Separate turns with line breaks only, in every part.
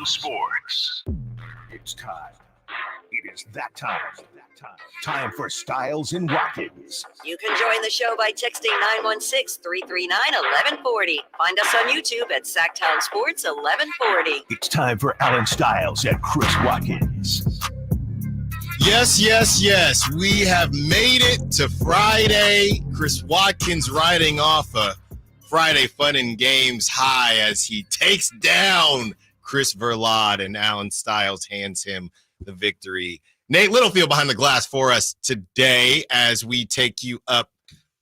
Sactown Sports. It's time. It is that time. Time for Stiles and Watkins.
You can join the show by texting 916-339-1140. Find us on YouTube at Sactown Sports 1140.
It's time for Alan Stiles and Chris Watkins.
Yes. We have made it to Friday. Chris Watkins riding off a Friday fun and games high as he takes down Chris Verlade, and Alan Stiles hands him the victory. Nate Littlefield behind the glass for us today as we take you up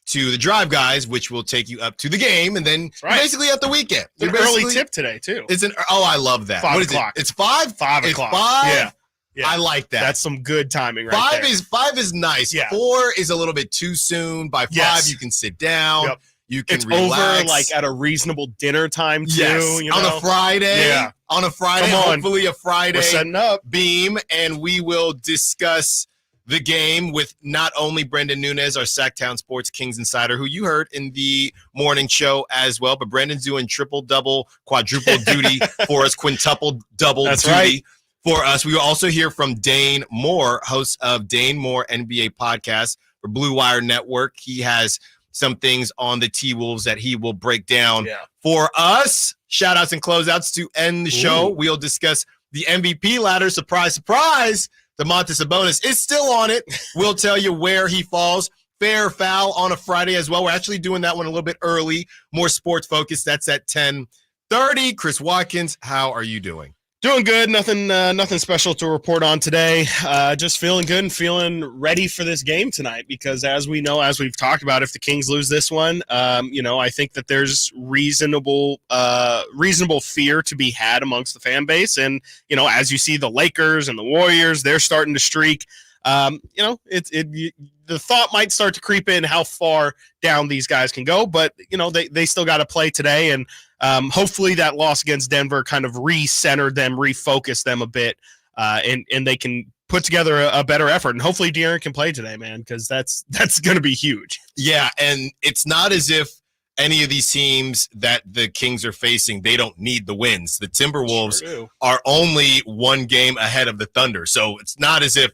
to the Drive Guys, which will take you up to the game, and then basically at the weekend.
It's an early tip today, too.
I love that.
5 o'clock.
It's 5?
5
it's
o'clock.
5?
Yeah.
I like that.
That's some good timing right there.
5 is nice.
Yeah.
4 is a little bit too soon. By 5, you can sit down.
Yep.
You can
it's
relax.
Over like at a reasonable dinner time too.
Yes.
You know?
On a Friday.
Yeah.
On a Friday.
Come on.
Hopefully a Friday.
We're setting up.
Beam, and we will discuss the game with not only Brandon Nunes, our Sactown Sports Kings insider, who you heard in the morning show as well, but Brandon's doing triple-double, quadruple duty for us, quintuple-double duty.
Right.
For us. We will also hear from Dane Moore, host of Dane Moore NBA podcast for Blue Wire Network. He has some things on the T-Wolves that he will break down for us. Shout-outs and closeouts to end the show. We'll discuss the MVP ladder. Surprise, surprise. Domantas Sabonis is still on it. We'll tell you where he falls. Fair foul on a Friday as well. We're actually doing that one a little bit early, more sports focused. That's at 10:30. Chris Watkins, how are you doing?
Doing good. Nothing special to report on today. Just feeling good and feeling ready for this game tonight because as we know, as we've talked about, if the Kings lose this one, I think that there's reasonable fear to be had amongst the fan base. And, as you see the Lakers and the Warriors, they're starting to streak. The thought might start to creep in how far down these guys can go, but they still got to play today, and hopefully that loss against Denver kind of re-centered them, refocused them a bit, and they can put together a better effort. And hopefully De'Aaron can play today, man, because that's going to be huge.
Yeah, and it's not as if any of these teams that the Kings are facing, they don't need the wins. The Timberwolves are only one game ahead of the Thunder, so it's not as if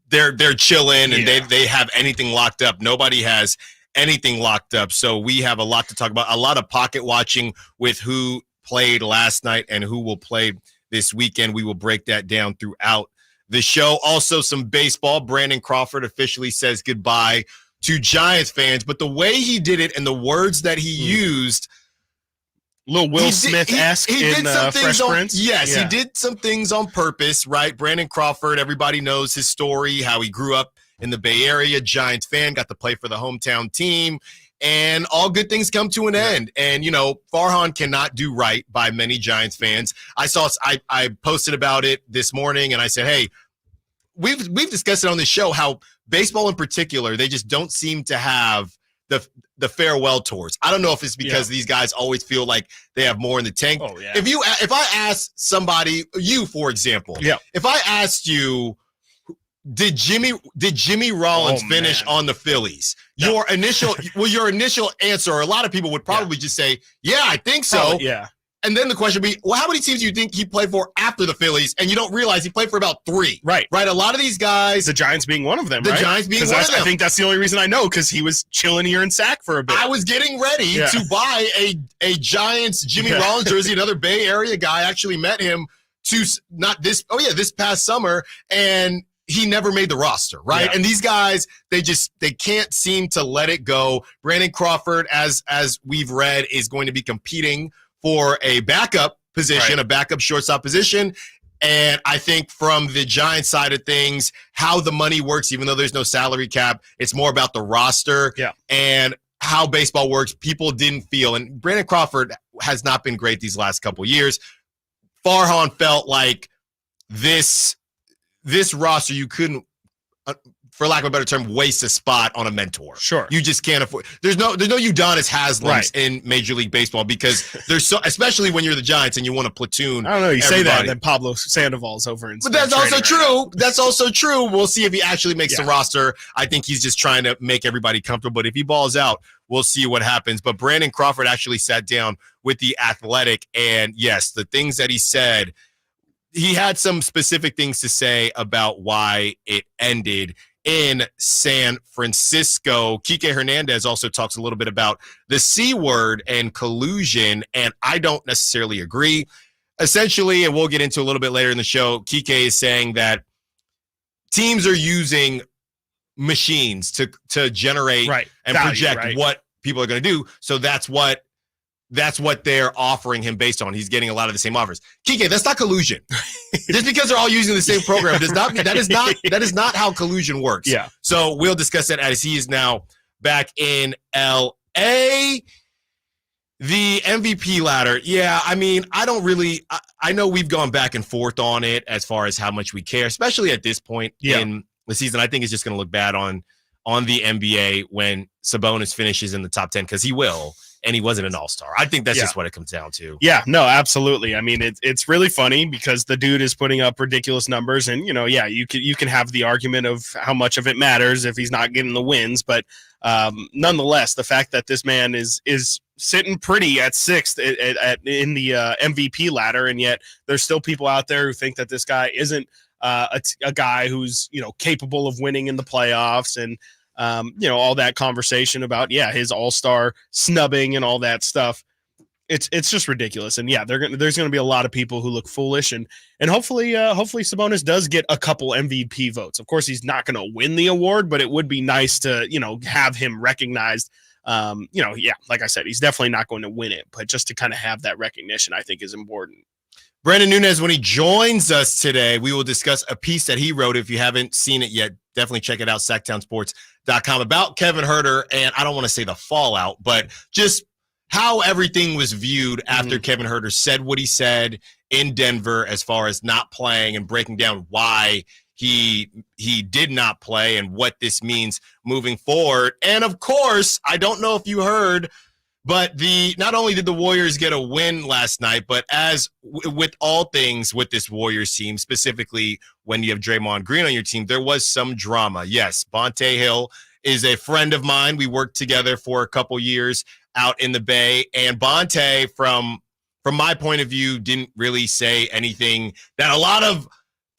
they're chilling and they have anything locked up. Nobody has anything locked up. So we have a lot to talk about, a lot of pocket watching with who played last night and who will play this weekend. We will break that down throughout the show. Also some baseball. Brandon Crawford officially says goodbye to Giants fans, but the way he did it and the words that he used,
little Will Smith-esque in Fresh Prince.
Yes, he did some things on purpose, right? Brandon Crawford, everybody knows his story, how he grew up in the Bay Area, Giants fan, got to play for the hometown team, and all good things come to an end. And, Farhan cannot do right by many Giants fans. I posted about it this morning, and I said, hey, we've discussed it on this show, how baseball in particular, they just don't seem to have the farewell tours. I don't know if it's because these guys always feel like they have more in the tank.
Oh, yeah.
If I ask somebody, you for example, if I asked you, did Jimmy Rollins finish on the Phillies? Your initial answer, or a lot of people would probably just say, yeah, I think so. And then the question would be, well, how many teams do you think he played for after the Phillies? And you don't realize he played for about 3. Right. A lot of these guys.
The Giants being one of them,
right? The Giants being one of them.
I think that's the only reason I know, because he was chilling here in Sac for a bit.
I was getting ready to buy a Giants Jimmy Rollins jersey. Another Bay Area guy actually met him this past summer, and he never made the roster, right? And these guys, they can't seem to let it go. Brandon Crawford, as we've read, is going to be competing for a backup position, a backup shortstop position. And I think from the Giants side of things, how the money works, even though there's no salary cap, it's more about the roster and how baseball works. People didn't feel, and Brandon Crawford has not been great these last couple of years. Farhan felt like this roster, you couldn't, for lack of a better term, waste a spot on a mentor.
Sure.
You just can't afford. There's no Udonis Haslams in Major League Baseball, because there's so, especially when you're the Giants and you want to platoon.
I don't know. You
everybody.
say that, then Pablo Sandoval's over in.
But that's also true. That's also true. We'll see if he actually makes the roster. I think he's just trying to make everybody comfortable. But if he balls out, we'll see what happens. But Brandon Crawford actually sat down with The Athletic, and yes, the things that he said he had some specific things to say about why it ended in San Francisco. Kike Hernandez also talks a little bit about the C word and collusion, and I don't necessarily agree. Essentially, and we'll get into a little bit later in the show, Kike is saying that teams are using machines to generate and
value,
project what people are going to do. So that's what they're offering him based on. He's getting a lot of the same offers. Kike, that's not collusion. Just because they're all using the same program does not mean that is not how collusion works.
Yeah.
So we'll discuss that as he is now back in LA. The MVP ladder. Yeah, I mean, I know we've gone back and forth on it as far as how much we care, especially at this point in the season. I think it's just going to look bad on the NBA when Sabonis finishes in the top 10, because he will. And he wasn't an all-star. I think that's just what it comes down to.
Yeah, no, absolutely. I mean, it's really funny because the dude is putting up ridiculous numbers, and you can have the argument of how much of it matters if he's not getting the wins, but nonetheless, the fact that this man is sitting pretty at sixth in the MVP ladder, and yet there's still people out there who think that this guy isn't a guy who's capable of winning in the playoffs, and all that conversation about his all-star snubbing and all that stuff. It's just ridiculous. And there's going to be a lot of people who look foolish, and hopefully Sabonis does get a couple MVP votes. Of course, he's not going to win the award, but it would be nice to have him recognized. Like I said, he's definitely not going to win it, but just to kind of have that recognition, I think, is important.
Brandon Nunes, when he joins us today, we will discuss a piece that he wrote. If you haven't seen it yet, definitely check it out, SactownSports.com, about Kevin Huerter, and I don't want to say the fallout, but just how everything was viewed after Kevin Huerter said what he said in Denver as far as not playing, and breaking down why he did not play and what this means moving forward. And, of course, I don't know if you heard, but not only did the Warriors get a win last night, but as with all things with this Warriors team, specifically when you have Draymond Green on your team, there was some drama. Yes, Bonte Hill is a friend of mine. We worked together for a couple years out in the Bay, and Bonte, from my point of view, didn't really say anything that a lot of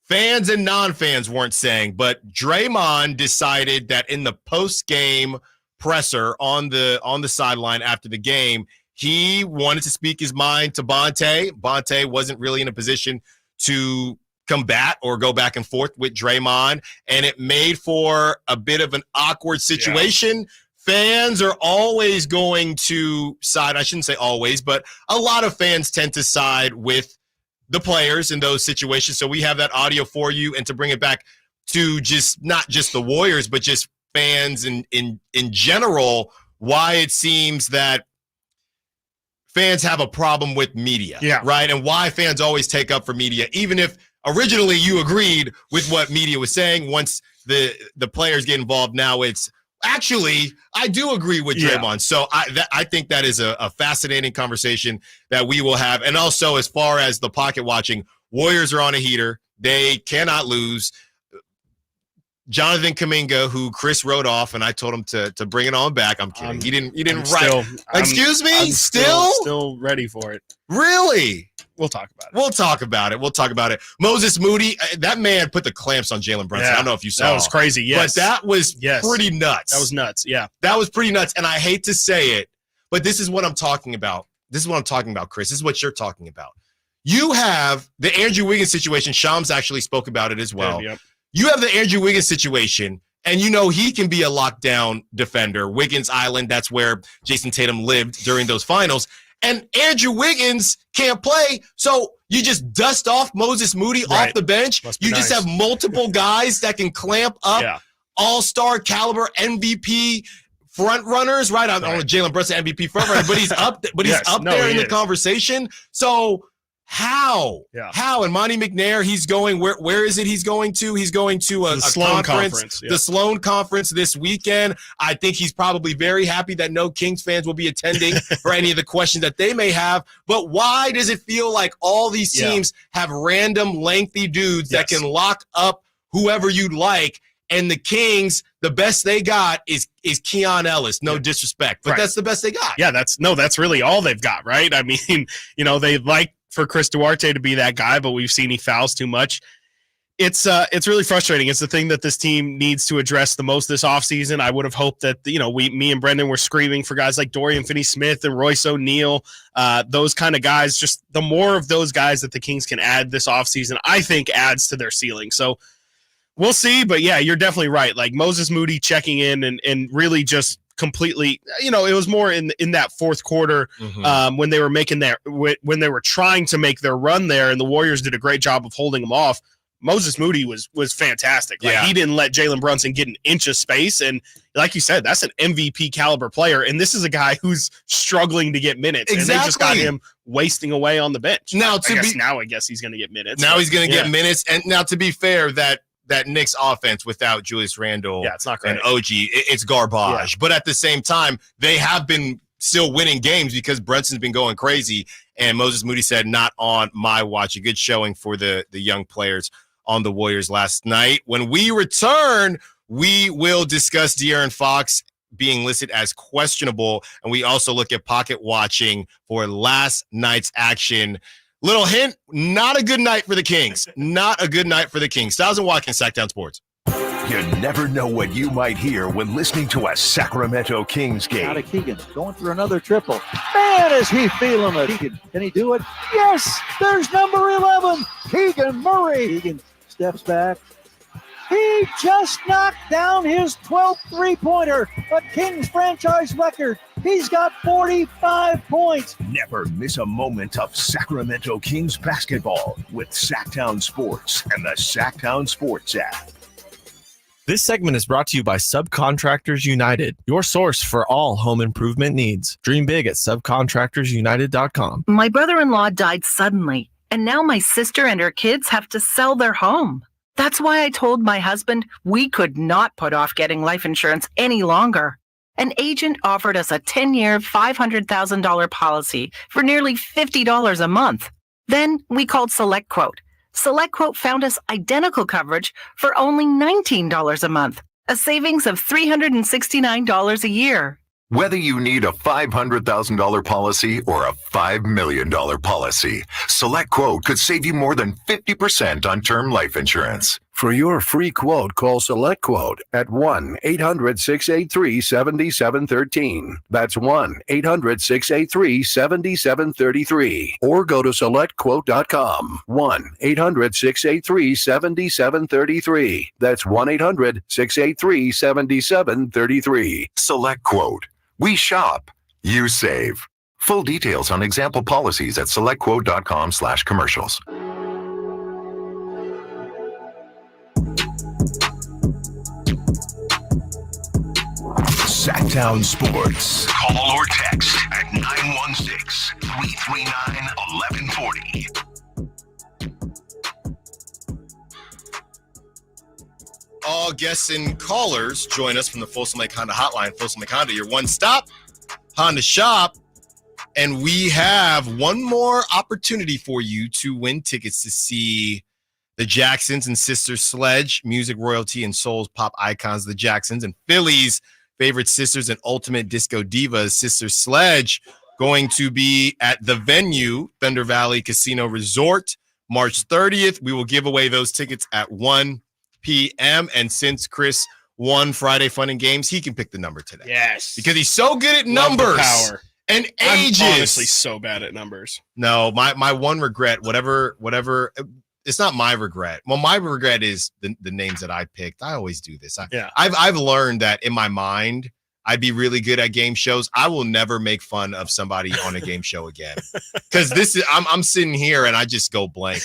fans and non-fans weren't saying. But Draymond decided that in the post-game presser on the sideline after the game, he wanted to speak his mind to Bonte. Bonte wasn't really in a position to combat or go back and forth with Draymond, and it made for a bit of an awkward situation. Yeah. Fans are always going to side, I shouldn't say always, but a lot of fans tend to side with the players in those situations. So we have that audio for you, and to bring it back to just not just the Warriors, but just fans in general, why it seems that fans have a problem with media, right? And why fans always take up for media, even if originally you agreed with what media was saying. Once the players get involved, now it's actually, I do agree with Draymond. So I think that is a fascinating conversation that we will have. And also, as far as the pocket watching, Warriors are on a heater. They cannot lose. Jonathan Kuminga, who Chris wrote off, and I told him to bring it on back. I'm kidding. He didn't write. Excuse me?
I'm still ready for it.
Really?
We'll talk about it.
We'll talk about it. Moses Moody, that man put the clamps on Jalen Brunson. I don't know if you saw.
That was crazy, yes.
But that was pretty nuts.
That was nuts, yeah.
That was pretty nuts, and I hate to say it, but this is what I'm talking about. This is what I'm talking about, Chris. This is what you're talking about. You have the Andrew Wiggins situation. Shams actually spoke about it as well. Yep. You have the Andrew Wiggins situation, and he can be a lockdown defender. Wiggins Island, that's where Jason Tatum lived during those finals. And Andrew Wiggins can't play, so you just dust off Moses Moody off the bench. You just have multiple guys that can clamp up all-star caliber MVP front runners, right? I don't know Jalen Brunson MVP front runner, but he's up. But he's up there in the conversation. So how? How? And Monty McNair, he's going. Where is it? He's going to. He's going to a
Sloan conference.
The Sloan conference this weekend. I think he's probably very happy that no Kings fans will be attending for any of the questions that they may have. But why does it feel like all these teams have random lengthy dudes that can lock up whoever you'd like? And the Kings, the best they got is Keon Ellis. No disrespect, but that's the best they got.
Yeah, that's really all they've got, right? I mean, they like for Chris Duarte to be that guy, but we've seen he fouls too much. It's really frustrating. It's the thing that this team needs to address the most this offseason. I would have hoped that, me and Brendan were screaming for guys like Dorian Finney-Smith and Royce O'Neal, those kind of guys. Just the more of those guys that the Kings can add this offseason, I think adds to their ceiling. So we'll see. But, yeah, you're definitely right. Like Moses Moody checking in and really just completely, it was more in that fourth quarter when they were when they were trying to make their run there, and the Warriors did a great job of holding them off. Moses Moody was fantastic. He didn't let Jalen Brunson get an inch of space. And like you said, that's an MVP caliber player. And this is a guy who's struggling to get minutes.
Exactly.
And they just got him wasting away on the bench.
Now,
I guess he's going to get minutes.
Now he's going to get minutes. And now, to be fair, that Knicks offense without Julius Randle
it's not great.
and OG, it's garbage. Yeah. But at the same time, they have been still winning games because Brunson's been going crazy. And Moses Moody said, not on my watch. A good showing for the young players on the Warriors last night. When we return, we will discuss De'Aaron Fox being listed as questionable, and we also look at pocket watching for last night's action. Little hint, not a good night for the Kings. Not a good night for the Kings. Stiles and Watkins, Sactown Sports.
You never know what you might hear when listening to a Sacramento Kings game.
Out of Keegan, going for another triple. Man, is he feeling it. Keegan, can he do it? Yes, there's number 11, Keegan Murray. Keegan steps back. He just knocked down his 12th three-pointer, a Kings franchise record. He's got 45 points.
Never miss a moment of Sacramento Kings basketball with Sactown Sports and the Sactown Sports app.
This segment is brought to you by Subcontractors United, your source for all home improvement needs. Dream big at subcontractorsunited.com.
My brother-in-law died suddenly, and now my sister and her kids have to sell their home. That's why I told my husband we could not put off getting life insurance any longer. An agent offered us a 10-year, $500,000 policy for nearly $50 a month. Then we called SelectQuote. SelectQuote found us identical coverage for only $19 a month, a savings of $369 a year.
Whether you need a $500,000 policy or a $5 million policy, SelectQuote could save you more than 50% on term life insurance.
For your free quote, call SelectQuote at 1-800-683-7713. That's 1-800-683-7733. Or go to SelectQuote.com. 1-800-683-7733. That's 1-800-683-7733.
SelectQuote. We shop. You save. Full details on example policies at SelectQuote.com/commercials.
Sactown Sports. Call or text at 916-339-1140.
All guests and callers join us from the Folsom Lake Honda Hotline. Folsom Lake Honda, your one-stop Honda shop. And we have one more opportunity for you to win tickets to see the Jacksons and Sister Sledge, music royalty and soul's pop icons, the Jacksons, and Philly's favorite sisters and ultimate disco divas, Sister Sledge, going to be at the venue, Thunder Valley Casino Resort, March 30th. We will give away those tickets at 1 p.m. And since Chris won Friday Fun and Games, he can pick the number today.
Yes.
Because he's so good at numbers
power.
And ages.
I'm honestly so bad at numbers.
No, my one regret, whatever, it's not my regret. Well, my regret is the names that I picked. I always do this. I've learned that in my mind, I'd be really good at game shows. I will never make fun of somebody on a game show again. Because I'm sitting here and I just go blank.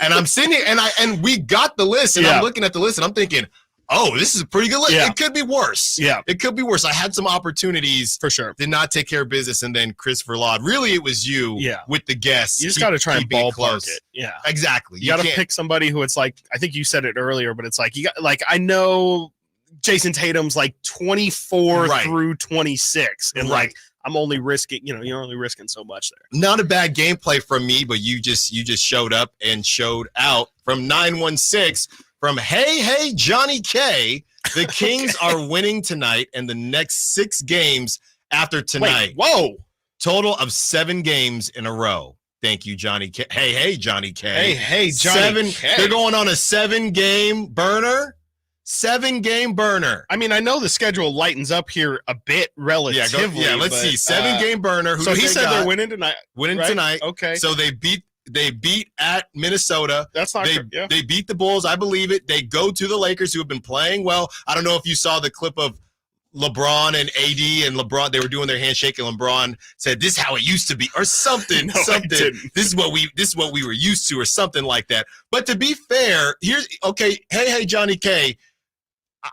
And I'm sitting here and we got the list and I'm looking at the list and I'm thinking, oh, this is a pretty good list. Yeah. It could be worse. Yeah. It could be worse. I had some opportunities. For sure. Did not take care of business. And then Christopher Laud. Really, it was you with the guests.
You just got to try and ballpark it. Yeah.
Exactly.
You got to pick somebody who it's like, I think you said it earlier, but it's like, you got like, I know Jason Tatum's like 24 through 26. And like, I'm only risking, you're only risking so much there.
Not a bad gameplay from me, but you just showed up and showed out from 916. From Hey Johnny K, the Kings are winning tonight and the next 6 games after tonight.
Wait, whoa.
Total of 7 games in a row. Thank you, Johnny K. Hey, Johnny K.
Hey, Johnny K.
They're going on a 7-game burner. 7-game burner.
I mean, I know the schedule lightens up here a bit relatively.
Let's see. 7-game burner.
So he said they're winning tonight.
Winning
right?
tonight.
Okay.
So they beat at Minnesota.
That's not good. Yeah.
They beat the Bulls. I believe it. They go to the Lakers, who have been playing well. I don't know if you saw the clip of LeBron and AD and LeBron. They were doing their handshake, and LeBron said, "This is how it used to be," or something.
No,
something. This is what we were used to, or something like that. But to be fair, here's okay. Hey, Johnny K.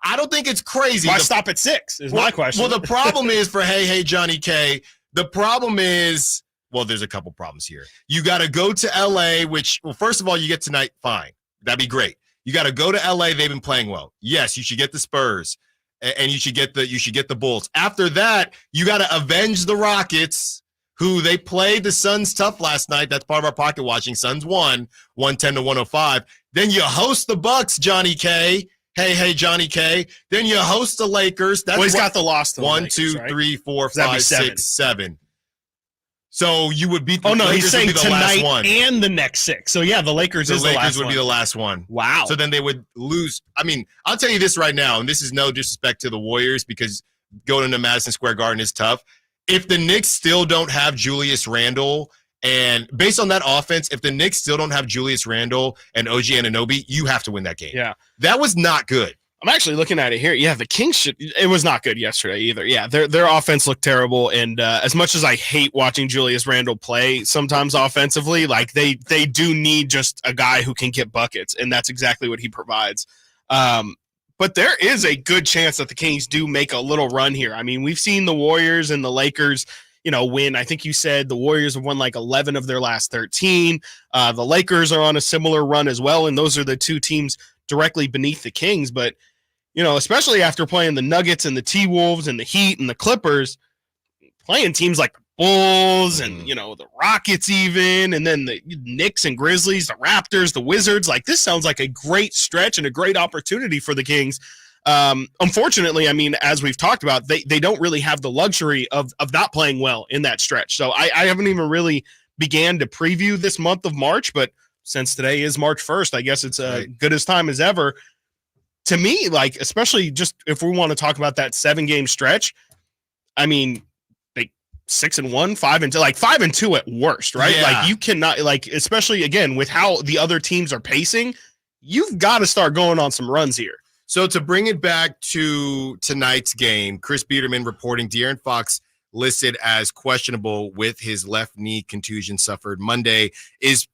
I don't think it's crazy.
Why stop at 6 is my question.
Well, the problem is for hey, Johnny K. The problem is, well, there's a couple problems here. You got to go to LA, which, well, first of all, you get tonight, fine. That'd be great. You got to go to LA. They've been playing well. Yes, you should get the Spurs, and you should get the Bulls. After that, you got to avenge the Rockets, who they played the Suns tough last night. That's part of our pocket watching. Suns won 110-105. Then you host the Bucks, Johnny K. Hey, Johnny K. Then you host the Lakers. That's
he's got the loss to the
1,
Lakers,
2,
right?
3, 4,
That'd be
5, 6, 7. So you would beat the
Lakers.
Lakers.
He's saying
would be the
tonight
last one.
and the next 6. So yeah, the Lakers is the last
Lakers would
one.
be the last one.
Wow.
So then they would lose. I mean, I'll tell you this right now, and this is no disrespect to the Warriors, because going into Madison Square Garden is tough. If the Knicks still don't have Julius Randle, and based on that offense, if the Knicks still don't have Julius Randle and OG Anunoby, you have to win that game.
Yeah.
That was not good.
I'm actually looking at it here. Yeah, the Kings it was not good yesterday either. Yeah, their offense looked terrible. And as much as I hate watching Julius Randle play sometimes offensively, like they do need just a guy who can get buckets, and that's exactly what he provides. But there is a good chance that the Kings do make a little run here. I mean, we've seen the Warriors and the Lakers, win. I think you said the Warriors have won like 11 of their last 13. The Lakers are on a similar run as well, and those are the two teams directly beneath the Kings. But especially after playing the Nuggets and the T-Wolves and the Heat and the Clippers, playing teams like the Bulls and, the Rockets even, and then the Knicks and Grizzlies, the Raptors, the Wizards, like this sounds like a great stretch and a great opportunity for the Kings. Unfortunately, I mean, as we've talked about, they don't really have the luxury of not playing well in that stretch. So I haven't even really began to preview this month of March, but since today is March 1st, I guess it's good as time as ever. To me, like, especially just if we want to talk about that 7-game stretch, I mean, 6-1, 5-2, like 5-2 at worst, right?
Yeah.
Like you cannot, like, especially again with how the other teams are pacing, you've got to start going on some runs here.
So to bring it back to tonight's game, Chris Biederman reporting De'Aaron Fox listed as questionable with his left knee contusion suffered Monday, is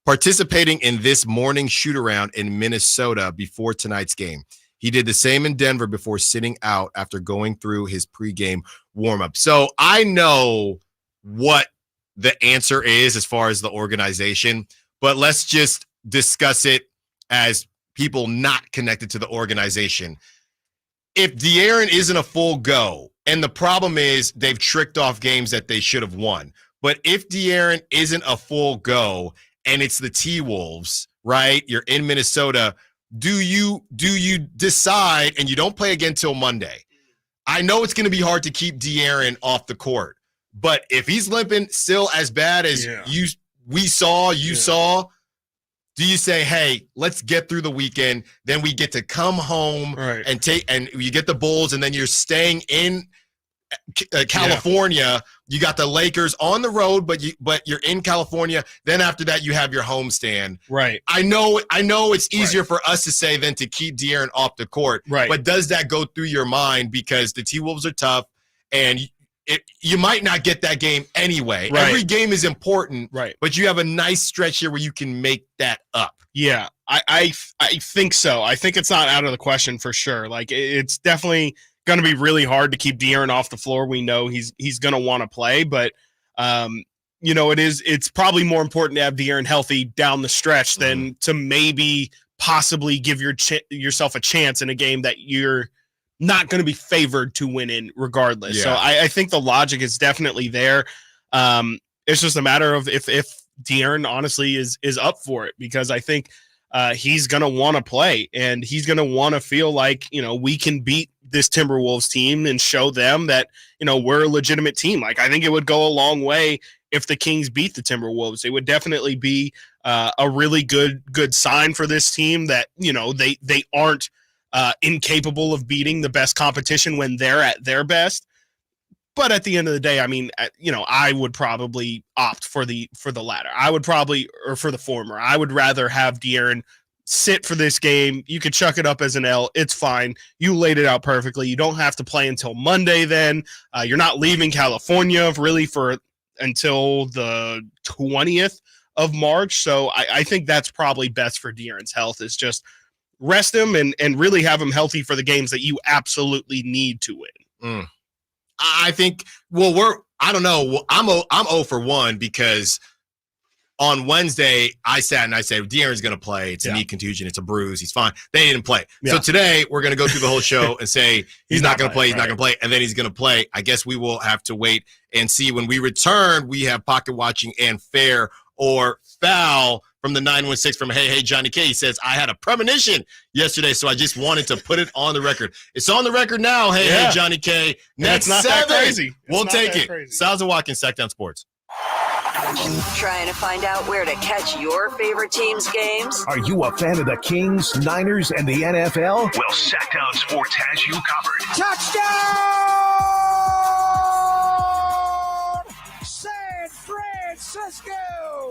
participating in this morning shoot-around in Minnesota before tonight's game. He did the same in Denver before sitting out after going through his pregame warm-up. So I know what the answer is as far as the organization, but let's just discuss it as people not connected to the organization. If De'Aaron isn't a full go, and the problem is they've tricked off games that they should have won, but if De'Aaron isn't a full go, and it's the T-Wolves, right? You're in Minnesota. Do you decide, and you don't play again till Monday? I know it's going to be hard to keep De'Aaron off the court, but if he's limping still as bad as you saw, do you say, hey, let's get through the weekend, then we get to come home and you get the Bulls, and then you're staying in California. You got the Lakers on the road, but you're in California. Then after that, you have your homestand.
Right.
I know it's easier for us to say than to keep De'Aaron off the court.
Right.
But does that go through your mind, because the T-Wolves are tough, and you might not get that game anyway.
Right.
Every game is important.
Right.
But you have a nice stretch here where you can make that up.
Yeah, I think so. I think it's not out of the question for sure. Like it's definitely going to be really hard to keep De'Aaron off the floor. We know he's going to want to play, but it's probably more important to have De'Aaron healthy down the stretch than to maybe possibly give yourself a chance in a game that you're not going to be favored to win in regardless.
Yeah.
So I think the logic is definitely there. It's just a matter of if De'Aaron honestly is up for it, because I think he's going to want to play, and he's going to want to feel like, we can beat this Timberwolves team and show them that, we're a legitimate team. Like, I think it would go a long way if the Kings beat the Timberwolves. It would definitely be a really good sign for this team that, they aren't incapable of beating the best competition when they're at their best. But at the end of the day, I mean, I would probably opt for the latter. Or for the former. I would rather have De'Aaron sit for this game. You could chuck it up as an L. It's fine. You laid it out perfectly. You don't have to play until Monday then. You're not leaving California really until the 20th of March. So I think that's probably best for De'Aaron's health, is just rest him and really have him healthy for the games that you absolutely need to win.
I think, I don't know. I'm 0 for 1 because on Wednesday, I sat and I said, De'Aaron's going to play. It's a knee contusion. It's a bruise. He's fine. They didn't play. Yeah. So today, we're going to go through the whole show and say he's not going to play. He's not going to play. And then he's going to play. I guess we will have to wait and see. When we return, we have pocket watching and fair or foul from the 916 from Hey Johnny K. He says, I had a premonition yesterday, so I just wanted to put it on the record. It's on the record now. Hey Johnny K. Next 7. We'll take it. Stiles and Watkins, Sactown Sports.
Trying to find out where to catch your favorite team's games?
Are you a fan of the Kings, Niners, and the NFL? Well, Sactown Sports has you covered.
Touchdown! San Francisco!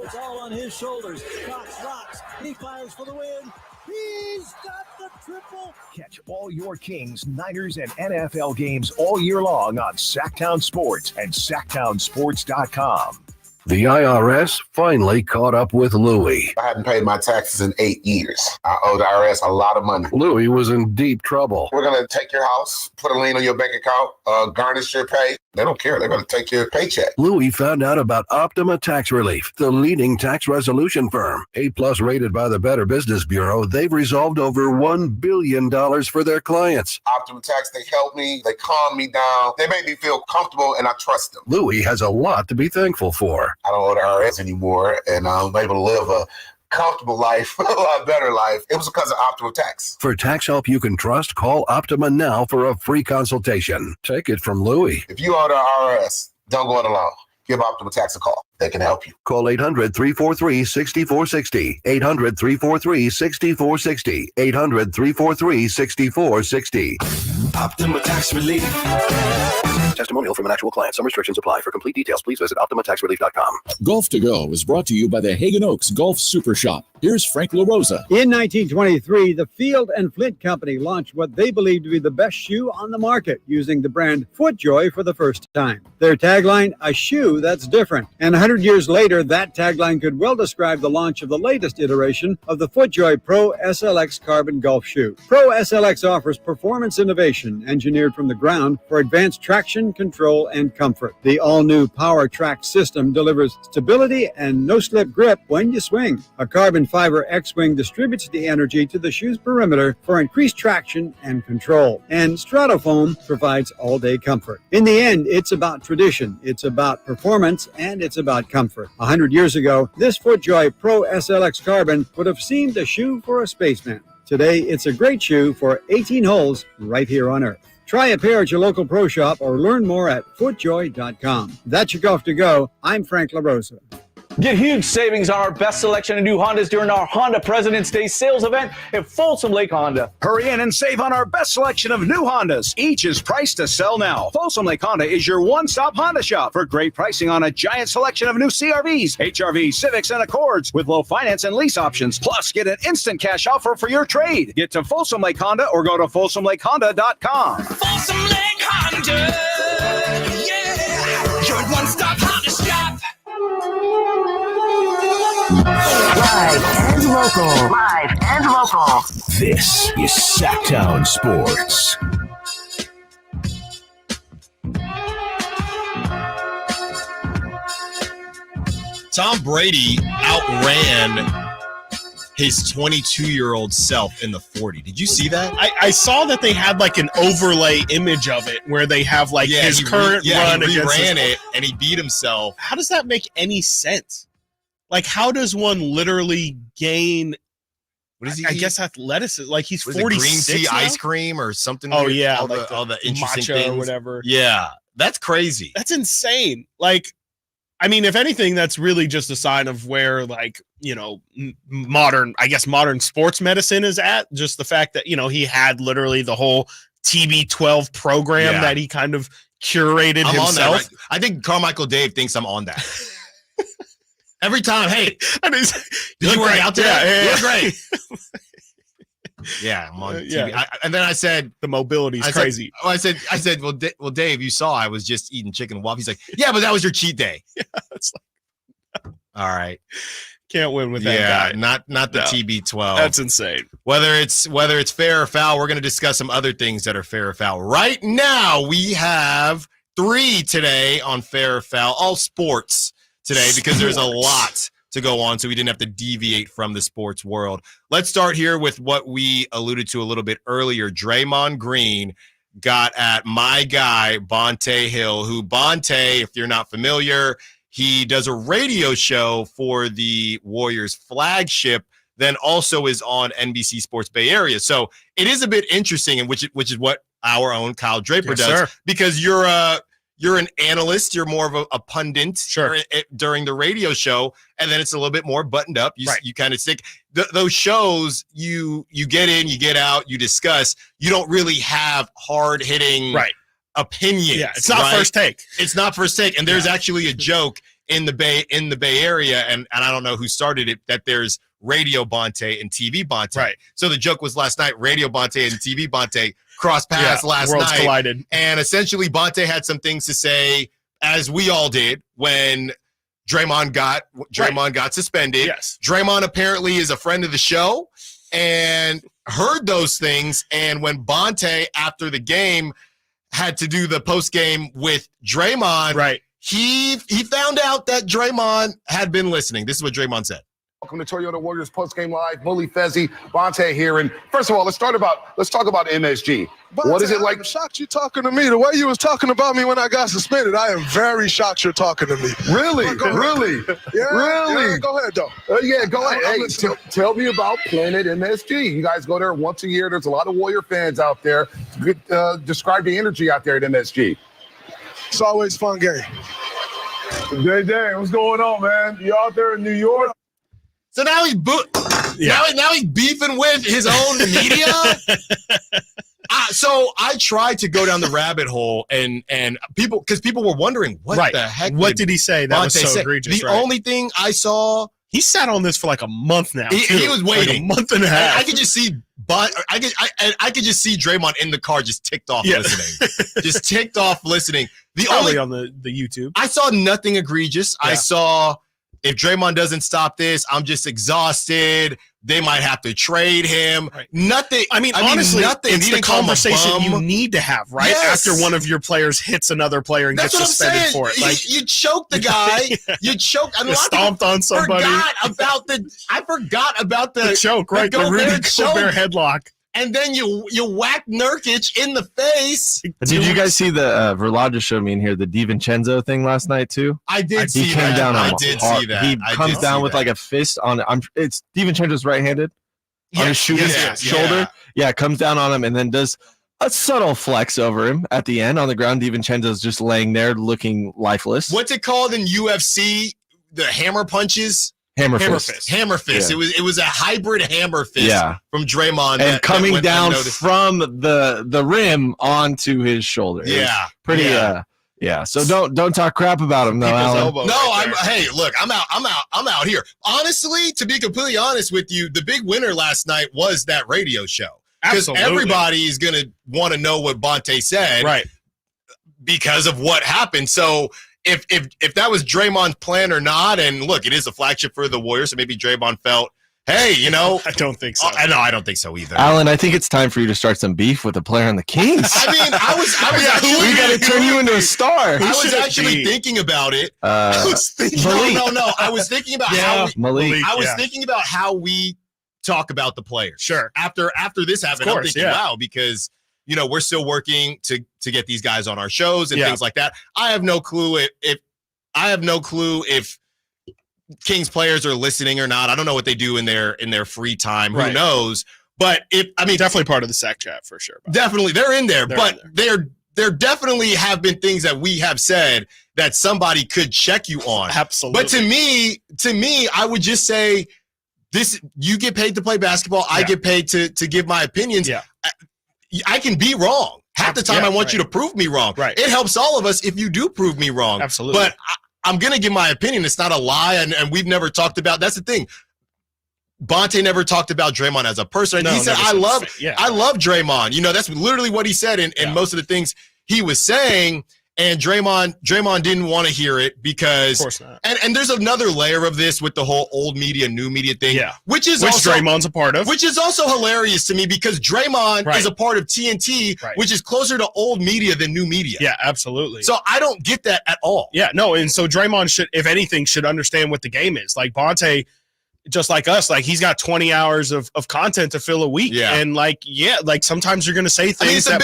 It's all on his shoulders. Cox rocks. He fires for the win. He's got the triple.
Catch all your Kings, Niners, and NFL games all year long on Sactown Sports and SactownSports.com.
The IRS finally caught up with Louie.
I hadn't paid my taxes in 8 years. I owe the IRS a lot of money.
Louie was in deep trouble.
We're going to take your house, put a lien on your bank account, garnish your pay. They don't care. They're going to take your paycheck.
Louie found out about Optima Tax Relief, the leading tax resolution firm. A+ rated by the Better Business Bureau, they've resolved over $1 billion for their clients.
Optima Tax, they help me. They calm me down. They make me feel comfortable, and I trust them.
Louie has a lot to be thankful for.
I don't owe the IRS anymore, and I'm able to live a comfortable life, a lot better life. It was because of Optima Tax.
For tax help you can trust, call Optima now for a free consultation. Take it from Louie.
If you owe the IRS, don't go it alone. Give Optima Tax a call. They can help you.
Call 800-343-6460. 800-343-6460. 800-343-6460.
Optima Tax Relief.
Testimonial from an actual client. Some restrictions apply. For complete details, please visit OptimaTaxRelief.com.
Golf to Go is brought to you by the Hagen Oaks Golf Super Shop. Here's Frank LaRosa.
In 1923, the Field and Flint Company launched what they believed to be the best shoe on the market, using the brand FootJoy for the first time. Their tagline, a shoe that's different. And 100 years later, that tagline could well describe the launch of the latest iteration of the FootJoy Pro SLX Carbon Golf Shoe. Pro SLX offers performance innovation engineered from the ground for advanced traction, control, and comfort. The all-new Power Track system delivers stability and no-slip grip when you swing. A carbon fiber X-Wing distributes the energy to the shoe's perimeter for increased traction and control. And Stratofoam provides all-day comfort. In the end, it's about tradition, it's about performance, and it's about comfort. 100 years ago, this FootJoy Pro SLX Carbon would have seemed a shoe for a spaceman. Today, it's a great shoe for 18 holes right here on Earth. Try a pair at your local pro shop or learn more at footjoy.com. That's your Golf to Go. I'm Frank LaRosa.
Get huge savings on our best selection of new Hondas during our Honda President's Day sales event at Folsom Lake Honda.
Hurry in and save on our best selection of new Hondas. Each is priced to sell now. Folsom Lake Honda is your one-stop Honda shop for great pricing on a giant selection of new CRVs, HRVs, Civics, and Accords with low finance and lease options. Plus, get an instant cash offer for your trade. Get to Folsom Lake Honda or go to FolsomLakeHonda.com.
Folsom Lake Honda, yeah, your one-stop Honda shop.
Live and local. This is Sactown Sports.
Tom Brady outran his 22-year-old self in the 40. Did you see that?
I saw that they had like an overlay image of it where they have like his current run
he
against
ran it and he beat himself.
How does that make any sense? Like, how does one literally gain?
What is he?
I guess athleticism. Like he's 46.
Green tea ice cream or something.
Oh
weird?
yeah,
all
like
the interesting
matcha
things
or whatever.
Yeah, that's crazy.
That's insane. Like, I mean, if anything, that's really just a sign of where, like, you know, modern sports medicine is at. Just the fact that, you know, he had literally the whole TB12 program that he kind of curated
I'm
himself.
on that, right? I think Carmichael Dave thinks I'm on that. Every time, hey, did you work out today? You look great. Yeah, I'm on TV. And then I said,
the mobility's crazy.
I said, well, Dave, you saw I was just eating chicken and waffles. He's like, yeah, but that was your cheat day.
Yeah, it's like,
all right,
can't win with that guy.
Not the TB12.
That's insane.
Whether it's fair or foul, we're going to discuss some other things that are fair or foul. Right now, we have 3 today on fair or foul, all sports today, because there's a lot to go on, so we didn't have to deviate from the sports world. Let's start here with what we alluded to a little bit earlier. Draymond Green got at my guy, Bonte Hill, who Bonte, if you're not familiar, he does a radio show for the Warriors flagship, then also is on NBC Sports Bay Area. So it is a bit interesting, and which is what our own Kyle Draper does, sir. Because you're an analyst, you're more of a pundit during the radio show, and then it's a little bit more buttoned up. You kind of stick those shows. You get in, you get out, you discuss. You don't really have hard hitting opinions.
Yeah, it's not first take.
It's not first take. And there's actually a joke in the Bay Area, and I don't know who started it, that there's Radio Bonte and TV Bonte.
Right.
So the joke was last night, Radio Bonte and TV Bonte cross paths last
worlds
night.
Collided.
And essentially Bonte had some things to say, as we all did, when Draymond got suspended.
Yes.
Draymond apparently is a friend of the show and heard those things. And when Bonte, after the game, had to do the post game with Draymond, he found out that Draymond had been listening. This is what Draymond said.
Welcome to Toyota Warriors Post Game Live. Bully Fezzi, Bonte here. And first of all, let's talk about MSG.
Bonte,
what is it like?
I'm shocked you're talking to me. The way you was talking about me when I got suspended, I am very shocked you're talking to me.
Really? Really?
Yeah,
really?
Yeah, go ahead, though.
Yeah, go ahead. Hey, tell me about playing at MSG. You guys go there once a year. There's a lot of Warrior fans out there. Describe the energy out there at MSG.
It's always fun game.
Dane, what's going on, man? You out there in New York?
So now he's now he's beefing with his own media. So I tried to go down the rabbit hole, and people were wondering what the heck.
What did he say? That was so egregious.
The only thing I saw,
he sat on this for like a month now.
He was waiting
like a month and a half.
I could just see, I could just see Draymond in the car just ticked off listening, just ticked off listening.
Probably on the YouTube.
I saw nothing egregious. Yeah. I saw, if Draymond doesn't stop this, I'm just exhausted. They might have to trade him. Right. Nothing. I mean, honestly, nothing.
It's the conversation you need to have, right?
Yes.
After one of your players hits another player and gets suspended for it.
Like, you choke the guy. You choke. I mean,
stomped on somebody.
I forgot about the
choke, right? The Rudy Gobert headlock.
And then you whack Nurkic in the face.
Did you guys see the Verlag just showed me in here the DiVincenzo thing last night too?
I did see that.
He came down on
see that.
He comes down with like a fist on. It's DiVincenzo's right-handed on his shoulder. Yeah, comes down on him and then does a subtle flex over him at the end on the ground. DiVincenzo's just laying there looking lifeless.
What's it called in UFC? The hammer punches.
Hammer fist.
Yeah. It was a hybrid hammer fist from Draymond.
And coming down from the rim onto his shoulder.
Yeah.
Pretty So don't talk crap about him though, Alan.
No, hey, look, I'm out here. Honestly, to be completely honest with you, the big winner last night was that radio show. Because everybody is gonna want to know what Bonte said.
Right.
Because of what happened. So if that was Draymond's plan or not, and look, it is a flagship for the Warriors, so maybe Draymond felt, hey, you know.
I don't think so.
I don't think so either.
Alan, I think it's time for you to start some beef with a player on the Kings.
I mean, I was actually,
we got to turn you into a star.
I was actually thinking about it. I was thinking about thinking about how we talk about the players.
Sure.
After this happened, I'm thinking, wow, because you know, we're still working to get these guys on our shows and things like that. I have no clue if Kings players are listening or not. I don't know what they do in their free time. Who knows? But definitely
part of the Sac chat for sure.
Definitely, they're in there, they're there definitely have been things that we have said that somebody could check you on.
Absolutely.
But to me, I would just say this: you get paid to play basketball. I get paid to give my opinions.
Yeah.
I can be wrong. Half the time I want you to prove me wrong.
Right.
It helps all of us if you do prove me wrong.
Absolutely.
But I'm going to give my opinion. It's not a lie, and we've never talked about – that's the thing. Bonte never talked about Draymond as a person.
No,
he said, I love Draymond. You know, that's literally what he said in most of the things he was saying. And Draymond didn't want to hear it because,
of course not.
And there's another layer of this with the whole old media, new media thing, which also
Draymond's a part of,
which is also hilarious to me because Draymond is a part of TNT, which is closer to old media than new media.
Yeah, absolutely.
So I don't get that at all.
Yeah, no, and so Draymond should, if anything, should understand what the game is. Like Bonte, just like us, like he's got 20 hours of content to fill a week.
Yeah.
And like sometimes you're going to say things that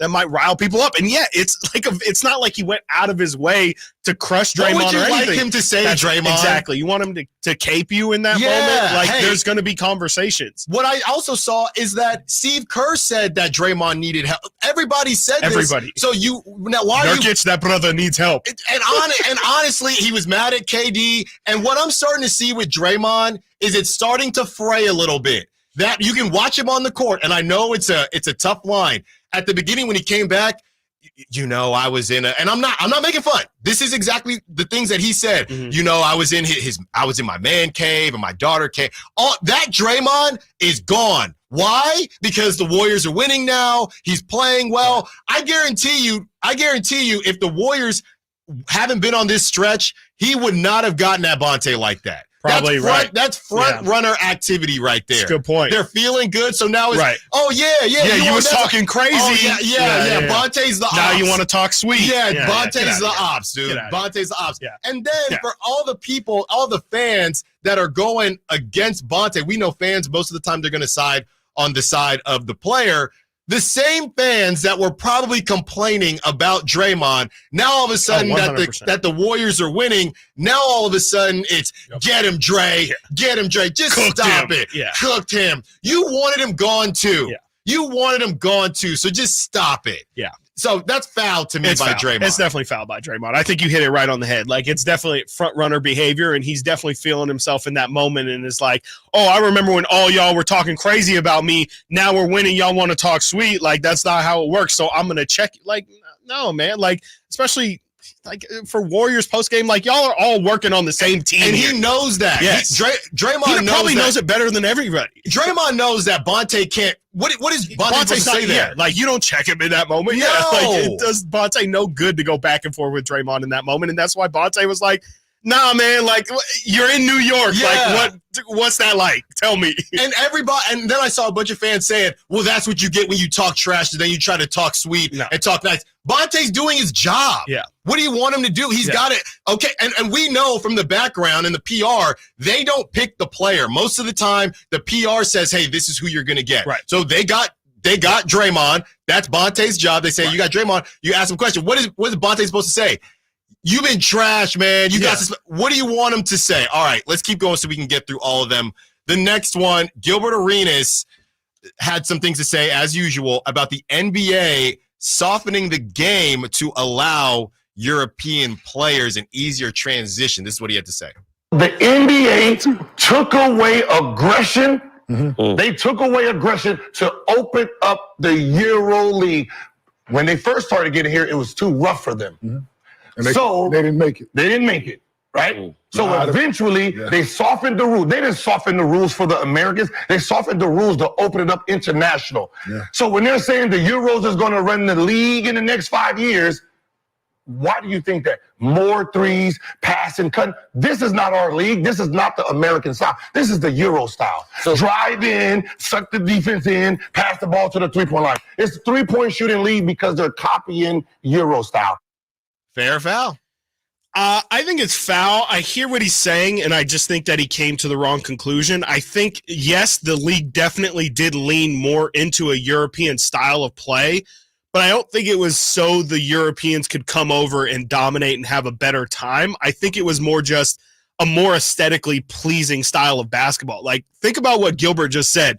might rile people up. And it's not like he went out of his way to crush Draymond.
What would you
or
like
anything.
him to say, Draymond?
Exactly. You want him to cape you in that moment? Like there's going to be conversations.
What I also saw is that Steve Kerr said that Draymond needed help. Everybody said this.
Everybody.
So Nurkic,
that brother needs help.
And honestly, he was mad at KD. And what I'm starting to see with Draymond is it's starting to fray a little bit. That you can watch him on the court, and I know it's a tough line. At the beginning when he came back, you know, I was in and I'm not making fun. This is exactly the things that he said.
Mm-hmm.
You know, I was in my man cave and my daughter cave. All that Draymond is gone. Why? Because the Warriors are winning now. He's playing well. I guarantee you, if the Warriors haven't been on this stretch, he would not have gotten at Bonte like that.
Probably
That's front runner activity right there.
That's a good point.
They're feeling good, so now it's
you was talking crazy.
Oh, yeah. Bonte's the ops.
Now you want to talk sweet.
Yeah, Bonte's the ops, dude. Bonte's the ops.
Yeah.
And then for all the people, all the fans that are going against Bonte, we know fans most of the time they're going to side on the side of the player. The same fans that were probably complaining about Draymond, now all of a sudden that the Warriors are winning, now all of a sudden it's get him, Dre, get him, Dre. Just stop it.
Yeah.
Cooked him. You wanted him gone too.
Yeah.
You wanted him gone too, so just stop it.
Yeah.
So that's foul to me by Draymond.
It's definitely foul by Draymond. I think you hit it right on the head. Like, it's definitely front runner behavior, and he's definitely feeling himself in that moment and is like, oh, I remember when all y'all were talking crazy about me. Now we're winning. Y'all want to talk sweet. Like, that's not how it works. So I'm going to check. Like, no, man. Like, especially like for Warriors postgame, like y'all are all working on the same team.
And he knows that.
Yes.
Draymond
probably knows it better than everybody.
Draymond knows that Bonte can't. What is Bonte supposed to say there?
Yeah, like, you don't check him in that moment.
No.
Yeah, like, it does Bonte no good to go back and forth with Draymond in that moment. And that's why Bonte was like, nah, man, like, you're in New York.
Yeah.
Like, what's that like? Tell me.
And then I saw a bunch of fans saying, well, that's what you get when you talk trash and then you try to talk sweet and talk nice. Bonte's doing his job.
Yeah.
What do you want him to do? He's got it. Okay. And we know from the background and the PR, they don't pick the player. Most of the time, the PR says, hey, this is who you're going to get.
Right.
So they got Draymond. That's Bonte's job. They say, you got Draymond. You ask him a question. What is Bonte supposed to say? You've been trash, man. You got this. What do you want him to say? All right, let's keep going so we can get through all of them. The next one, Gilbert Arenas had some things to say, as usual, about the NBA softening the game to allow European players an easier transition. This is what he had to say.
The NBA took away aggression. Mm-hmm. They took away aggression to open up the Euro League. When they first started getting here, it was too rough for them.
Mm-hmm. And they didn't make it.
They didn't make it, right? So eventually, they softened the rules. They didn't soften the rules for the Americans. They softened the rules to open it up international.
Yeah.
So when they're saying the Euros is going to run the league in the next 5 years, why do you think that? More threes, pass and cut. This is not our league. This is not the American style. This is the Euro style. So drive in, suck the defense in, pass the ball to the three-point line. It's a three-point shooting league because they're copying Euro style.
Fair or foul?
I think it's foul. I hear what he's saying, and I just think that he came to the wrong conclusion. I think, yes, the league definitely did lean more into a European style of play, but I don't think it was so the Europeans could come over and dominate and have a better time. I think it was more just a more aesthetically pleasing style of basketball. Like, think about what Gilbert just said.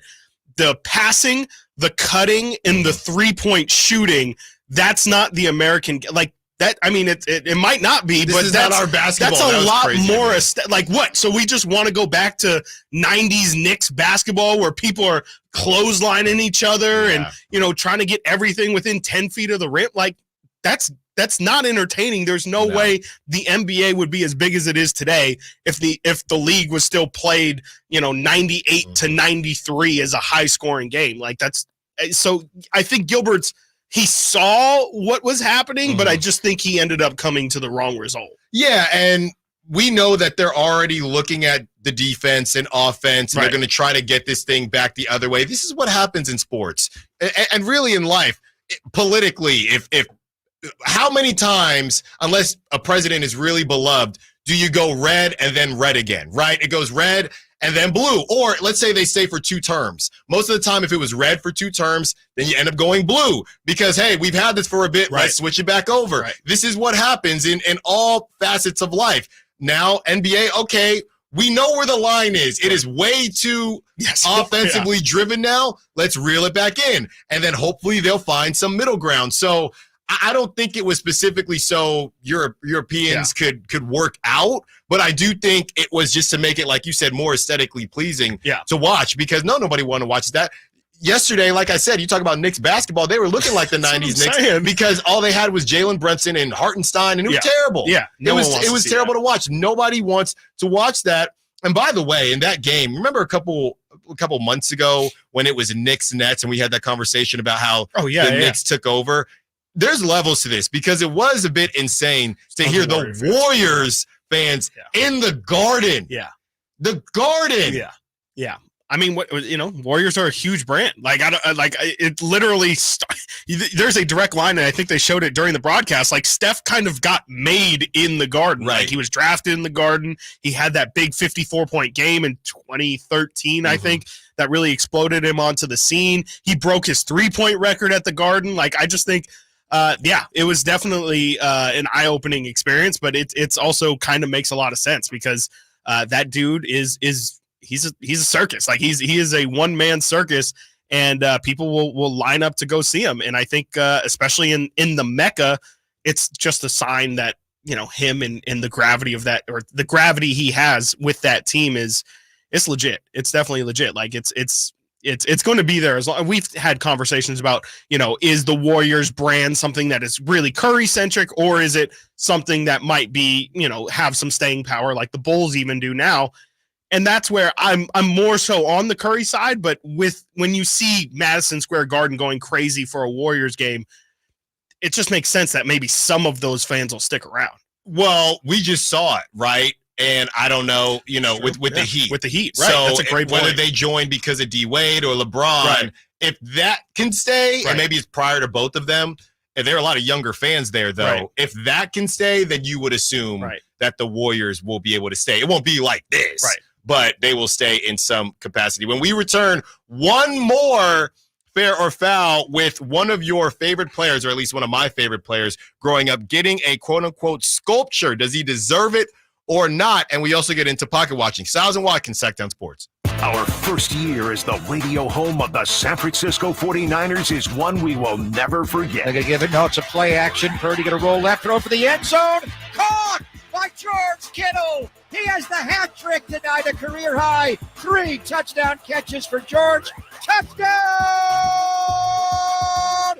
The passing, the cutting, and the three-point shooting, that's not the American, like that. I mean, it might not be,
This
but
is
that's
not our basketball.
That's
That
a
was
lot
crazy,
more.
man.
Like what? So we just want to go back to 90s Knicks basketball where people are clotheslining each other and, trying to get everything within 10 feet of the rim. Like that's not entertaining. There's no way the NBA would be as big as it is today if the league was still played, 98 to 93 as a high scoring game. Like so I think he saw what was happening, but I just think he ended up coming to the wrong result.
Yeah, and we know that they're already looking at the defense and offense, and they're going to try to get this thing back the other way. This is what happens in sports, and really in life, politically. If how many times, unless a president is really beloved, do you go red and then red again, right? It goes red and then blue. Or let's say they stay for 2 terms. Most of the time, if it was red for 2 terms, then you end up going blue because, hey, we've had this for a bit. Let's switch it back over. This is what happens in all facets of life. Now, NBA, okay, we know where the line is. It is way too offensively driven now. Let's reel it back in. And then hopefully they'll find some middle ground. So I don't think it was specifically so Europeans could work out, but I do think it was just to make it, like you said, more aesthetically pleasing to watch because nobody wanted to watch that. Yesterday, like I said, you talk about Knicks basketball, they were looking like the 90s Knicks because all they had was Jalen Brunson and Hartenstein, and it was terrible.
Yeah,
it was terrible to watch. Nobody wants to watch that. And by the way, in that game, remember a couple months ago when it was Knicks Nets and we had that conversation about how the Knicks took over? There's levels to this because it was a bit insane to hear the Warriors fans in the Garden.
Yeah.
The Garden.
Yeah. Yeah. I mean, Warriors are a huge brand. It literally, there's a direct line, and I think they showed it during the broadcast. Like, Steph kind of got made in the Garden. Right. Like, he was drafted in the Garden. He had that big 54-point game in 2013, I think, that really exploded him onto the scene. He broke his 3-point record at the Garden. Like, I just think, it was definitely an eye-opening experience, but it's also kind of makes a lot of sense because that dude he's a circus. Like he is a one-man circus, and people will line up to go see him. And I think especially in the Mecca, it's just a sign that him and the gravity of that, or the gravity he has with that team it's legit. It's definitely legit. Like it's going to be there as long. We've had conversations about, is the Warriors brand something that is really Curry centric, or is it something that might be, have some staying power like the Bulls even do now? And that's where I'm more so on the Curry side. But when you see Madison Square Garden going crazy for a Warriors game, it just makes sense that maybe some of those fans will stick around.
Well, we just saw it, right? And I don't know, with the Heat.
With the Heat, right.
So
that's a great point.
Whether they joined because of D-Wade or LeBron, if that can stay, and maybe it's prior to both of them, and there are a lot of younger fans there, though.
Right.
If that can stay, then you would assume that the Warriors will be able to stay. It won't be like this, but they will stay in some capacity. When we return, one more Fair or Foul with one of your favorite players, or at least one of my favorite players growing up, getting a quote-unquote sculpture. Does he deserve it or not? And we also get into pocket watching. Stiles and Watkins, Sactown Sports.
Our first year as the radio home of the San Francisco 49ers is one we will never forget.
They're going to give it. No, it's a play action. Purdy going to roll left, throw for the end zone. Caught by George Kittle. He has the hat trick tonight, a career high. 3 touchdown catches for George. Touchdown,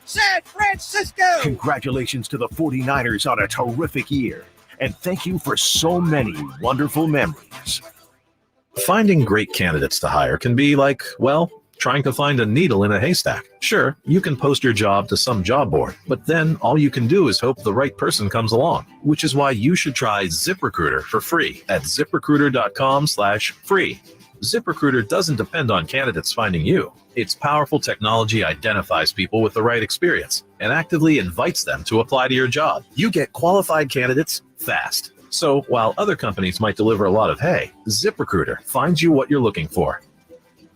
San Francisco.
Congratulations to the 49ers on a terrific year. And thank you for so many wonderful memories.
Finding great candidates to hire can be like, well, trying to find a needle in a haystack. Sure, you can post your job to some job board, but then all you can do is hope the right person comes along, which is why you should try ZipRecruiter for free at ZipRecruiter.com/free. ZipRecruiter doesn't depend on candidates finding you. Its powerful technology identifies people with the right experience and actively invites them to apply to your job. You get qualified candidates fast. So while other companies might deliver a lot of hay, ZipRecruiter finds you what you're looking for.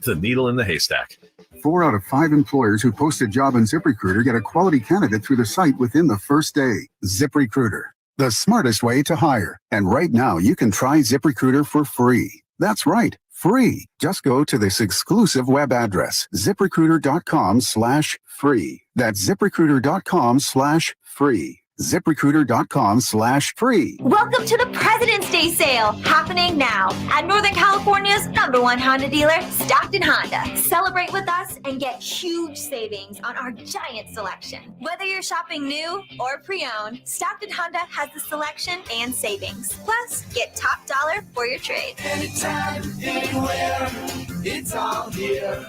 The needle in the haystack.
4 out of 5 employers who post a job on ZipRecruiter get a quality candidate through the site within the first day. ZipRecruiter, the smartest way to hire. And right now, you can try ZipRecruiter for free. That's right, Free. Just go to this exclusive web address, ZipRecruiter.com/free. That's ZipRecruiter.com/free. ZipRecruiter.com/free.
Welcome to the President's Day sale, happening now at Northern California's #1 Honda dealer, Stockton Honda. Celebrate with us and get huge savings on our giant selection. Whether you're shopping new or pre-owned, Stockton Honda has the selection and savings. Plus, get top dollar for your trade.
Anytime, anywhere, it's all here.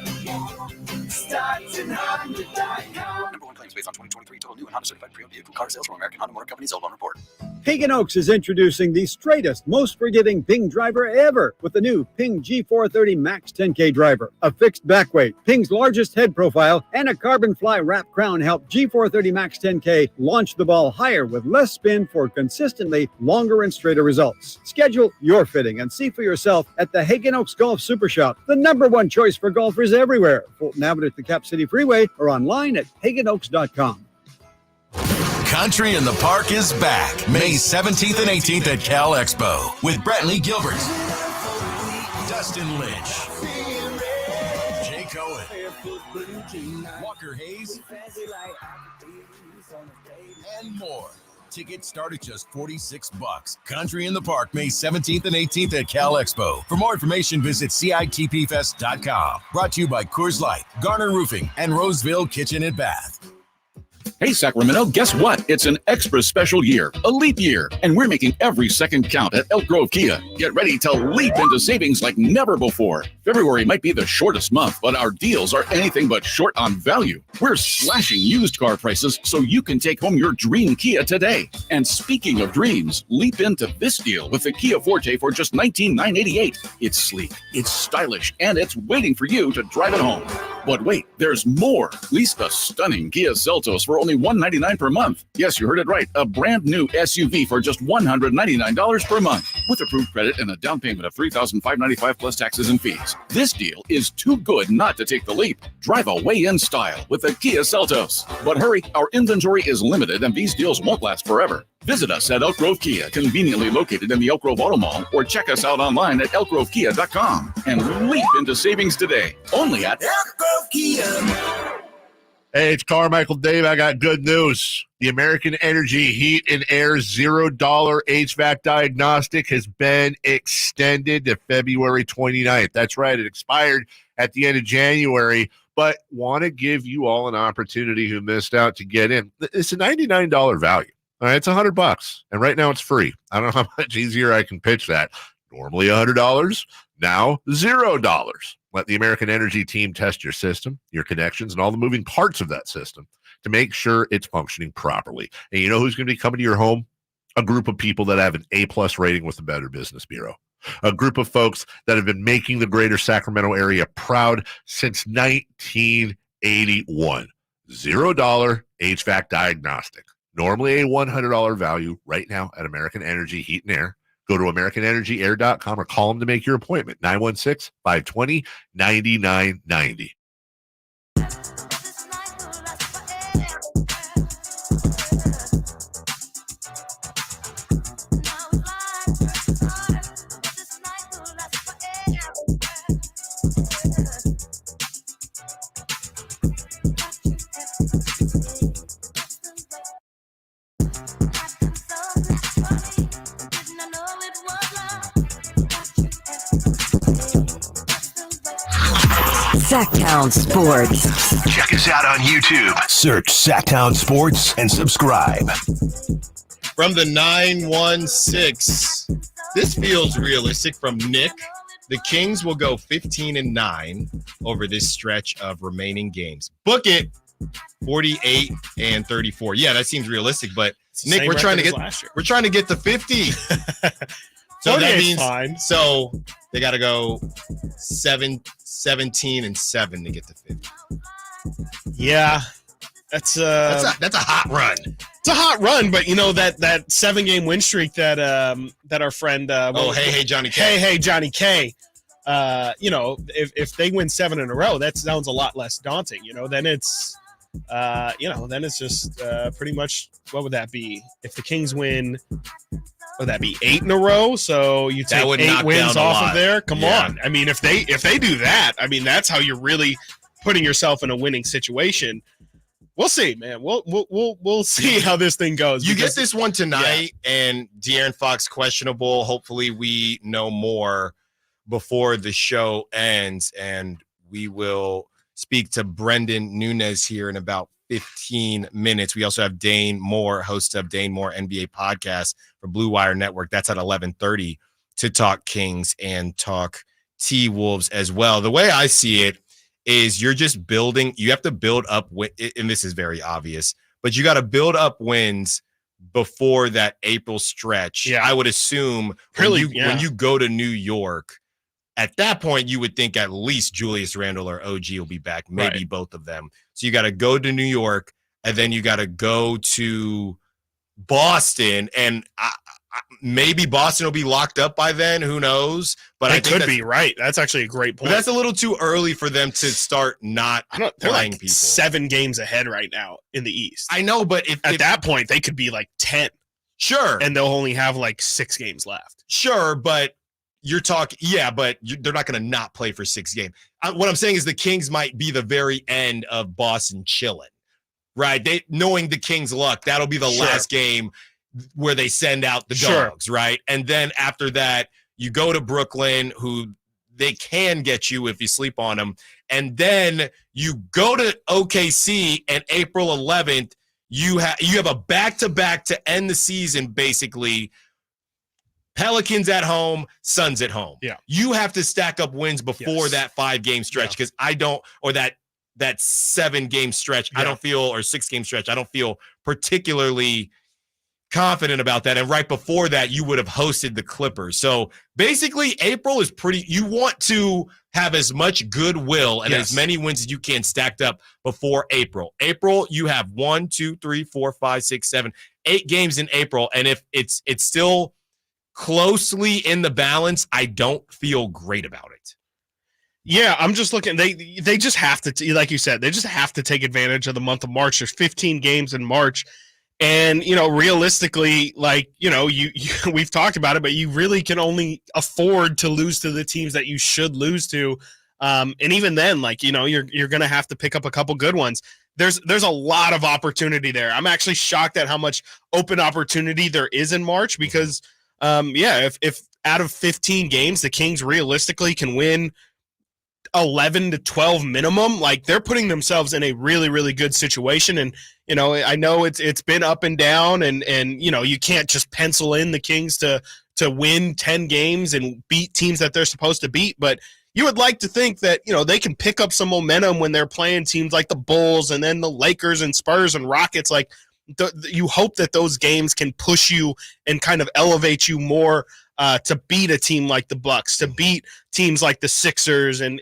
StocktonHonda.com.
#1 claims based on 2023 total new and Honda certified pre-owned vehicle car sales from American Honda Motor Company. Sold on report.
Hagen Oaks is introducing the straightest, most forgiving Ping driver ever with the new Ping G430 Max 10K driver. A fixed back weight, Ping's largest head profile, and a carbon fly wrap crown help G430 Max 10K launch the ball higher with less spin for consistently longer and straighter results. Schedule your fitting and see for yourself at the Hagen Oaks Golf Super Shop, the #1 choice for golfers everywhere. Fulton Avenue at the Cap City Freeway or online at HagenOaks.com.
Country in the Park is back May 17th and 18th at Cal Expo with Brantley Gilbert, Dustin Lynch, Jay Cohen, Walker Hayes, and more. Tickets start at just $46. Country in the Park May 17th and 18th at Cal Expo. For more information, visit CITPFest.com. Brought to you by Coors Light, Garner Roofing, and Roseville Kitchen and Bath.
Hey, Sacramento, guess what? It's an extra special year, a leap year, and we're making every second count at Elk Grove Kia. Get ready to leap into savings like never before. February might be the shortest month, but our deals are anything but short on value. We're slashing used car prices so you can take home your dream Kia today. And speaking of dreams, leap into this deal with the Kia Forte for just $19,988. It's sleek, it's stylish, and it's waiting for you to drive it home. But wait, there's more. Lease the stunning Kia Seltos for only $199 per month. Yes, you heard it right. A brand new SUV for just $199 per month with approved credit and a down payment of $3,595 plus taxes and fees. This deal is too good not to take the leap. Drive away in style with the Kia Seltos. But hurry, our inventory is limited and these deals won't last forever. Visit us at Elk Grove Kia, conveniently located in the Elk Grove Auto Mall, or check us out online at elkgrovekia.com and leap into savings today. Only at Elk Grove Kia.
Hey, it's Carmichael Dave. I got good news. The American Energy Heat and Air $0 HVAC diagnostic has been extended to February 29th. That's right. It expired at the end of January, but want to give you all an opportunity who missed out to get in. It's a $99 value. All right, it's $100, and right now it's free. I don't know how much easier I can pitch that. Normally $100, now $0. Let the American Energy team test your system, your connections, and all the moving parts of that system to make sure it's functioning properly. And you know who's going to be coming to your home? A group of people that have an A+ rating with the Better Business Bureau. A group of folks that have been making the greater Sacramento area proud since 1981. $0 HVAC diagnostic. Normally a $100 value right now at American Energy Heat and Air. Go to AmericanEnergyAir.com or call them to make your appointment, 916-520-9990.
Sactown Sports.
Check us out on YouTube. Search Sactown Sports and subscribe.
From the 916, this feels realistic from Nick. The Kings will go 15-9 over this stretch of remaining games. Book it, 48-34. Yeah, that seems realistic, but Nick, we're trying to get to 50. So that means fine. So they got to go 17-7 to get to 50.
Yeah, that's a
hot run.
It's a hot run, but you know that 7-game win streak that our friend
hey Johnny K.
Johnny K. You know, if they win 7 in a row, that sounds a lot less daunting. You know, then it's just pretty much, what would that be? If the Kings win would that be 8 in a row? So you take 8 wins off of there. Come on. I mean, if they do that, I mean, that's how you're really putting yourself in a winning situation. We'll see, man. We'll see how this thing goes.
You get this one tonight, and De'Aaron Fox questionable. Hopefully, we know more before the show ends, and we will speak to Brendan Nunes here in about 15 minutes. We also have Dane Moore, host of Dane Moore NBA podcast for Blue Wire Network. That's at 11:30 to talk Kings and talk T-Wolves as well. The way I see it is you're just building. You have to build up, and this is very obvious, but you got to build up wins before that April stretch.
Yeah.
I would assume when you go to New York, at that point, you would think at least Julius Randle or OG will be back, maybe both of them. So you got to go to New York, and then you got to go to Boston, and maybe Boston will be locked up by then. Who knows? But
I could be right. That's actually a great point.
But that's a little too early for them to start not
they're
playing
like
people.
7 games ahead right now in the East.
I know, but
at that point they could be like 10.
Sure.
And they'll only have like 6 games left.
Sure, but you're talking, they're not going to not play for 6 games. What I'm saying is the Kings might be the very end of Boston chilling, right? They knowing the Kings' luck, that'll be the last game where they send out the dogs, right? And then after that, you go to Brooklyn, who they can get you if you sleep on them, and then you go to OKC, and April 11th, you have a back-to-back to end the season, basically. Pelicans at home, Suns at home.
Yeah.
You have to stack up wins before that 5-game stretch because or that 7-game stretch, I don't feel, or 6-game stretch, I don't feel particularly confident about that. And right before that, you would have hosted the Clippers. So basically, April is you want to have as much goodwill and as many wins as you can stacked up before April. April, you have 1, 2, 3, 4, 5, 6, 7, 8 games in April. And if it's still closely in the balance, I don't feel great about it.
Yeah, I'm just looking. They just have to, like you said, they just have to take advantage of the month of March. There's 15 games in March. And, realistically, like, we've talked about it, but you really can only afford to lose to the teams that you should lose to. And even then, like, you're going to have to pick up a couple good ones. There's a lot of opportunity there. I'm actually shocked at how much open opportunity there is in March because, if out of 15 games, the Kings realistically can win 11 to 12 minimum, like they're putting themselves in a really, really good situation. And, I know it's been up and down and, you can't just pencil in the Kings to win 10 games and beat teams that they're supposed to beat. But you would like to think that, they can pick up some momentum when they're playing teams like the Bulls and then the Lakers and Spurs and Rockets. Like you hope that those games can push you and kind of elevate you more to beat a team like the Bucks, to beat teams like the Sixers, and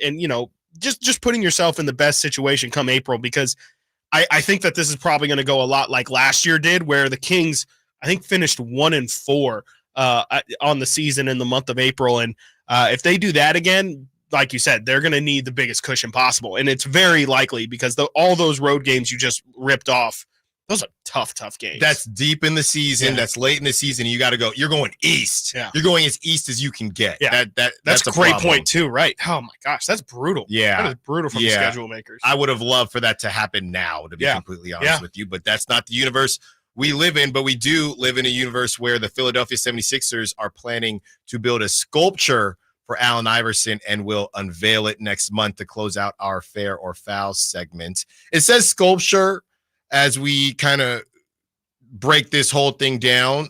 just putting yourself in the best situation come April, because I think that this is probably going to go a lot like last year did, where the Kings, I think, finished 1-4 on the season in the month of April. And if they do that again, like you said, they're going to need the biggest cushion possible. And it's very likely because all those road games you just ripped off, those are tough games.
That's deep in the season. Yeah. That's late in the season. You got to go. You're going east.
Yeah.
You're going as east as you can get.
Yeah. That's a great point too, right? Oh my gosh, that's brutal.
Yeah.
That is brutal from the schedule makers.
I would have loved for that to happen now, to be completely honest with you, but that's not the universe we live in. But we do live in a universe where the Philadelphia 76ers are planning to build a sculpture for Allen Iverson, and we'll unveil it next month to close out our Fair or Foul segment. It says sculpture as we kind of break this whole thing down.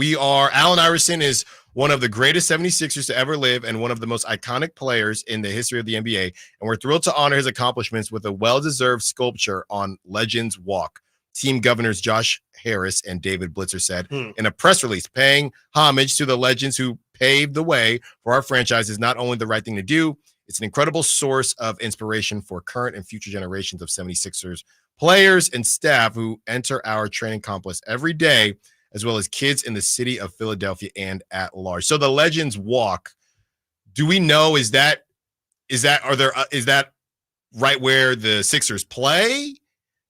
Allen Iverson is one of the greatest 76ers to ever live and one of the most iconic players in the history of the NBA. And we're thrilled to honor his accomplishments with a well-deserved sculpture on Legends Walk. Team governors Josh Harris and David Blitzer said in a press release, paying homage to the legends who paved the way for our franchise is not only the right thing to do, it's an incredible source of inspiration for current and future generations of 76ers players and staff who enter our training complex every day, as well as kids in the city of Philadelphia and at large. So the Legends Walk, do we know, is that right where the Sixers play?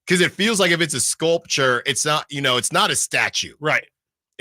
Because it feels like if it's a sculpture, it's not, it's not a statue.
Right.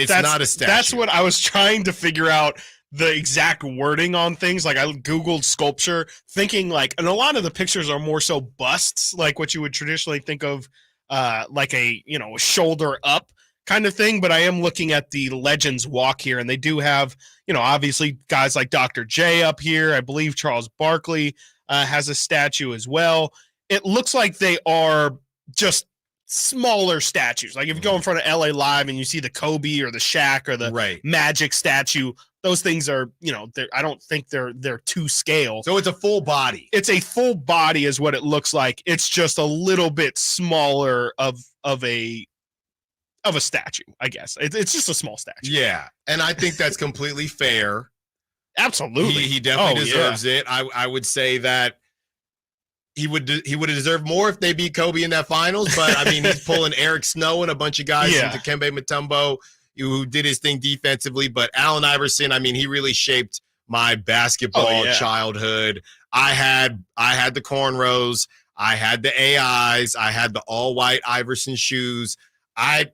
It's not a statue.
That's what I was trying to figure out, the exact wording on things. Like I Googled sculpture thinking like, and a lot of the pictures are more so busts, like what you would traditionally think of like a, you know, a shoulder up kind of thing. But I am looking at the Legends Walk here, and they do have, you know, obviously guys like Dr. J up here. I believe Charles Barkley has a statue as well. It looks like they are just smaller statues. Like if you go in front of LA Live and you see the Kobe or the Shaq or the Magic statue, those things are, you know, I don't think they're to scale.
So it's a full body.
It's a full body is what it looks like. It's just a little bit smaller of a statue, I guess. It's just a small statue.
Yeah, and I think that's completely fair.
Absolutely.
He definitely deserves it. I would say that he would have deserved more if they beat Kobe in that finals, but I mean, he's pulling Eric Snow and a bunch of guys into Kembe Mutombo who did his thing defensively. But Allen Iverson, I mean, he really shaped my basketball childhood. I had the cornrows, I had the AIs, I had the all white Iverson shoes.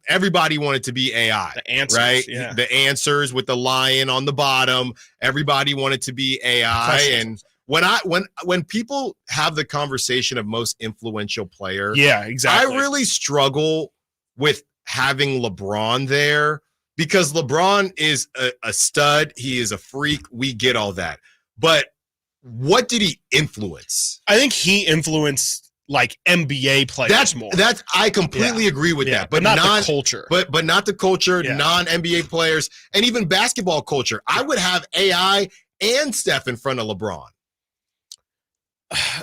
Everybody wanted to be AI,
the answers,
right?
Yeah.
The answers with the lion on the bottom. Everybody wanted to be AI. And when people have the conversation of most influential player,
exactly.
I really struggle with having LeBron there because LeBron is a stud. He is a freak. We get all that. But what did he influence?
I think he influenced like NBA players more.
I completely agree with that.
But not the culture.
But not the culture, non-NBA players, and even basketball culture. I would have AI and Steph in front of LeBron.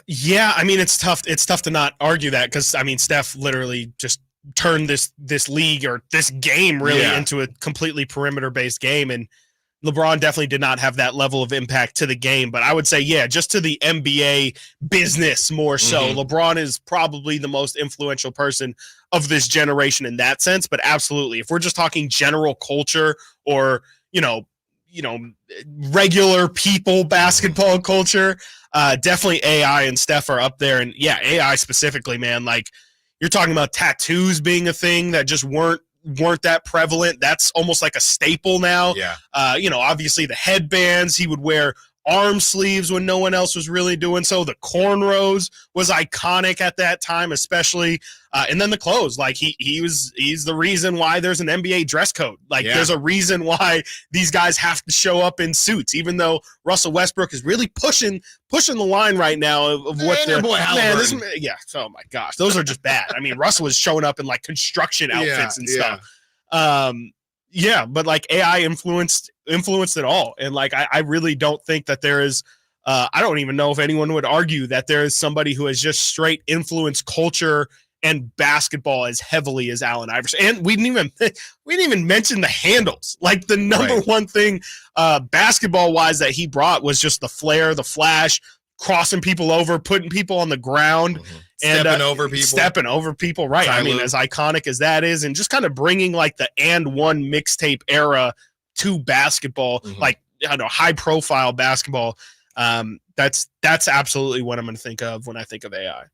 Yeah, I mean, it's tough. It's tough to not argue that because, I mean, Steph literally just turned this league or this game really into a completely perimeter-based game, and LeBron definitely did not have that level of impact to the game. But I would say, just to the NBA business more so. LeBron is probably the most influential person of this generation in that sense. But absolutely, if we're just talking general culture or, you know, regular people basketball culture, definitely AI and Steph are up there. And AI specifically, man, like you're talking about tattoos being a thing that just weren't that prevalent. That's almost like a staple now. You know, obviously the headbands, he would wear arm sleeves when no one else was really doing so. The cornrows was iconic at that time, especially. And then the clothes, like he's the reason why there's an NBA dress code. Like there's a reason why these guys have to show up in suits, even though Russell Westbrook is really pushing the line right now of what
your boy Halliburton.
Oh my gosh, those are just bad. I mean, Russell was showing up in like construction outfits and stuff. But like AI influenced it all. And like, I really don't think that there is, I don't even know if anyone would argue that there is somebody who has just straight influenced culture and basketball as heavily as Allen Iverson. And we didn't even mention the handles. Like the number one thing, basketball wise that he brought was just the flair, the flash, crossing people over, putting people on the ground. And stepping over people. Right. I mean, as iconic as that is, and just kind of bringing like the And One mixtape era to basketball, like, I don't know, high profile basketball. That's absolutely what I'm going to think of when I think of AI.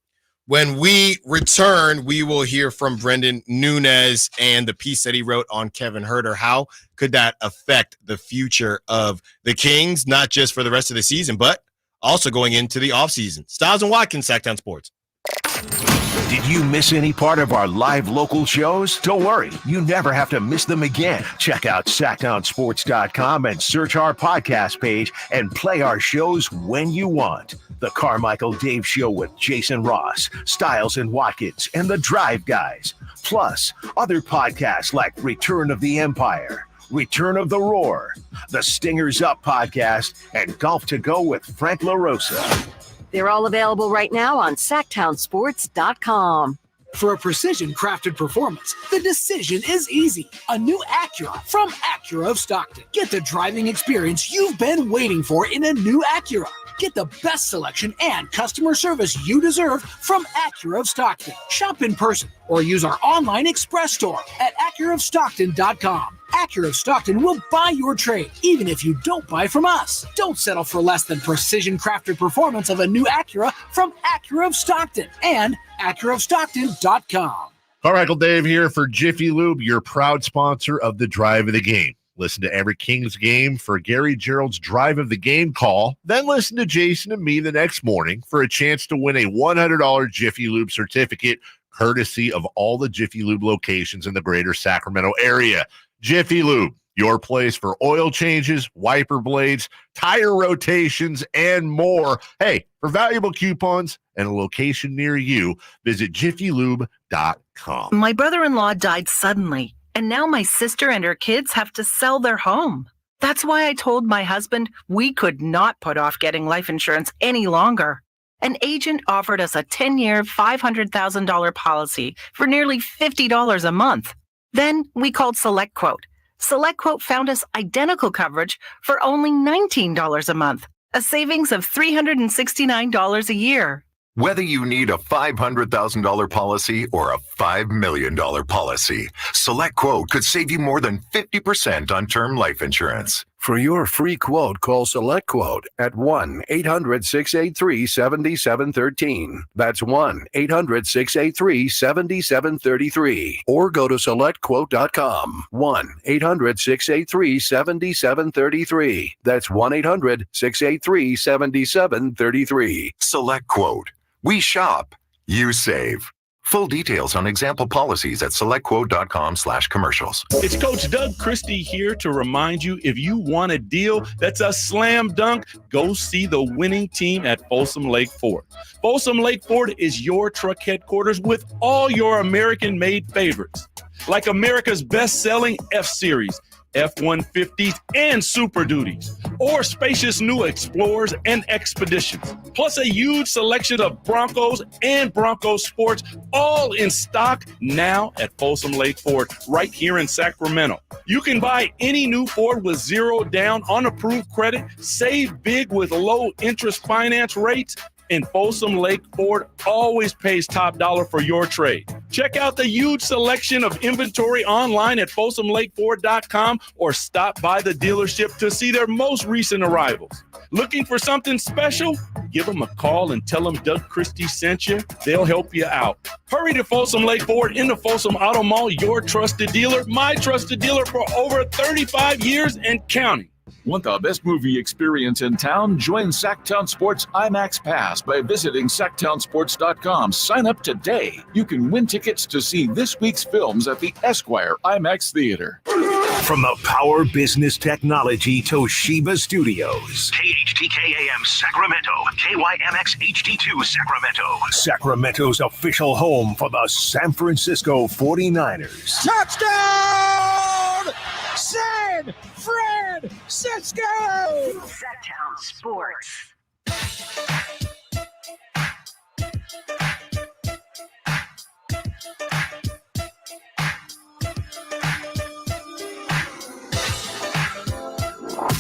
When we return, we will hear from Brendan Nunes and the piece that he wrote on Kevin Huerter. How could that affect the future of the Kings, not just for the rest of the season, but also going into the offseason? Stiles and Watkins, Sactown Sports.
Did you miss any part of our live local shows? Don't worry, you never have to miss them again. Check out SactownSports.com and search our podcast page and play our shows when you want. The Carmichael Dave Show with Jason Ross, Stiles and Watkins, and the Drive Guys. Plus, other podcasts like Return of the Empire, Return of the Roar, the Stingers Up podcast, and Golf to Go with Frank LaRosa.
They're all available right now on SactownSports.com.
For a precision-crafted performance, the decision is easy. A new Acura from Acura of Stockton. Get the driving experience you've been waiting for in a new Acura. Get the best selection and customer service you deserve from Acura of Stockton. Shop in person or use our online express store at AcuraofStockton.com. Acura of Stockton will buy your trade, even if you don't buy from us. Don't settle for less than precision-crafted performance of a new Acura from Acura of Stockton and AcuraofStockton.com.
Carmichael Dave here for Jiffy Lube, your proud sponsor of the Drive of the Game. Listen to every Kings game for Gary Gerald's Drive of the Game call. Then listen to Jason and me the next morning for a chance to win a $100 Jiffy Lube certificate, courtesy of all the Jiffy Lube locations in the greater Sacramento area. Jiffy Lube, your place for oil changes, wiper blades, tire rotations, and more. Hey, for valuable coupons and a location near you, visit jiffylube.com.
My brother-in-law died suddenly, and now my sister and her kids have to sell their home. That's why I told my husband we could not put off getting life insurance any longer. An agent offered us a 10-year, $500,000 policy for nearly $50 a month. Then we called SelectQuote. SelectQuote found us identical coverage for only $19 a month, a savings of $369 a year.
Whether you need a $500,000 policy or a $5 million policy, SelectQuote could save you more than 50% on term life insurance.
For your free quote, call SelectQuote at 1-800-683-7713. That's 1-800-683-7733. Or go to SelectQuote.com. 1-800-683-7733. That's 1-800-683-7733.
SelectQuote. We shop, you save. Full details on example policies at selectquote.com/commercials.
It's Coach Doug Christie here to remind you, if you want a deal that's a slam dunk, go see the winning team at Folsom Lake Ford. Folsom Lake Ford is your truck headquarters with all your American-made favorites, like America's best-selling F-Series, F-150s, and Super Duties, or spacious new Explorers and Expeditions, plus a huge selection of Broncos and Bronco Sports, all in stock now at Folsom Lake Ford, right here in Sacramento. You can buy any new Ford with zero down on approved credit, save big with low interest finance rates, and Folsom Lake Ford always pays top dollar for your trade. Check out the huge selection of inventory online at folsomlakeford.com or stop by the dealership to see their most recent arrivals. Looking for something special? Give them a call and tell them Doug Christie sent you. They'll help you out. Hurry to Folsom Lake Ford in the Folsom Auto Mall, your trusted dealer, my trusted dealer for over 35 years and counting.
Want the best movie experience in town? Join Sactown Sports IMAX Pass by visiting SactownSports.com. Sign up today. You can win tickets to see this week's films at the Esquire IMAX Theater.
From the Power Business Technology Toshiba Studios. KHTK AM Sacramento. KYMX HD2 Sacramento. Sacramento's official home for the San Francisco 49ers.
Touchdown! San Francisco!
Sactown Sports.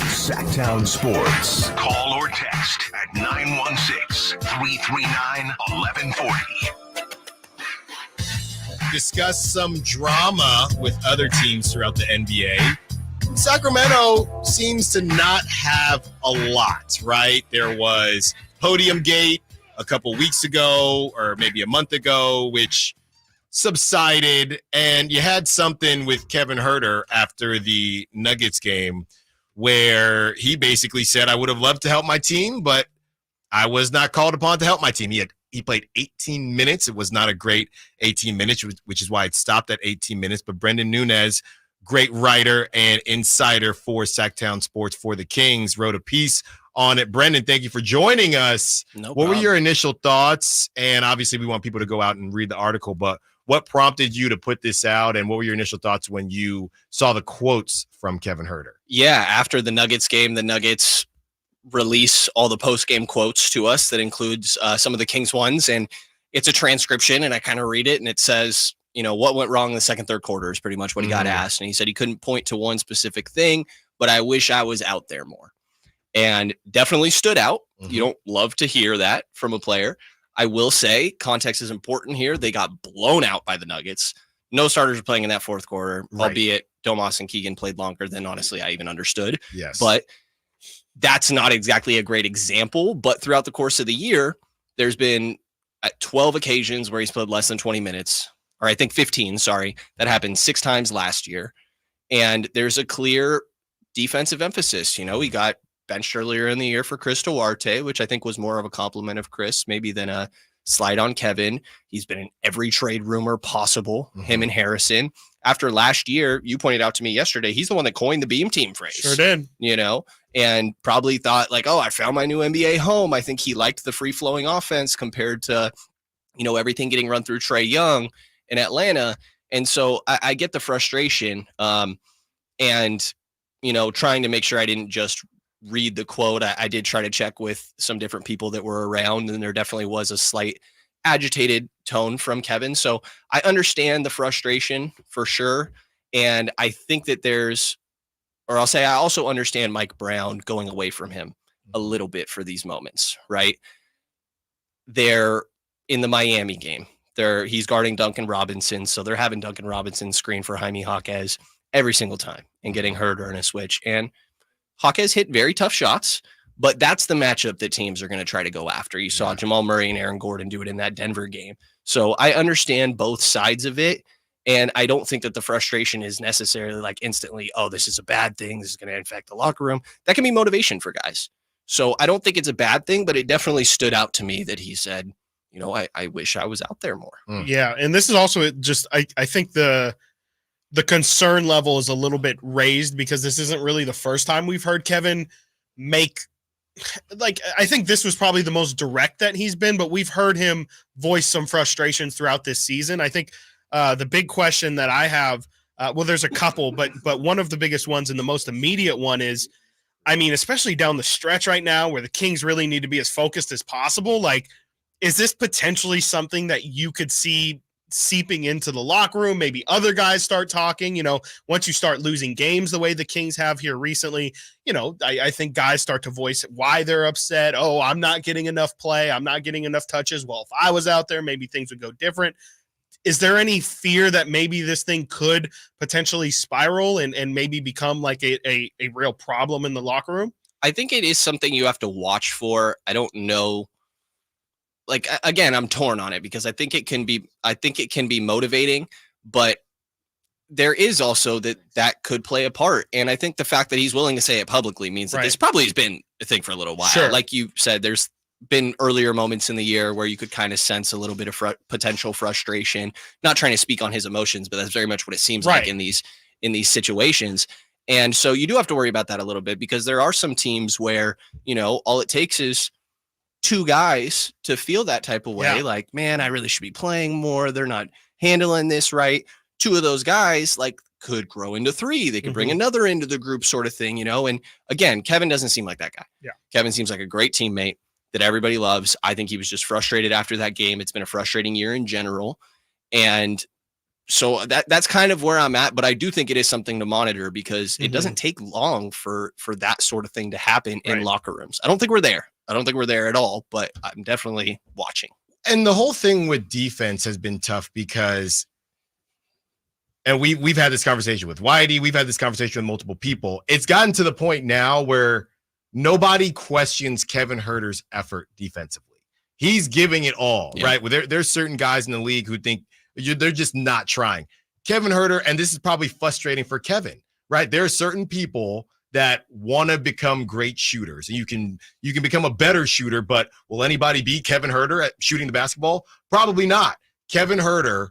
Sactown Sports. Call or text at 916-339-1140.
Discuss some drama with other teams throughout the NBA. Sacramento seems to not have a lot, right? There was Podium Gate a couple weeks ago, or maybe a month ago, which subsided. And you had something with Kevin Huerter after the Nuggets game where he basically said, I would have loved to help my team, but I was not called upon to help my team. He played 18 minutes. It was not a great 18 minutes, which is why it stopped at 18 minutes. But Brandon Nunes, great writer and insider for Sactown Sports for the Kings, wrote a piece on it. Brendan, thank you for joining us. What were your initial thoughts? And obviously we want people to go out and read the article, but what prompted you to put this out, and what were your initial thoughts when you saw the quotes from Kevin Huerter?
Yeah, after the Nuggets game, the Nuggets release all the post-game quotes to us. That includes some of the Kings ones, and it's a transcription, and I kind of read it, and it says, you know, what went wrong in the second, third quarter is pretty much what he got asked. And he said he couldn't point to one specific thing, but I wish I was out there more. And definitely stood out. You don't love to hear that from a player. I will say context is important here. They got blown out by the Nuggets. No starters were playing in that fourth quarter, albeit Domas and Keegan played longer than honestly I even understood.
Yes.
But that's not exactly a great example. But throughout the course of the year, there's been 12 occasions where he's played less than 20 minutes. or I think 15, sorry. That happened 6 times last year. And there's a clear defensive emphasis. You know, he got benched earlier in the year for Chris Duarte, which I think was more of a compliment of Chris, maybe than a slide on Kevin. He's been in every trade rumor possible, him and Harrison. After last year, you pointed out to me yesterday, he's the one that coined the beam team phrase.
Sure did.
You know, and probably thought like, oh, I found my new NBA home. I think he liked the free-flowing offense compared to, you know, everything getting run through Trae Young in Atlanta. And so I get the frustration and, you know, trying to make sure I didn't just read the quote. I did try to check with some different people that were around, and there definitely was a slight agitated tone from Kevin. So I understand the frustration for sure. And I think that I also understand Mike Brown going away from him a little bit for these moments, right? They're in the Miami game. He's guarding Duncan Robinson. So they're having Duncan Robinson screen for Jaime Jaquez every single time and getting Huerter in a switch. And Jaquez hit very tough shots, but that's the matchup that teams are going to try to go after. You saw Jamal Murray and Aaron Gordon do it in that Denver game. So I understand both sides of it. And I don't think that the frustration is necessarily like instantly, oh, this is a bad thing. This is going to infect the locker room. That can be motivation for guys. So I don't think it's a bad thing, but it definitely stood out to me that he said, you know, I wish I was out there more.
Yeah. And this is also just, I think the concern level is a little bit raised because this isn't really the first time we've heard Kevin make, like, I think this was probably the most direct that he's been, but we've heard him voice some frustrations throughout this season. I think the big question that I have, well, there's a couple, but one of the biggest ones and the most immediate one is, I mean, especially down the stretch right now where the Kings really need to be as focused as possible. Like, is this potentially something that you could see seeping into the locker room? Maybe other guys start talking, you know, once you start losing games the way the Kings have here recently, you know, I think guys start to voice why they're upset. Oh, I'm not getting enough play. I'm not getting enough touches. Well, if I was out there, maybe things would go different. Is there any fear that maybe this thing could potentially spiral and maybe become like a real problem in the locker room?
I think it is something you have to watch for. I don't know. Like, again, I'm torn on it because I think it can be motivating, but there is also that could play a part. And I think the fact that he's willing to say it publicly means that this probably has been a thing for a little while.
Sure.
Like you said, there's been earlier moments in the year where you could kind of sense a little bit of potential frustration, not trying to speak on his emotions, but that's very much what it seems like in these situations. And so you do have to worry about that a little bit because there are some teams where, you know, all it takes is 2 guys to feel that type of way. Like, man, I really should be playing more. They're not handling this right. 2 of those guys like could grow into 3. They could bring another into the group sort of thing, you know? And again, Kevin doesn't seem like that guy.
Yeah.
Kevin seems like a great teammate that everybody loves. I think he was just frustrated after that game. It's been a frustrating year in general. And so that's kind of where I'm at, but I do think it is something to monitor because it doesn't take long for that sort of thing to happen in locker rooms. I don't think we're there. I don't think we're there at all, but I'm definitely watching.
And the whole thing with defense has been tough because, and we've had this conversation with Whitey, we've had this conversation with multiple people. It's gotten to the point now where nobody questions Kevin Huerter's effort defensively. He's giving it all, right? Well, there's certain guys in the league who think they're just not trying. Kevin Huerter, and this is probably frustrating for Kevin, right? There are certain people that want to become great shooters, and you can become a better shooter, but will anybody beat Kevin Huerter at shooting the basketball? Probably not. Kevin Huerter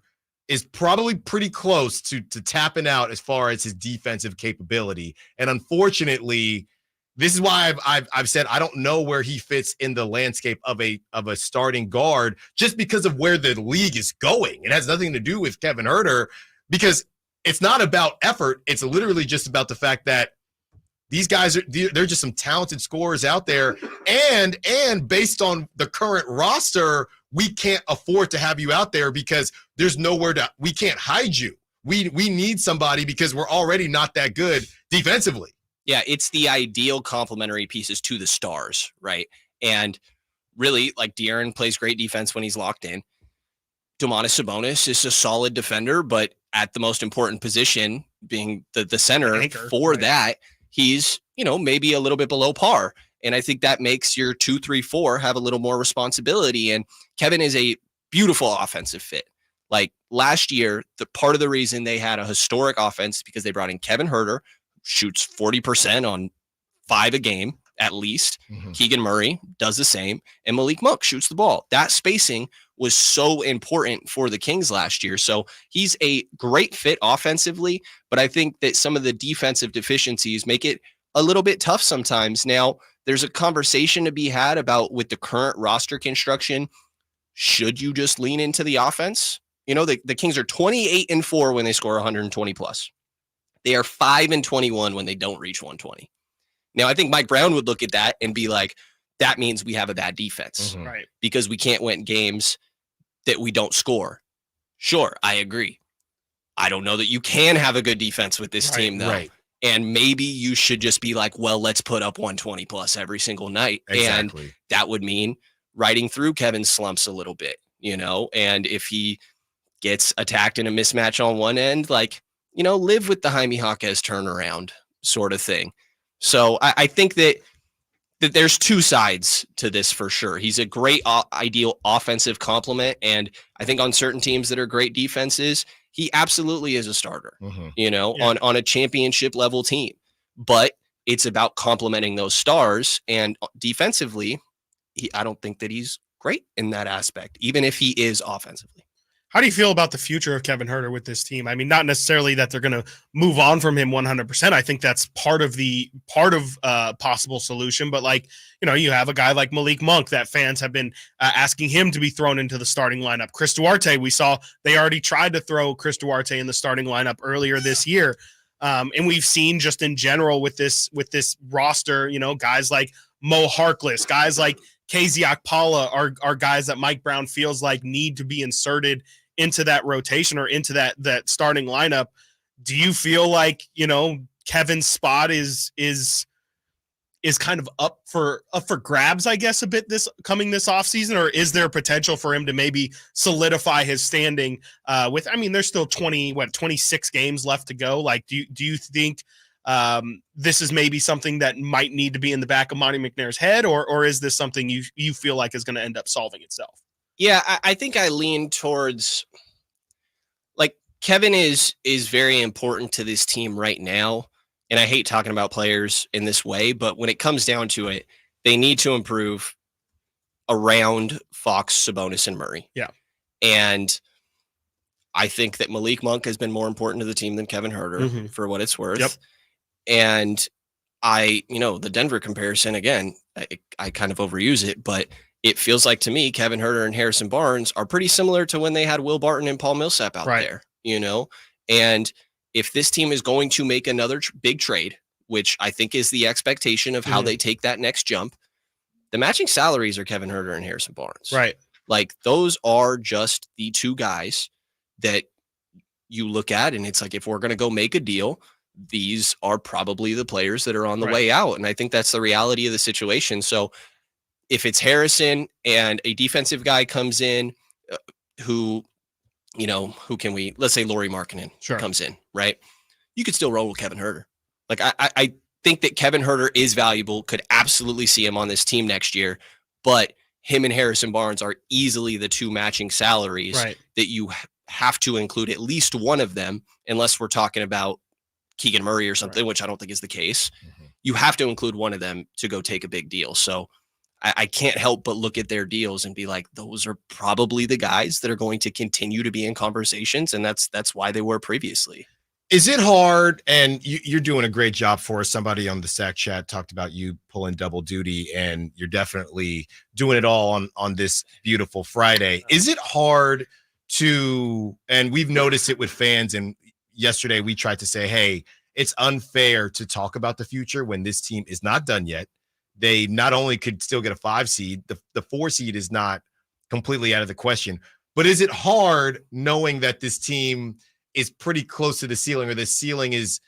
is probably pretty close to tapping out as far as his defensive capability. And unfortunately, this is why I've said I don't know where he fits in the landscape of a starting guard just because of where the league is going. It has nothing to do with Kevin Huerter because it's not about effort. It's literally just about the fact that these guys they're just some talented scorers out there. And based on the current roster, we can't afford to have you out there because there's nowhere we can't hide you. We need somebody because we're already not that good defensively.
Yeah, it's the ideal complementary pieces to the stars, right? And really, like, De'Aaron plays great defense when he's locked in. Domantas Sabonis is a solid defender, but at the most important position, being the center anchor, that, he's, you know, maybe a little bit below par. And I think that makes your 2, 3, 4 have a little more responsibility. And Kevin is a beautiful offensive fit. Like last year, the part of the reason they had a historic offense because they brought in Kevin Huerter, shoots 40% on 5 a game at least. Keegan Murray does the same, and Malik Monk shoots the ball. That spacing was so important for the Kings last year. So he's a great fit offensively, but I think that some of the defensive deficiencies make it a little bit tough sometimes. Now, there's a conversation to be had about with the current roster construction, should you just lean into the offense? You know, the Kings are 28-4 when they score 120 plus. They are 5-21 when they don't reach 120. Now, I think Mike Brown would look at that and be like, that means we have a bad defense,
Right?
Because we can't win games that we don't score. Sure, I agree. I don't know that you can have a good defense with this team, though.
Right.
And maybe you should just be like, well, let's put up 120 plus every single night.
Exactly.
And that would mean riding through Kevin's slumps a little bit, you know, and if he gets attacked in a mismatch on one end, like, you know, live with the Jaime Jaquez turnaround sort of thing. So I think that there's two sides to this for sure. He's a great ideal offensive complement. And I think on certain teams that are great defenses, he absolutely is a starter, you know, on a championship level team. But it's about complementing those stars. And defensively, I don't think that he's great in that aspect, even if he is offensively.
How do you feel about the future of Kevin Huerter with this team? I mean, not necessarily that they're going to move on from him 100%. I think that's part of possible solution. But like, you know, you have a guy like Malik Monk that fans have been asking him to be thrown into the starting lineup. Chris Duarte, we saw they already tried to throw Chris Duarte in the starting lineup earlier this year. And we've seen just in general with this roster, you know, guys like Mo Harkless, guys like KZ Okpala are guys that Mike Brown feels like need to be inserted into that rotation or into that starting lineup. Do you feel like, you know, Kevin's spot is kind of up for grabs, I guess, a bit this offseason, or is there potential for him to maybe solidify his standing with, I mean, there's still 26 games left to go. Like, do you think this is maybe something that might need to be in the back of Monty McNair's head, or is this something you feel like is going to end up solving itself?
Yeah, I think I lean towards, like, Kevin is very important to this team right now. And I hate talking about players in this way, but when it comes down to it, they need to improve around Fox, Sabonis, and Murray.
Yeah.
And I think that Malik Monk has been more important to the team than Kevin Huerter, for what it's worth.
Yep.
And the Denver comparison, again, I kind of overuse it, but it feels like to me, Kevin Huerter and Harrison Barnes are pretty similar to when they had Will Barton and Paul Millsap out there, you know? And if this team is going to make another big trade, which I think is the expectation of how they take that next jump, the matching salaries are Kevin Huerter and Harrison Barnes.
Right.
Like, those are just the two guys that you look at, and it's like, if we're going to go make a deal, these are probably the players that are on the way out. And I think that's the reality of the situation. So if it's Harrison and a defensive guy comes in who can we, let's say Lauri Markkanen comes in, right? You could still roll with Kevin Huerter. Like, I think that Kevin Huerter is valuable, could absolutely see him on this team next year, but him and Harrison Barnes are easily the two matching salaries that you have to include at least one of them, unless we're talking about Keegan Murray or something, which I don't think is the case. You have to include one of them to go take a big deal. So I can't help but look at their deals and be like, those are probably the guys that are going to continue to be in conversations. And that's why they were previously.
Is it hard? And you're doing a great job for us. Somebody on the Sac chat talked about you pulling double duty, and you're definitely doing it all on this beautiful Friday. Is it hard to, and we've noticed it with fans, and yesterday we tried to say, hey, it's unfair to talk about the future when this team is not done yet. They not only could still get a 5 seed, the 4 seed is not completely out of the question. But is it hard knowing that this team is pretty close to the ceiling, or the ceiling is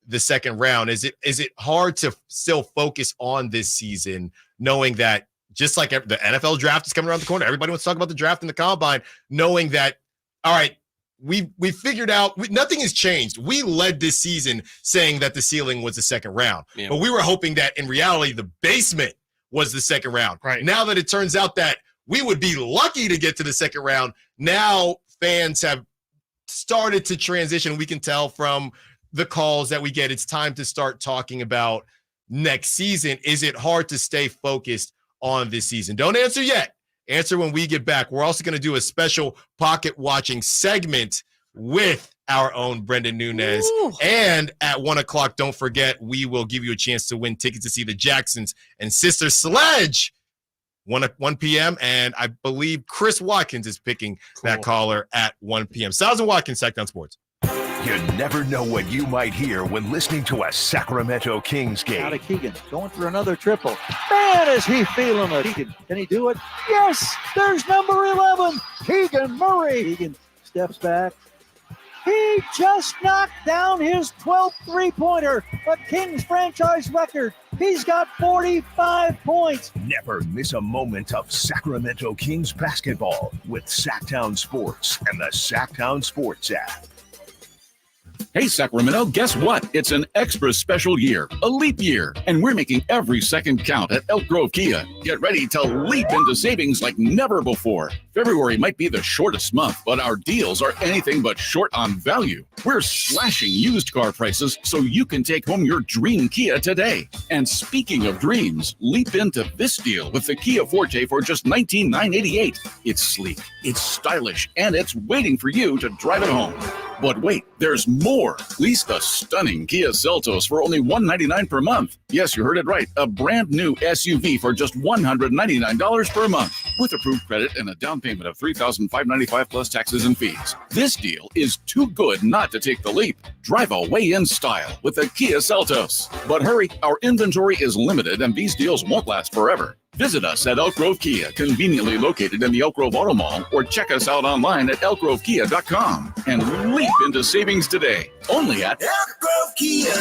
the second round? Is it hard to still focus on this season, knowing that just like the NFL draft is coming around the corner, everybody wants to talk about the draft and the combine, knowing that, all right, we figured out nothing has changed. We led this season saying that the ceiling was the second round, but we were hoping that in reality, the basement was the second round.
Right.
Now that it turns out that we would be lucky to get to the second round, now fans have started to transition. We can tell from the calls that we get, it's time to start talking about next season. Is it hard to stay focused on this season? Don't answer yet. Answer when we get back. We're also going to do a special pocket watching segment with our own Brendan Nunes. Ooh. And at 1 o'clock, don't forget, we will give you a chance to win tickets to see the Jacksons and Sister Sledge 1 p.m. And I believe Chris Watkins is picking that caller at 1 p.m. Stiles and Watkins, Sactown Sports.
You never know what you might hear when listening to a Sacramento Kings game.
Out of Keegan, going for another triple. Man, is he feeling it. Can he do it? Yes, there's number 11, Keegan Murray. Keegan steps back. He just knocked down his 12th three-pointer, a Kings franchise record. He's got 45 points.
Never miss a moment of Sacramento Kings basketball with Sactown Sports and the Sactown Sports app.
Hey, Sacramento, guess what? It's an extra special year, a leap year, and we're making every second count at Elk Grove Kia. Get ready to leap into savings like never before. February might be the shortest month, but our deals are anything but short on value. We're slashing used car prices so you can take home your dream Kia today. And speaking of dreams, leap into this deal with the Kia Forte for just $19,988. It's sleek, it's stylish, and it's waiting for you to drive it home. But wait, there's more. Lease the stunning Kia Seltos for only $199 per month. Yes, you heard it right. A brand new SUV for just $199 per month with approved credit and a down payment of $3,595 plus taxes and fees. This deal is too good not to take the leap. Drive away in style with a Kia Seltos. But hurry, our inventory is limited and these deals won't last forever. Visit us at Elk Grove Kia, conveniently located in the Elk Grove Auto Mall, or check us out online at elkgrovekia.com and leap into savings today. Only at Elk Grove Kia.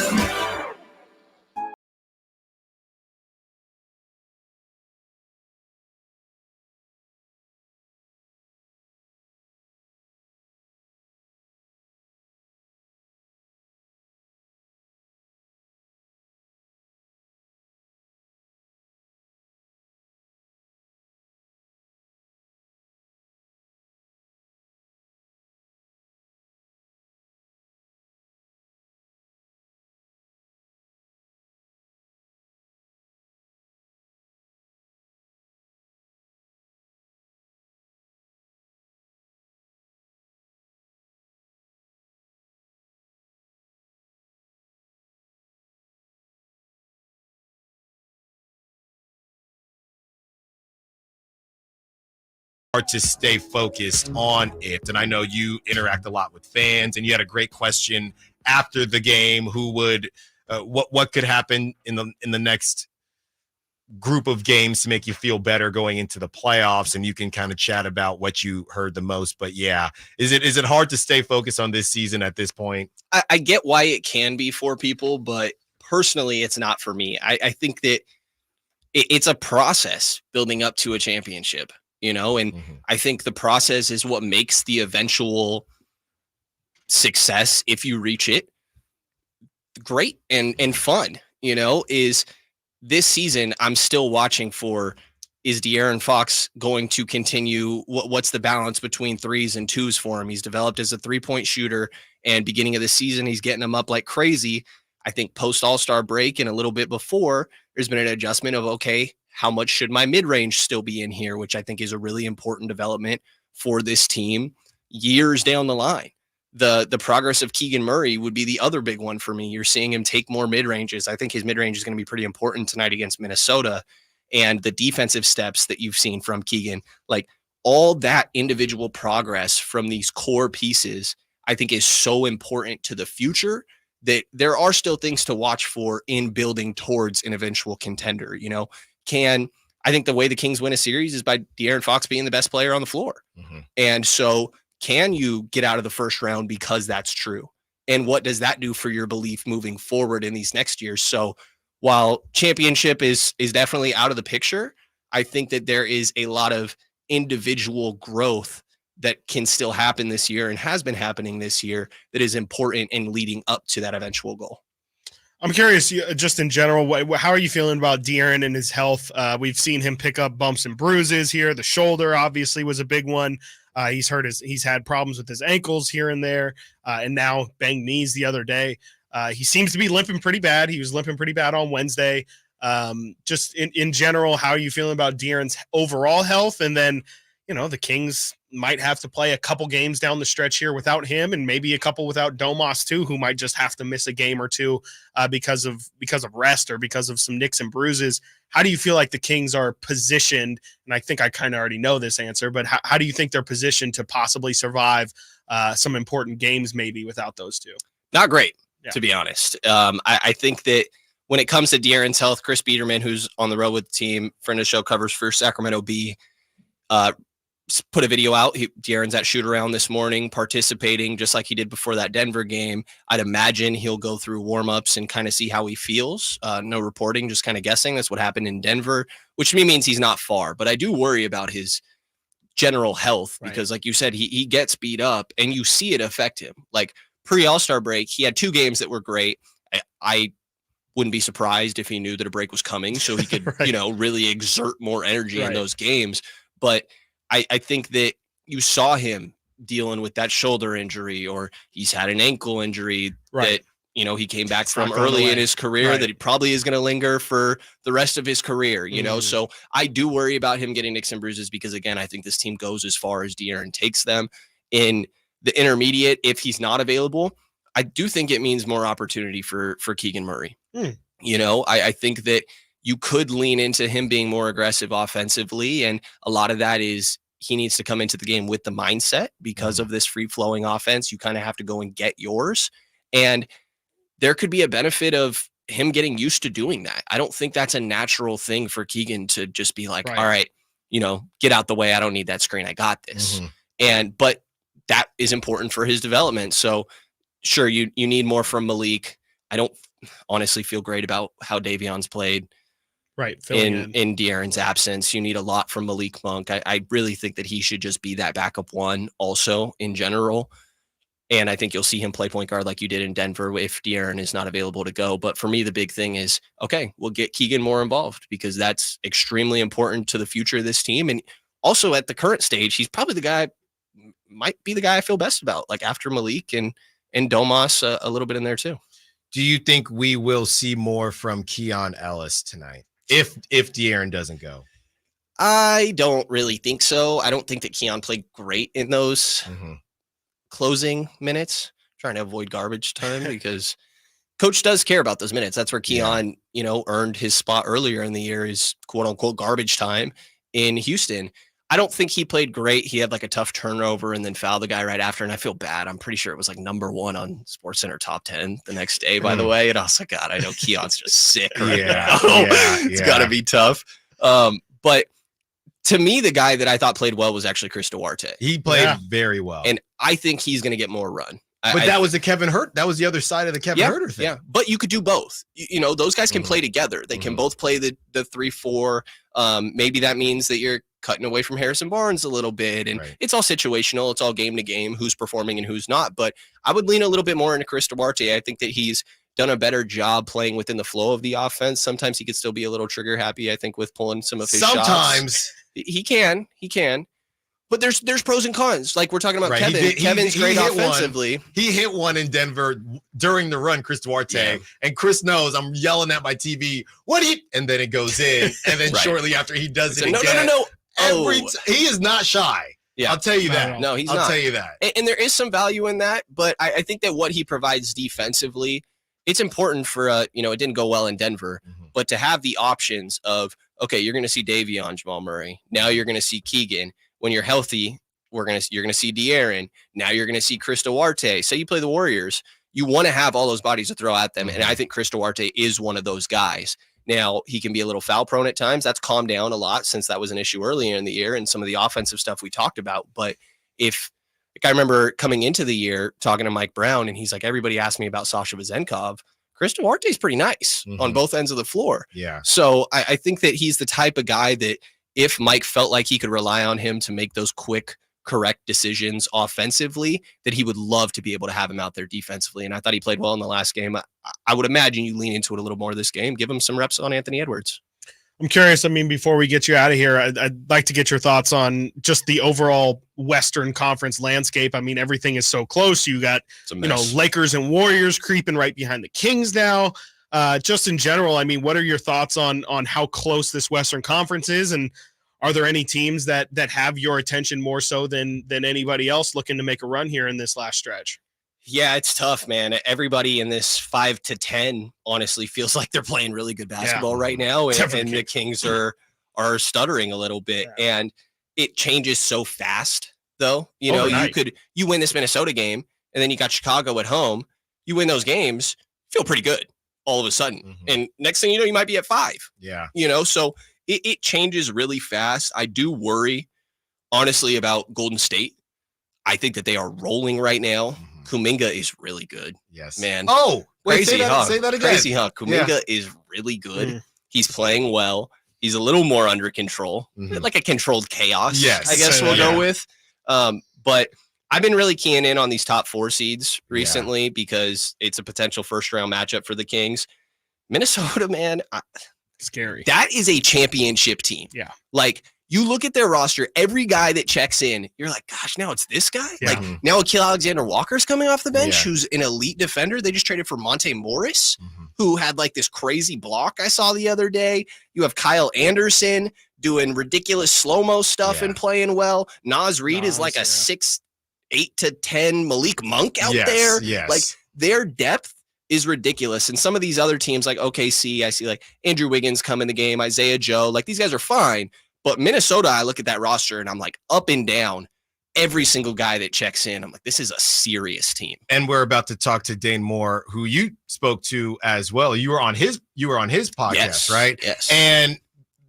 To stay focused on it. And I know you interact a lot with fans, and you had a great question after the game. Who would what could happen in the next group of games to make you feel better going into the playoffs? And you can kind of chat about what you heard the most. But yeah, is it hard to stay focused on this season at this point?
I get why it can be for people, but personally it's not for me. I think that it's a process building up to a championship. And I think the process is what makes the eventual success, if you reach it, great and fun. Is this season I'm still watching for, is De'Aaron Fox going to continue? What's the balance between threes and twos for him? He's developed as a 3-point shooter, and beginning of the season, he's getting them up like crazy. I think post All-Star break and a little bit before, there's been an adjustment of, okay, how much should my mid-range still be in here, which I think is a really important development for this team years down the line. The progress of Keegan Murray would be the other big one for me. You're seeing him take more mid-ranges. I think his mid-range is going to be pretty important tonight against Minnesota. And the defensive steps that you've seen from Keegan, like all that individual progress from these core pieces, I think is so important to the future that there are still things to watch for in building towards an eventual contender. I think the way the Kings win a series is by De'Aaron Fox being the best player on the floor. And so can you get out of the first round because that's true? And what does that do for your belief moving forward in these next years? So while championship is definitely out of the picture, I think that there is a lot of individual growth that can still happen this year and has been happening this year that is important in leading up to that eventual goal.
I'm curious, just in general, how are you feeling about De'Aaron and his health? We've seen him pick up bumps and bruises here. The shoulder obviously was a big one. He's had problems with his ankles here and there, and now banged knees the other day. He seems to be limping pretty bad. He was limping pretty bad on Wednesday. Just in general, how are you feeling about De'Aaron's overall health? And then, the Kings might have to play a couple games down the stretch here without him, and maybe a couple without Domas too, who might just have to miss a game or two because of rest or because of some nicks and bruises. How do you feel like the Kings are positioned? And I think I kind of already know this answer, but how do you think they're positioned to possibly survive some important games maybe without those two?
Not great, to be honest. I think that when it comes to De'Aaron's health, Chris Biederman, who's on the road with the team, friend of the show, covers for Sacramento B, put a video out. De'Aaron's at shoot around this morning, participating just like he did before that Denver game. I'd imagine he'll go through warmups and kind of see how he feels. No reporting, just kind of guessing. That's what happened in Denver, which to me means he's not far. But I do worry about his general health because, like you said, he gets beat up, and you see it affect him. Like pre-All-Star break, he had 2 games that were great. I wouldn't be surprised if he knew that a break was coming, so he could, really exert more energy in those games. But I think that you saw him dealing with that shoulder injury, or he's had an ankle injury that, he came back from early in his career that he probably is going to linger for the rest of his career, So I do worry about him getting nicks and bruises because, again, I think this team goes as far as De'Aaron takes them. In the intermediate, if he's not available, I do think it means more opportunity for Keegan Murray. I think that you could lean into him being more aggressive offensively. And a lot of that is he needs to come into the game with the mindset because of this free flowing offense. You kind of have to go and get yours. And there could be a benefit of him getting used to doing that. I don't think that's a natural thing for Keegan to just be like, all right, get out the way. I don't need that screen. I got this. But that is important for his development. So sure, you need more from Malik. I don't honestly feel great about how Davion's played in De'Aaron's absence. You need a lot from Malik Monk. I really think that he should just be that backup one also in general. And I think you'll see him play point guard like you did in Denver if De'Aaron is not available to go. But for me, the big thing is, okay, we'll get Keegan more involved because that's extremely important to the future of this team. And also at the current stage, he's probably might be the guy I feel best about, like after Malik and Domas a little bit in there too.
Do you think we will see more from Keon Ellis tonight if De'Aaron doesn't go?
I don't really think so. I don't think that Keon played great in those closing minutes. I'm trying to avoid garbage time because coach does care about those minutes. That's where Keon, earned his spot earlier in the year, is quote unquote garbage time in Houston. I don't think he played great. He had like a tough turnover and then fouled the guy right after. And I feel bad. I'm pretty sure it was like number 1 on SportsCenter top 10 the next day, by the way. And I was like, God, I know Keon's just sick right now. It's got to be tough. But to me, the guy that I thought played well was actually Chris Duarte.
He played very well.
And I think he's going to get more run.
But that was the Kevin Huerter. That was the other side of the Kevin Huerter thing.
Yeah, but you could do both. Those guys can play together. They can both play the 3-4. Maybe that means that you're cutting away from Harrison Barnes a little bit. And it's all situational. It's all game to game, who's performing and who's not. But I would lean a little bit more into Chris Duarte. I think that he's done a better job playing within the flow of the offense. Sometimes he could still be a little trigger happy, I think, with pulling some of his shots.
Sometimes.
He can. But there's pros and cons. Like we're talking about Kevin. Kevin's great offensively.
He hit one in Denver during the run, Chris Duarte. And Chris knows I'm yelling at my TV, and then it goes in. And then shortly after he does it again.
No.
He is not shy.
Yeah.
I'll tell you that.
No, he's not.
I'll tell you that.
And there is some value in that. But I think that what he provides defensively, it's important for, it didn't go well in Denver. But to have the options of, okay, you're going to see Davion, Jamal Murray. Now you're going to see Keegan. When you're healthy, you're going to see De'Aaron. Now you're going to see Chris Duarte. Say you play the Warriors, you want to have all those bodies to throw at them. And I think Chris Duarte is one of those guys. Now, he can be a little foul prone at times. That's calmed down a lot since that was an issue earlier in the year and some of the offensive stuff we talked about. But I remember coming into the year talking to Mike Brown, and he's like, everybody asked me about Sasha Vezenkov. Chris Duarte is pretty nice on both ends of the floor.
Yeah.
So I think that he's the type of guy that if Mike felt like he could rely on him to make those quick, correct decisions offensively, that he would love to be able to have him out there defensively. And I thought he played well in the last game. I would imagine you lean into it a little more this game. Give him some reps on Anthony Edwards.
I'm curious. Before we get you out of here, I'd like to get your thoughts on just the overall Western Conference landscape. I mean, everything is so close. You got,
a mess.
Lakers and Warriors creeping right behind the Kings now. Just in general, I mean, what are your thoughts on how close this Western Conference is, and are there any teams that have your attention more so than anybody else looking to make a run here in this last stretch?
Yeah, it's tough, man. Everybody in this 5 to 10 honestly feels like they're playing really good basketball right now, and the Kings are stuttering a little bit, and it changes so fast. Though you win this Minnesota game, and then you got Chicago at home. You win those games, feel pretty good all of a sudden, and next thing you know, you might be at 5.
Yeah,
so it changes really fast. I do worry, honestly, about Golden State. I think that they are rolling right now. Kuminga is really good.
Yes,
man.
Oh, wait,
crazy,
say that again.
Crazy, huh? Kuminga is really good. He's playing well. He's a little more under control, like a controlled chaos.
Yes,
I guess we'll go with. But I've been really keying in on these top 4 seeds recently because it's a potential first round matchup for the Kings. Minnesota, man,
scary.
That is a championship team.
Yeah.
Like, you look at their roster, every guy that checks in, you're like, gosh, now it's this guy?
Yeah.
Like, now Akil Alexander-Walker's coming off the bench, who's an elite defender. They just traded for Monte Morris, who had like this crazy block I saw the other day. You have Kyle Anderson doing ridiculous slow-mo stuff and playing well. Nas Reed is like a 8 to 10 Malik Monk out there.
Yes.
Like, their depth is ridiculous. And some of these other teams like OKC, I see like Andrew Wiggins come in the game, Isaiah Joe, like these guys are fine. But Minnesota, I look at that roster and I'm like up and down every single guy that checks in. I'm like, this is a serious team.
And we're about to talk to Dane Moore, who you spoke to as well. You were on his podcast, right?
Yes.
And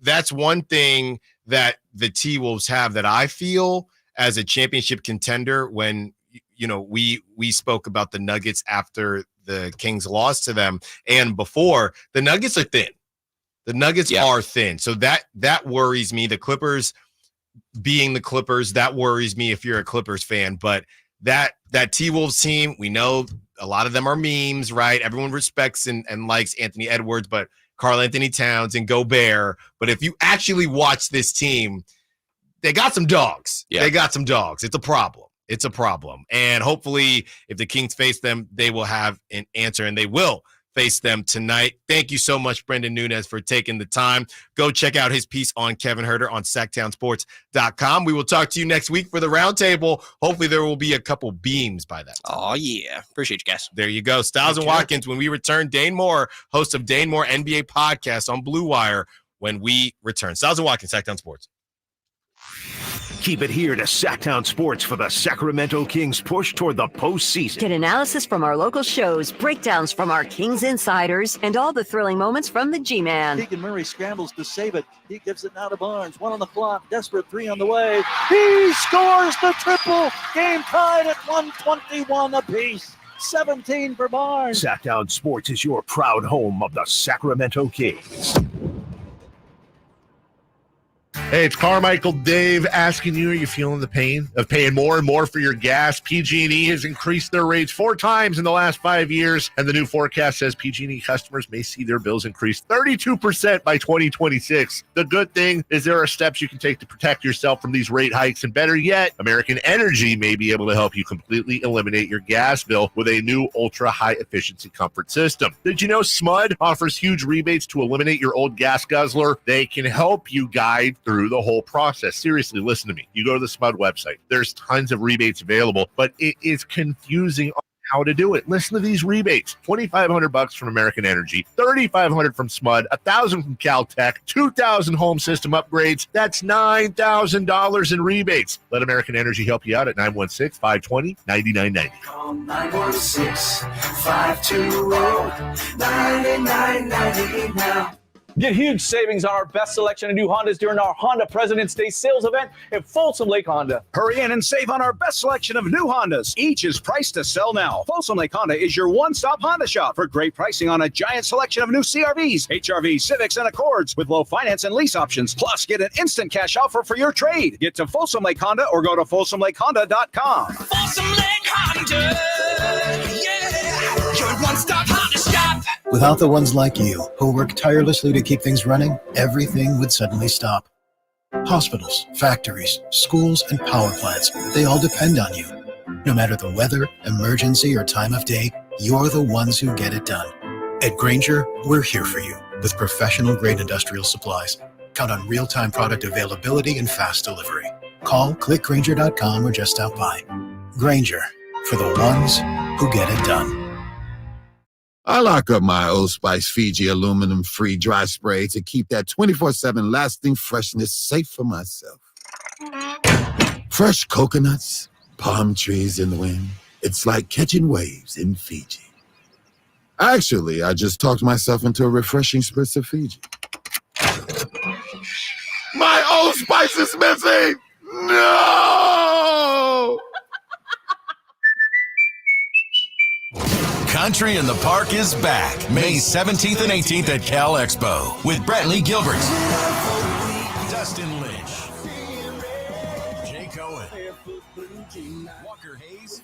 that's one thing that the T-Wolves have that I feel as a championship contender when, we spoke about the Nuggets after the Kings lost to them. And before, the Nuggets are thin. The Nuggets are thin. So that worries me. The Clippers being the Clippers, that worries me if you're a Clippers fan. But that T-Wolves team, we know a lot of them are memes, right? Everyone respects and likes Anthony Edwards, but Karl Anthony Towns and Gobert. But if you actually watch this team, they got some dogs.
Yeah.
They got some dogs. It's a problem. It's a problem. And hopefully if the Kings face them, they will have an answer, and they will face them tonight. Thank you so much, Brandon Nunes, for taking the time. Go check out his piece on Kevin Huerter on SactownSports.com. We will talk to you next week for the roundtable. Hopefully there will be a couple beams by that time.
Oh, yeah. Appreciate you guys.
There you go. Stiles and Watkins. When we return, Dane Moore, host of Dane Moore NBA podcast on Blue Wire, when we return. Stiles and Watkins, Sactown Sports.
Keep it here to Sactown Sports for the Sacramento Kings push toward the postseason.
Get analysis from our local shows, breakdowns from our Kings insiders, and all the thrilling moments from the G-Man.
Keegan Murray scrambles to save it. He gives it now to Barnes. 1 on the clock. Desperate 3 on the way. He scores the triple. Game tied at 121 apiece. 17 for Barnes.
Sactown Sports is your proud home of the Sacramento Kings.
Hey, it's Carmichael Dave asking you, are you feeling the pain of paying more and more for your gas? PG&E has increased their rates 4 times in the last 5 years, and the new forecast says PG&E customers may see their bills increase 32% by 2026. The good thing is there are steps you can take to protect yourself from these rate hikes, and better yet, American Energy may be able to help you completely eliminate your gas bill with a new ultra-high efficiency comfort system. Did you know SMUD offers huge rebates to eliminate your old gas guzzler? They can help you guide through the whole process. Seriously, listen to me. You go to the SMUD website. There's tons of rebates available, but it is confusing on how to do it. Listen to these rebates. $2,500 from American Energy, $3,500 from SMUD, $1,000 from Caltech, $2,000 home system upgrades. That's $9,000 in rebates. Let American Energy help you out at 916-520-9990.
Call 916-520-9990 now.
Get huge savings on our best selection of new Hondas during our Honda President's Day sales event at Folsom Lake Honda.
Hurry in and save on our best selection of new Hondas. Each is priced to sell now. Folsom Lake Honda is your one-stop Honda shop for great pricing on a giant selection of new CRVs, HRVs, Civics, and Accords with low finance and lease options. Plus, get an instant cash offer for your trade. Get to Folsom Lake Honda or go to FolsomLakeHonda.com.
Folsom Lake Honda, yeah, your one-stop Honda shop.
Without the ones like you, who work tirelessly to keep things running, everything would suddenly stop. Hospitals, factories, schools, and power plants, they all depend on you. No matter the weather, emergency, or time of day, you're the ones who get it done. At Grainger, we're here for you with professional-grade industrial supplies. Count on real-time product availability and fast delivery. Call, click Grainger.com, or just stop by. Grainger, for the ones who get it done.
I lock up my Old Spice Fiji aluminum-free dry spray to keep that 24/7 lasting freshness safe for myself. Fresh coconuts, palm trees in the wind. It's like catching waves in Fiji. Actually, I just talked myself into a refreshing spritz of Fiji. My Old Spice is missing! No!
Country in the Park is back May 17th and 18th at Cal Expo with Brantley Gilbert, Dustin Lynch, Jay Cohen, Walker Hayes,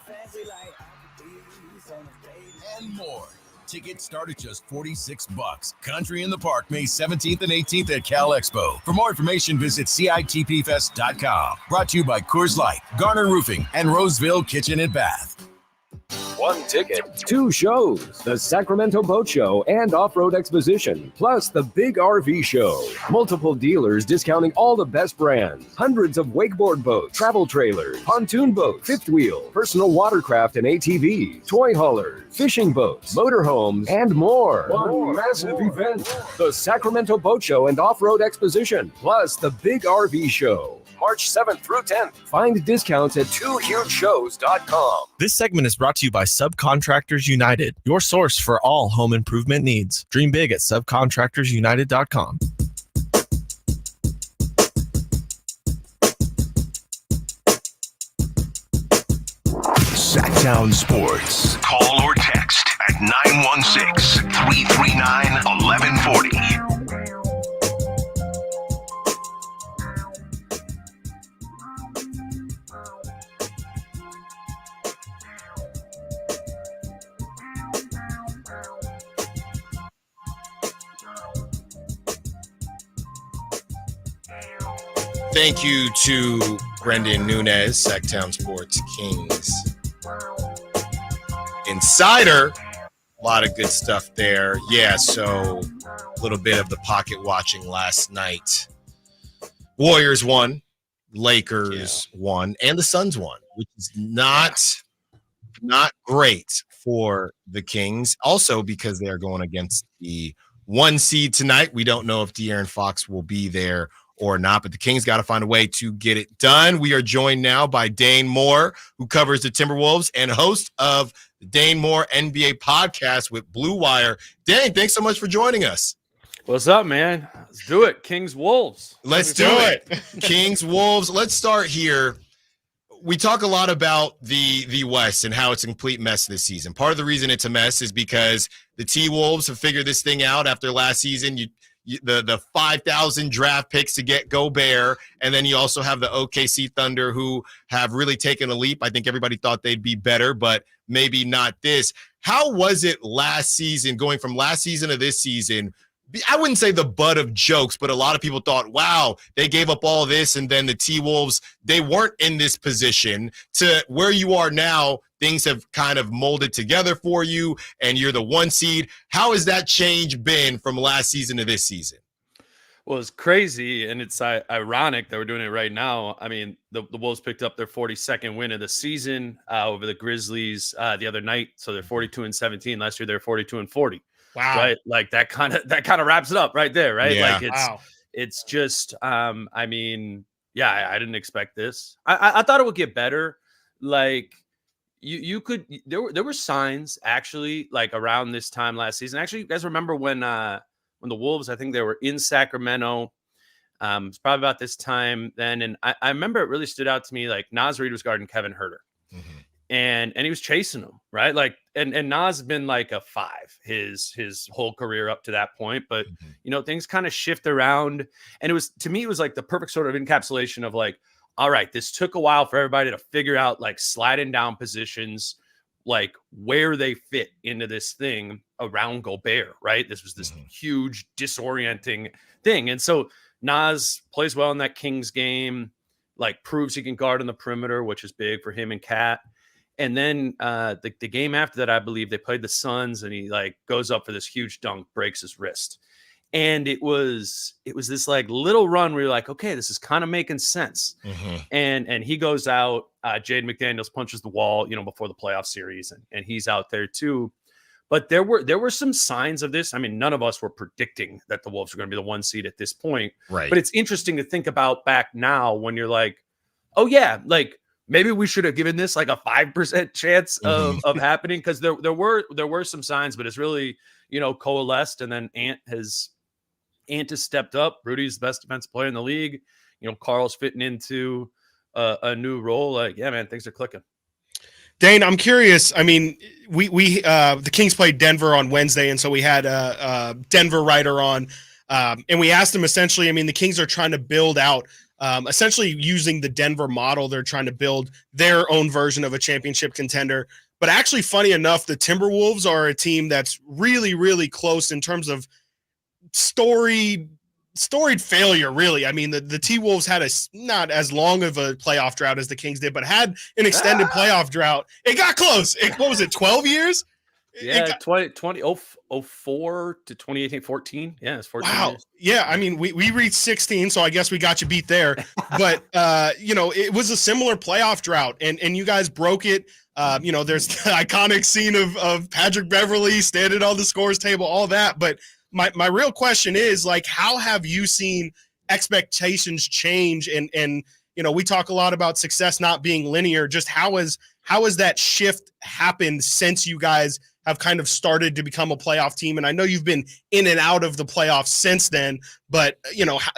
and more. Tickets start at just $46. Country in the Park May 17th and 18th at Cal Expo. For more information, visit CITPFest.com. Brought to you by Coors Light, Garner Roofing, and Roseville Kitchen and Bath.
One ticket, two shows, the Sacramento Boat Show and Off-Road Exposition, plus the Big RV Show. Multiple dealers discounting all the best brands. Hundreds of wakeboard boats, travel trailers, pontoon boats, fifth wheel, personal watercraft and ATVs, toy haulers, fishing boats, motorhomes, and more. One massive event, the Sacramento Boat Show and Off-Road Exposition, plus the Big RV Show. March 7th through 10th. Find discounts at twohugeshows.com.
This segment is brought to you by Subcontractors United, your source for all home improvement needs. Dream big at subcontractorsunited.com.
Sactown Sports. Call or text at 916-339-1140.
Thank you to Brendan Nunes, Sactown Sports Kings Insider. A lot of good stuff there. Yeah, so a little bit of the pocket watching last night. Warriors won, Lakers won, and the Suns won, which is not great for the Kings. Also because they are going against the 1 seed tonight. We don't know if De'Aaron Fox will be there or not, but the Kings got to find a way to get it done. We are joined now by Dane Moore, who covers the Timberwolves and host of the Dane Moore NBA podcast with Blue Wire. Dane, thanks so much for joining us.
What's up, man? Let's do it. Kings Wolves.
Let's do it. Kings Wolves. Let's start here. We talk a lot about the West and how it's a complete mess this season. Part of the reason it's a mess is because the T-Wolves have figured this thing out after last season. The 5,000 draft picks to get Gobert, and then you also have the OKC Thunder who have really taken a leap. I think everybody thought they'd be better, but maybe not this. How was it last season, going from last season to this season? I wouldn't say the butt of jokes, but a lot of people thought, wow, they gave up all this, and then the T-Wolves, they weren't in this position. To where you are now, things have kind of molded together for you, and you're the 1 seed. How has that change been from last season to this season?
Well, it's crazy, and it's ironic that we're doing it right now. I mean, the Wolves picked up their 42nd win of the season over the Grizzlies the other night, so they're 42-17. Last year, they're 42-40.
Wow!
Right, like that kind of wraps it up right there, right?
Yeah.
Like it's just, I mean, yeah, I didn't expect this. I thought it would get better. Like there were signs actually, like around this time last season. Actually, you guys remember when the Wolves, I think they were in Sacramento. It's probably about this time then, and I remember it really stood out to me. Like Naz Reid was guarding Kevin Huerter. Mm-hmm. And he was chasing him, right? Like, and Nas has been like a 5 his whole career up to that point. But you know, things kind of shift around. And it was, to me, it was like the perfect sort of encapsulation of like, all right, this took a while for everybody to figure out like sliding down positions, like where they fit into this thing around Gobert, right? This was this huge disorienting thing. And so Nas plays well in that Kings game, like proves he can guard on the perimeter, which is big for him and Cat. And then the game after that, I believe they played the Suns, and he like goes up for this huge dunk, breaks his wrist. And it was this like little run where you're like, okay, this is kind of making sense. And he goes out. Jaden McDaniels punches the wall, before the playoff series, and he's out there too. But there were some signs of this. I mean, none of us were predicting that the Wolves were going to be the 1 seed at this point.
Right.
But it's interesting to think about back now when you're like, oh yeah, like maybe we should have given this like a 5% chance of happening, because there were some signs, but it's really coalesced. And then Ant has stepped up. Rudy's the best defensive player in the league. Carl's fitting into a new role. Like, yeah, man, things are clicking.
Dane, I'm curious. I mean, we the Kings played Denver on Wednesday, and so we had a Denver writer on, and we asked him essentially. I mean, the Kings are trying to build out, essentially using the Denver model. They're trying to build their own version of a championship contender. But actually, funny enough, the Timberwolves are a team that's really, really close in terms of storied failure, really. I mean, the T-Wolves had not as long of a playoff drought as the Kings did, but had an extended playoff drought. It got close. What was it, 12 years?
Yeah, 2004 to 2018, 14. Yeah, it's 14
Wow.
years.
Yeah, I mean, we reached 16, so I guess we got you beat there. But, it was a similar playoff drought, and you guys broke it. There's the iconic scene of Patrick Beverley standing on the scores table, all that. But my real question is, like, how have you seen expectations change? And we talk a lot about success not being linear. Just how has that shift happened since you guys have kind of started to become a playoff team? And I know you've been in and out of the playoffs since then, but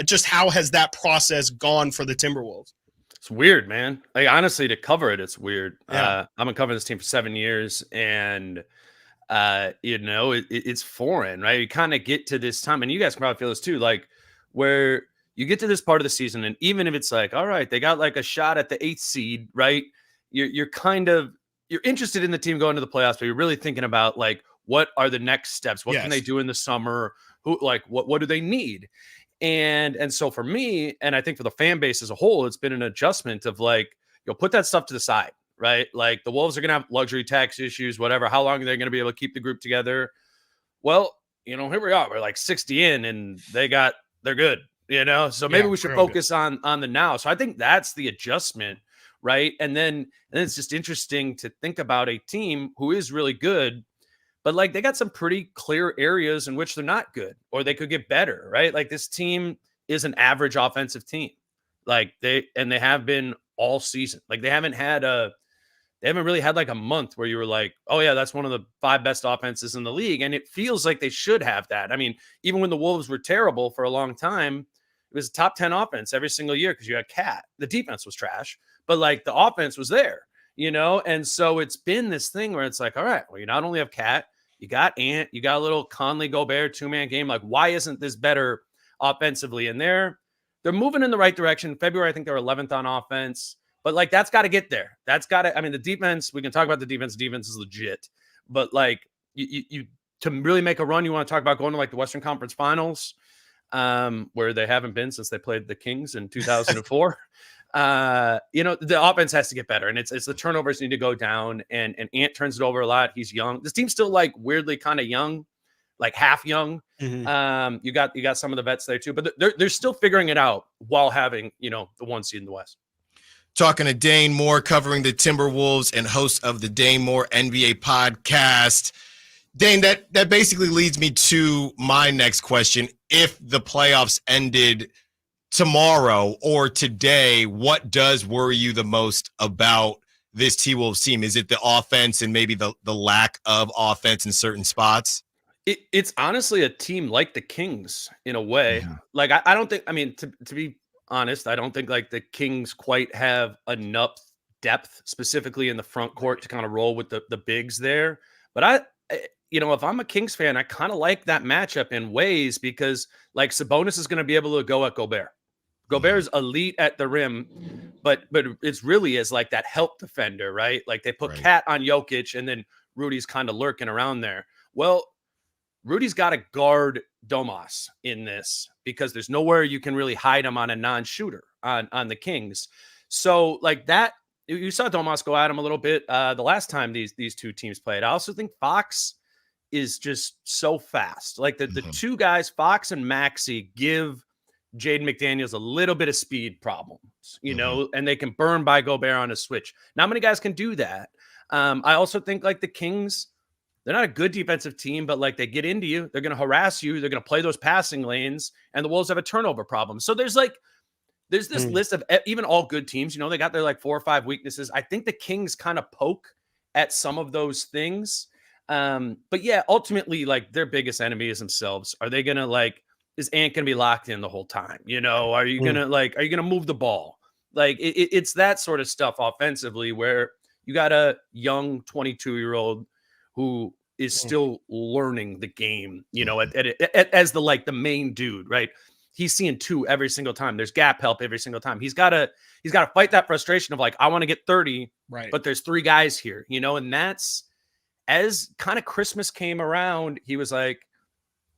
just how has that process gone for the Timberwolves?
It's weird, man. Like, honestly, to cover it, it's weird.
Yeah.
I've been covering this team for 7 years, and it's foreign, right? You kind of get to this time, and you guys can probably feel this too, like where you get to this part of the season, and even if it's like, all right, they got like a shot at the 8th seed, right? You're interested in the team going to the playoffs, but you're really thinking about like, what are the next steps? What can they do in the summer? What do they need? And so for me, and I think for the fan base as a whole, it's been an adjustment of like, you'll put that stuff to the side, right? Like, the Wolves are going to have luxury tax issues, whatever. How long are they going to be able to keep the group together? Well, here we are. We're like 60 in, and they're good, So maybe we should focus on the now. So I think that's the adjustment, right? And then it's just interesting to think about a team who is really good, but like, they got some pretty clear areas in which they're not good, or they could get better, right? Like, this team is an average offensive team. Like, they have been all season. Like, they haven't really had like a month where you were like, oh yeah, that's one of the 5 best offenses in the league. And it feels like they should have that. I mean, even when the Wolves were terrible for a long time, it was a top 10 offense every single year because you had Cat. The defense was trash, but like, the offense was there, And so it's been this thing where it's like, all right, well, you not only have Cat, you got Ant, you got a little Conley Gobert 2-man game. Like, why isn't this better offensively? And they're moving in the right direction. February, I think they're 11th on offense. But like, that's got to get there. I mean, the defense, we can talk about the defense. Defense is legit. But like, you to really make a run, you want to talk about going to like the Western Conference Finals, where they haven't been since they played the Kings in 2004. The offense has to get better, and it's the turnovers need to go down, and Ant turns it over a lot. He's young. This team's still like weirdly kind of young, like half young.
Mm-hmm.
You got some of the vets there too, but they're still figuring it out while having, the 1 seed in the West.
Talking to Dane Moore, covering the Timberwolves and host of the Dane Moore NBA podcast. Dane, that basically leads me to my next question. If the playoffs ended tomorrow or today, what does worry you the most about this T-Wolves team? Is it the offense and maybe the lack of offense in certain spots?
It's honestly a team like the Kings in a way. Yeah. Like, I don't think, I mean, to be honest, I don't think like the Kings quite have enough depth specifically in the front court to kind of roll with the bigs there. But if I'm a Kings fan, I kind of like that matchup in ways, because like, Sabonis is going to be able to go at Gobert. Gobert's elite at the rim, but it's really as like that help defender, right? Like, they put Cat on Jokic, and then Rudy's kind of lurking around there. Well, Rudy's got to guard Domas in this because there's nowhere you can really hide him on a non-shooter on the Kings. So like that, you saw Domas go at him a little bit the last time these two teams played. I also think Fox is just so fast. Like the two guys, Fox and Maxey, give Jaden McDaniels a little bit of speed problems, you know, and they can burn by Gobert on a switch. Not many guys can do that. I also think like the Kings, they're not a good defensive team, but like they get into you, they're going to harass you, they're going to play those passing lanes, and the Wolves have a turnover problem. So there's this list of even all good teams, you know, they got their like 4 or 5 weaknesses. I think the Kings kind of poke at some of those things. But yeah, ultimately, like their biggest enemy is themselves. Are they going to like, is Ant going to be locked in the whole time? You know, are you going to move the ball? Like it's that sort of stuff offensively where you got a young 22-year-old who is still learning the game, you know, as the main dude, right? He's seeing 2 every single time. There's gap help every single time. He's got to fight that frustration of like, I want to get 30,
right?
But there's 3 guys here, you know, and that's as kind of Christmas came around, he was like,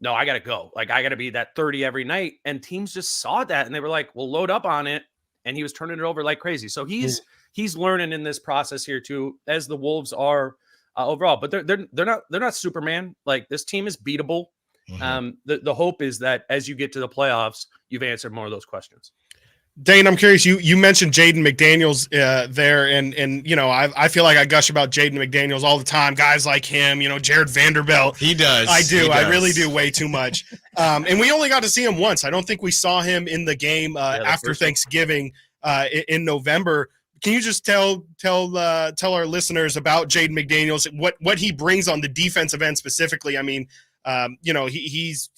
no, I got to go. Like, I got to be that 30 every night. And teams just saw that and they were like, well, load up on it. And he was turning it over like crazy. So he's learning in this process here too, as the Wolves are overall, but they're not Superman. Like this team is beatable. The hope is that as you get to the playoffs, you've answered more of those questions.
Dane, I'm curious. You mentioned Jaden McDaniels there, and you know I feel like I gush about Jaden McDaniels all the time. Guys like him, you know, Jared Vanderbilt.
He does.
I do.
He does.
I really do way too much. And we only got to see him once. I don't think we saw him in the game after Thanksgiving in November. Can you just tell our listeners about Jaden McDaniels, what he brings on the defensive end specifically? I mean, you know, he's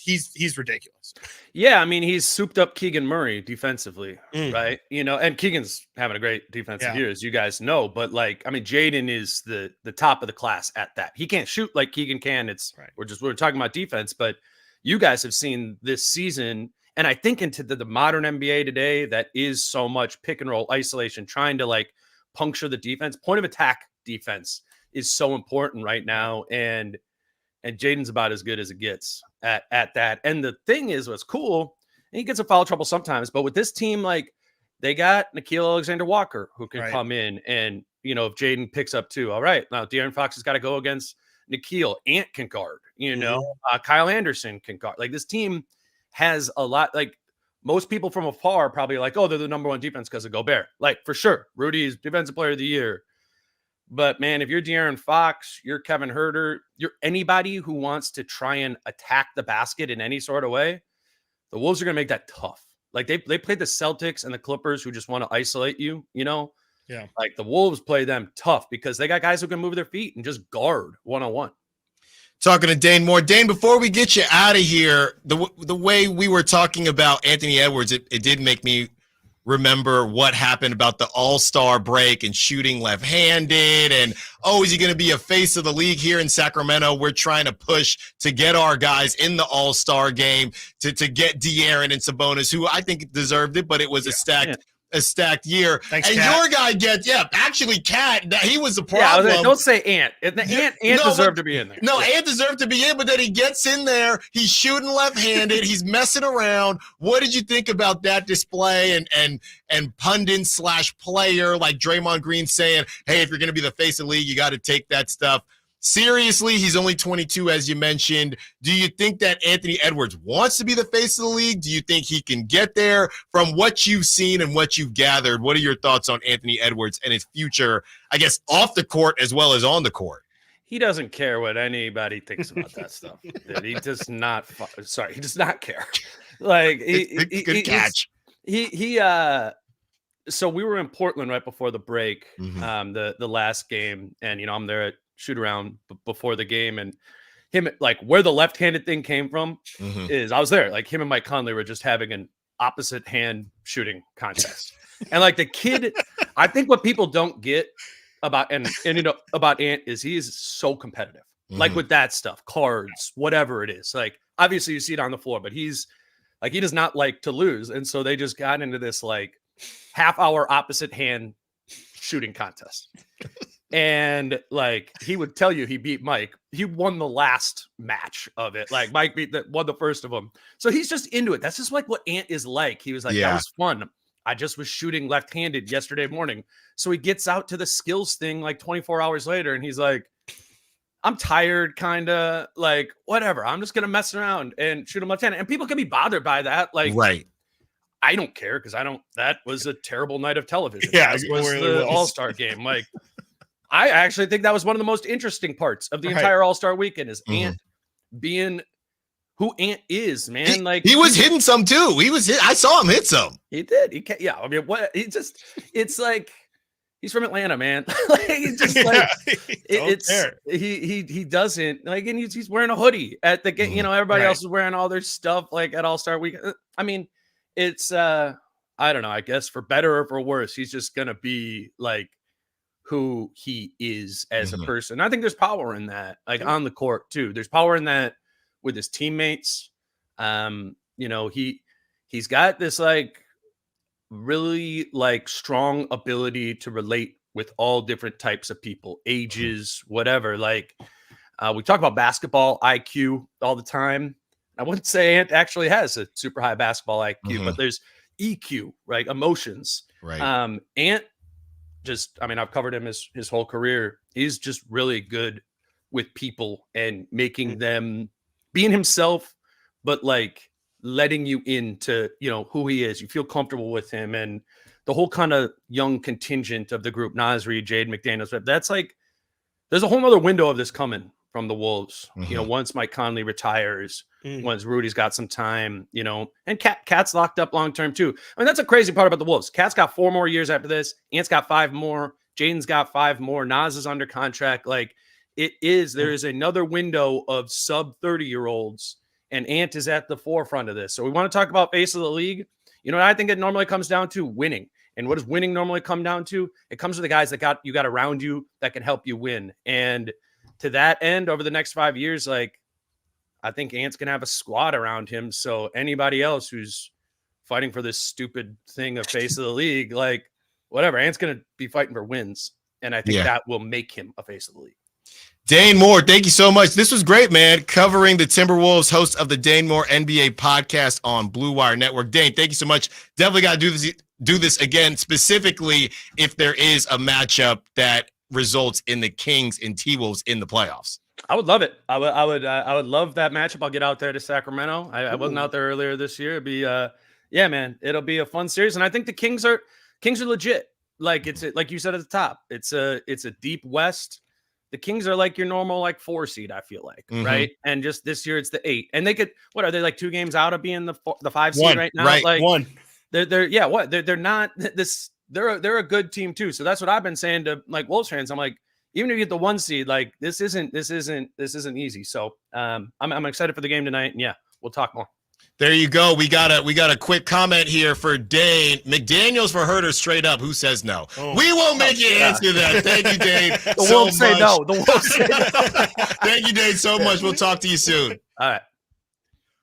ridiculous.
Yeah, I mean, he's souped up Keegan Murray defensively, right? You know, and Keegan's having a great defensive year, as you guys know. But like, I mean, Jaden is the top of the class at that. He can't shoot like Keegan can. It's we're talking about defense, but you guys have seen this season, and I think into the modern NBA today, that is so much pick and roll isolation, trying to like puncture the defense. Point of attack defense is so important right now, and Jaden's about as good as it gets at that. And the thing is, what's cool, and he gets in foul trouble sometimes, but with this team, like they got Nickeil Alexander-Walker who can come in, and you know, if Jaden picks up 2, all right, now De'Aaron Fox has got to go against Nickeil. Ant can guard, you know, Kyle Anderson can guard. Like this team has a lot. Like most people from afar probably like, oh, they're the number 1 defense because of Gobert. Like for sure, Rudy's defensive player of the year. But man, if you're De'Aaron Fox, you're Kevin Huerter, you're anybody who wants to try and attack the basket in any sort of way, the Wolves are going to make that tough. Like they played the Celtics and the Clippers who just want to isolate you, you know?
Yeah.
Like the Wolves play them tough because they got guys who can move their feet and just guard one-on-one.
Talking to Dane Moore. Dane, before we get you out of here, the way we were talking about Anthony Edwards, it did make me remember what happened about the All-Star break and shooting left-handed, and is he going to be a face of the league here in Sacramento? We're trying to push to get our guys in the All-Star game to get De'Aaron and Sabonis, who I think deserved it, but it was a stacked year.
Thanks,
and
Kat.
your guy actually Kat, he was the problem.
Yeah, don't say Ant. Ant deserved to be in there.
No, Ant deserved to be in, but then he gets in there, he's shooting left-handed, he's messing around. What did you think about that display and pundit/player like Draymond Green saying, hey, if you're going to be the face of the league, you got to take that stuff seriously? He's only 22, as you mentioned. Do you think that Anthony Edwards wants to be the face of the league? Do you think he can get there? From what you've seen and what you've gathered, what are your thoughts on Anthony Edwards and his future, I guess, off the court as well as on the court?
He doesn't care what anybody thinks about that stuff. Dude, he does not. He does not care. Like
good catch.
So we were in Portland right before the break, the last game, and you know I'm there at shoot around before the game, and him, like where the left-handed thing came from is I was there. Like him and Mike Conley were just having an opposite hand shooting contest, and like the kid, I think what people don't get about and you know about Ant is he is so competitive, like with that stuff, cards, whatever it is. Like obviously you see it on the floor, but he's like he does not like to lose, and so they just got into this like half-hour opposite hand shooting contest. And like he would tell you he beat Mike. He won the last match of it. Like Mike won the first of them. So he's just into it. That's just like what Ant is like. He was like, that was fun. I just was shooting left-handed yesterday morning. So he gets out to the skills thing like 24 hours later, and he's like, I'm tired, kind of like whatever. I'm just gonna mess around and shoot him left-handed. And people can be bothered by that. Like,
right.
I don't care because that was a terrible night of television.
Yeah,
it was the All-Star game. Like, I actually think that was one of the most interesting parts of the entire All-Star weekend is Ant being who Ant is, man.
He was hitting some too. I saw him hit some.
He did. I mean, it's like he's from Atlanta, man. Like he's just like he doesn't like, and he's wearing a hoodie at the game. You know, everybody else is wearing all their stuff like at All-Star weekend. I mean, it's I don't know, I guess for better or for worse, he's just gonna be like who he is as a person. I think there's power in that, like on the court too. There's power in that with his teammates. You know, he's got this like really like strong ability to relate with all different types of people, ages, whatever. Like we talk about basketball IQ all the time. I wouldn't say Ant actually has a super high basketball IQ, but there's EQ, right? Emotions.
Right.
Ant just, I mean, I've covered him his whole career. He's just really good with people and making them being himself, but like letting you into, you know, who he is. You feel comfortable with him and the whole kind of young contingent of the group, Nasri, Jade McDaniels. That's like, there's a whole nother window of this coming from the Wolves. You know, once Mike Conley retires, once Rudy's got some time, you know, and Cat's locked up long-term too. I mean, that's a crazy part about the Wolves. Cat's got 4 more years after this. Ant's got 5 more. Jaden's got 5 more. Nas is under contract. Like there is another window of sub 30-year-olds, and Ant is at the forefront of this. So we want to talk about face of the league. You know, I think it normally comes down to winning. And what does winning normally come down to? It comes to the guys that got around you that can help you win. And to that end, over the next 5 years, like I think Ant's gonna have a squad around him. So anybody else who's fighting for this stupid thing of face of the league, like whatever, Ant's gonna be fighting for wins. And I think that will make him a face of the league.
Dane Moore, thank you so much. This was great, man. Covering the Timberwolves, host of the Dane Moore NBA podcast on Blue Wire Network. Dane, thank you so much. Definitely got to do this again, specifically if there is a matchup that results in the Kings and T-Wolves in the playoffs.
I would love it. I would love that matchup. I'll get out there to Sacramento. I wasn't out there earlier this year. It'd be yeah, man. It'll be a fun series. And I think the Kings are legit. Like it's like you said at the top. It's a deep West. The Kings are like your normal like 4 seed, I feel like, right? And just this year it's the 8. And they could, what are they, like 2 games out of being the 5 seed right now?
Right,
like
1.
They're not this. They're a good team too. So that's what I've been saying to like Wolves fans. I'm like, even if you get the 1 seed, like this isn't easy. So I'm excited for the game tonight. And yeah, we'll talk more.
There you go. We got a quick comment here for Dane. McDaniels for Huerter straight up. Who says no? We won't make you answer that. Thank you, Dane.
The Wolves say no. The Wolves say no.
Thank you, Dane, so much. We'll talk to you soon.
All right.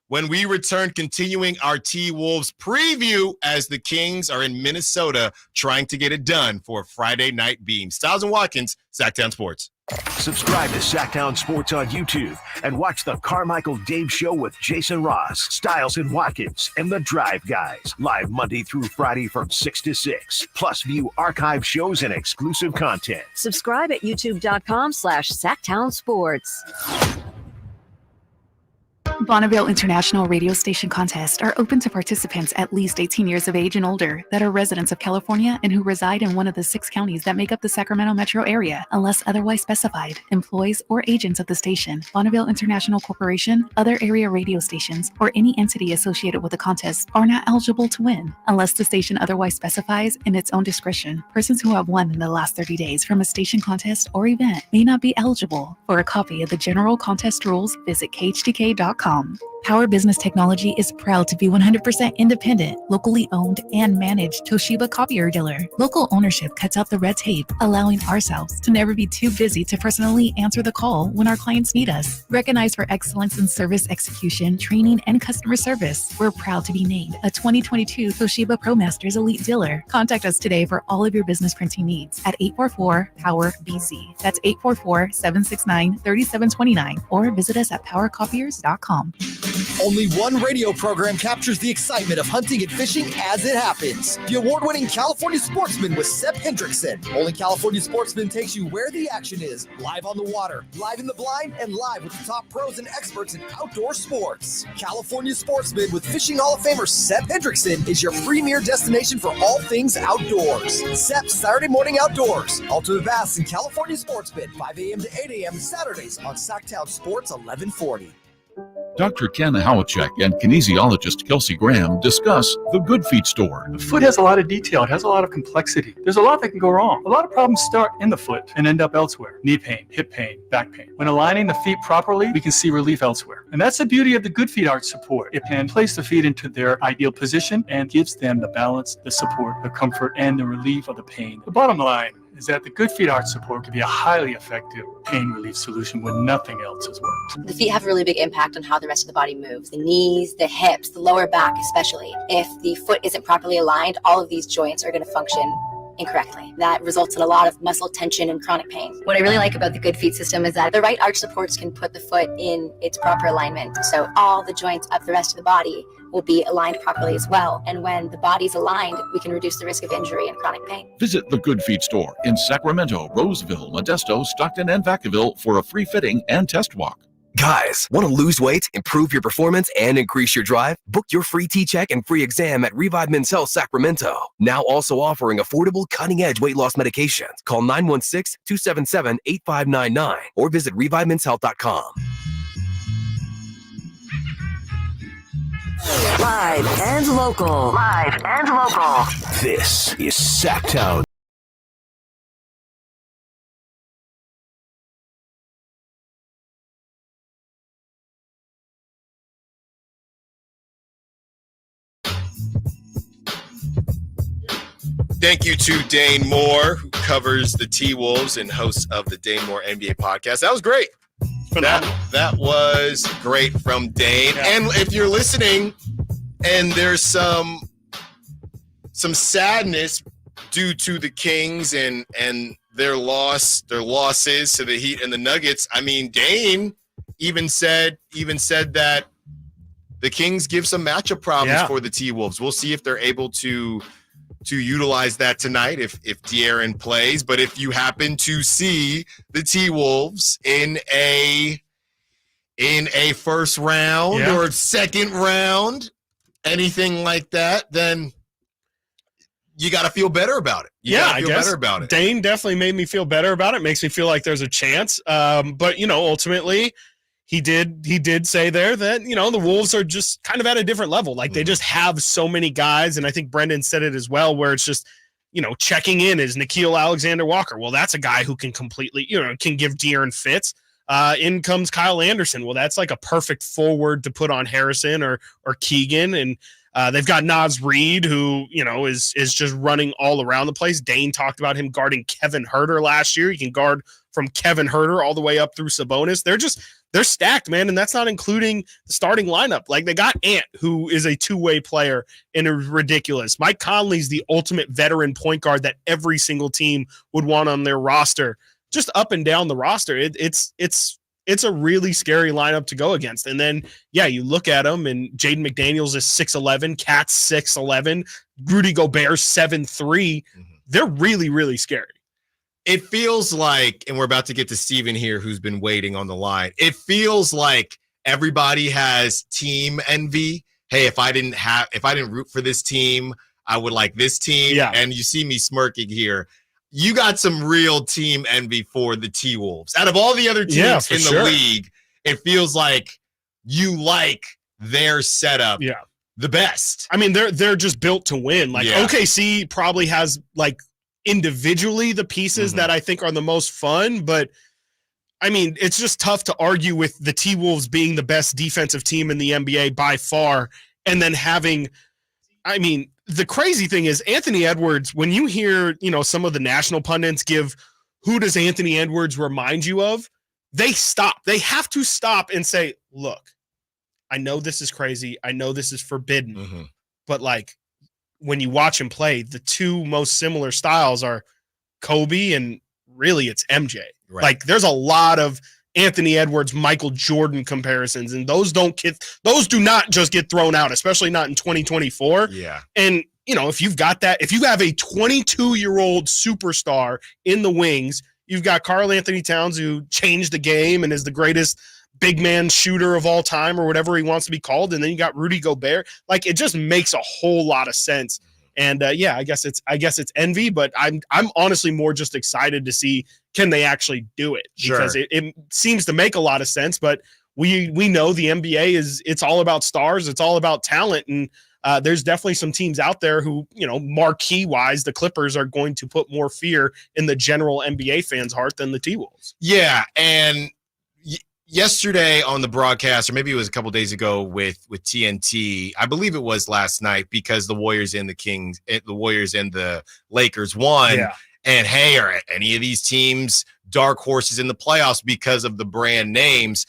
When we return, continuing our T-Wolves preview as the Kings are in Minnesota trying to get it done for Friday Night Beam. Stiles and Watkins, Sactown Sports.
Subscribe to Sactown Sports on YouTube and watch the Carmichael Dave Show with Jason Ross, Stiles and Watkins, and the Drive Guys. Live Monday through Friday from 6 to 6. Plus view archive shows and exclusive content.
Subscribe at youtube.com/Sactown Sports.
Bonneville International Radio Station contests are open to participants at least 18 years of age and older that are residents of California and who reside in one of the 6 counties that make up the Sacramento metro area, unless otherwise specified. Employees or agents of the station, Bonneville International Corporation, other area radio stations, or any entity associated with the contest are not eligible to win, unless the station otherwise specifies in its own discretion. Persons who have won in the last 30 days from a station contest or event may not be eligible. For a copy of the general contest rules, visit khdk.com. Power Business Technology is proud to be 100% independent, locally owned, and managed Toshiba copier dealer. Local ownership cuts out the red tape, allowing ourselves to never be too busy to personally answer the call when our clients need us. Recognized for excellence in service execution, training, and customer service, we're proud to be named a 2022 Toshiba ProMasters Elite Dealer. Contact us today for all of your business printing needs at 844-POWER-BZ. That's 844-769-3729, or visit us at powercopiers.com.
Only one radio program captures the excitement of hunting and fishing as it happens. The award-winning California Sportsman with Sep Hendrickson. Only California Sportsman takes you where the action is, live on the water, live in the blind, and live with the top pros and experts in outdoor sports. California Sportsman with Fishing Hall of Famer Sep Hendrickson is your premier destination for all things outdoors. Sep's Saturday Morning Outdoors. Ultimate Bass and California Sportsman, 5 a.m. to 8 a.m. Saturdays on Sactown Sports 1140.
Dr. Ken Howachek and kinesiologist Kelsey Graham discuss the Good Feet store.
The foot has a lot of detail. It has a lot of complexity. There's a lot that can go wrong. A lot of problems start in the foot and end up elsewhere. Knee pain, hip pain, back pain. When aligning the feet properly, we can see relief elsewhere. And that's the beauty of the Good Feet Arch support. It can place the feet into their ideal position and gives them the balance, the support, the comfort, and the relief of the pain. The bottom line is that the Good Feet Arch support can be a highly effective pain relief solution when nothing else has worked.
The feet have a really big impact on how the rest of the body moves. The knees, the hips, the lower back especially. If the foot isn't properly aligned, all of these joints are going to function incorrectly. That results in a lot of muscle tension and chronic pain. What I really like about the Good Feet system is that the right arch supports can put the foot in its proper alignment. So all the joints up the rest of the body will be aligned properly as well. And when the body's aligned, we can reduce the risk of injury and chronic pain.
Visit the Good Feet store in Sacramento, Roseville, Modesto, Stockton, and Vacaville for a free fitting and test walk.
Guys, want to lose weight, improve your performance, and increase your drive? Book your free T-check and free exam at Revive Men's Health Sacramento. Now also offering affordable, cutting-edge weight loss medications. Call 916-277-8599 or visit ReviveMen'sHealth.com.
Live and local. Live and local.
This is Sactown.
Thank you to Dane Moore, who covers the T-Wolves and host of the Dane Moore NBA podcast. That was great. That was great from Dane. Yeah. And if you're listening and there's some sadness due to the Kings and their losses to the Heat and the Nuggets, I mean, Dane even said that the Kings give some matchup problems for the T-Wolves. We'll see if they're able to utilize that tonight if De'Aaron plays. But if you happen to see the T-Wolves in a first round or second round, anything like that, then you got to feel better about it.
I guess better about it. Dane definitely made me feel better about it. Makes me feel like there's a chance. But ultimately, he did say there that, the Wolves are just kind of at a different level. Like, they just have so many guys, and I think Brendan said it as well, where it's just, checking in is Nickeil Alexander-Walker. Well, that's a guy who can completely, can give De'Aaron fits. In comes Kyle Anderson. Well, that's like a perfect forward to put on Harrison or Keegan. And they've got Naz Reid, who, is just running all around the place. Dane talked about him guarding Kevin Huerter last year. He can guard from Kevin Huerter all the way up through Sabonis. They're stacked, man, and that's not including the starting lineup. Like, they got Ant, who is a two-way player, and is ridiculous. Mike Conley's the ultimate veteran point guard that every single team would want on their roster. Just up and down the roster, it's a really scary lineup to go against. And then, you look at them, and Jaden McDaniels is 6'11", Cat's 6'11", Rudy Gobert's 7'3". They're really, really scary.
It feels like, and we're about to get to Steven here, who's been waiting on the line. It feels like everybody has team envy. Hey, if I didn't root for this team, I would like this team. Yeah. And you see me smirking here. You got some real team envy for the T-Wolves. Out of all the other teams in the league, it feels like you like their setup the best.
I mean, they're just built to win. Like, OKC probably has, like, individually the pieces that I think are the most fun, but I mean, it's just tough to argue with the T-Wolves being the best defensive team in the NBA by far, and then having, I mean, the crazy thing is Anthony Edwards, when you hear, some of the national pundits give, who does Anthony Edwards remind you of? They stop. They have to stop and say, look, I know this is crazy. I know this is forbidden, but like when you watch him play, the two most similar styles are Kobe and really it's MJ. Right. Like there's a lot of Anthony Edwards, Michael Jordan comparisons, and those do not just get thrown out, especially not in 2024.
Yeah.
And if you've got that, if you have a 22-year-old superstar in the wings, you've got Karl Anthony Towns, who changed the game and is the greatest big man shooter of all time, or whatever he wants to be called, and then you got Rudy Gobert. Like it just makes a whole lot of sense. And I guess it's envy, but I'm honestly more just excited to see, can they actually do it? Because it seems to make a lot of sense, but we know the NBA it's all about stars, it's all about talent, and there's definitely some teams out there who, marquee wise, the Clippers are going to put more fear in the general NBA fans' heart than the T-Wolves.
Yeah, and yesterday on the broadcast, or maybe it was a couple days ago with TNT, I believe it was last night, because the Warriors and the Lakers won. Yeah. And hey, are any of these teams dark horses in the playoffs because of the brand names?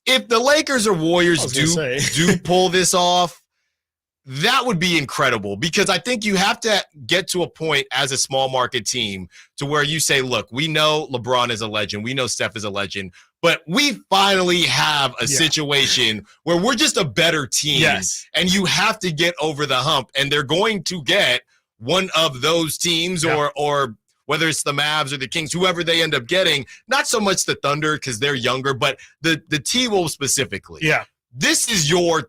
If the Lakers or Warriors do pull this off, that would be incredible, because I think you have to get to a point as a small market team to where you say, look, we know LeBron is a legend. We know Steph is a legend. But we finally have a situation where we're just a better team. Yes. And you have to get over the hump. And they're going to get one of those teams or whether it's the Mavs or the Kings, whoever they end up getting. Not so much the Thunder because they're younger, but the T-Wolves specifically.
Yeah.
This is your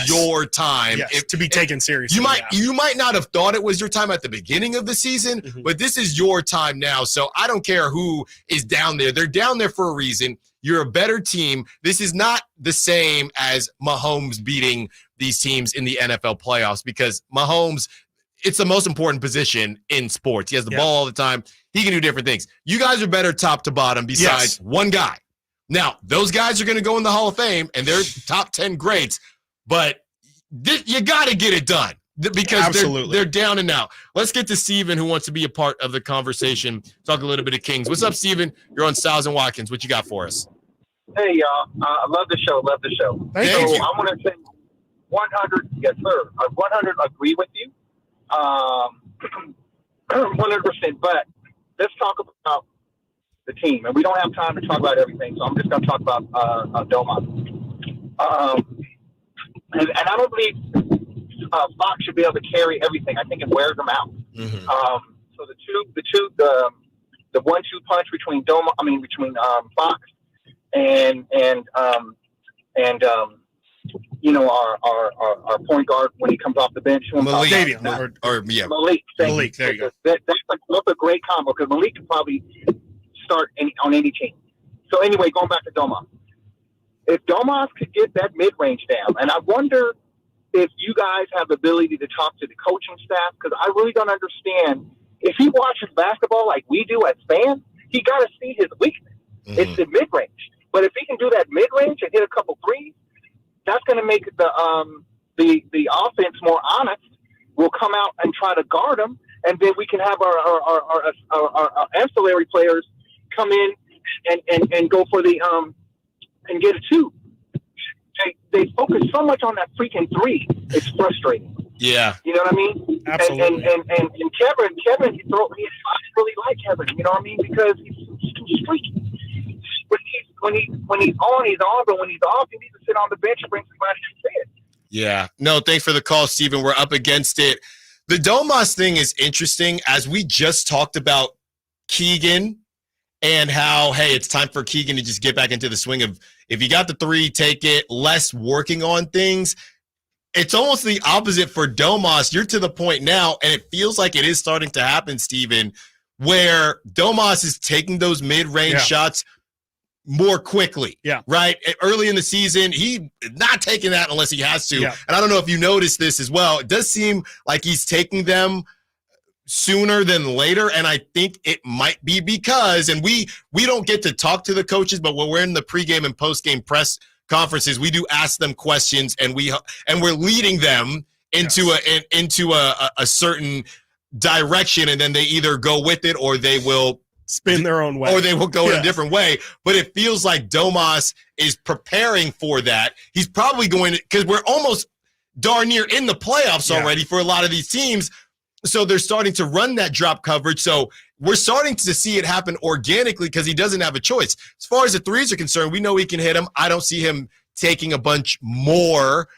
your time
to be taken seriously.
You might not have thought it was your time at the beginning of the season, but this is your time now. So I don't care who is down there. They're down there for a reason. You're a better team. This is not the same as Mahomes beating these teams in the NFL playoffs, because Mahomes, it's the most important position in sports. He has the ball all the time. He can do different things. You guys are better top to bottom besides one guy. Now, those guys are going to go in the Hall of Fame, and they're top 10 greats, but you got to get it done because they're down and out. Let's get to Steven, who wants to be a part of the conversation, talk a little bit of Kings. What's up, Steven? You're on Stiles and Watkins. What you got for us?
Hey, y'all. I love the show.
Thank you.
I want to say 100, yes, sir. 100 agree with you. 100%, but let's talk about the team, and we don't have time to talk about everything, so I'm just going to talk about Domas. And I don't believe Fox should be able to carry everything. I think it wears them out. So the 1-2 punch between Fox and our point guard when he comes off the bench.
Malik.
Malik.
There you go.
That's a great combo, because Malik can probably start on any team. So anyway, going back to Domas. If Domas could get that mid-range down, and I wonder if you guys have the ability to talk to the coaching staff, because I really don't understand. If he watches basketball like we do as fans, he got to see his weakness. It's the mid-range. But if he can do that mid-range and hit a couple threes, that's going to make the offense more honest. We'll come out and try to guard him, and then we can have our ancillary players come in and go for the and get a two. They focus so much on that freaking three. It's frustrating.
Yeah.
You know what I mean?
Absolutely.
And Kevin, I really like Kevin. You know what I mean? Because he's too streaky. When he's on, but when he's off, he needs to sit on the bench and bring somebody to say it.
Yeah. No, thanks for the call, Steven. We're up against it. The Domas thing is interesting, as we just talked about Keegan and how, hey, it's time for Keegan to just get back into the swing of, if you got the three, take it, less working on things. It's almost the opposite for Domas. You're to the point now, and it feels like it is starting to happen, Steven, where Domas is taking those mid-range shots more quickly.
Yeah.
Right? Early in the season, he not taking that unless he has to.
Yeah.
And I don't know if you noticed this as well. It does seem like he's taking them sooner than later, and I think it might be because, and we don't get to talk to the coaches, but when we're in the pregame and postgame press conferences, we do ask them questions, and we're leading them into a certain direction, and then they either go with it or they will
spin their own way,
or they will go in a different way. But it feels like Domas is preparing for that. He's probably going to, because we're almost darn near in the playoffs already for a lot of these teams. So they're starting to run that drop coverage. So we're starting to see it happen organically because he doesn't have a choice. As far as the threes are concerned, we know he can hit them. I don't see him taking a bunch more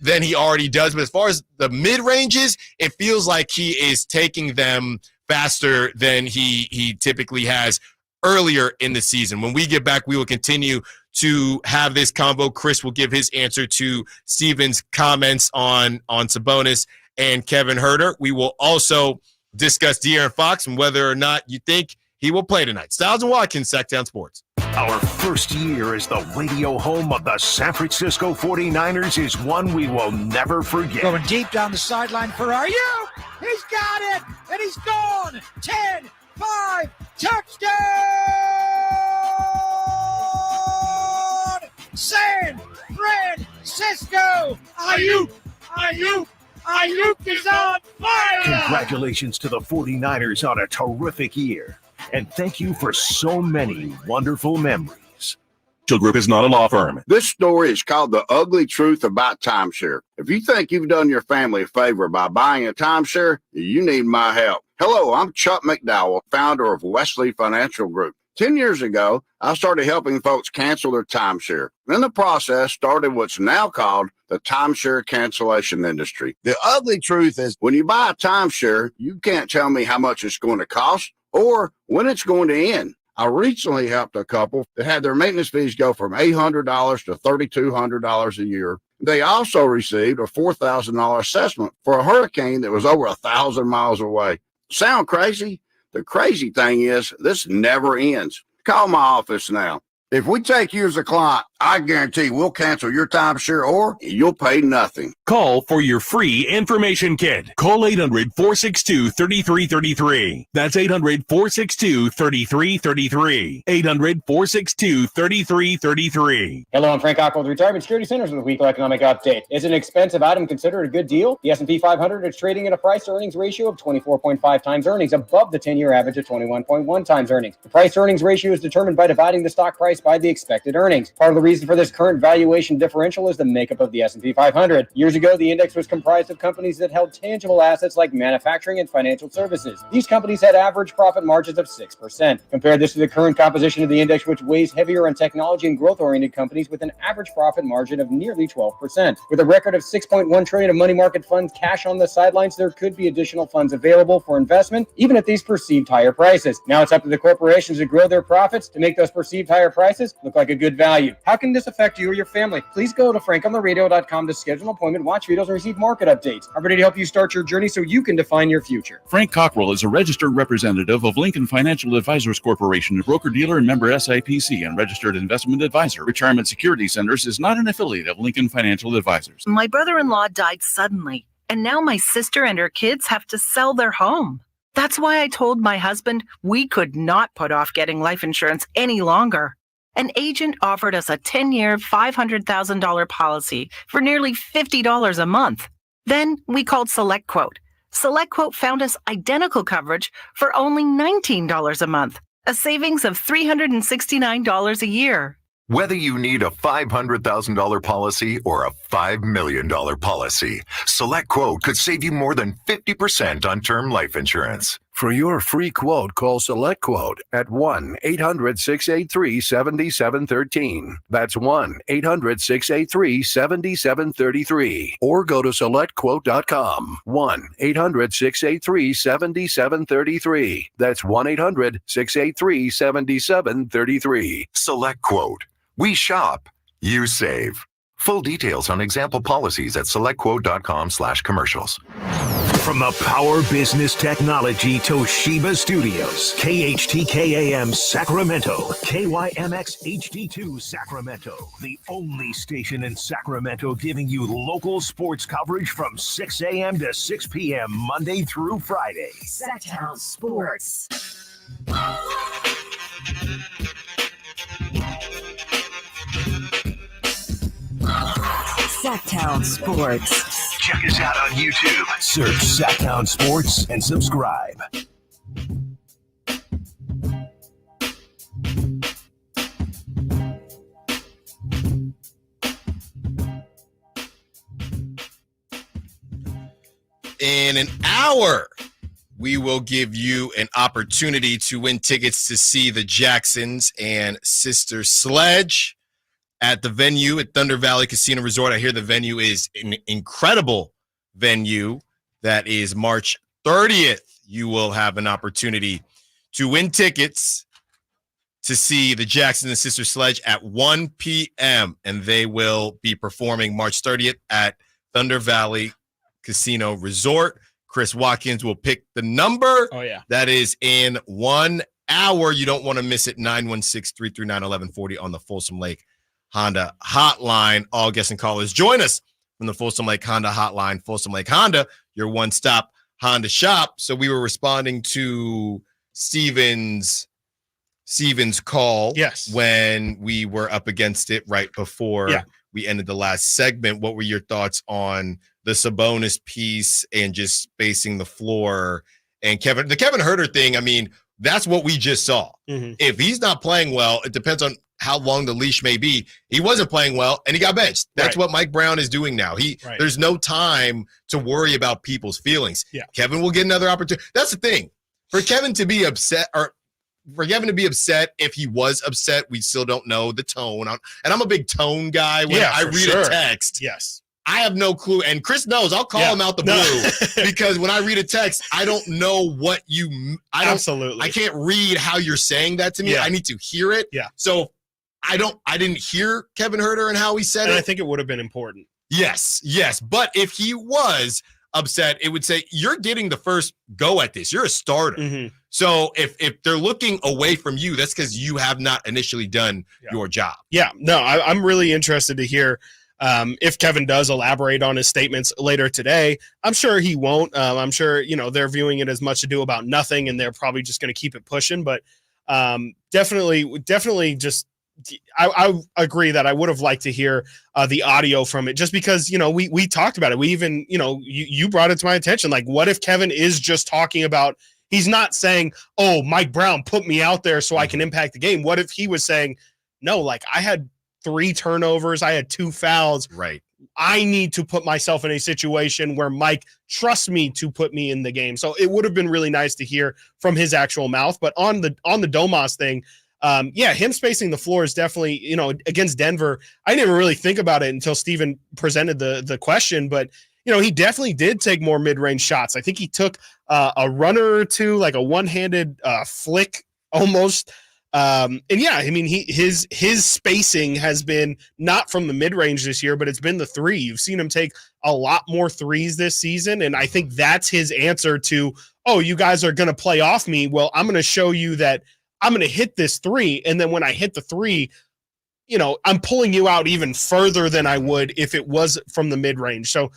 than he already does. But as far as the mid-ranges, it feels like he is taking them faster than he typically has earlier in the season. When we get back, we will continue to have this combo. Chris will give his answer to Steven's comments on Sabonis and Kevin Huerter. We will also discuss De'Aaron Fox and whether or not you think he will play tonight. Stiles and Watkins, Sactown Sports.
Our first year as the radio home of the San Francisco 49ers is one we will never forget.
Going deep down the sideline for Ayu. He's got it, and he's gone. 10, 5, touchdown! San Francisco! Ayu is on fire!
Congratulations to the 49ers on a terrific year. And thank you for so many wonderful memories.
Group is not a law firm.
This story is called The Ugly Truth About Timeshare. If you think you've done your family a favor by buying a timeshare, you need my help. Hello, I'm Chuck McDowell, founder of Wesley Financial Group. 10 years ago, I started helping folks cancel their timeshare. In the process, started what's now called the timeshare cancellation industry. The ugly truth is when you buy a timeshare, you can't tell me how much it's going to cost or when it's going to end. I recently helped a couple that had their maintenance fees go from $800 to $3,200 a year. They also received a $4,000 assessment for a hurricane that was over 1,000 miles away. Sound crazy? The crazy thing is this never ends. Call my office now. If we take you as a client, I guarantee we'll cancel your timeshare or you'll pay nothing.
Call for your free information kit. Call 800-462-3333. That's 800-462-3333. 800-462-3333.
Hello, I'm Frank Ockel with Retirement Security Centers with a weekly economic update. Is an expensive item considered a good deal? The S&P 500 is trading at a price-to-earnings ratio of 24.5 times earnings, above the 10-year average of 21.1 times earnings. The price-to-earnings ratio is determined by dividing the stock price by the expected earnings. Part of the reason for this current valuation differential is the makeup of the S&P 500. Years ago, the index was comprised of companies that held tangible assets like manufacturing and financial services. These companies had average profit margins of 6%. Compare this to the current composition of the index, which weighs heavier on technology and growth-oriented companies with an average profit margin of nearly 12%. With a record of $6.1 trillion of money market funds cash on the sidelines, there could be additional funds available for investment, even at these perceived higher prices. Now it's up to the corporations to grow their profits to make those perceived higher prices look like a good value. How can this affect you or your family? Please go to frankontheradio.com to schedule an appointment, watch videos, and receive market updates. I'm ready to help you start your journey so you can define your future.
Frank Cockrell is a registered representative of Lincoln Financial Advisors Corporation, a broker-dealer and member SIPC and registered investment advisor. Retirement Security Centers is not an affiliate of Lincoln Financial Advisors.
My brother-in-law died suddenly, and now my sister and her kids have to sell their home. That's why I told my husband we could not put off getting life insurance any longer. An agent offered us a 10-year, $500,000 policy for nearly $50 a month. Then we called SelectQuote. SelectQuote found us identical coverage for only $19 a month, a savings of $369 a year.
Whether you need a $500,000 policy or a $5 million policy, SelectQuote could save you more than 50% on term life insurance.
For your free quote, call SelectQuote at 1-800-683-7713. That's 1-800-683-7733. Or go to SelectQuote.com. 1-800-683-7733. That's 1-800-683-7733.
SelectQuote. We shop, you save. Full details on example policies at selectquote.com/commercials.
From the Power Business Technology Toshiba Studios, KHTK-AM Sacramento, KYMX HD2 Sacramento, the only station in Sacramento giving you local sports coverage from 6 a.m. to 6 p.m. Monday through Friday.
Sactown Sports. Sactown Sports.
Check us out on YouTube. Search Sactown Sports and subscribe.
In an hour, we will give you an opportunity to win tickets to see the Jacksons and Sister Sledge at the venue at Thunder Valley Casino Resort. I hear the venue is an incredible venue. That is March 30th. You will have an opportunity to win tickets to see the Jackson and Sister Sledge at 1 p.m. And they will be performing March 30th at Thunder Valley Casino Resort. Chris Watkins will pick the number.
Oh, yeah.
That is in 1 hour. You don't want to miss it. 916-339-1140 on the Folsom Lake Honda hotline. All guests and callers join us from the Folsom Lake Honda hotline. Folsom Lake Honda, your one-stop Honda shop. So we were responding to Steven's call when we were up against it right before we ended the last segment. What were your thoughts on the Sabonis piece and just spacing the floor? And the Kevin Huerter thing, I mean, that's what we just saw.
Mm-hmm.
If he's not playing well, it depends on how long the leash may be. He wasn't playing well, and he got benched. That's what Mike Brown is doing now. There's no time to worry about people's feelings.
Yeah.
Kevin will get another opportunity. That's the thing. For Kevin to be upset, or for Kevin to be upset, if he was upset, we still don't know the tone. And I'm a big tone guy. When I read a text, I have no clue. And Chris knows. I'll call him out the blue because when I read a text, I don't know what
Absolutely.
I can't read how you're saying that to me. I need to hear it.
Yeah.
So I didn't hear Kevin Huerter and how he said
it.
I
think it would have been important.
Yes. But if he was upset, it would say, you're getting the first go at this. You're a starter.
Mm-hmm.
So if they're looking away from you, that's because you have not initially done your job.
Yeah. No, I'm really interested to hear if Kevin does elaborate on his statements later today. I'm sure he won't. I'm sure, they're viewing it as much ado about nothing, and they're probably just going to keep it pushing. But definitely just I agree that I would have liked to hear the audio from it, just because, we talked about it. We even, you brought it to my attention. Like, what if Kevin is just talking about, he's not saying, oh, Mike Brown put me out there so I can impact the game. What if he was saying, no, like, I had 3 turnovers, I had 2 fouls.
Right.
I need to put myself in a situation where Mike trusts me to put me in the game. So it would have been really nice to hear from his actual mouth. But on the Domas thing, him spacing the floor is definitely, against Denver. I didn't really think about it until Steven presented the question, but he definitely did take more mid-range shots. I think he took a runner or two, like a one-handed flick almost. His spacing has been not from the mid-range this year, but it's been the 3. You've seen him take a lot more 3s this season, and I think that's his answer to, oh, you guys are going to play off me. Well, I'm going to show you that I'm going to hit this 3, and then when I hit the 3, I'm pulling you out even further than I would if it was from the mid-range. So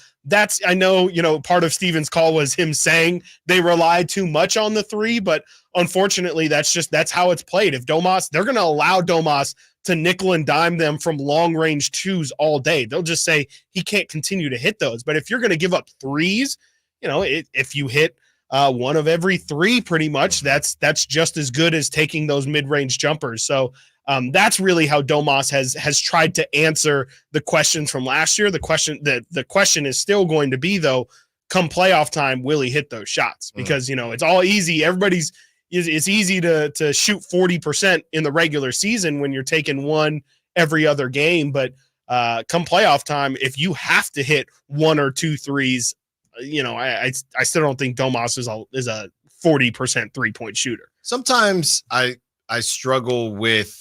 I know, part of Steven's call was him saying they rely too much on the 3, but unfortunately that's how it's played. If Domas, they're going to allow Domas to nickel and dime them from long-range 2s all day. They'll just say he can't continue to hit those. But if you're going to give up 3s, if you hit one of every 3, pretty much, that's just as good as taking those mid-range jumpers. So that's really how Domas has tried to answer the questions from last year. The question is still going to be, though, come playoff time, will he hit those shots? Because it's all easy. It's easy to shoot 40% in the regular season when you're taking one every other game. But come playoff time, if you have to hit 1 or 2 3s, I still don't think Domas is a 40% 3-point shooter.
Sometimes I struggle with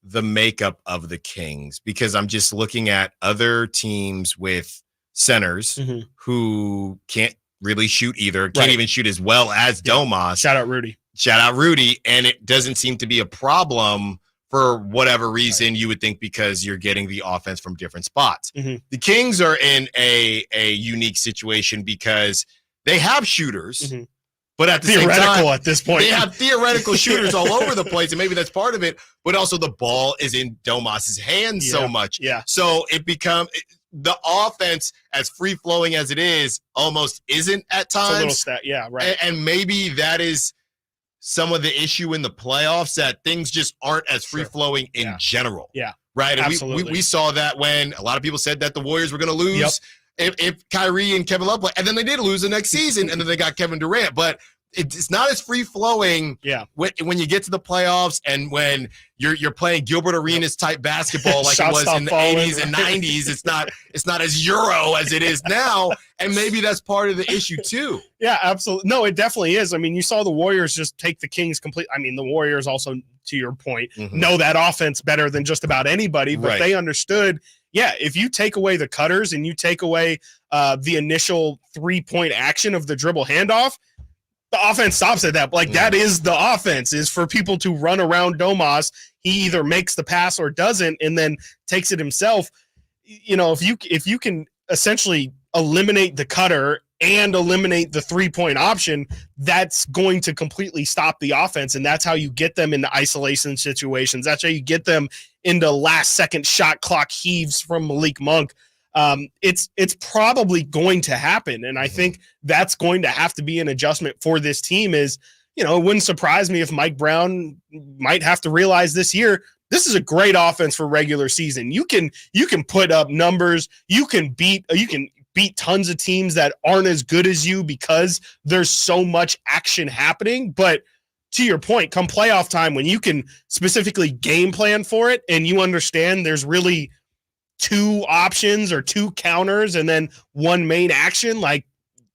the makeup of the Kings because I'm just looking at other teams with centers who can't really shoot either. Can't even shoot as well as Domas.
Shout out Rudy.
And it doesn't seem to be a problem for whatever reason. You would think because you're getting the offense from different spots. The Kings are in a unique situation because they have shooters, but at the same time,
at this point,
they have theoretical shooters all over the place, and maybe that's part of it. But also, the ball is in Domas's hands so much.
Yeah.
So it becomes the offense, as free flowing as it is, almost isn't at times. And maybe that is some of the issue in the playoffs, that things just aren't as free flowing in general.
Yeah.
Right. And
Absolutely.
we saw that when a lot of people said that the Warriors were going to lose if Kyrie and Kevin Love play, and then they did lose the next season, and then they got Kevin Durant. But it's not as free flowing when you get to the playoffs and when you're playing Gilbert Arenas type basketball like it was in the 80s and 90s. It's not as Euro as it is now, and maybe that's part of the issue too.
Yeah, absolutely. No, it definitely is. I mean, you saw the Warriors just take the Kings complete. I mean, the Warriors also, to your point, know that offense better than just about anybody, but they understood. Yeah, if you take away the cutters and you take away the initial 3-point action of the dribble handoff, the offense stops at that. Like that is the offense, is for people to run around Domas. He either makes the pass or doesn't, and then takes it himself. You know, if you can essentially eliminate the cutter and eliminate the 3-point option, that's going to completely stop the offense. And that's how you get them into isolation situations. That's how you get them into last second shot clock heaves from Malik Monk. It's probably going to happen. And I think that's going to have to be an adjustment for this team. Is, you know, it wouldn't surprise me if Mike Brown might have to realize this year, this is a great offense for regular season. You can put up numbers. You can beat tons of teams that aren't as good as you because there's so much action happening. But to your point, come playoff time, when you can specifically game plan for it and you understand there's really 2 options or 2 counters and then 1 main action, like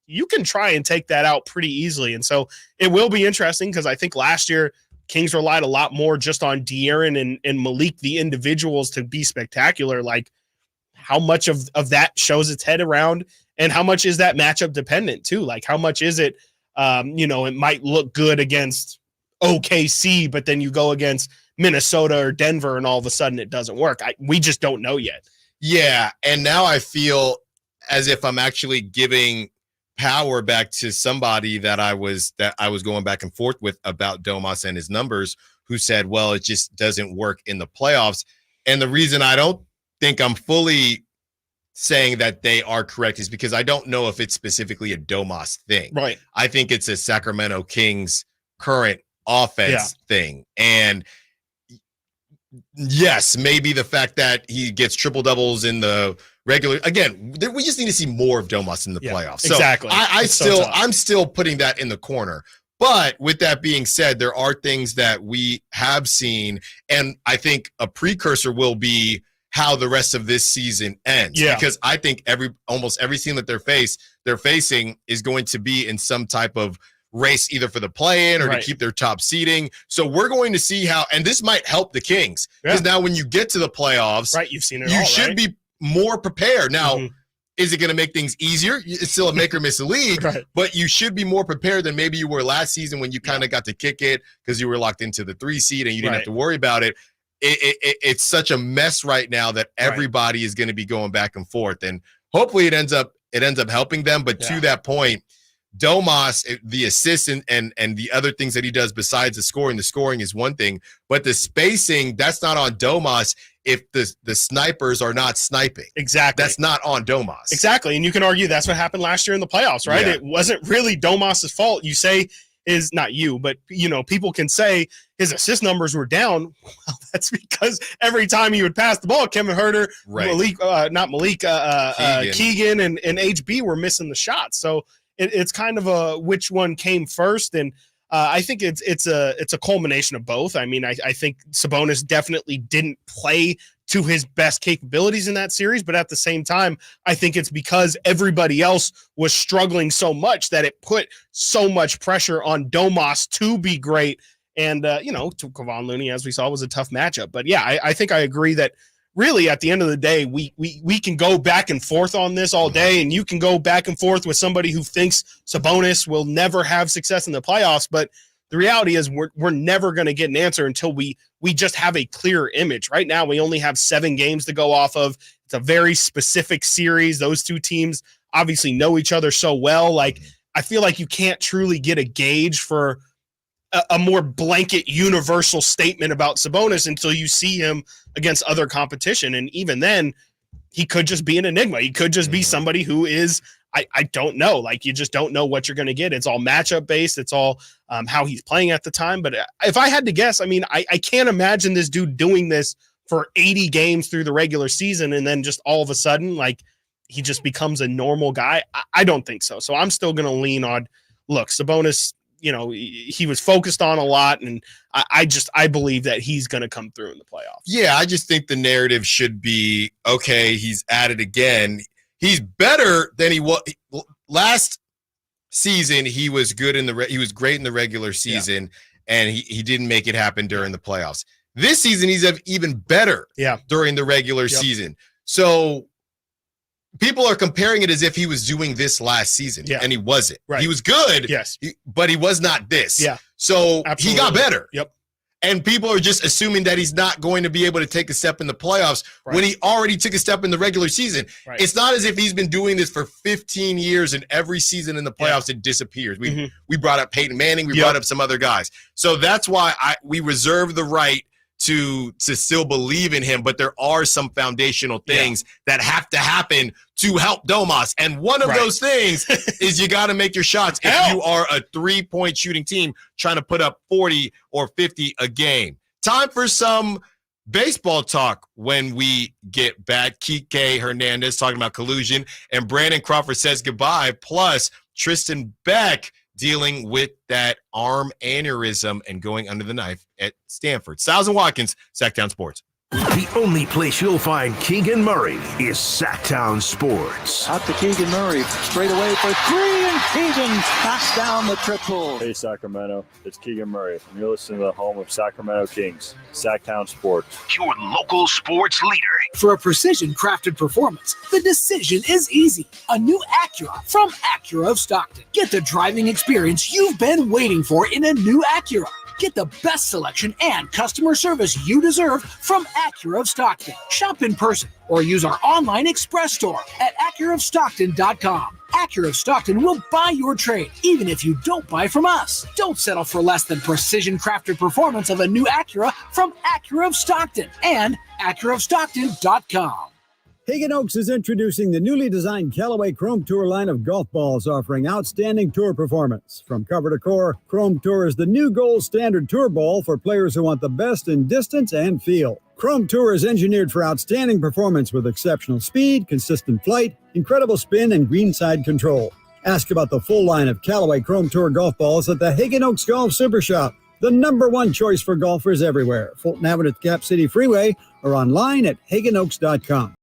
you can try and take that out pretty easily. And so it will be interesting, because I think last year Kings relied a lot more just on De'Aaron and Malik, the individuals, to be spectacular. Like, how much of that shows its head around, and how much is that matchup dependent too? Like, how much is it, it might look good against OKC, but then you go against Minnesota or Denver and all of a sudden it doesn't work. We just don't know yet.
Yeah. And now I feel as if I'm actually giving power back to somebody that I was going back and forth with about Domas and his numbers, who said, well, it just doesn't work in the playoffs. And the reason I don't think I'm fully saying that they are correct is because I don't know if it's specifically a Domas thing.
Right.
I think it's a Sacramento Kings current offense thing. And yes, maybe the fact that he gets triple doubles in the regular, again, we just need to see more of Domas in the playoffs. So
exactly.
I'm still putting that in the corner. But with that being said, there are things that we have seen, and I think a precursor will be how the rest of this season ends.
Yeah.
Because I think almost every team that they're facing is going to be in some type of race, either for the play-in or to keep their top seeding. So we're going to see how, and this might help the Kings, because now when you get to the playoffs,
you've seen it.
You should be more prepared. Now, is it going to make things easier? It's still a make or miss a league, but you should be more prepared than maybe you were last season when you kind of got to kick it because you were locked into the 3 seed and you didn't have to worry about it. It's such a mess right now that everybody is going to be going back and forth, and hopefully it ends up helping them. But to that point, Domas, the assists and the other things that he does besides the scoring is one thing, but the spacing, that's not on Domas if the snipers are not sniping.
Exactly.
That's not on Domas.
Exactly. And you can argue that's what happened last year in the playoffs, right?
Yeah.
It wasn't really Domas's fault. You say is not you, but people can say his assist numbers were down. Well, that's because every time he would pass the ball, Kevin Huerter, Keegan and HB were missing the shots. So it's kind of a which one came first, and I think it's a culmination of both. I mean, I think Sabonis definitely didn't play to his best capabilities in that series, but at the same time, I think it's because everybody else was struggling so much that it put so much pressure on Domas to be great. And to Kevon Looney, as we saw, was a tough matchup. But yeah, I think I agree that really, at the end of the day, we can go back and forth on this all day, and you can go back and forth with somebody who thinks Sabonis will never have success in the playoffs. But the reality is we're never going to get an answer until we just have a clear image. Right now, we only have 7 games to go off of. It's a very specific series. Those two teams obviously know each other so well. Like, I feel like you can't truly get a gauge for a more blanket universal statement about Sabonis until you see him against other competition. And even then, he could just be an enigma. He could just be somebody who is, I don't know. Like, you just don't know what you're going to get. It's all matchup based. It's all how he's playing at the time. But if I had to guess, I mean, I can't imagine this dude doing this for 80 games through the regular season and then just all of a sudden, like, he just becomes a normal guy. I don't think so. So I'm still going to lean on, look, Sabonis, you know, he was focused on a lot, and I believe that he's going to come through in the playoffs.
Yeah, I just think the narrative should be, okay, he's at it again. He's better than he was last season. He was good he was great in the regular season, and he didn't make it happen during the playoffs. This season, he's even better during the regular season. So people are comparing it as if he was doing this last season, and he wasn't. Right. He was good, but he was not this. Yeah. So he got better.
Yep.
And people are just assuming that he's not going to be able to take a step in the playoffs when he already took a step in the regular season. Right. It's not as if he's been doing this for 15 years and every season in the playoffs it disappears. We brought up Peyton Manning. We brought up some other guys. So that's why we reserve the right to still believe in him, but there are some foundational things that have to happen to help Domas. And one of those things is you got to make your shots if you are a 3-point shooting team trying to put up 40 or 50 a game. Time for some baseball talk when we get back. Kike Hernandez talking about collusion, and Brandon Crawford says goodbye, plus Tristan Beck dealing with that arm aneurysm and going under the knife at Stanford. Stiles and Watkins, Sactown Sports.
The only place you'll find Keegan Murray is Sactown Sports.
Out to Keegan Murray, straight away for 3, and Keegan knocks down the triple.
Hey Sacramento, it's Keegan Murray, and you're listening to the home of Sacramento Kings, Sactown Sports.
Your local sports leader.
For a precision-crafted performance, the decision is easy. A new Acura from Acura of Stockton. Get the driving experience you've been waiting for in a new Acura. Get the best selection and customer service you deserve from Acura of Stockton. Shop in person or use our online express store at AcuraofStockton.com. Acura of Stockton will buy your trade, even if you don't buy from us. Don't settle for less than precision-crafted performance of a new Acura from Acura of Stockton and AcuraofStockton.com.
Hagen Oaks is introducing the newly designed Callaway Chrome Tour line of golf balls, offering outstanding tour performance. From cover to core, Chrome Tour is the new gold standard tour ball for players who want the best in distance and feel. Chrome Tour is engineered for outstanding performance with exceptional speed, consistent flight, incredible spin, and greenside control. Ask about the full line of Callaway Chrome Tour golf balls at the Hagen Oaks Golf Super Shop, the #1 choice for golfers everywhere. Fulton Avenue at the Cap City Freeway or online at HagenOaks.com.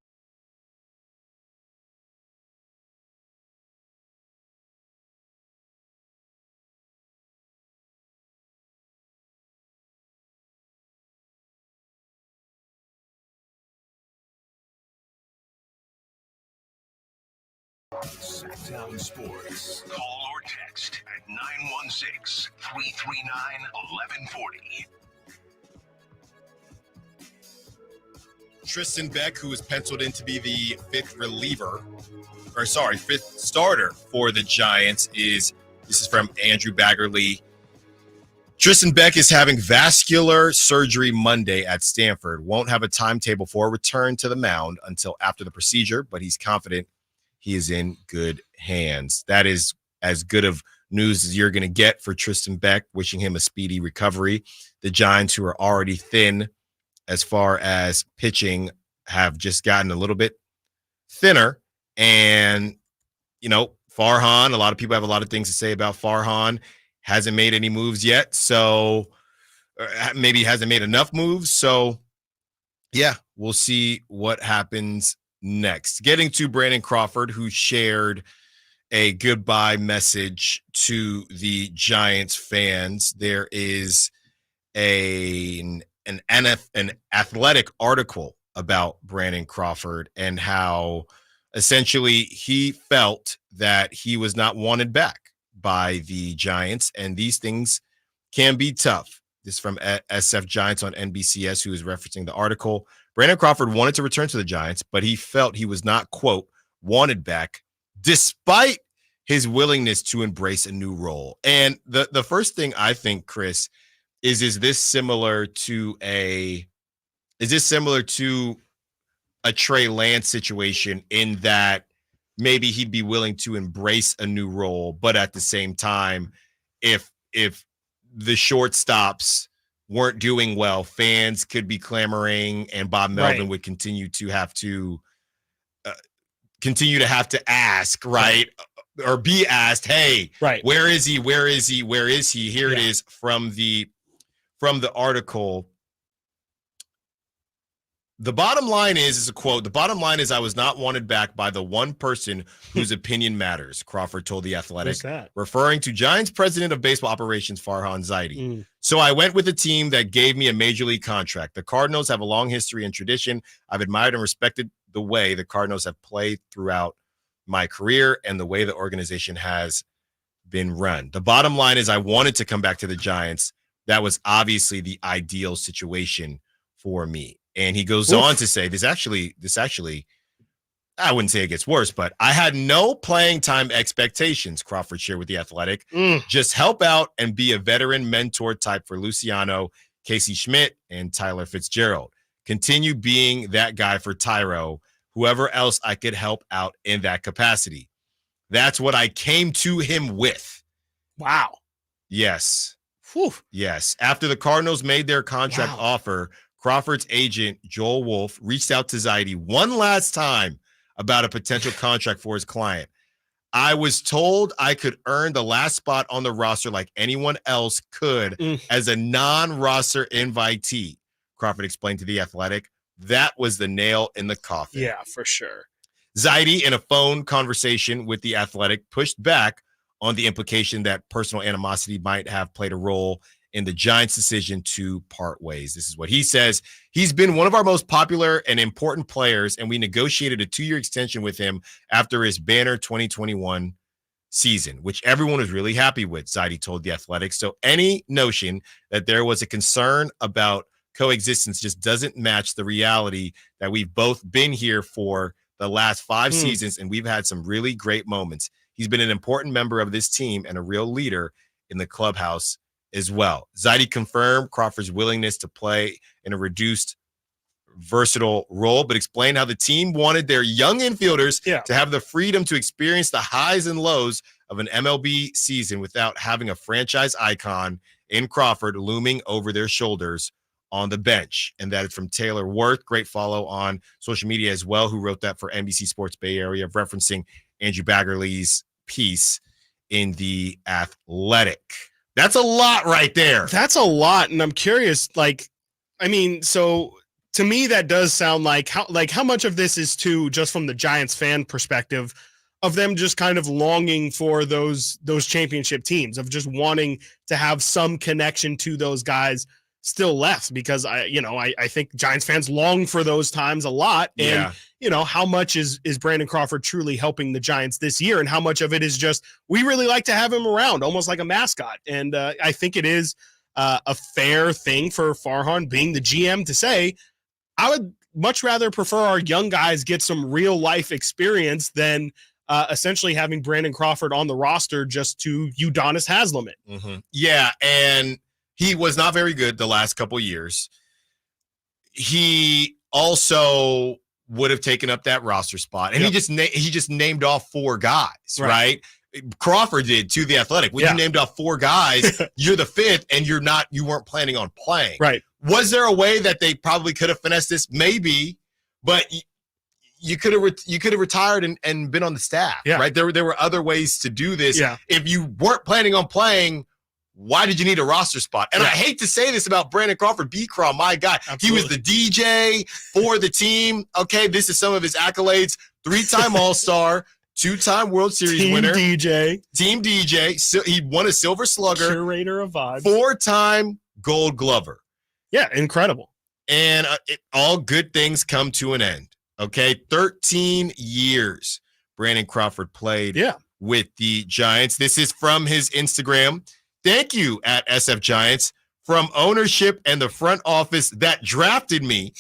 Sactown Sports. Call or text at 916-339-1140.
Tristan Beck, who is penciled in to be the fifth starter for the Giants, this is from Andrew Baggerly. Tristan Beck is having vascular surgery Monday at Stanford. Won't have a timetable for a return to the mound until after the procedure, but he's confident he is in good hands. That is as good of news as you're going to get for Tristan Beck, wishing him a speedy recovery. The Giants, who are already thin as far as pitching, have just gotten a little bit thinner. And, you know, Farhan, a lot of people have a lot of things to say about Farhan. Hasn't made any moves yet. So maybe hasn't made enough moves. So, yeah, we'll see what happens next. Getting to Brandon Crawford, who shared a goodbye message to the Giants fans. There is an athletic article about Brandon Crawford and how essentially he felt that he was not wanted back by the Giants, and these things can be tough. This is from SF Giants on NBCS, who is referencing the article. Brandon Crawford wanted to return to the Giants, but he felt he was not, quote, wanted back, despite his willingness to embrace a new role. And the first thing I think, Chris, is this similar to a Trey Lance situation in that maybe he'd be willing to embrace a new role, but at the same time, if the shortstops weren't doing well, fans could be clamoring, and Bob Melvin would continue to have to ask, right? Or be asked, hey, where is he? Where is he? Where is he? Here it is from the article. The bottom line is a quote. The bottom line is, I was not wanted back by the one person whose opinion matters, Crawford told The Athletic, referring to Giants president of baseball operations, Farhan Zaidi. So I went with a team that gave me a major league contract. The Cardinals have a long history and tradition. I've admired and respected the way the Cardinals have played throughout my career and the way the organization has been run. The bottom line is, I wanted to come back to the Giants. That was obviously the ideal situation for me. And he goes on to say, this actually, I wouldn't say it gets worse, but I had no playing time expectations, Crawford shared with The Athletic. Just help out and be a veteran mentor type for Luciano, Casey Schmidt, and Tyler Fitzgerald. Continue being that guy for Tyro, whoever else I could help out in that capacity. That's what I came to him with.
Wow.
Yes. Yes. After the Cardinals made their contract offer, Crawford's agent, Joel Wolf, reached out to Zaidi one last time about a potential contract for his client. I was told I could earn the last spot on the roster like anyone else could as a non-roster invitee, Crawford explained to The Athletic. That was the nail in the coffin.
Yeah, for sure.
Zaidi, in a phone conversation with The Athletic, pushed back on the implication that personal animosity might have played a role in the Giants' decision to part ways. This is what he says. He's been one of our most popular and important players, and we negotiated a 2-year extension with him after his banner 2021 season, which everyone was really happy with, Zaidi told The Athletic. So any notion that there was a concern about coexistence just doesn't match the reality that we've both been here for the last 5 seasons, and we've had some really great moments. He's been an important member of this team and a real leader in the clubhouse as well. Zaidi confirmed Crawford's willingness to play in a reduced, versatile role, but explained how the team wanted their young infielders to have the freedom to experience the highs and lows of an MLB season without having a franchise icon in Crawford looming over their shoulders on the bench. And that is from Taylor Worth, great follow on social media as well, who wrote that for NBC Sports Bay Area, referencing Andrew Baggerly's piece in The Athletic. That's a lot right there.
That's a lot. And I'm curious, so to me, that does sound like how much of this is just from the Giants fan perspective of them just kind of longing for those championship teams, of just wanting to have some connection to those guys still left, because I think Giants fans long for those times a lot. And how much is Brandon Crawford truly helping the Giants this year, and how much of it is just, we really like to have him around almost like a mascot. And I think it is a fair thing for Farhan, being the GM, to say, I would much rather prefer our young guys get some real life experience than essentially having Brandon Crawford on the roster just to Udonis Haslem it.
Yeah, and he was not very good the last couple years. He also would have taken up that roster spot, and he just named off 4 guys, right? Crawford did to The Athletic. When you named off 4 guys, you're the 5th, and you weren't planning on playing.
Right?
Was there a way that they probably could have finessed this? Maybe, but you could have retired and been on the staff, right? There were other ways to do this.
Yeah.
If you weren't planning on playing, why did you need a roster spot? And I hate to say this about Brandon Crawford, B-Craw, my guy. Absolutely. He was the DJ for the team. Okay, this is some of his accolades. 3-time All-Star, 2-time World Series winner. Team DJ. So he won a Silver Slugger.
Curator of vibes.
4-time Gold Glover.
Yeah, incredible.
And all good things come to an end. Okay, 13 years Brandon Crawford played with the Giants. This is from his Instagram. Thank you at SF Giants. From ownership and the front office that drafted me,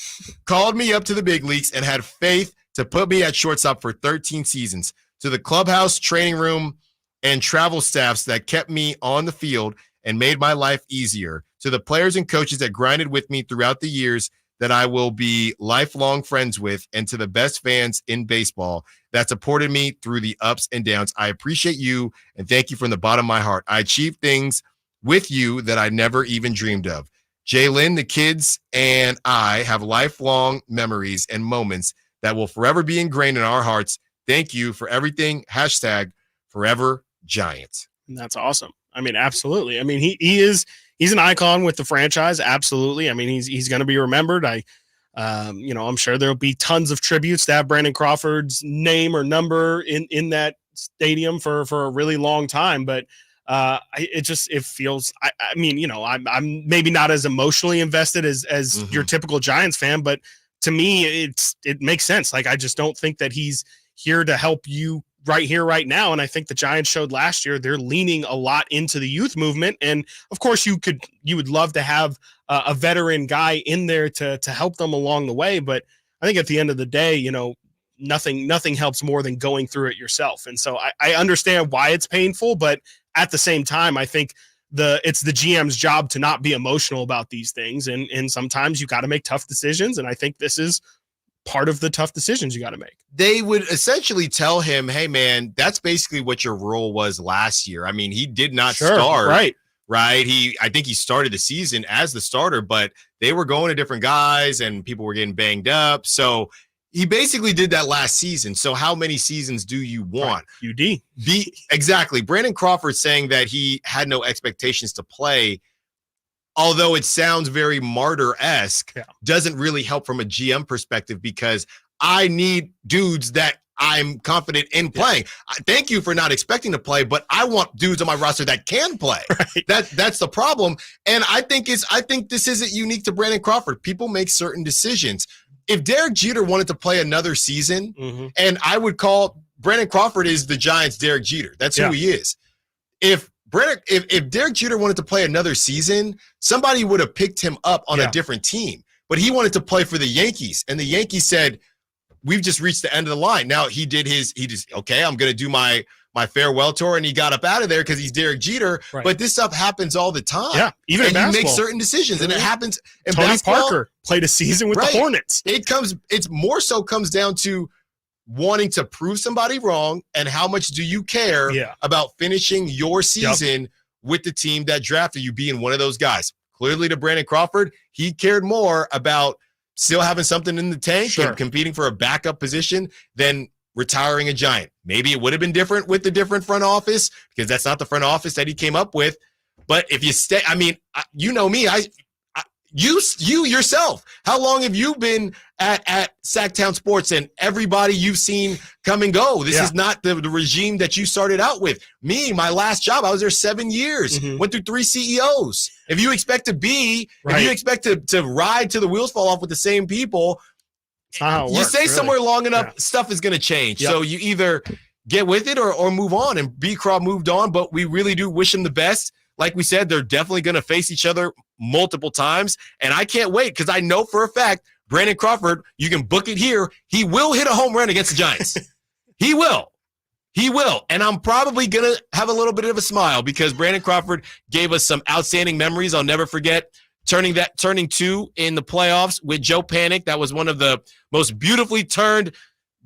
called me up to the big leagues, and had faith to put me at shortstop for 13 seasons. To the clubhouse, training room, and travel staffs that kept me on the field and made my life easier. To the players and coaches that grinded with me throughout the years that I will be lifelong friends with, and to the best fans in baseball that supported me through the ups and downs. I appreciate you and thank you from the bottom of my heart. I achieved things with you that I never even dreamed of. Jalen, the kids, and I have lifelong memories and moments that will forever be ingrained in our hearts. Thank you for everything. #forever Giants.
And that's awesome. I mean, absolutely. I mean, he's an icon with the franchise. Absolutely. I mean, he's going to be remembered. I'm sure there'll be tons of tributes to have Brandon Crawford's name or number in that stadium for a really long time. But it feels, I'm maybe not as emotionally invested as your typical Giants fan, but to me, it makes sense. Like, I just don't think that he's here to help you right here, right now. And I think the Giants showed last year, they're leaning a lot into the youth movement. And of course you would love to have a veteran guy in there to help them along the way. But I think at the end of the day, nothing helps more than going through it yourself. And so I understand why it's painful, but at the same time, I think it's the GM's job to not be emotional about these things. And sometimes you got to make tough decisions. And I think this is part of the tough decisions you got to make.
They would essentially tell him, hey man, that's basically what your role was last year. I mean, he did not start. Right. I think he started the season as the starter, but they were going to different guys and people were getting banged up. So he basically did that last season. So how many seasons do you want?
Right.
Exactly. Brandon Crawford saying that he had no expectations to play, although it sounds very martyr-esque, doesn't really help from a GM perspective, because I need dudes that I'm confident in playing. Thank you for not expecting to play, but I want dudes on my roster that can play. Right. That's the problem. And I think this isn't unique to Brandon Crawford. People make certain decisions. If Derek Jeter wanted to play another season, and I would call Brandon Crawford is the Giants' Derek Jeter. That's who he is. If Derek Jeter wanted to play another season, somebody would have picked him up on a different team. But he wanted to play for the Yankees, and the Yankees said, we've just reached the end of the line. Now he I'm going to do my farewell tour, and he got up out of there because he's Derek Jeter. Right. But this stuff happens all the time.
Yeah, even in basketball.
You make certain decisions, and it happens in
Tony
basketball.
Parker played a season with the Hornets.
It's more so comes down to wanting to prove somebody wrong, and how much do you care about finishing your season with the team that drafted you, being one of those guys. Clearly to Brandon Crawford, he cared more about still having something in the tank and competing for a backup position than retiring a Giant. Maybe it would have been different with the different front office, because that's not the front office that he came up with. But if you stay, I mean, you know me, you yourself, how long have you been at Sactown Sports, and everybody you've seen come and go? This is not the regime that you started out with. Me, my last job, I was there 7 years, went through 3 CEOs. If you expect to if you expect to ride till the wheels fall off with the same people, you stay somewhere long enough, stuff is going to change. So you either get with it or move on, and B-Craw moved on, but we really do wish him the best. Like we said, they're definitely going to face each other multiple times, and I can't wait, because I know for a fact Brandon Crawford, you can book it here, he will hit a home run against the Giants. He will. And I'm probably going to have a little bit of a smile, because Brandon Crawford gave us some outstanding memories. I'll never forget turning 2 in the playoffs with Joe Panic. That was one of the most beautifully turned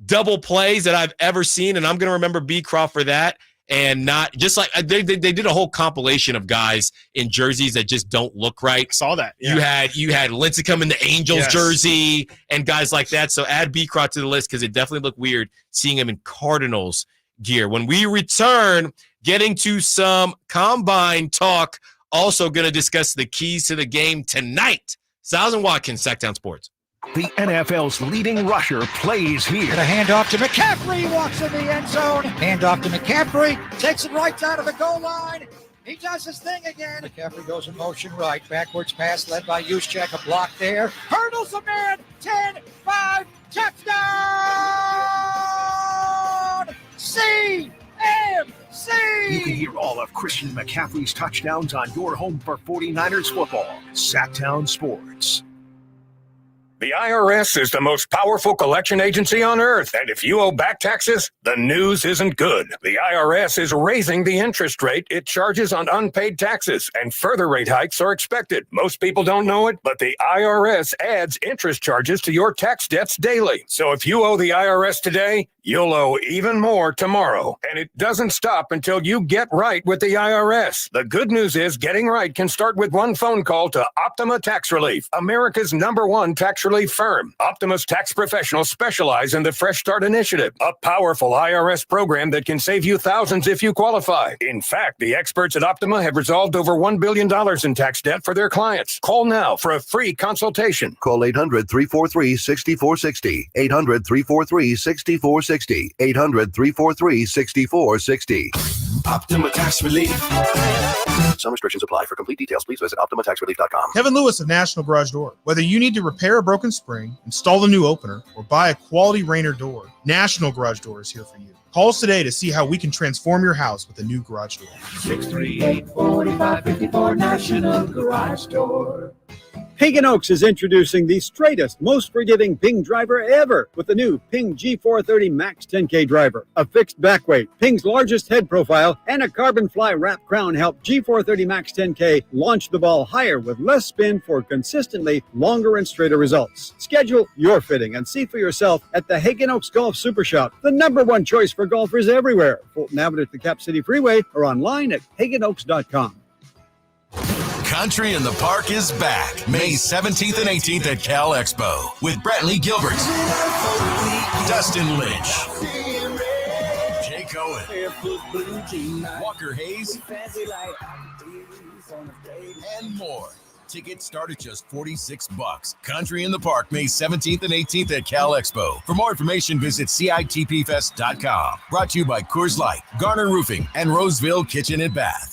double plays that I've ever seen, and I'm going to remember B-Craw for that. And not just like they did a whole compilation of guys in jerseys that just don't look right.
Saw that. Yeah.
You had Lincecum in the Angels jersey and guys like that. So add B-Craw to the list, because it definitely looked weird seeing him in Cardinals gear. When we return, getting to some combine talk, also going to discuss the keys to the game tonight. Stiles and Watkins, Sactown Sports.
The NFL's leading rusher plays here.
And a handoff to McCaffrey, walks in the end zone. Handoff to McCaffrey, takes it right down to the goal line. He does his thing again. McCaffrey goes in motion right. Backwards pass led by Juszczyk. A block there. Hurdles a man. 10-5. Touchdown! CMC!
You can hear all of Christian McCaffrey's touchdowns on your home for 49ers football. Sactown Sports.
The IRS is the most powerful collection agency on earth, and if you owe back taxes, the news isn't good. The IRS is raising the interest rate it charges on unpaid taxes, and further rate hikes are expected. Most people don't know it, but the IRS adds interest charges to your tax debts daily. So if you owe the IRS today, you'll owe even more tomorrow, and it doesn't stop until you get right with the IRS. The good news is getting right can start with one phone call to Optima Tax Relief, America's #1 tax relief firm. Optima's tax professionals specialize in the Fresh Start Initiative, a powerful IRS program that can save you thousands if you qualify. In fact, the experts at Optima have resolved over $1 billion in tax debt for their clients. Call now for a free consultation.
Call 800-343-6460. 800-343-6460. 800-343-6460.
Optima Tax Relief.
Some restrictions apply. For complete details, please visit OptimaTaxRelief.com.
Kevin Lewis of National Garage Door. Whether you need to repair a broken spring, install a new opener, or buy a quality Rainer door, National Garage Door is here for you. Call us today to see how we can transform your house with a new garage door.
638-4554 National Garage Door.
Hagen Oaks is introducing the straightest, most forgiving Ping driver ever with the new Ping G430 Max 10K driver. A fixed back weight, Ping's largest head profile, and a carbon fly wrap crown help G430 Max 10K launch the ball higher with less spin for consistently longer and straighter results. Schedule your fitting and see for yourself at the Hagen Oaks Golf Super Shop, the #1 choice for golfers everywhere. Fulton Avenue at the Cap City Freeway or online at HagenOaks.com.
Country in the Park is back May 17th and 18th at Cal Expo with Brantley Gilbert, Dustin Lynch, Jay Cohen, Walker Hayes, and more. Tickets start at just $46. Country in the Park May 17th and 18th at Cal Expo. For more information, visit CITPFest.com. Brought to you by Coors Light, Garner Roofing, and Roseville Kitchen and Bath.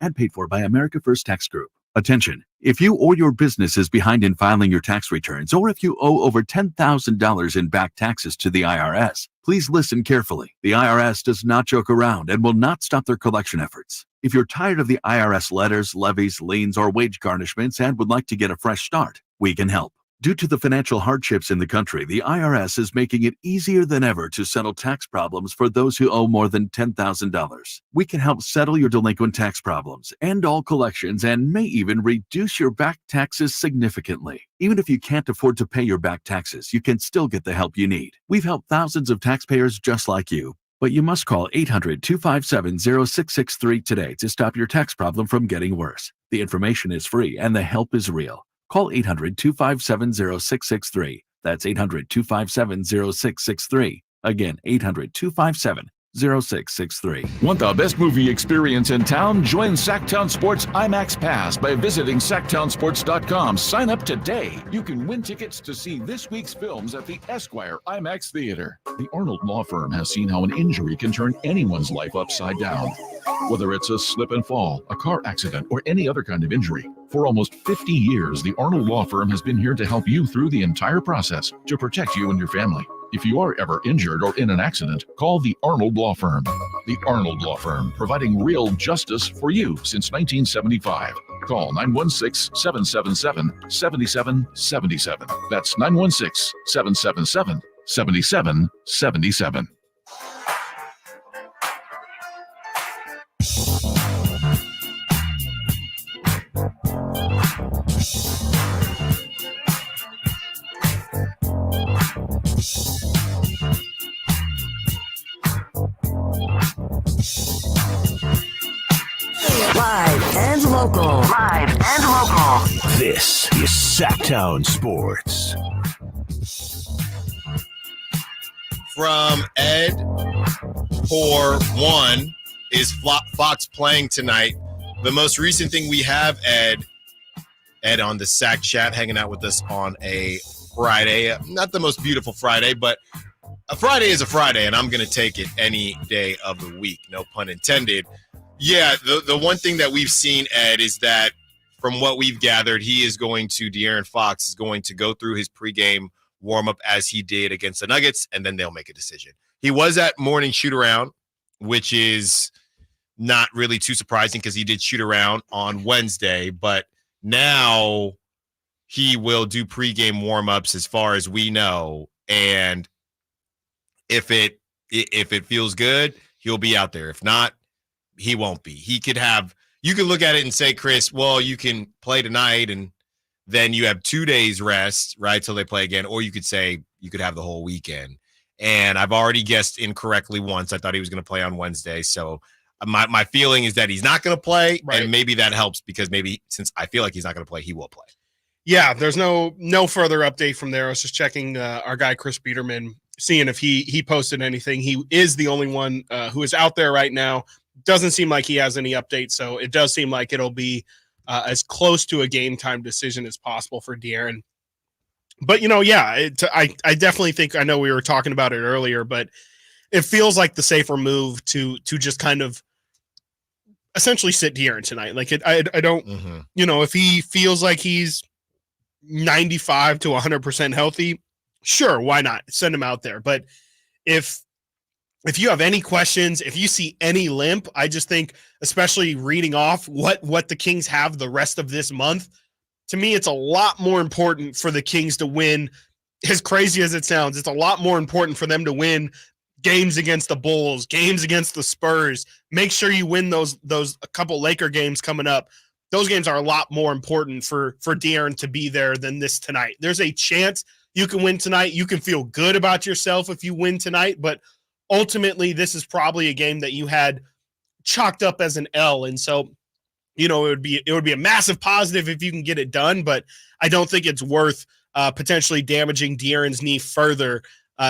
And paid for by America First Tax Group. Attention, if you or your business is behind in filing your tax returns, or if you owe over $10,000 in back taxes to the IRS, please listen carefully. The IRS does not joke around and will not stop their collection efforts. If you're tired of the IRS letters, levies, liens, or wage garnishments and would like to get a fresh start, we can help. Due to the financial hardships in the country, the IRS is making it easier than ever to settle tax problems for those who owe more than $10,000. We can help settle your delinquent tax problems, end all collections, and may even reduce your back taxes significantly. Even if you can't afford to pay your back taxes, you can still get the help you need. We've helped thousands of taxpayers just like you. But you must call 800-257-0663 today to stop your tax problem from getting worse. The information is free and the help is real. Call 800-257-0663. That's 800-257-0663. Again, 800-257-0663.
Want the best movie experience in town? Join Sactown Sports IMAX Pass by visiting SactownSports.com. Sign up today. You can win tickets to see this week's films at the Esquire IMAX Theater. The Arnold Law Firm has seen how an injury can turn anyone's life upside down. Whether it's a slip and fall, a car accident, or any other kind of injury. For almost 50 years, the Arnold Law Firm has been here to help you through the entire process to protect you and your family. If you are ever injured or in an accident, call the Arnold Law Firm. The Arnold Law Firm, providing real justice for you since 1975. Call 916-777-7777. That's 916-777-7777.
Live and local. Live and local. This is Sactown Sports.
From Ed for one, is Fox playing tonight? The most recent thing we have, Ed on the Sac Chat, hanging out with us on a Friday. Not the most beautiful Friday, but a Friday is a Friday, and I'm going to take it any day of the week. No pun intended. Yeah, the one thing that we've seen, Ed, is that from what we've gathered, De'Aaron Fox is going to go through his pregame warm-up as he did against the Nuggets, and then they'll make a decision. He was at morning shoot-around, which is not really too surprising because he did shoot around on Wednesday, but now he will do pregame warm-ups as far as we know, and if it feels good, he'll be out there. If not, he won't be. You could look at it and say, Chris, well, you can play tonight and then you have 2 days rest, right, till they play again. Or you could say you could have the whole weekend. And I've already guessed incorrectly once. I thought he was going to play on Wednesday. So my feeling is that he's not going to play. Right. And maybe that helps because maybe since I feel like he's not going to play, he will play.
Yeah, there's no further update from there. I was just checking our guy, Chris Biederman, seeing if he posted anything. He is the only one who is out there right now. Doesn't seem like he has any updates, so it does seem like it'll be as close to a game time decision as possible for De'Aaron. But, I definitely think, I know we were talking about it earlier, but it feels like the safer move to just kind of essentially sit De'Aaron tonight. Like, I don't, if he feels like he's 95 to 100% healthy, sure, why not? Send him out there. But if you have any questions, if you see any limp, I just think, especially reading off what the Kings have the rest of this month, to me, it's a lot more important for the Kings to win. As crazy as it sounds, it's a lot more important for them to win games against the Bulls, games against the Spurs. Make sure you win those a couple Laker games coming up. Those games are a lot more important for De'Aaron to be there than this tonight. There's a chance you can win tonight. You can feel good about yourself if you win tonight, but ultimately, this is probably a game that you had chalked up as an L, and so it would be a massive positive if you can get it done. But I don't think it's worth potentially damaging De'Aaron's knee further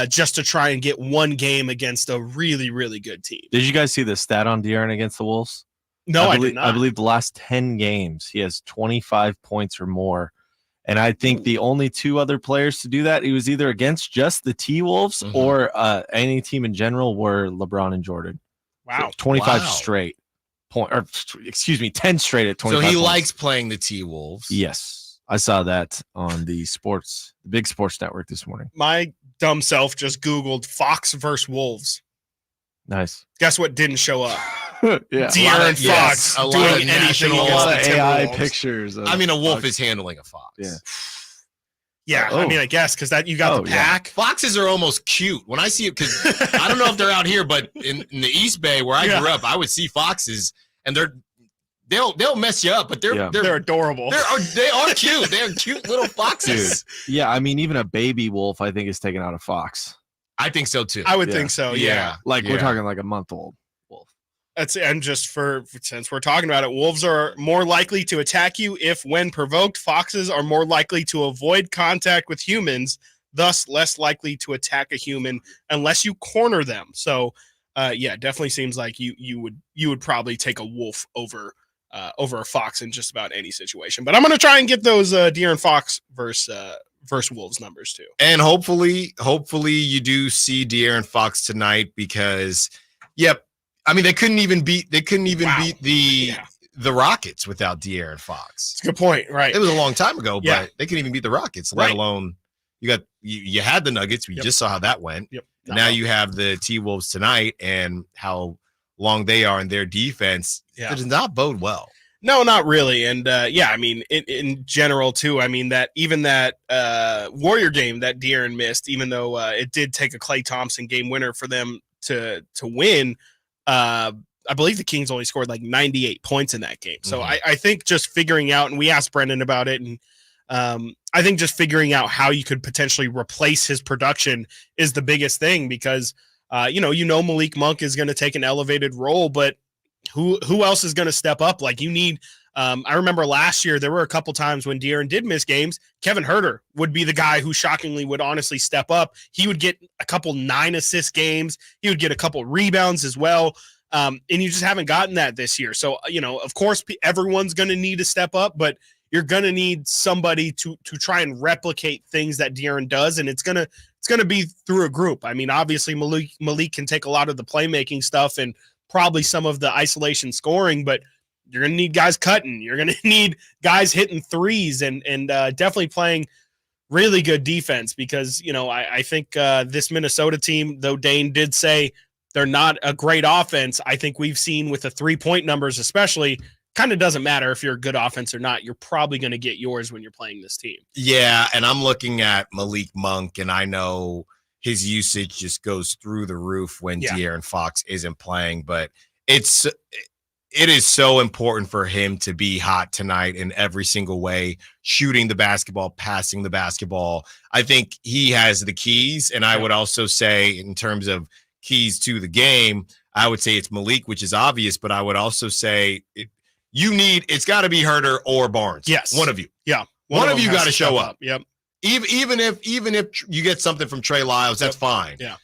just to try and get one game against a really, really good team.
Did you guys see the stat on De'Aaron against the Wolves?
No, I did not.
I believe the last 10 games he has 25 points or more. And I think the only two other players to do that, he was either against just the T-Wolves or any team in general, were LeBron and Jordan.
Wow.
So 25 straight. 10 straight at 25
So he
points.
likes playing the T-Wolves.
Yes. I saw that on the big sports network this morning.
My dumb self just Googled Fox versus Wolves.
Nice.
Guess what didn't show up?
Yeah.
De'Aaron Fox doing anything against the
AI
Timberwolves.
pictures.
A wolf is handling a fox.
Yeah.
Yeah, I mean, I guess because that you got the pack.
Yeah. Foxes are almost cute when I see it, because I don't know if they're out here, but in the East Bay where I grew up, I would see foxes, and they'll mess you up, but they're
adorable.
They are cute. They're cute little foxes.
Dude. Yeah, I mean, even a baby wolf, I think, is taking out a fox.
I think so too.
I would think so. Yeah.
We're talking like a month-old wolf.
And just since we're talking about it, wolves are more likely to attack you if, when provoked. Foxes are more likely to avoid contact with humans, thus less likely to attack a human unless you corner them. So, definitely seems like you would probably take a wolf over a fox in just about any situation. But I'm going to try and get those De'Aaron Fox versus Wolves numbers too.
And hopefully you do see De'Aaron Fox tonight, because I mean, they couldn't even beat the Rockets without De'Aaron Fox.
It's a good point, right?
It was a long time ago, but they couldn't even beat the Rockets, let alone you had the Nuggets. We just saw how that went.
Yep.
Now you have the T-Wolves tonight, and how long they are in their defense. It does not bode well.
No, not really. And I mean, in general too, I mean, that Warrior game that De'Aaron missed, even though it did take a Klay Thompson game winner for them to win, I believe the Kings only scored like 98 points in that game. So I think just figuring out, and we asked Brendan about it, and I think just figuring out how you could potentially replace his production is the biggest thing, because Malik Monk is going to take an elevated role, but who else is going to step up? Like, you need I remember last year there were a couple times when De'Aaron did miss games. Kevin Huerter would be the guy who shockingly would honestly step up. He would get a couple 9-assist games. He would get a couple rebounds as well. And you just haven't gotten that this year. So, of course, everyone's going to need to step up, but you're going to need somebody to try and replicate things that De'Aaron does. And it's going to be through a group. I mean, obviously Malik can take a lot of the playmaking stuff and probably some of the isolation scoring, but you're going to need guys cutting. You're going to need guys hitting threes and definitely playing really good defense because, I think this Minnesota team, though Dane did say they're not a great offense, I think we've seen with the 3-point numbers especially, kind of doesn't matter if you're a good offense or not. You're probably going to get yours when you're playing this team.
Yeah, and I'm looking at Malik Monk, and I know his usage just goes through the roof when De'Aaron Fox isn't playing, but it is so important for him to be hot tonight in every single way, shooting the basketball, passing the basketball. I think he has the keys, and I would also say in terms of keys to the game, I would say it's Malik, which is obvious, but I would also say it's got to be Huerter or Barnes. Yes. One of you.
Yeah.
One of you got to show up.
Yep.
Even if you get something from Trey Lyles, that's fine.
Yeah.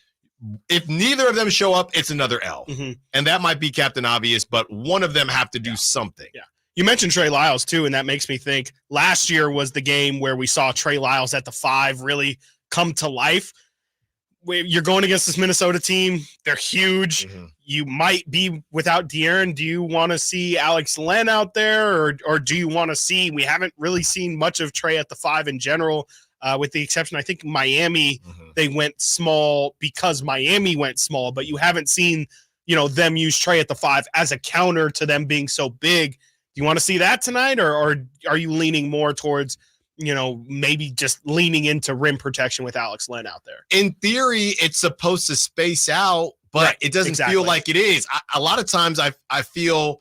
If neither of them show up, it's another L.
Mm-hmm.
And that might be Captain Obvious, but one of them have to do something.
Yeah. You mentioned Trey Lyles, too, and that makes me think last year was the game where we saw Trey Lyles at the 5 really come to life. You're going against this Minnesota team. They're huge.
Mm-hmm.
You might be without De'Aaron. Do you want to see Alex Len out there, or do you want to see – we haven't really seen much of Trey at the 5 in general. With the exception, I think Miami, they went small because Miami went small, but you haven't seen, them use Trey at the 5 as a counter to them being so big. Do you want to see that tonight, or are you leaning more towards, maybe just leaning into rim protection with Alex Len out there?
In theory, it's supposed to space out, but it doesn't feel like it is. A lot of times I feel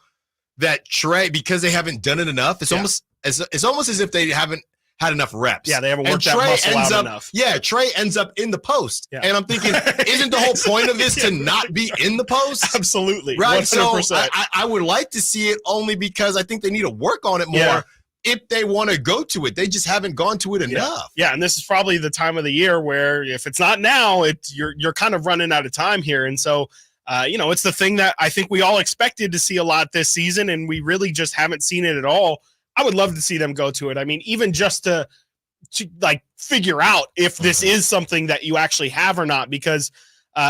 that Trey, because they haven't done it enough, it's almost as if they haven't had enough reps.
Yeah, they haven't worked that muscle out enough.
Yeah, Trey ends up in the post. Yeah. And I'm thinking, isn't the whole point of this to not be in the post?
Absolutely.
Right?
100%.
So I would like to see it only because I think they need to work on it more if they want to go to it. They just haven't gone to it enough.
Yeah, and this is probably the time of the year where if it's not now, you're kind of running out of time here. And so, it's the thing that I think we all expected to see a lot this season, and we really just haven't seen it at all. I would love to see them go to it. I mean, even just to like figure out if this is something that you actually have or not, because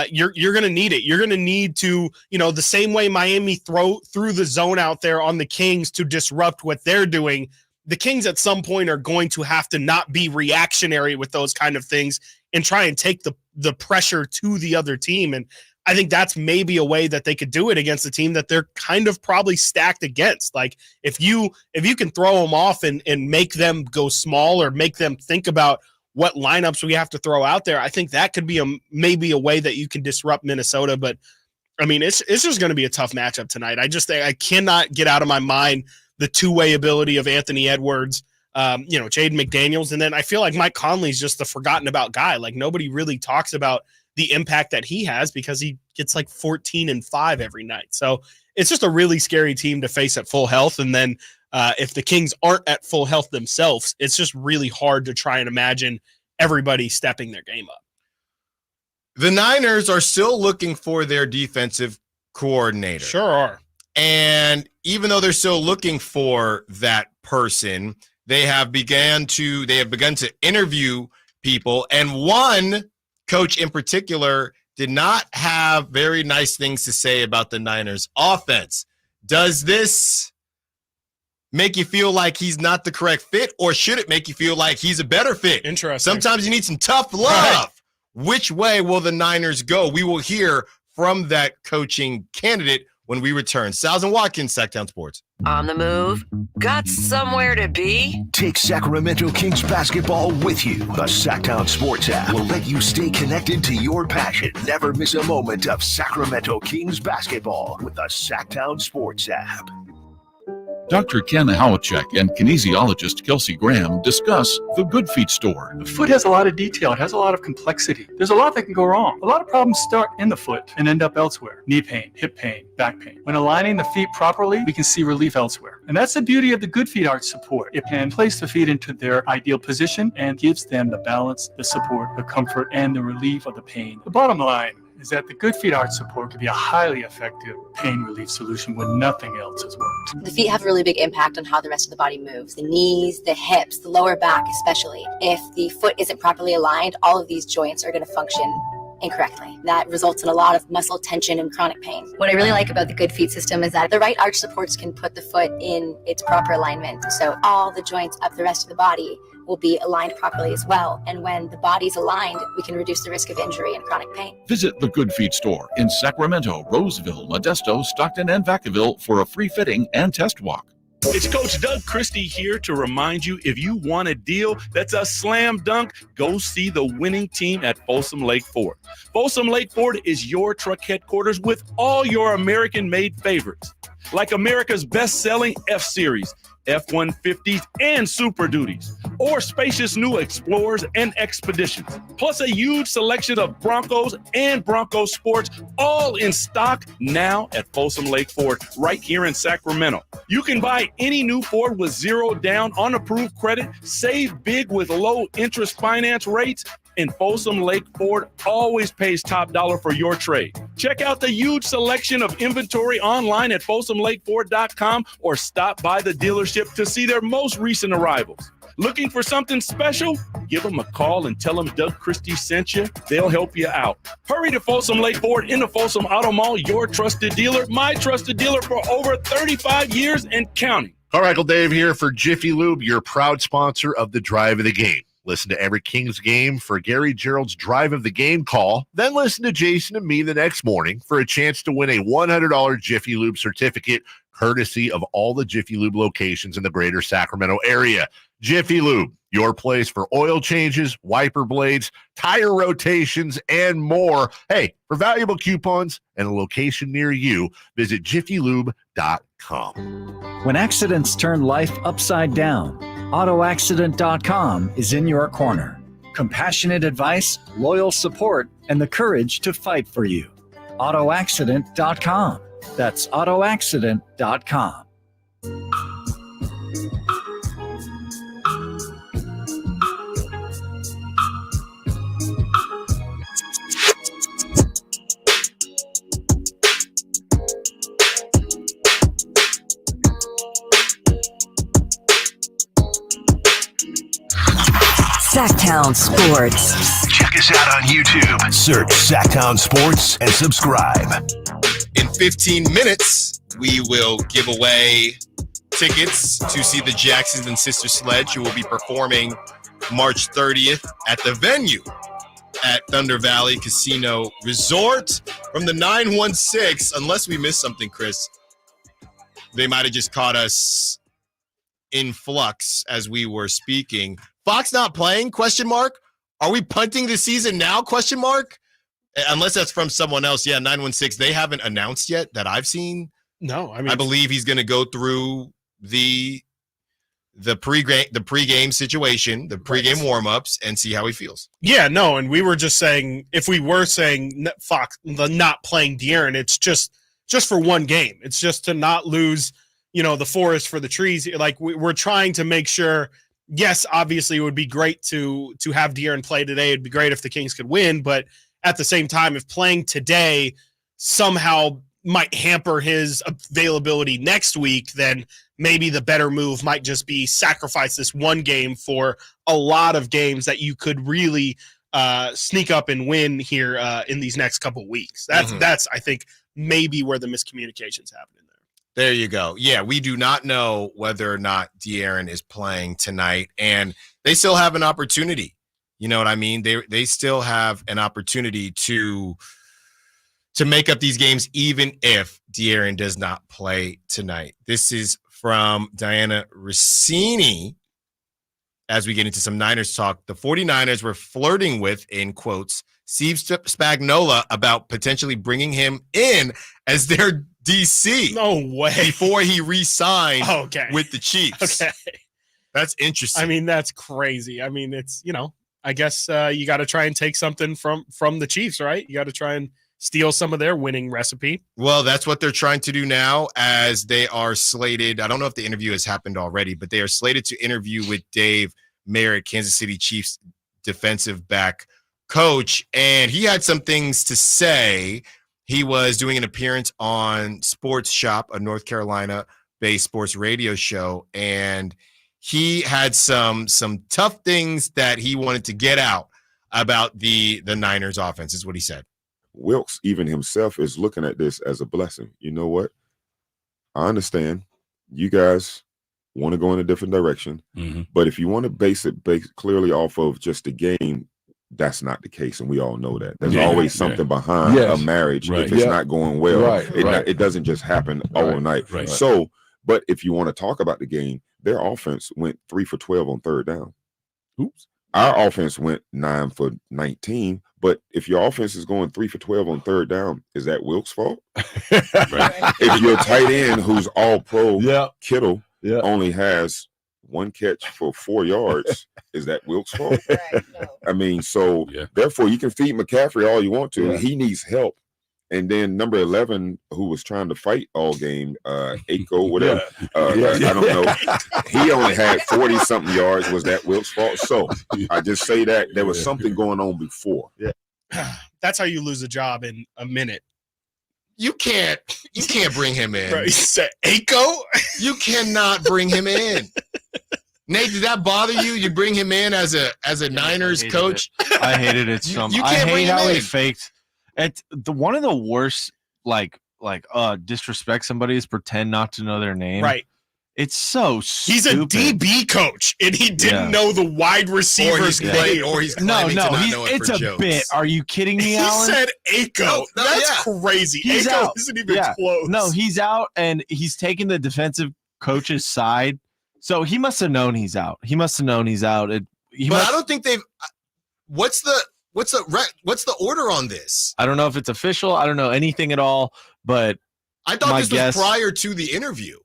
you're going to need it. You're going to need to, the same way Miami threw the zone out there on the Kings to disrupt what they're doing. The Kings at some point are going to have to not be reactionary with those kind of things and try and take the pressure to the other team. And I think that's maybe a way that they could do it against a team that they're kind of probably stacked against. Like if you can throw them off and make them go small or make them think about what lineups we have to throw out there, I think that could be maybe a way that you can disrupt Minnesota. But I mean, it's just going to be a tough matchup tonight. I cannot get out of my mind the two-way ability of Anthony Edwards, Jaden McDaniels. And then I feel like Mike Conley's just the forgotten about guy. Like nobody really talks about the impact that he has because he gets like 14 and 5 every night. So it's just a really scary team to face at full health. And then if the Kings aren't at full health themselves, it's just really hard to try and imagine everybody stepping their game up.
The Niners are still looking for their defensive coordinator.
Sure are.
And even though they're still looking for that person, they have begun to interview people. And one coach in particular did not have very nice things to say about the Niners offense. Does this make you feel like he's not the correct fit, or should it make you feel like he's a better fit?
Interesting.
Sometimes you need some tough love. Right. Which way will the Niners go? We will hear from that coaching candidate when we return. Stiles and Watkins, Sactown Sports.
On the move? Got somewhere to be?
Take Sacramento Kings basketball with you. The Sactown Sports app will let you stay connected to your passion. Never miss a moment of Sacramento Kings basketball with the Sactown Sports app.
Dr. Ken Howachek and kinesiologist Kelsey Graham discuss the Good Feet store.
The foot has a lot of detail. It has a lot of complexity. There's a lot that can go wrong. A lot of problems start in the foot and end up elsewhere. Knee pain, hip pain, back pain. When aligning the feet properly, we can see relief elsewhere. And that's the beauty of the Good Feet Arch support. It can place the feet into their ideal position and gives them the balance, the support, the comfort, and the relief of the pain. The bottom line is that the Good Feet Arch support could be a highly effective pain relief solution when nothing else has worked.
The feet have a really big impact on how the rest of the body moves. The knees, the hips, the lower back especially. If the foot isn't properly aligned, all of these joints are going to function incorrectly. That results in a lot of muscle tension and chronic pain. What I really like about the Good Feet system is that the right arch supports can put the foot in its proper alignment. So all the joints up the rest of the body will be aligned properly as well. And when the body's aligned, we can reduce the risk of injury and chronic pain.
Visit the Good Feet store in Sacramento, Roseville, Modesto, Stockton, and Vacaville for a free fitting and test walk.
It's Coach Doug Christie here to remind you, if you want a deal that's a slam dunk, go see the winning team at Folsom Lake Ford. Folsom Lake Ford is your truck headquarters with all your American-made favorites, like America's best-selling F-Series, F-150s, and Super Duties, or spacious new Explorers and Expeditions, plus a huge selection of Broncos and Bronco Sports, all in stock now at Folsom Lake Ford, right here in Sacramento. You can buy any new Ford with zero down on approved credit, save big with low interest finance rates, and Folsom Lake Ford always pays top dollar for your trade. Check out the huge selection of inventory online at folsomlakeford.com or stop by the dealership to see their most recent arrivals. Looking for something special? Give them a call and tell them Doug Christie sent you. They'll help you out. Hurry to Folsom Lake Ford in the Folsom Auto Mall, your trusted dealer, my trusted dealer for over 35 years and counting.
Carmichael Dave here for Jiffy Lube, your proud sponsor of the Drive of the Game. Listen to every Kings game for Gary Gerald's Drive of the Game call. Then listen to Jason and me the next morning for a chance to win a $100 Jiffy Lube certificate, courtesy of all the Jiffy Lube locations in the greater Sacramento area. Jiffy Lube, your place for oil changes, wiper blades, tire rotations, and more. Hey, for valuable coupons and a location near you, visit jiffylube.com.
When accidents turn life upside down, AutoAccident.com is in your corner. Compassionate advice, loyal support, and the courage to fight for you. AutoAccident.com. That's AutoAccident.com.
Sactown Sports.
Check us out on YouTube. Search Sactown Sports and subscribe.
In 15 minutes, we will give away tickets to see the Jacksons and Sister Sledge, who will be performing March 30th at the venue at Thunder Valley Casino Resort from the 916. Unless we missed something, Chris, they might have just caught us in flux as we were speaking. Fox not playing? Question mark. Are we punting the season now? Question mark. Unless that's from someone else. Yeah, 916. They haven't announced yet that I've seen.
No, I mean,
I believe he's going to go through the pregame situation, the pregame warmups, and see how he feels.
Yeah, no, and we were just saying, if we were saying Fox not playing De'Aaron, it's just for one game. It's just to not lose, the forest for the trees. Like we're trying to make sure. Yes, obviously it would be great to have De'Aaron play today. It'd be great if the Kings could win, but at the same time, if playing today somehow might hamper his availability next week, then maybe the better move might just be sacrifice this one game for a lot of games that you could really sneak up and win here in these next couple weeks. That's I think maybe where the miscommunication's happening.
There you go. Yeah, we do not know whether or not De'Aaron is playing tonight, and they still have an opportunity. You know what I mean? They still have an opportunity to make up these games, even if De'Aaron does not play tonight. This is from Diana Rossini. As we get into some Niners talk, the 49ers were flirting with, in quotes, Steve Spagnuolo about potentially bringing him in as their DC.
No way.
Before he re-signed with the Chiefs.
Okay.
That's interesting.
I mean, that's crazy. I mean, it's, I guess you got to try and take something from the Chiefs, right? You got to try and steal some of their winning recipe.
Well, that's what they're trying to do now as they are slated. I don't know if the interview has happened already, but they are slated to interview with Dave Merritt, Kansas City Chiefs defensive back coach. And he had some things to say. He was doing an appearance on Sports Shop, a North Carolina-based sports radio show, and he had some tough things that he wanted to get out about the Niners offense, is what he said.
Wilkes, even himself, is looking at this as a blessing. You know what? I understand you guys want to go in a different direction, but if you want to base clearly off of just the game, that's not the case, and we all know that. There's always something behind a marriage if it's not going well. It doesn't just happen overnight. So, but if you want to talk about the game, their offense went 3 for 12 on third down.
Oops.
Our offense went 9 for 19. But if your offense is going 3 for 12 on third down, is that Wilkes' fault? If your tight end, who's all pro, Kittle, only has 1 catch for 4 yards, is that Wilkes' fault? I mean, so therefore you can feed McCaffrey all you want to. He needs help. And then number 11, who was trying to fight all game, Aiko, whatever, I don't know. He only had 40-something yards. Was that Wilkes' fault? So I just say that there was something going on before.
That's how you lose a job in a minute.
You can't bring him in.
Bro, you said Aiko?
You cannot bring him in. Nate, did that bother you? You bring him in as a Niners coach?
I hated it so much. I hate how he faked. It's one of the worst, disrespect somebody is pretend not to know their name.
Right.
It's so
He's
stupid.
a DB coach, and he didn't know the wide receivers name.
He's claiming to not know it
it's
for
a
jokes.
bit. Are you kidding me,
He
Alan?
said Aiko. That's crazy.
He's
Aiko
out.
isn't even close.
No, he's out, and he's taking the defensive coach's side. So he must have known he's out. He must have known he's out.
I don't think they've. What's the order on this?
I don't know if it's official. I don't know anything at all. But
I thought this was prior to the interview.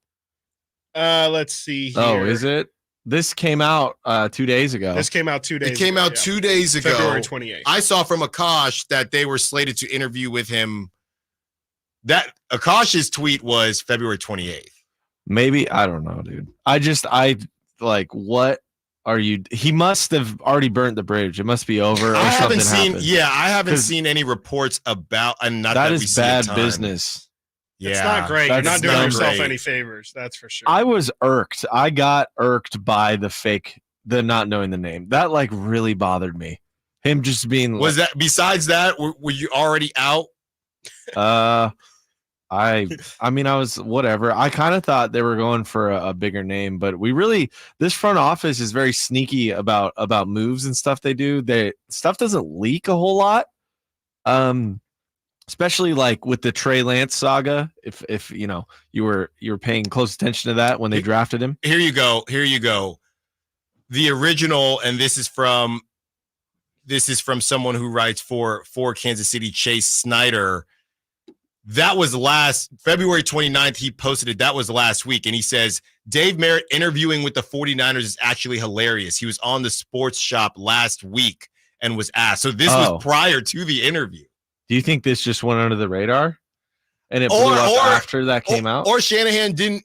Let's see here.
Oh, is it? This came out 2 days ago.
This came out 2 days.
It came out 2 days ago.
February 28th.
I saw from Akash that they were slated to interview with him. That Akash's tweet was February 28th.
Maybe, I don't know, dude. What are you? He must have already burnt the bridge. It must be over.
I haven't
happened.
seen any reports about, and not
that
that
is
we see
bad
a ton.
business.
Yeah,
it's not great. You're not doing
not
yourself
great.
any favors. That's for sure.
I was irked. I got irked by the not knowing the name. That really bothered me. Him just being
Was that besides that? Were you already out?
I mean, I was whatever. I kind of thought they were going for a bigger name, but this front office is very sneaky about moves and stuff they do. Stuff doesn't leak a whole lot. Especially with the Trey Lance saga. If you were paying close attention to that when they drafted him.
Here you go. The original, and this is from someone who writes for Kansas City, Chase Snyder. That was February 29th. He posted it. That was last week. And he says, Dave Merritt interviewing with the 49ers is actually hilarious. He was on the Sports Shop last week and was asked. So this was prior to the interview.
Do you think this just went under the radar and it blew up after that came out?
Or Shanahan didn't.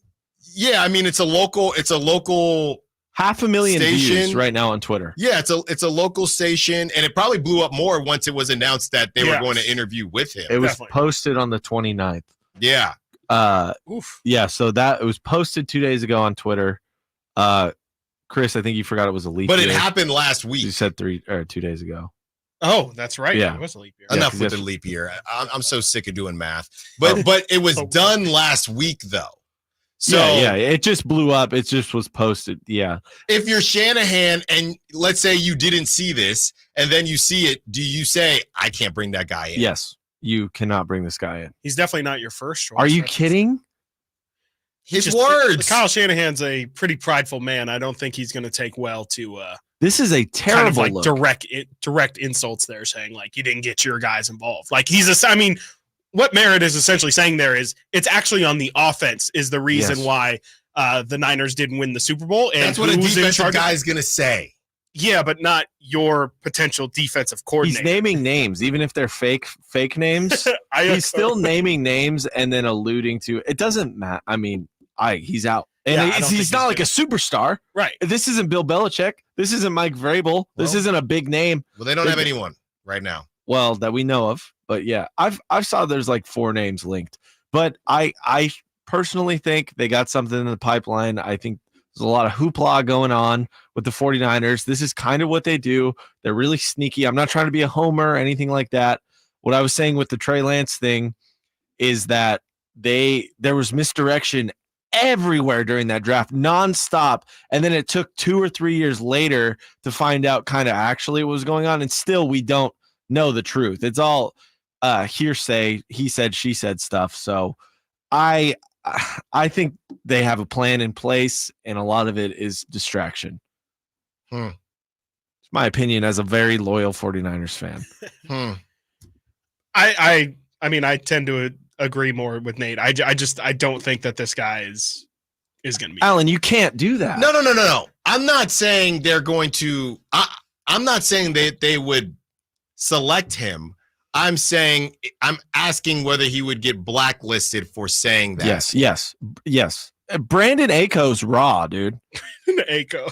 Yeah. I mean, it's a local
500,000
station
views right now on Twitter.
Yeah. It's a local station, and it probably blew up more once it was announced that they were going to interview with him.
It was posted on the 29th.
Yeah.
Yeah. So it was posted 2 days ago on Twitter. Chris, I think you forgot it was a leap
year. But
it
happened last week.
You said 2 days ago.
Oh, that's right.
Yeah.
It was a leap year.
Enough with the leap year. I'm so sick of doing math. But it was done last week, though. So
yeah, it just blew up. It just was posted. Yeah.
If you're Shanahan and let's say you didn't see this and then you see it, do you say, I can't bring that guy in?
Yes. You cannot bring this guy in.
He's definitely not your first choice.
Are you kidding?
His words.
Kyle Shanahan's a pretty prideful man. I don't think he's going to take well to
this is a terrible
kind of direct insults there, saying you didn't get your guys involved. What Merritt is essentially saying there is it's actually on the offense is the reason why the Niners didn't win the Super Bowl. And
that's what a defensive guy is going to say.
Yeah, but not your potential defensive coordinator.
He's naming names, even if they're fake names. He's still naming names and then alluding to it. Doesn't matter. I mean, he's out. And he's not like a superstar.
Right.
This isn't Bill Belichick. This isn't Mike Vrabel. This isn't a big name.
Well, they don't have anyone right now.
Well, that we know of. But yeah, I've saw there's 4 names linked. But I personally think they got something in the pipeline. I think There's a lot of hoopla going on with the 49ers. This is kind of what they do. They're really sneaky. I'm not trying to be a homer or anything like that. What I was saying with the Trey Lance thing is that there was misdirection everywhere during that draft, nonstop. And then it took 2 or 3 years later to find out kind of actually what was going on. And still, we don't know the truth. It's all hearsay, he said, she said stuff. So I think they have a plan in place, and a lot of it is distraction. It's my opinion as a very loyal 49ers fan.
I mean, I tend to agree more with Nate. I don't think that this guy is going to be.
Alan, you can't do that.
No. I'm not saying they're going to. I'm not saying that they would select him. I'm asking whether he would get blacklisted for saying that.
Yes. Brandon Ako's raw, dude.
Ako.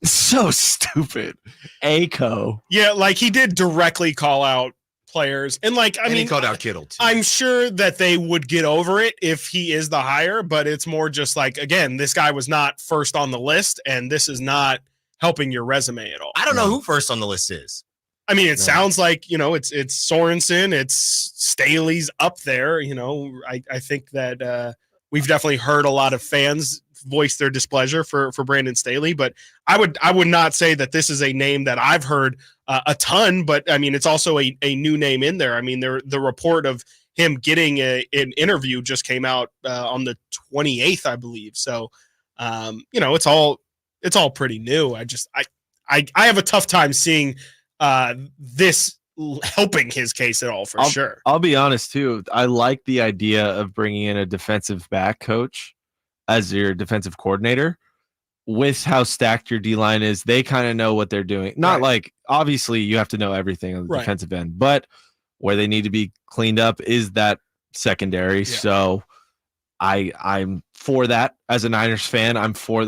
So stupid. Ako.
Yeah, like he did directly call out players. And he
called out Kittle too.
I'm sure that they would get over it if he is the hire, but it's more just like, again, this guy was not first on the list, and this is not helping your resume at all.
I don't know who first on the list is.
I mean, it sounds like, it's Sorensen, it's Staley's up there. I think that we've definitely heard a lot of fans voice their displeasure for Brandon Staley, but I would not say that this is a name that I've heard a ton, but I mean, it's also a new name in there. I mean, the report of him getting an interview just came out on the 28th, I believe. So, it's all pretty new. I have a tough time seeing this helping his case at all for sure.
I'll be honest too. I like the idea of bringing in a defensive back coach as your defensive coordinator. With how stacked your D-line is, they kind of know what they're doing. Not like, obviously you have to know everything on the defensive end, but where they need to be cleaned up is that secondary. Yeah. So I'm for that as a Niners fan. I'm for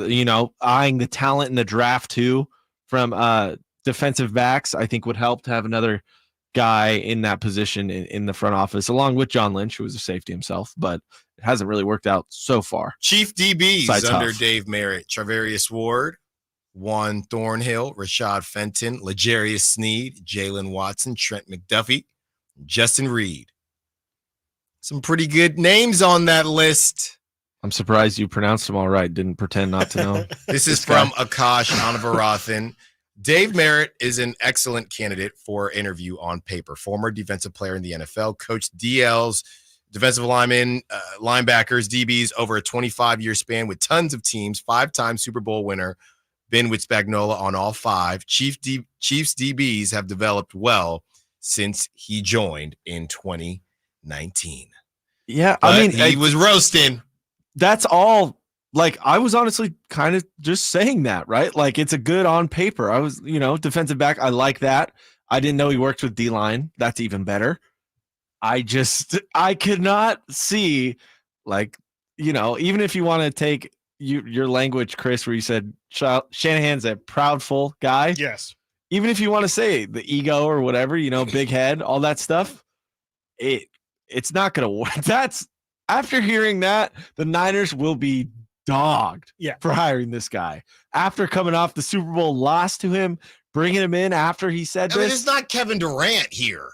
eyeing the talent in the draft too from defensive backs. I think would help to have another guy in that position in the front office, along with John Lynch, who was a safety himself, but it hasn't really worked out so far.
Chief DBs under Dave Merritt: Charvarius Ward, Juan Thornhill, Rashad Fenton, L'Jarius Sneed, Jalen Watson, Trent McDuffie, Justin Reed. Some pretty good names on that list.
I'm surprised you pronounced them all right. Didn't pretend not to know.
This is from Akash Anavarathan. Dave Merritt is an excellent candidate for interview on paper. Former defensive player in the NFL, coached DLs, defensive linemen, linebackers, DBs over a 25-year span with tons of teams, 5-time Super Bowl winner, been with Spagnuolo on all 5. Chiefs DBs have developed well since he joined in 2019.
Yeah,
but I mean, he was roasting.
That's all. Like, I was honestly kind of just saying that, right? Like, it's a good on paper. I was, defensive back. I like that. I didn't know he worked with D-line. That's even better. I could not see, like, even if you want to take your language, Chris, where you said Shanahan's a proudful guy.
Yes.
Even if you want to say the ego or whatever, big head, all that stuff, it's not going to work. That's, after hearing that, the Niners will be dogged for hiring this guy after coming off the Super Bowl loss to him, bringing him in after he said this.
It's not Kevin Durant here.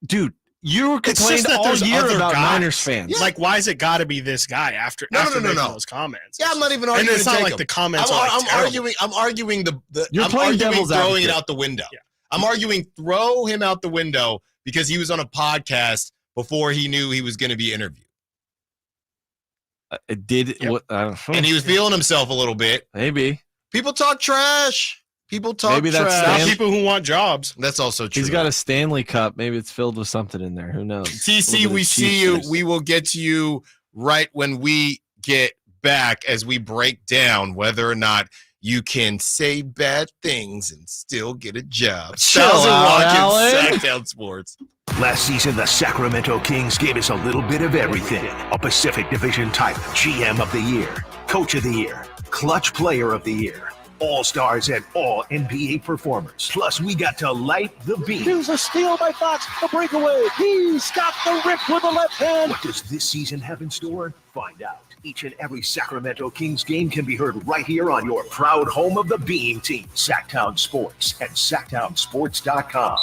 Dude, you were complaining all year about Niners fans.
Yeah. Like, why is it got to be this guy after making those comments?
Yeah, I'm not even arguing.
And it's not like the comments are
I'm arguing the
You're playing devil's advocate.
Throwing it out the window. Yeah. I'm arguing throw him out the window because he was on a podcast before he knew he was going to be interviewed.
And
he was feeling himself a little bit.
Maybe.
People talk trash. Maybe
that's people who want jobs.
That's also true.
He's got a Stanley Cup. Maybe it's filled with something in there. Who knows?
TC, we see you. We will get to you right when we get back as we break down whether or not you can say bad things and still get a job.
Chill out,
Sactown Sports.
Last season, the Sacramento Kings gave us a little bit of everything. A Pacific Division type GM of the Year, Coach of the Year, Clutch Player of the Year. all-stars and all NBA performers. Plus, we got to light the beam.
Here's a steal by Fox, the breakaway. He's got the rip with the left hand.
What does this season have in store? Find out. Each and every Sacramento Kings game can be heard right here on your proud home of the Beam team, Sactown Sports at SactownSports.com.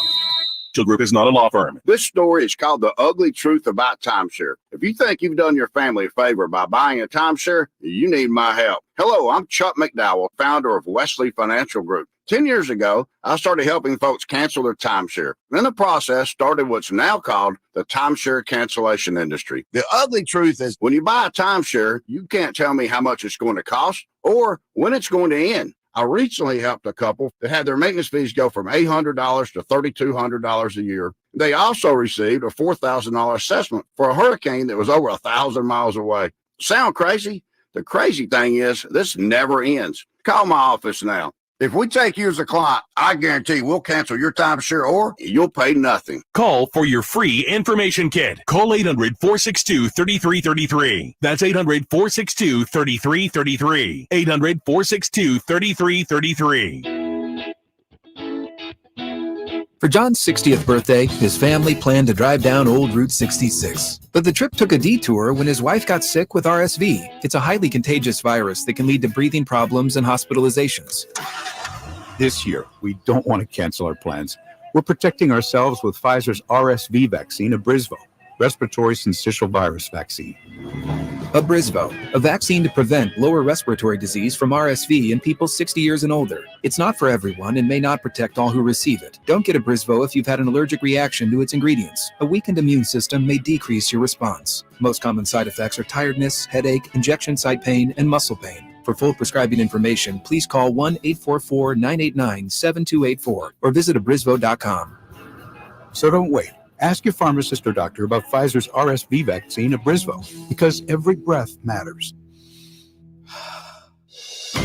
Group is not a law firm.
This story is called The Ugly Truth About Timeshare. If you think you've done your family a favor by buying a timeshare, you need my help. Hello, I'm Chuck McDowell, founder of Wesley Financial Group. 10 years ago, I started helping folks cancel their timeshare. In the process, started what's now called the timeshare cancellation industry. The ugly truth is when you buy a timeshare, you can't tell me how much it's going to cost or when it's going to end. I recently helped a couple that had their maintenance fees go from $800 to $3,200 a year. They also received a $4,000 assessment for a hurricane that was over 1,000 miles away. Sound crazy? The crazy thing is this never ends. Call my office now. If we take you as a client, I guarantee we'll cancel your timeshare or you'll pay nothing.
Call for your free information kit. Call 800-462-3333. That's 800-462-3333. 800-462-3333.
For John's 60th birthday, his family planned to drive down Old Route 66. But the trip took a detour when his wife got sick with RSV. It's a highly contagious virus that can lead to breathing problems and hospitalizations.
This year, we don't want to cancel our plans. We're protecting ourselves with Pfizer's RSV vaccine, Abrysvo, respiratory syncytial virus vaccine.
Abrysvo, a vaccine to prevent lower respiratory disease from RSV in people 60 years and older. It's not for everyone and may not protect all who receive it. Don't get Abrysvo if you've had an allergic reaction to its ingredients. A weakened immune system may decrease your response. Most common side effects are tiredness, headache, injection site pain, and muscle pain. For full prescribing information, please call 1-844-989-7284 or visit abrysvo.com.
So don't wait. Ask your pharmacist or doctor about Pfizer's RSV vaccine, Abrysvo, because every breath matters.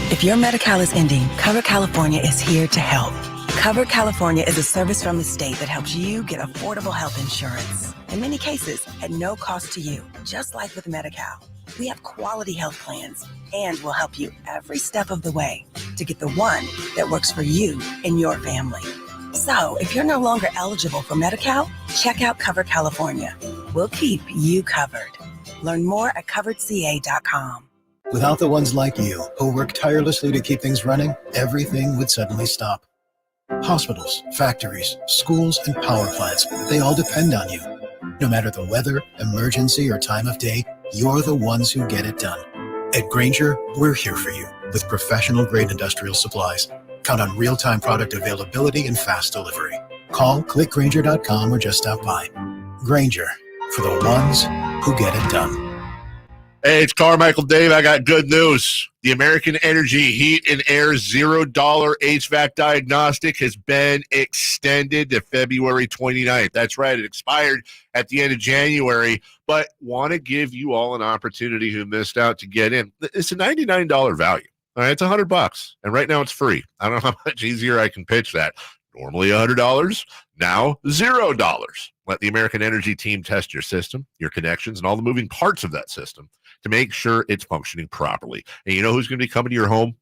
If your Medi-Cal is ending, Cover California is here to help. Cover California is a service from the state that helps you get affordable health insurance. In many cases, at no cost to you, just like with Medi-Cal. We have quality health plans, and we'll help you every step of the way to get the one that works for you and your family. So, if you're no longer eligible for Medi-Cal, check out Cover California. We'll keep you covered. Learn more at coveredca.com.
Without the ones like you, who work tirelessly to keep things running, everything would suddenly stop. Hospitals, factories, schools, and power plants, they all depend on you. No matter the weather, emergency, or time of day, you're the ones who get it done. At Grainger, we're here for you with professional-grade industrial supplies. Count on real-time product availability and fast delivery. Call, click Grainger.com, or just stop by. Grainger, for the ones who get it done.
Hey, it's Carmichael Dave. I got good news. The American Energy Heat and Air $0 HVAC diagnostic has been extended to February 29th. That's right. It expired at the end of January, but want to give you all an opportunity who missed out to get in. It's a $99 value. All right, it's $100, and right now it's free. I don't know how much easier I can pitch that. Normally $100, now $0. Let the American Energy team test your system, your connections, and all the moving parts of that system to make sure it's functioning properly. And you know who's going to be coming to your home?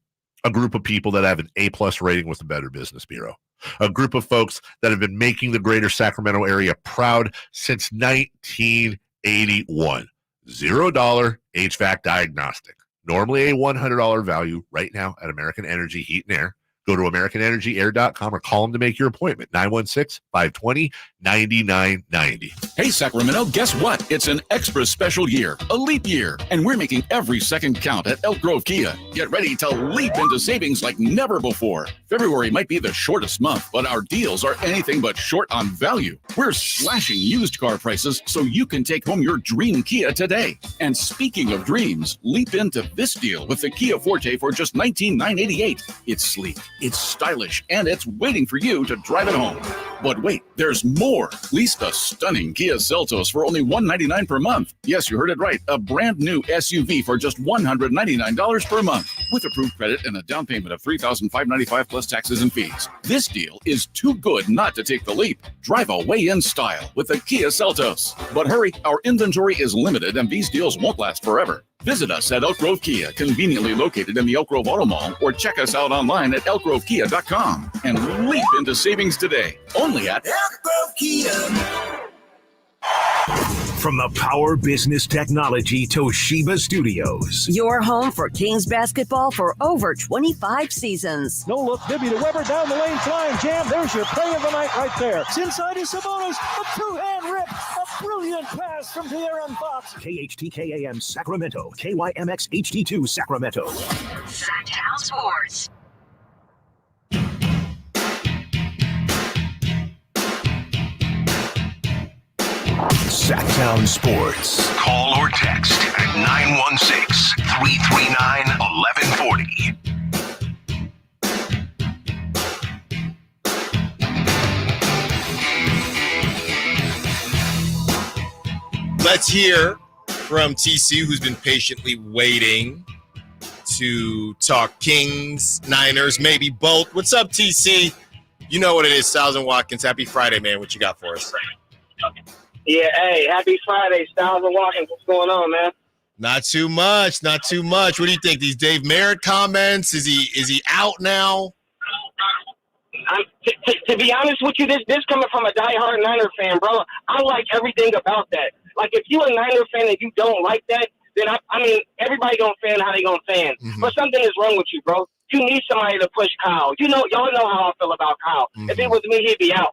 A group of people that have an A+ rating with the Better Business Bureau. A group of folks that have been making the greater Sacramento area proud since 1981. $0 HVAC diagnostic. Normally a $100 value right now at American Energy Heat and Air. Go to AmericanEnergyAir.com or call them to make your appointment. 916-520-9990.
Hey, Sacramento, guess what? It's an extra special year, a leap year, and we're making every second count at Elk Grove Kia. Get ready to leap into savings like never before. February might be the shortest month, but our deals are anything but short on value. We're slashing used car prices so you can take home your dream Kia today. And speaking of dreams, leap into this deal with the Kia Forte for just $19,988. It's sleek, it's stylish, and it's waiting for you to drive it home. But wait, there's more. Lease the stunning Kia Seltos for only $199 per month. Yes, you heard it right. A brand new SUV for just $199 per month with approved credit and a down payment of $3,595 plus taxes and fees. This deal is too good not to take the leap. Drive away in style with the Kia Seltos. But hurry, our inventory is limited and these deals won't last forever. Visit us at Elk Grove Kia, conveniently located in the Elk Grove Auto Mall, or check us out online at elkgrovekia.com and leap into savings today. Only at
Elk Grove Kia. From the Power Business Technology Toshiba Studios.
Your home for Kings basketball for over 25 seasons.
No look, Bibby to Weber, down the lane, flying jam. There's your play of the night right there. It's inside is Sabonis, a two-hand rip, a brilliant pass from De'Aaron Fox.
KHTKAM Sacramento, KYMX HD2 Sacramento.
Sactown Sports.
Sactown Sports. Call or text at 916-339-1140.
Let's hear from TC, who's been patiently waiting to talk Kings, Niners, maybe both. What's up, TC? You know what it is, Stiles and Watkins. Happy Friday, man. What you got for us?
Yeah, hey, happy Friday, Stiles and Watkins. What's going on, man?
Not too much. What do you think? These Dave Merritt comments? Is he out now?
To be honest with you, this coming from a diehard Niner fan, bro. I like everything about that. Like, if you're a Niner fan and you don't like that, then I mean, everybody gonna fan how they gonna fan. Mm-hmm. But something is wrong with you, bro. You need somebody to push Kyle. Y'all know how I feel about Kyle. Mm-hmm. If it was me, he'd be out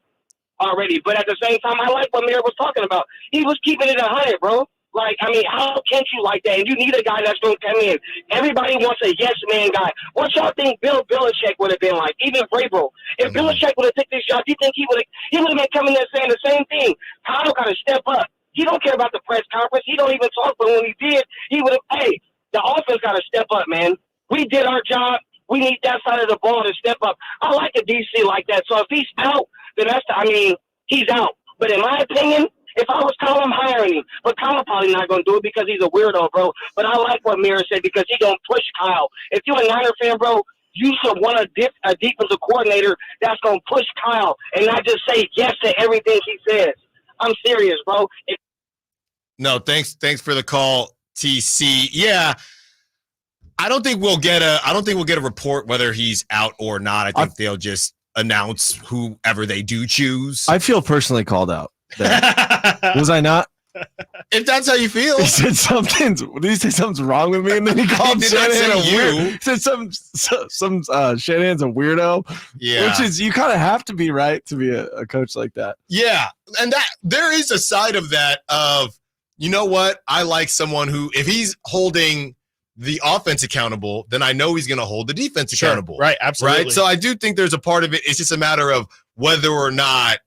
already. But at the same time, I like what Mayor was talking about. He was keeping it 100, bro. Like, I mean, how can't you like that? And you need a guy that's going to come in. Everybody wants a yes-man guy. What y'all think Bill Belichick would have been like? Even Vrabel. If Belichick would have taken this job, you think he would have been coming there saying the same thing? Kyle got to step up. He don't care about the press conference. He don't even talk. But when he did, he would have, hey, the offense got to step up, man. We did our job. We need that side of the ball to step up. I like a DC like that. So if he's out, then he's out. But in my opinion, if I was Kyle, I'm hiring him. But Kyle probably not going to do it because he's a weirdo, bro. But I like what Mira said because he's going to push Kyle. If you're a Niner fan, bro, you should want a defensive coordinator that's going to push Kyle and not just say yes to everything he says. I'm serious, bro.
No, thanks for the call, TC. Yeah. I don't think we'll get a report whether he's out or not. I think they'll just announce whoever they do choose.
I feel personally called out. Was I not?
If that's how you feel.
He said did he say something's wrong with me? And then he called Shanahan a weirdo. He said some Shanahan's a weirdo.
Yeah.
Which is, you kind of have to be, right, to be a coach like that.
Yeah. And that there is a side of that of, you know what? I like someone who, if he's holding the offense accountable, then I know he's going to hold the defense accountable.
Right, absolutely.
Right? So I do think there's a part of it. It's just a matter of whether or not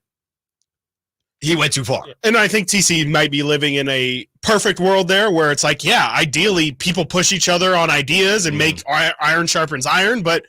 he went too far.
And I think TC might be living in a perfect world there where it's like, yeah, ideally people push each other on ideas and make iron sharpens iron. But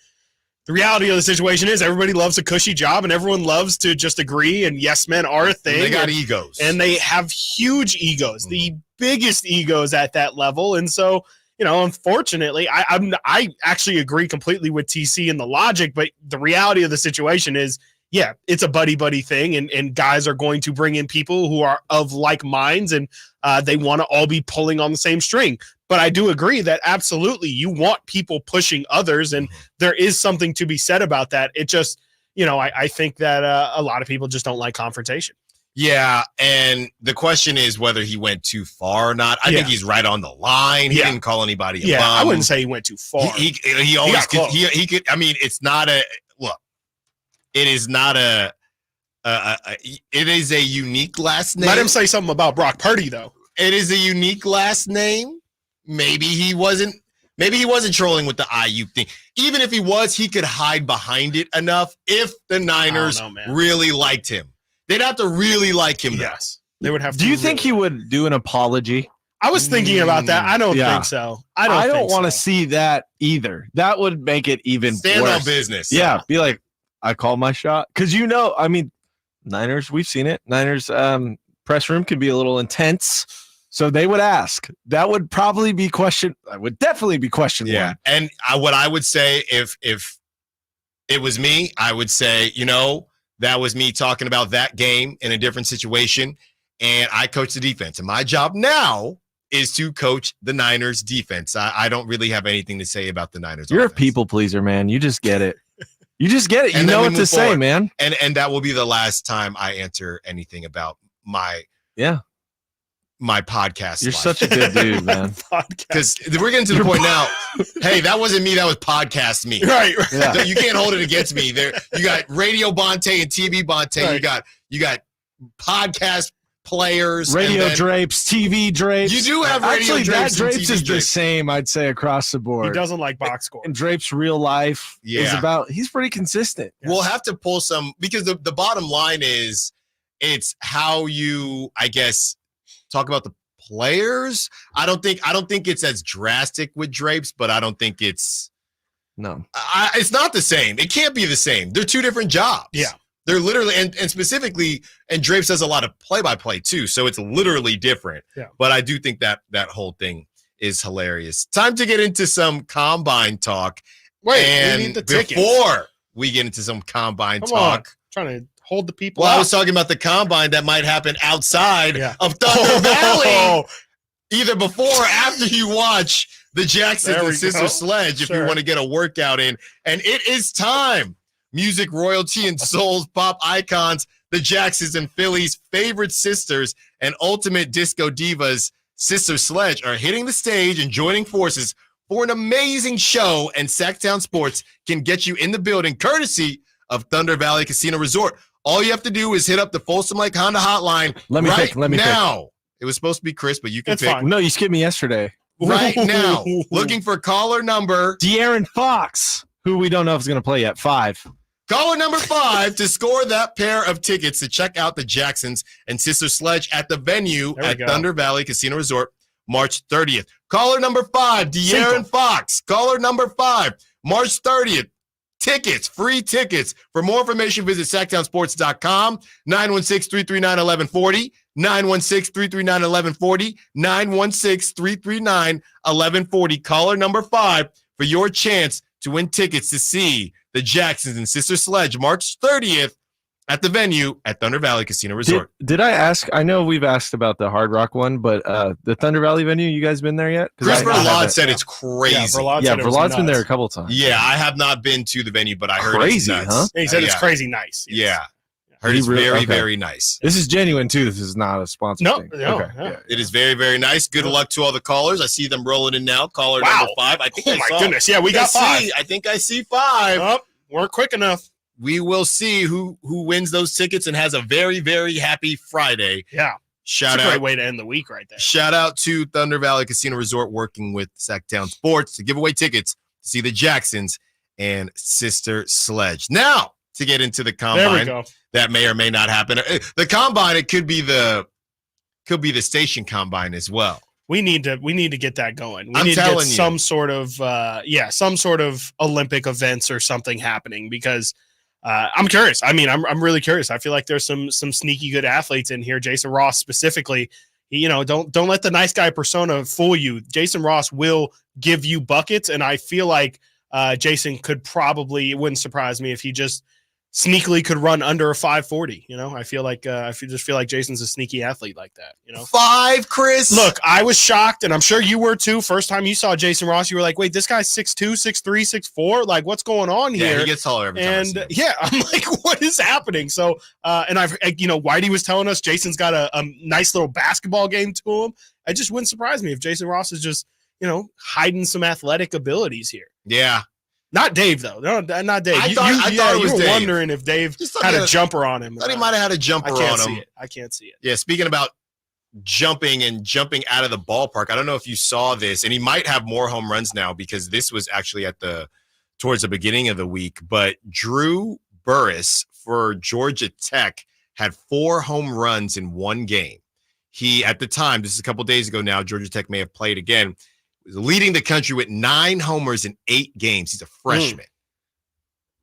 the reality of the situation is everybody loves a cushy job and everyone loves to just agree. And yes, men are a thing.
And they got egos.
And they have huge egos, the biggest egos at that level. And so, you know, unfortunately, I actually agree completely with TC in the logic, but the reality of the situation is, yeah, it's a buddy thing, and guys are going to bring in people who are of like minds, and they want to all be pulling on the same string. But I do agree that absolutely you want people pushing others, and there is something to be said about that. It just, you know, I think that a lot of people just don't like confrontation.
Yeah, and the question is whether he went too far or not. I think he's right on the line. He didn't call anybody a bum.
I wouldn't say he went too far.
He always could. I mean, it's not a look. It is not it is a unique last name.
Let him say something about Brock Purdy, though.
It is a unique last name. Maybe he wasn't trolling with the IU thing. Even if he was, he could hide behind it enough if the Niners really liked him. They'd have to really like him.
Yes. They would have to.
Do you think he would do an apology?
I was thinking about that. I don't think so. I don't
want to see that either. That would make it even
Stand
worse.
on business.
Yeah. Be like, I called my shot. Because, you know, I mean, Niners, we've seen it. Niners press room can be a little intense. So they would ask. That would probably be question. I would definitely be question one.
And what I would say if it was me, I would say, you know, that was me talking about that game in a different situation. And I coach the defense. And my job now is to coach the Niners defense. I don't really have anything to say about the Niners.
You're
offense.
a people pleaser, man. You just get it. You just get it. You
And then
know
we
what to
move
say,
forward.
man.
And that will be the last time I answer anything about my podcast.
You're such a good dude, man.
Because we're getting to the point now. Hey, that wasn't me. That was podcast me.
Right.
Yeah.
You can't hold it against me. There, you got radio Bonte and TV Bonte.
Right.
You got podcast players.
Radio
and then
drapes, TV drapes.
You do have radio
Actually,
drapes
that
and
drapes
TV
is the
drapes.
same, I'd say, across the
He
board.
doesn't like box score.
And Drape's real life is about, he's pretty consistent.
We'll have to pull some, because the bottom line is it's how you, I guess, talk about the players. I don't think it's as drastic with Drapes, but I don't think it's it's not the same. It can't be the same. They're two different jobs.
Yeah.
They're literally, and specifically, and Drapes does a lot of play-by-play too, so it's literally different.
Yeah.
But I do think that whole thing is hilarious. Time to get into some combine talk.
Wait,
and
we need the tickets.
before we get into some combine
Come
talk.
on. Trying to hold the people
Well, I
up.
was talking about the combine that might happen outside of Thunder
Oh.
Valley, either before or after you watch the Jacksons
There we
and Sister
go.
Sledge, if you
Sure.
want to get a workout in. And it is time. Music royalty and souls, pop icons, the Jacksons and Philly's favorite sisters and ultimate disco divas, Sister Sledge, are hitting the stage and joining forces for an amazing show. And Sactown Sports can get you in the building, courtesy of Thunder Valley Casino Resort. All you have to do is hit up the Folsom Lake Honda hotline
Let me pick.
now. It was supposed to be Chris, but you can
That's
pick
fine. No, you skipped me yesterday.
right now. Looking for caller number
De'Aaron Fox, who we don't know if is going to play yet. 5.
Caller number 5 to score that pair of tickets to check out the Jacksons and Sister Sledge at the venue
There we
at
go.
Thunder Valley Casino Resort, March 30th. Caller number 5, De'Aaron Fox. Caller number 5, March 30th. Tickets, free tickets. For more information, visit SactownSports.com, 916-339-1140, 916-339-1140, 916-339-1140. Caller number 5 for your chance to win tickets to see the Jacksons and Sister Sledge March 30th at the venue at Thunder Valley Casino Resort.
Did I ask? I know we've asked about the Hard Rock one, but the Thunder Valley venue, you guys been there yet?
Chris Verlad said it's crazy.
Verlad's been there a couple times.
Yeah, I have not been to the venue, but I heard
Crazy,
it's nuts.
huh?
He said it's
Yeah.
crazy nice.
Yeah. Heard it's very, very nice.
This is genuine, too. This is not a sponsor thing.
It is very, very nice. Good luck to all the callers. I see them rolling in now. Caller number 5. I think
Oh,
I
my
saw.
goodness. Yeah, we got 5.
I think I see 5.
Oh, weren't quick enough.
We will see who wins those tickets and has a very, very happy Friday.
Yeah.
Shout
It's a
out.
great way to end the week right there.
Shout out to Thunder Valley Casino Resort working with Sactown Sports to give away tickets to see the Jacksons and Sister Sledge. Now, to get into the combine,
go.
that may or may not happen. The combine, it could be the station combine as well.
We need to get that going. We
I'm
need to get
telling you.
some sort of Olympic events or something happening because I'm curious. I mean, I'm really curious. I feel like there's some sneaky good athletes in here. Jason Ross specifically. Don't let the nice guy persona fool you. Jason Ross will give you buckets, and I feel like Jason could probably. It wouldn't surprise me if he just sneakily could run under a 540. I feel like just feel like Jason's a sneaky athlete like that.
5, Chris.
Look, I was shocked, and I'm sure you were too. First time you saw Jason Ross, you were like, "Wait, this guy's 6'2", 6'3", 6'4". Like, what's going on here?"
Yeah, he gets taller every time. I see
And
him.
yeah, I'm like, "What is happening?" So, and Whitey was telling us Jason's got a nice little basketball game to him. It just wouldn't surprise me if Jason Ross is just hiding some athletic abilities here.
Yeah.
Not Dave though. No, not Dave.
I thought it was
you were
Dave.
wondering if Dave
Just thought
had
he
a
had-
jumper on him.
Thought he might have had a jumper
I can't
on
see
him.
it. I can't see it.
Yeah, speaking about jumping out of the ballpark, I don't know if you saw this, and he might have more home runs now because this was actually towards the beginning of the week, but Drew Burris for Georgia Tech had 4 home runs in one game. He, at the time, this is a couple days ago now, Georgia Tech may have played again, was leading the country with 9 homers in 8 games. He's a freshman.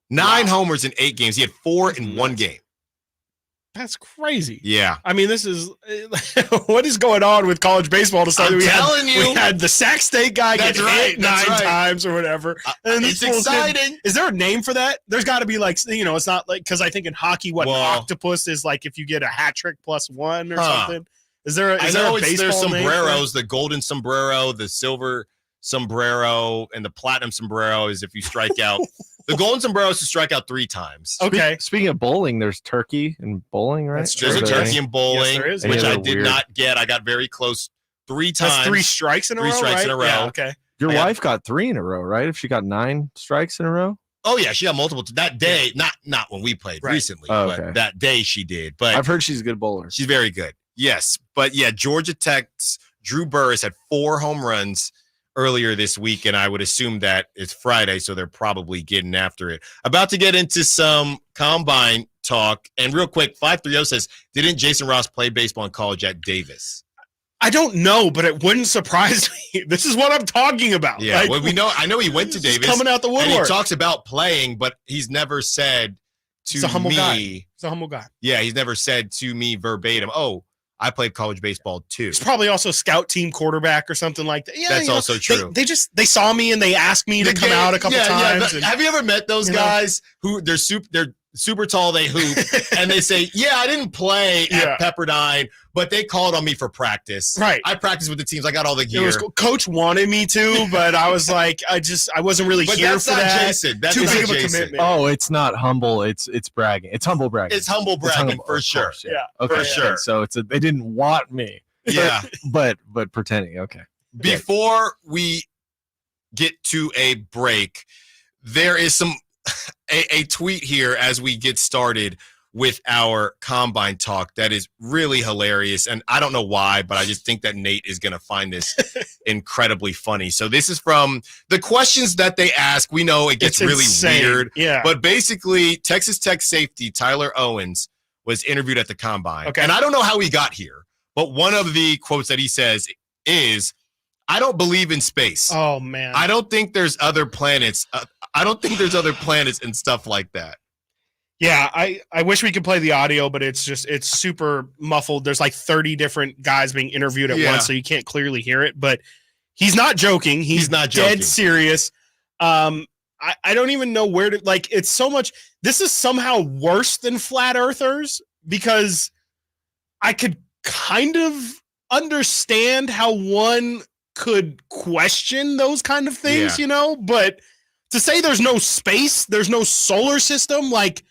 9 homers in 8 games. He had 4 in one game.
That's crazy.
Yeah.
I mean, this is what is going on with college baseball to start?
I'm
We
telling
had the Sac State guy get hit 9 times or whatever. And
It's
this fool's getting-
exciting.
Is there a name for that? There's got to be it's not like because I think in hockey, an octopus is like if you get a hat trick +1 or something. Is there a
there's
baseball
sombreros, the golden sombrero, the silver sombrero, and the platinum sombrero is if you strike out. The golden sombrero is to strike out 3 times.
Okay.
Speaking of bowling, there's turkey and bowling, right?
There's a turkey and bowling,
Yes, there is.
which I did not get. I got very close 3 times.
That's 3 strikes in a row.
3 strikes in a row.
Yeah, okay.
Your wife got 3 in a row, right? If she got 9 strikes in a row.
Oh yeah, she got multiple that day. Not when we played recently, but that day she did. But
I've heard she's a good bowler.
She's very good. Yes, but yeah, Georgia Tech's Drew Burris had 4 home runs earlier this week, and I would assume that it's Friday, so they're probably getting after it. About to get into some combine talk, and real quick, 530 says, didn't Jason Ross play baseball in college at Davis?
I don't know, but it wouldn't surprise me. This is what I'm talking about.
Yeah,
like,
well, I know he went to Davis.
Coming out the woodwork.
And he talks about playing, but he's never said to
He's a humble
me.
guy. He's a humble guy.
Yeah, he's never said to me verbatim, oh, I played college baseball too.
He's probably also a scout team quarterback or something like that. Yeah,
that's also true.
They saw me and they asked me to come out a couple times.
Yeah. Have you ever met those guys who they're super tall, they hoop, and they say, yeah, I didn't play at Pepperdine, but they called on me for practice.
Right.
I practiced with the teams. I got all the gear.
Coach wanted me to, but I was like, I wasn't really
but
here
that's
for
not
that.
Jason. That's
too
not
big of a
Jason.
commitment.
Oh, it's not humble. It's bragging. It's humble bragging.
It's humble bragging for sure.
Course,
yeah.
Okay.
For sure.
So they didn't want me.
Yeah.
But pretending. Okay.
Before we get to a break, there is a tweet here as we get started with our combine talk that is really hilarious. And I don't know why, but I just think that Nate is going to find this incredibly funny. So this is from the questions that they ask. We know it gets really weird.
Yeah.
But basically, Texas Tech safety Tyler Owens was interviewed at the combine.
Okay.
And I don't know how he got here, but one of the quotes that he says is, I don't believe in space.
Oh, man.
I don't think there's other planets. I don't think there's other planets and stuff like that.
Yeah, I wish we could play the audio, but it's super muffled. There's like 30 different guys being interviewed at once, so you can't clearly hear it. But he's not joking. He's not joking. Dead serious. I don't even know where to, like, it's so much. This is somehow worse than flat earthers because I could kind of understand how one could question those kind of things, you know, but to say there's no space, there's no solar system, like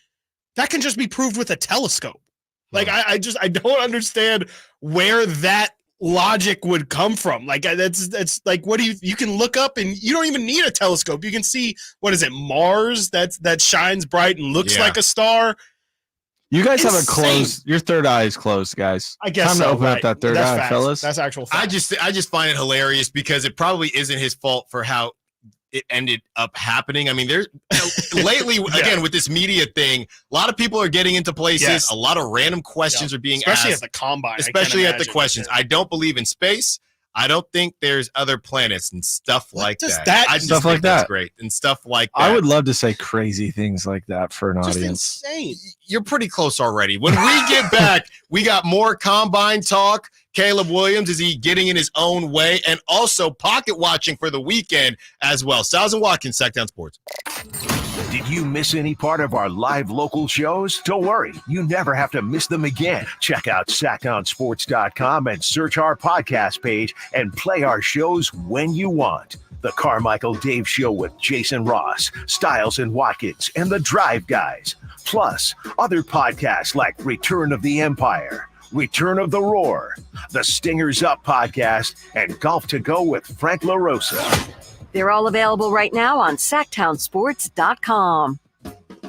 that can just be proved with a telescope. Like I don't understand where that logic would come from. Like that's like, what do you can look up and you don't even need a telescope. You can see, what is it, Mars that shines bright and looks like a star.
You guys have a closed. Your third eye is closed, guys.
I guess
time
so,
to open
right.
up that third
That's
eye,
facts.
fellas.
That's actual fact.
I just find it hilarious because it probably isn't his fault for how it ended up happening. I mean, there's lately again with this media thing, a lot of people are getting into places.
Yes.
A lot of random questions are being
especially
asked,
at the combine.
especially at the questions. I don't believe in space. I don't think there's other planets and stuff like that. I just
stuff
think
like
that's
that.
great and stuff like that.
I would love to say crazy things like that for an
Just
audience.
insane.
You're pretty close already. When we get back, we got more combine talk. Caleb Williams, is he getting in his own way? And also pocket watching for the weekend as well. Stiles and Watkins, Sactown Sports.
Did you miss any part of our live local shows? Don't worry, you never have to miss them again. Check out SactownSports.com and search our podcast page and play our shows when you want. The Carmichael Dave Show with Jason Ross, Stiles and Watkins, and the Drive Guys. Plus, other podcasts like Return of the Empire, Return of the Roar, the Stingers Up podcast, and Golf to Go with Frank LaRosa.
They're all available right now on SactownSports.com.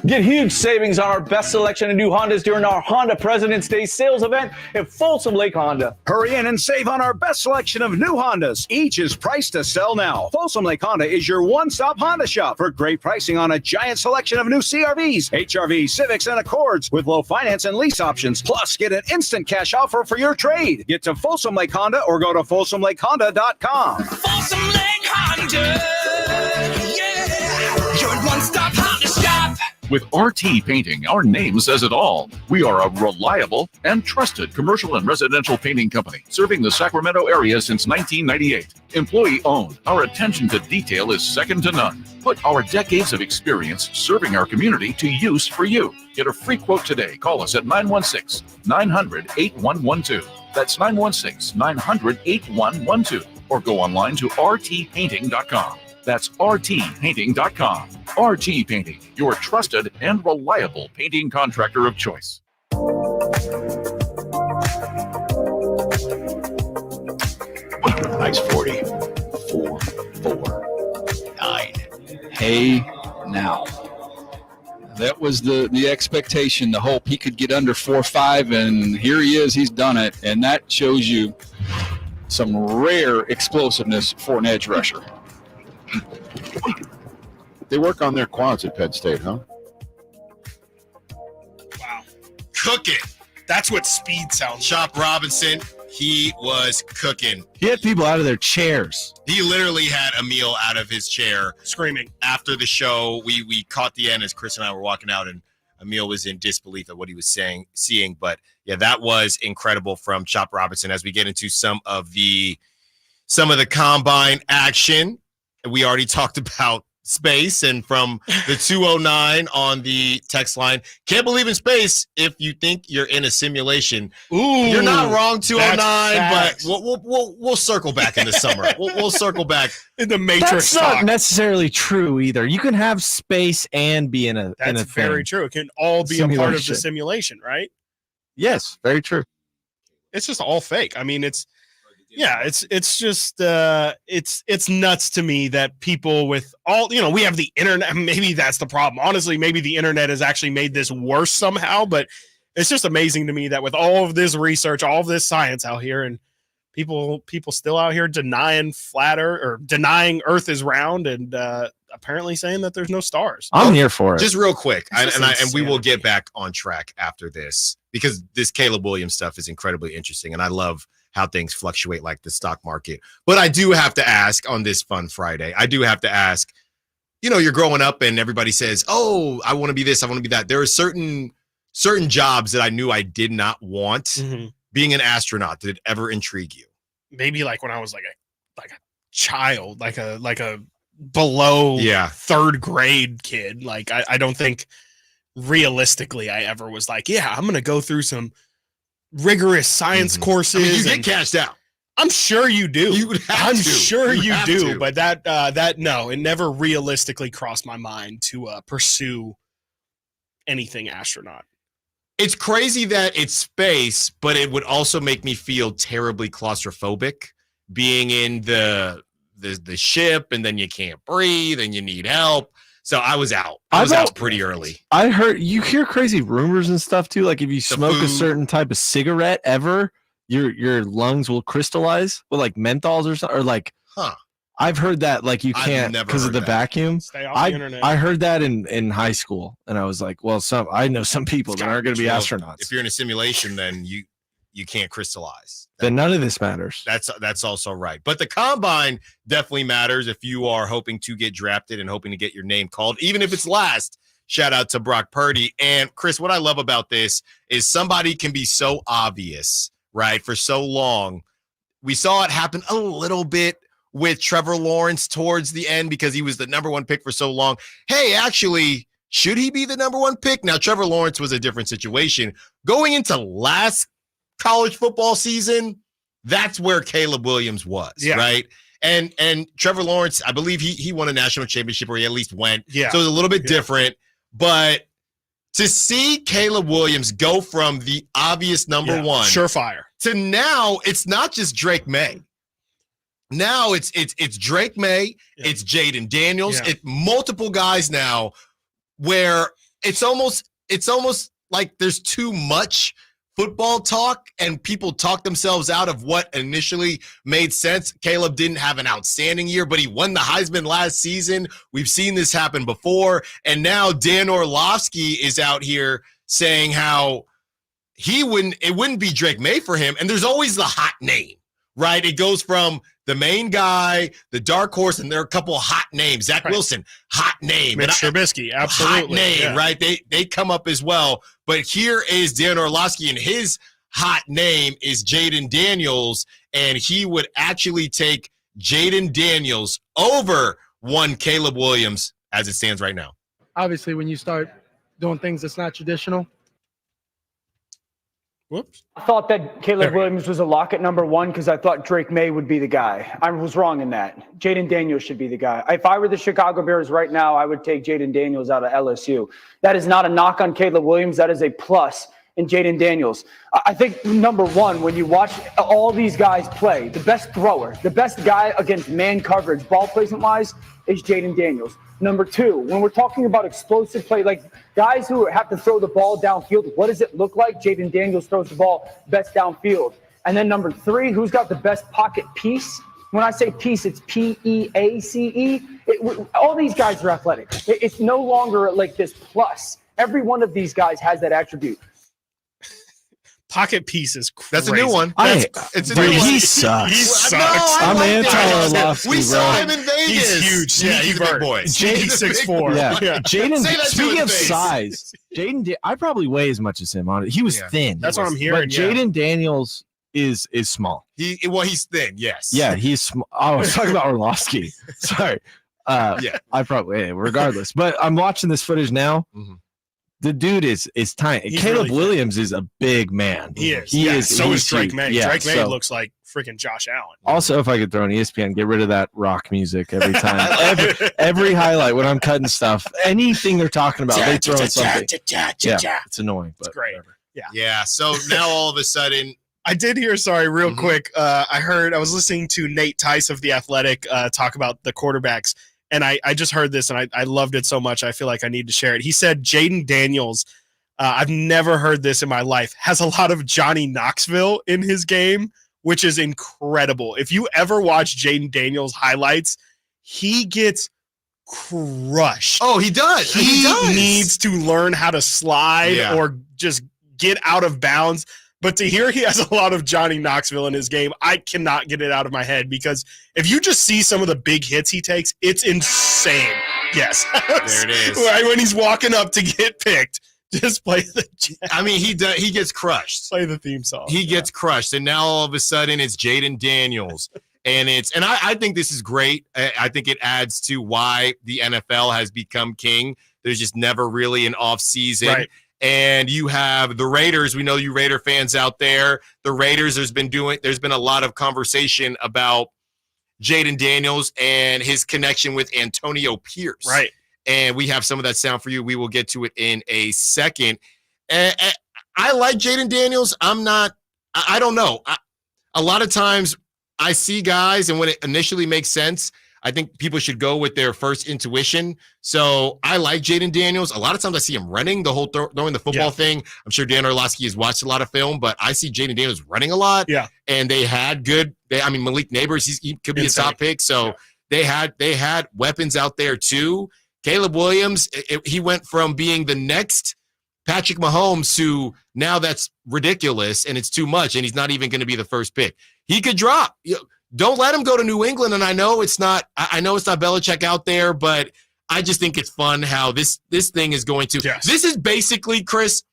Get huge savings on our best selection of new Hondas during our Honda President's Day sales event at Folsom Lake Honda.
Hurry in and save on our best selection of new Hondas. Each is priced to sell now. Folsom Lake Honda is your one-stop Honda shop for great pricing on a giant selection of new CRVs, HRVs, Civics, and Accords with low finance and lease options. Plus, get an instant cash offer for your trade. Get to Folsom Lake Honda or go to FolsomLakeHonda.com.
Folsom Lake Honda, yeah, your one-stop Honda shop.
With RT Painting, our name says it all. We are a reliable and trusted commercial and residential painting company serving the Sacramento area since 1998. Employee owned, our attention to detail is second to none. Put our decades of experience serving our community to use for you. Get a free quote today. Call us at 916-900-8112. That's 916-900-8112. Or go online to rtpainting.com. That's rtpainting.com. RT Painting, your trusted and reliable painting contractor of choice.
Nice 40. 4, 4, 9. Hey, now. That was the expectation, the hope he could get under 4.5, and here he is. He's done it, and that shows you some rare explosiveness for an edge rusher.
They work on their quads at Penn State, huh?
Wow.
Cooking.
That's what speed sounds
Chop Robinson, he was cooking.
He had people out of their chairs.
He literally had Emil out of his chair.
Screaming.
After the show, we caught the end as Chris and I were walking out, and Emil was in disbelief at what he was seeing. But, yeah, that was incredible from Chop Robinson. As we get into some of the combine action, we already talked about space, and from the 209 on the text line, can't believe in space if you think you're in a simulation.
Ooh,
you're not wrong, 209, but
facts.
we'll circle back in the summer. We'll circle back
in the Matrix.
That's not necessarily true either. You can have space and be in a
That's very true. It can all be a part of the simulation, right?
Yes, very true.
It's just all fake. I mean, it's just it's nuts to me that people with all, we have the internet. Maybe that's the problem. Honestly, maybe the internet has actually made this worse somehow, but it's just amazing to me that with all of this research, all of this science out here, and people still out here denying denying Earth is round, and apparently saying that there's no stars.
I'm here for it.
Just real quick, and we will get back on track after this, because this Caleb Williams stuff is incredibly interesting, and I love how things fluctuate like the stock market. But I do have to ask on this Fun Friday, you're growing up and everybody says, oh, I want to be this, I want to be that. There are certain jobs that I knew I did not want.
Mm-hmm.
Being an astronaut, did it ever intrigue you?
Maybe like when I was like a child, like a below third grade kid. Like I don't think realistically I ever was like, yeah, I'm going to go through some rigorous science courses.
I mean, you get cashed out.
I'm sure you do.
You would have
I'm
to.
sure you do.
To.
But that no, it never realistically crossed my mind to pursue anything astronaut.
It's crazy that it's space, but it would also make me feel terribly claustrophobic being in the ship, and then you can't breathe and you need help. So I was out. I was out pretty early.
I heard you hear crazy rumors and stuff too. Like if you smoke a certain type of cigarette ever, your lungs will crystallize with like menthols or something. Or like, I've heard that like you can't because of the vacuum.
Stay off the internet.
I heard that in high school, and I was like, well, I know some people that aren't going to be astronauts.
If you're in a simulation, then you can't crystallize.
Then none of this matters.
That's also right. But the combine definitely matters if you are hoping to get drafted and hoping to get your name called, even if it's last. Shout out to Brock Purdy. And Chris, what I love about this is somebody can be so obvious, right, for so long. We saw it happen a little bit with Trevor Lawrence towards the end because he was the number one pick for so long. Hey, actually, should he be the number one pick? Now, Trevor Lawrence was a different situation. Going into last college football season, that's where Caleb Williams was, right? And Trevor Lawrence, I believe he won a national championship, or he at least went.
Yeah.
So it was a little bit different. But to see Caleb Williams go from the obvious number one,
surefire,
to now it's not just Drake May. Now it's Drake May, it's Jaden Daniels, it's multiple guys now, where it's almost like there's too much football talk and people talk themselves out of what initially made sense. Caleb didn't have an outstanding year, but he won the Heisman last season. We've seen this happen before. And now Dan Orlovsky is out here saying how it wouldn't be Drake May for him. And there's always the hot name, right? It goes from the main guy, the dark horse, and there are a couple of hot names. Zach Wilson, hot name.
Mitch Trubisky, absolutely.
Hot name, right? They come up as well. But here is Dan Orlovsky, and his hot name is Jaden Daniels, and he would actually take Jaden Daniels over one Caleb Williams as it stands right now.
Obviously, when you start doing things that's not traditional,
Whoops.
I thought that Caleb Williams was a lock at number 1 because I thought Drake May would be the guy. I was wrong in that. Jaden Daniels should be the guy. If I were the Chicago Bears right now, I would take Jaden Daniels out of LSU. That is not a knock on Caleb Williams. That is a plus in Jaden Daniels. I think, number 1, when you watch all these guys play, the best thrower, the best guy against man coverage, ball placement-wise, is Jaden Daniels. Number 2, when we're talking about explosive play, like guys who have to throw the ball downfield, what does it look like? Jaden Daniels throws the ball best downfield. And then number 3, who's got the best pocket piece? When I say piece, it's P-E-A-C-E. All these guys are athletic. It's no longer like this plus. Every one of these guys has that attribute.
Pocket piece is crazy.
That's a new one.
It's a new one. He sucks.
He sucks.
No,
I'm
anti-Orlovsky. We saw him in Vegas.
He's huge.
Yeah, he's a big boy.
He's 6'4".
Yeah. Jaden,
Say that to
speaking
his
of
face.
size, I probably weigh as much as him on it. He was thin.
That's what I'm hearing.
But Jaden Daniels is small.
He's thin, yes.
Yeah, he's small. Oh, I was talking about Orlovsky. Sorry. I probably, regardless. But I'm watching this footage now.
Mm-hmm.
The dude is tiny.
He's
Caleb
really
Williams is a big man.
He is.
He is.
So
he's
is Drake
huge.
May.
Yeah,
Drake May
so-
looks like freaking Josh Allen.
Also, if I could throw an ESPN, get rid of that rock music every time. every highlight when I'm cutting stuff, anything they're talking about, they throw in something. Yeah, it's annoying, but
It's great.
whatever.
Yeah. So now all of a sudden,
I did hear, real quick. I was listening to Nate Tice of The Athletic talk about the quarterbacks, and I just heard this, and I loved it so much, I feel like I need to share it. He said Jaden Daniels, I've never heard this in my life, has a lot of Johnny Knoxville in his game, which is incredible. If you ever watch Jaden Daniels highlights, he gets crushed.
Oh, he does.
He needs to learn how to slide or just get out of bounds. But to hear he has a lot of Johnny Knoxville in his game, I cannot get it out of my head, because if you just see some of the big hits he takes, it's insane. Yes.
There it is.
Right when he's walking up to get picked, just play the
I mean, he gets crushed.
Play the theme song.
He gets crushed. And now all of a sudden it's Jaden Daniels. And I think this is great. I think it adds to why the NFL has become king. There's just never really an off season.
Right.
And you have the Raiders. We know you Raider fans out there. The Raiders, there's been a lot of conversation about Jaden Daniels and his connection with Antonio Pierce.
Right.
And we have some of that sound for you. We will get to it in a second. I like Jaden Daniels. I don't know. A lot of times I see guys, and when it initially makes sense, I think people should go with their first intuition. So I like Jaden Daniels. A lot of times I see him running the whole throwing the football thing. I'm sure Dan Orlovsky has watched a lot of film, but I see Jaden Daniels running a lot.
Yeah.
And they had Malik Neighbors, he could be a top pick. So they had weapons out there too. Caleb Williams, he went from being the next Patrick Mahomes to now that's ridiculous and it's too much and he's not even going to be the first pick. He could drop. Don't let him go to New England. And I know it's not Belichick out there, but I just think it's fun how this thing is going to.
Yes.
This is basically, Chris,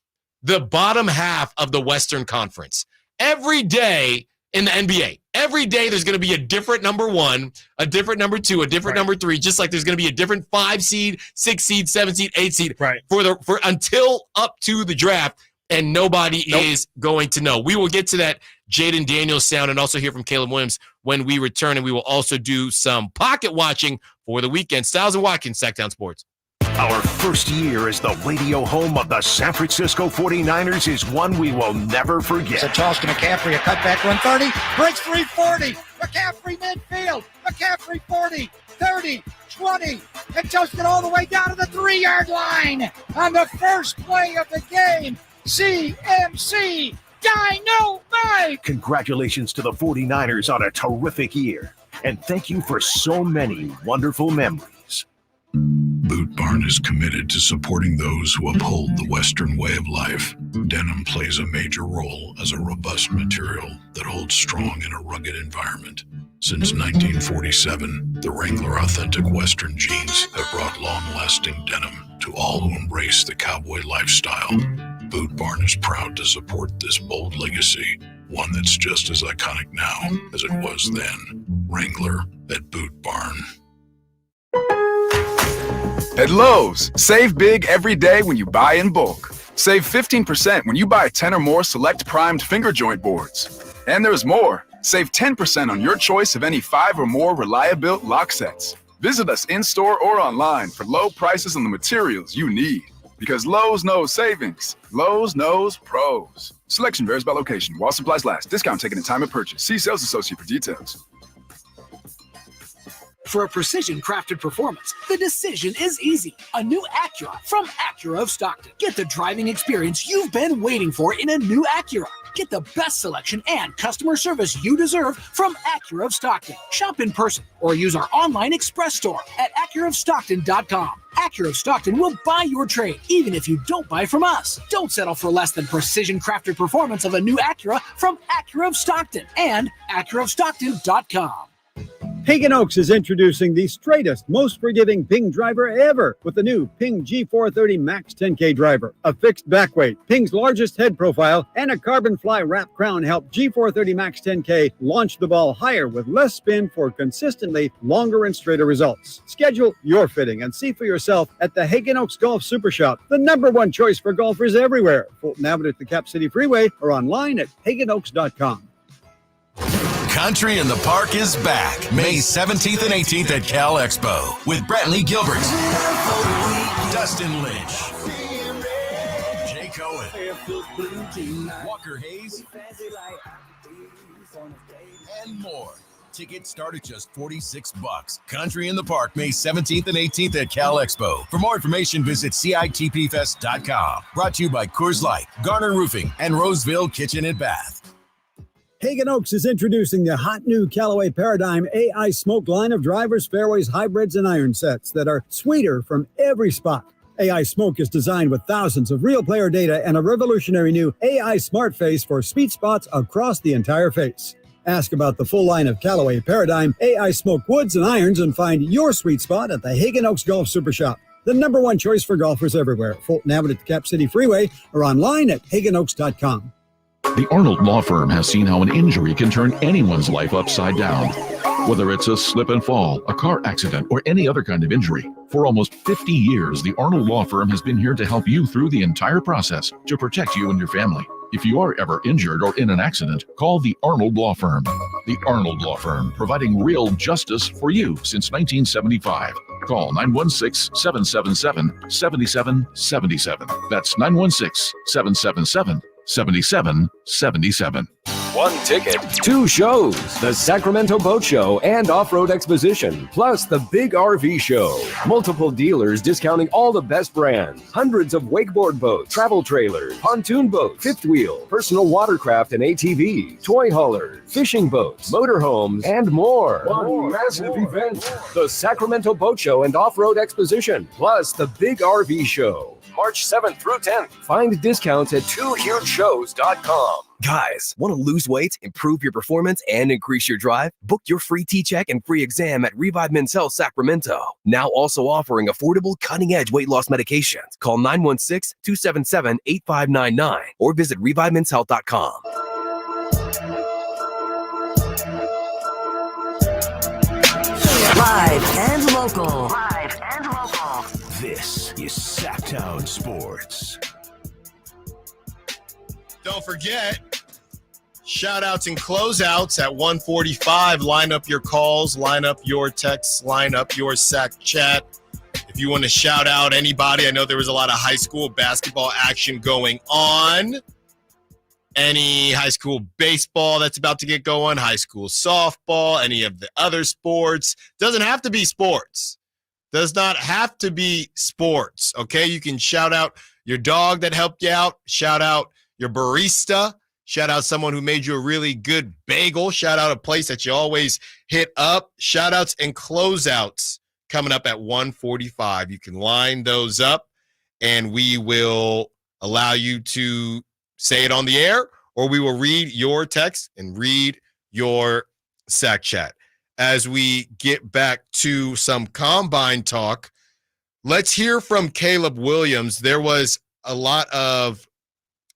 the bottom half of the Western Conference. Every day in the NBA, every day there's going to be a different number 1, a different number 2, a different number 3, just like there's going to be a different 5 seed, 6 seed, 7 seed, 8 seed for until up to the draft, and nobody is going to know. We will get to that Jaden Daniels sound and also hear from Caleb Williams when we return, and we will also do some pocket watching for the weekend. Stiles and Watkins, Sactown Sports.
Our first year as the radio home of the San Francisco 49ers is one we will never forget.
It's a toss to McCaffrey, a cutback run 30, breaks 340. McCaffrey midfield. McCaffrey 40, 30, 20, and toasted all the way down to the 3-yard line on the first play of the game. CMC Dynamite!
Congratulations to the 49ers on a terrific year. And thank you for so many wonderful memories.
Boot Barn is committed to supporting those who uphold the Western way of life. Denim plays a major role as a robust material that holds strong in a rugged environment. Since 1947, the Wrangler Authentic Western jeans have brought long-lasting denim to all who embrace the cowboy lifestyle. Boot Barn is proud to support this bold legacy, one that's just as iconic now as it was then. Wrangler at Boot Barn.
At Lowe's, save big every day when you buy in bulk.
Save 15% when you buy 10 or more select primed finger joint boards. And there's more. Save 10% on your choice of any 5 or more Reliabuilt lock sets. Visit us in-store or online for low prices on the materials you need. Because Lowe's knows savings. Lowe's knows pros. Selection varies by location. While supplies last. Discount taken at time of purchase. See sales associate for details.
For a precision-crafted performance, the decision is easy. A new Acura from Acura of Stockton. Get the driving experience you've been waiting for in a new Acura. Get the best selection and customer service you deserve from Acura of Stockton. Shop in person or use our online express store at AcuraofStockton.com. Acura of Stockton will buy your trade, even if you don't buy from us. Don't settle for less than precision-crafted performance of a new Acura from Acura of Stockton and AcuraofStockton.com.
Hagen Oaks is introducing the straightest, most forgiving Ping driver ever with the new Ping G430 Max 10K driver. A fixed back weight, Ping's largest head profile, and a carbon fly wrap crown help G430 Max 10K launch the ball higher with less spin for consistently longer and straighter results. Schedule your fitting and see for yourself at the Hagen Oaks Golf Super Shop, the #1 choice for golfers everywhere. Fulton Avenue at the Cap City Freeway or online at hagenoaks.com.
Country in the Park is back May 17th and 18th at Cal Expo with Brantley Gilbert, Dustin Lynch, Jay Cohen, Walker Hayes, and more. Tickets start at just $46. Country in the Park May 17th and 18th at Cal Expo. For more information, visit CITPFest.com. Brought to you by Coors Light, Garner Roofing, and Roseville Kitchen and Bath.
Hagen Oaks is introducing the hot new Callaway Paradigm AI Smoke line of drivers, fairways, hybrids, and iron sets that are sweeter from every spot. AI Smoke is designed with thousands of real player data and a revolutionary new AI Smart Face for sweet spots across the entire face. Ask about the full line of Callaway Paradigm AI Smoke woods and irons and find your sweet spot at the Hagen Oaks Golf Super Shop, the #1 choice for golfers everywhere. Fulton Avenue at the Cap City Freeway or online at hagenoaks.com.
The Arnold Law Firm has seen how an injury can turn anyone's life upside down. Whether it's a slip and fall, a car accident, or any other kind of injury. For almost 50 years, the Arnold Law Firm has been here to help you through the entire process to protect you and your family. If you are ever injured or in an accident, call the Arnold Law Firm. The Arnold Law Firm, providing real justice for you since 1975. Call 916-777-7777. That's 916-777-7777.
One ticket, 2 shows, the Sacramento Boat Show and Off-Road Exposition, plus the Big RV Show. Multiple dealers discounting all the best brands. Hundreds of wakeboard boats, travel trailers, pontoon boats, fifth wheel, personal watercraft and ATVs, toy haulers, fishing boats, motorhomes, and more. One massive event. The Sacramento Boat Show and Off-Road Exposition, plus the Big RV Show. March 7th through 10th. Find discounts at 2hugeshows.com.
Guys, want to lose weight, improve your performance, and increase your drive? Book your free T-check and free exam at Revive Men's Health Sacramento. Now also offering affordable, cutting-edge weight loss medications. Call 916-277-8599 or visit ReviveMen'sHealth.com.
Live and local.
This is Sactown Sports.
Don't forget, shout-outs and closeouts at 1:45. Line up your calls, line up your texts, line up your Sac chat. If you want to shout out anybody, I know there was a lot of high school basketball action going on. Any high school baseball that's about to get going, high school softball, any of the other sports. Doesn't have to be sports. Does not have to be sports, okay? You can shout out your dog that helped you out. Shout out your barista. Shout out someone who made you a really good bagel. Shout out a place that you always hit up. Shout outs and closeouts coming up at 1:45. You can line those up, and we will allow you to say it on the air, or we will read your text and read your Sac chat. As we get back to some combine talk, let's hear from Caleb Williams. There was a lot of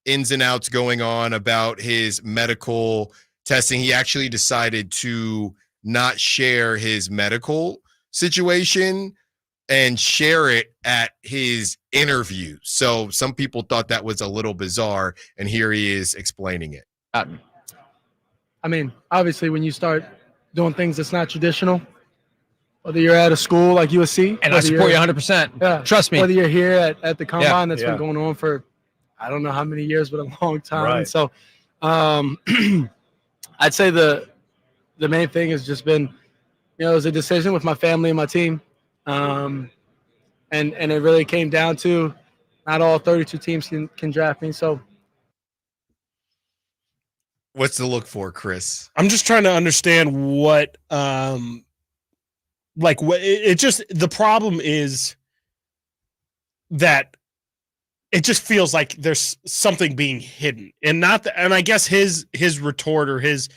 ins and outs going on about his medical testing. He actually decided to not share his medical situation and share it at his interview. So some people thought that was a little bizarre, and here he is explaining it.
I mean, obviously, when you start doing things that's not traditional, whether you're at a school like USC.
And I support you 100%.
Yeah.
Trust me.
Whether you're here at the Combine that's
Yeah.
been going on for, I don't know how many years, but a long time.
Right.
So I'd say the main thing has just been, it was a decision with my family and my team. And it really came down to not all 32 teams can draft me. So
what's to look for, Chris?
I'm just trying to understand what the problem is that it just feels like there's something being hidden, and I guess his retort or his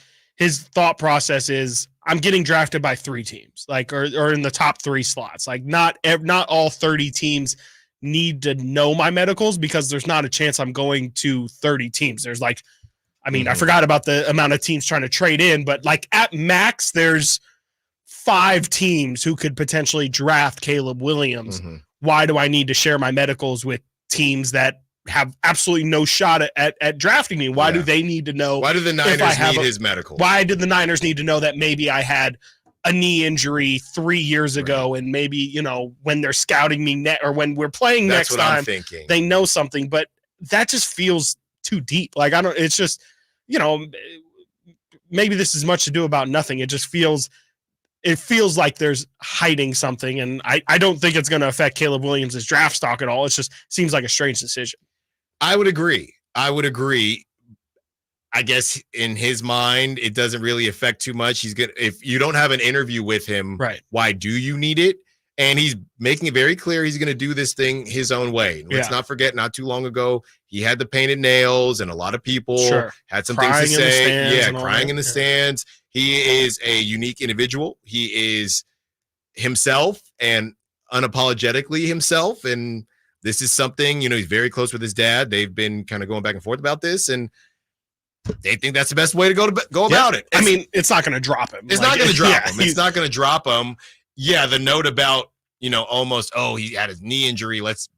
thought process is, I'm getting drafted by 3 teams, or in the top 3 slots. Like not all 30 teams need to know my medicals, because there's not a chance I'm going to 30 teams. There's I forgot about the amount of teams trying to trade in, but at max, there's 5 teams who could potentially draft Caleb Williams.
Mm-hmm.
Why do I need to share my medicals with teams that have absolutely no shot at drafting me? Why do they need to know?
Why do the Niners need his medical?
Why did the Niners need to know that maybe I had a knee injury 3 years ago, and maybe, when they're scouting me or when we're playing
That's
next
what I'm
time,
thinking.
they know something, but that just feels too deep. It's just, maybe this is much to do about nothing. It feels like there's hiding something, and I don't think it's going to affect Caleb Williams' draft stock at all. It just seems like a strange decision.
I would agree. I guess in his mind, it doesn't really affect too much. If you don't have an interview with him,
right?
Why do you need it? And he's making it very clear he's going to do this thing his own way. Let's not forget, not too long ago, he had the painted nails, and a lot of people had some
Crying
things to
in the
say.
stands
Crying in the stands. He is a unique individual. He is himself and unapologetically himself. And this is something, he's very close with his dad. They've been kind of going back and forth about this, and they think that's the best way to go about it.
It's not going to drop him.
It's not going to drop him. It's not going to drop him. Yeah, the note about, almost, he had his knee injury. Let's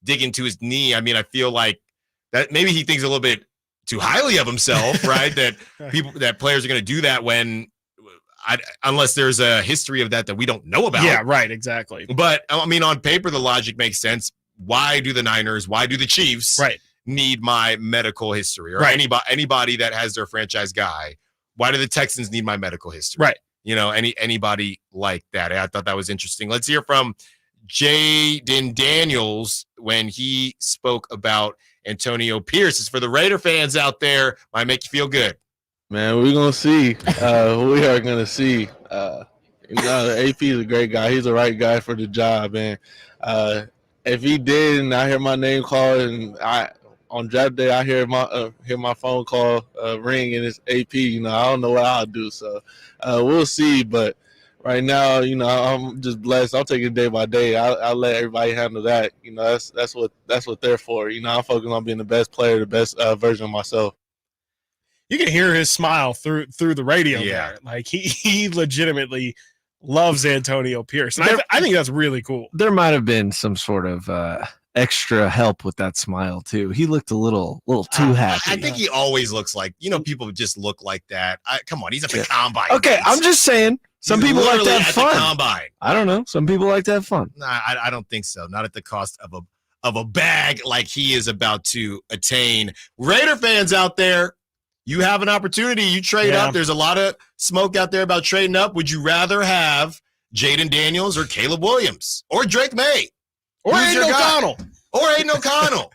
dig into his knee. I feel like that maybe he thinks a little bit too highly of himself, right? that players are going to do that unless there's a history of that we don't know about.
Yeah, right, exactly.
But on paper, the logic makes sense. Why do the Niners, why do the Chiefs need my medical history, or anybody that has their franchise guy? Why do the Texans need my medical history?
Right.
Anybody like that. I thought that was interesting. Let's hear from Jaden Daniels when he spoke about Antonio Pierce. It's for the Raider fans out there. Might make you feel good.
Man, we're going to see. We are going to see. AP is a great guy. He's the right guy for the job. And if he did, and I hear my name called, and on draft day, I hear my phone call ring, and it's AP. I don't know what I'll do. So we'll see. But right now, I'm just blessed. I'll take it day by day. I'll let everybody handle that. That's what they're for. I'm focused on being the best player, the best version of myself.
You can hear his smile through the radio.
Yeah.
There. He legitimately loves Antonio Pierce. And I think that's really cool.
There might have been some sort of extra help with that smile too. He looked a little too happy.
I think he always looks like, people just look like that. Come on, he's at the combine.
Okay, I'm just saying. Some people like to have fun.
Combine.
I don't know. Some people like to have fun.
Nah, I don't think so. Not at the cost of a bag like he is about to attain. Raider fans out there, you have an opportunity. You trade up. There's a lot of smoke out there about trading up. Would you rather have Jaden Daniels or Caleb Williams or Drake May?
Or Aiden O'Connell.
Or Aiden O'Connell.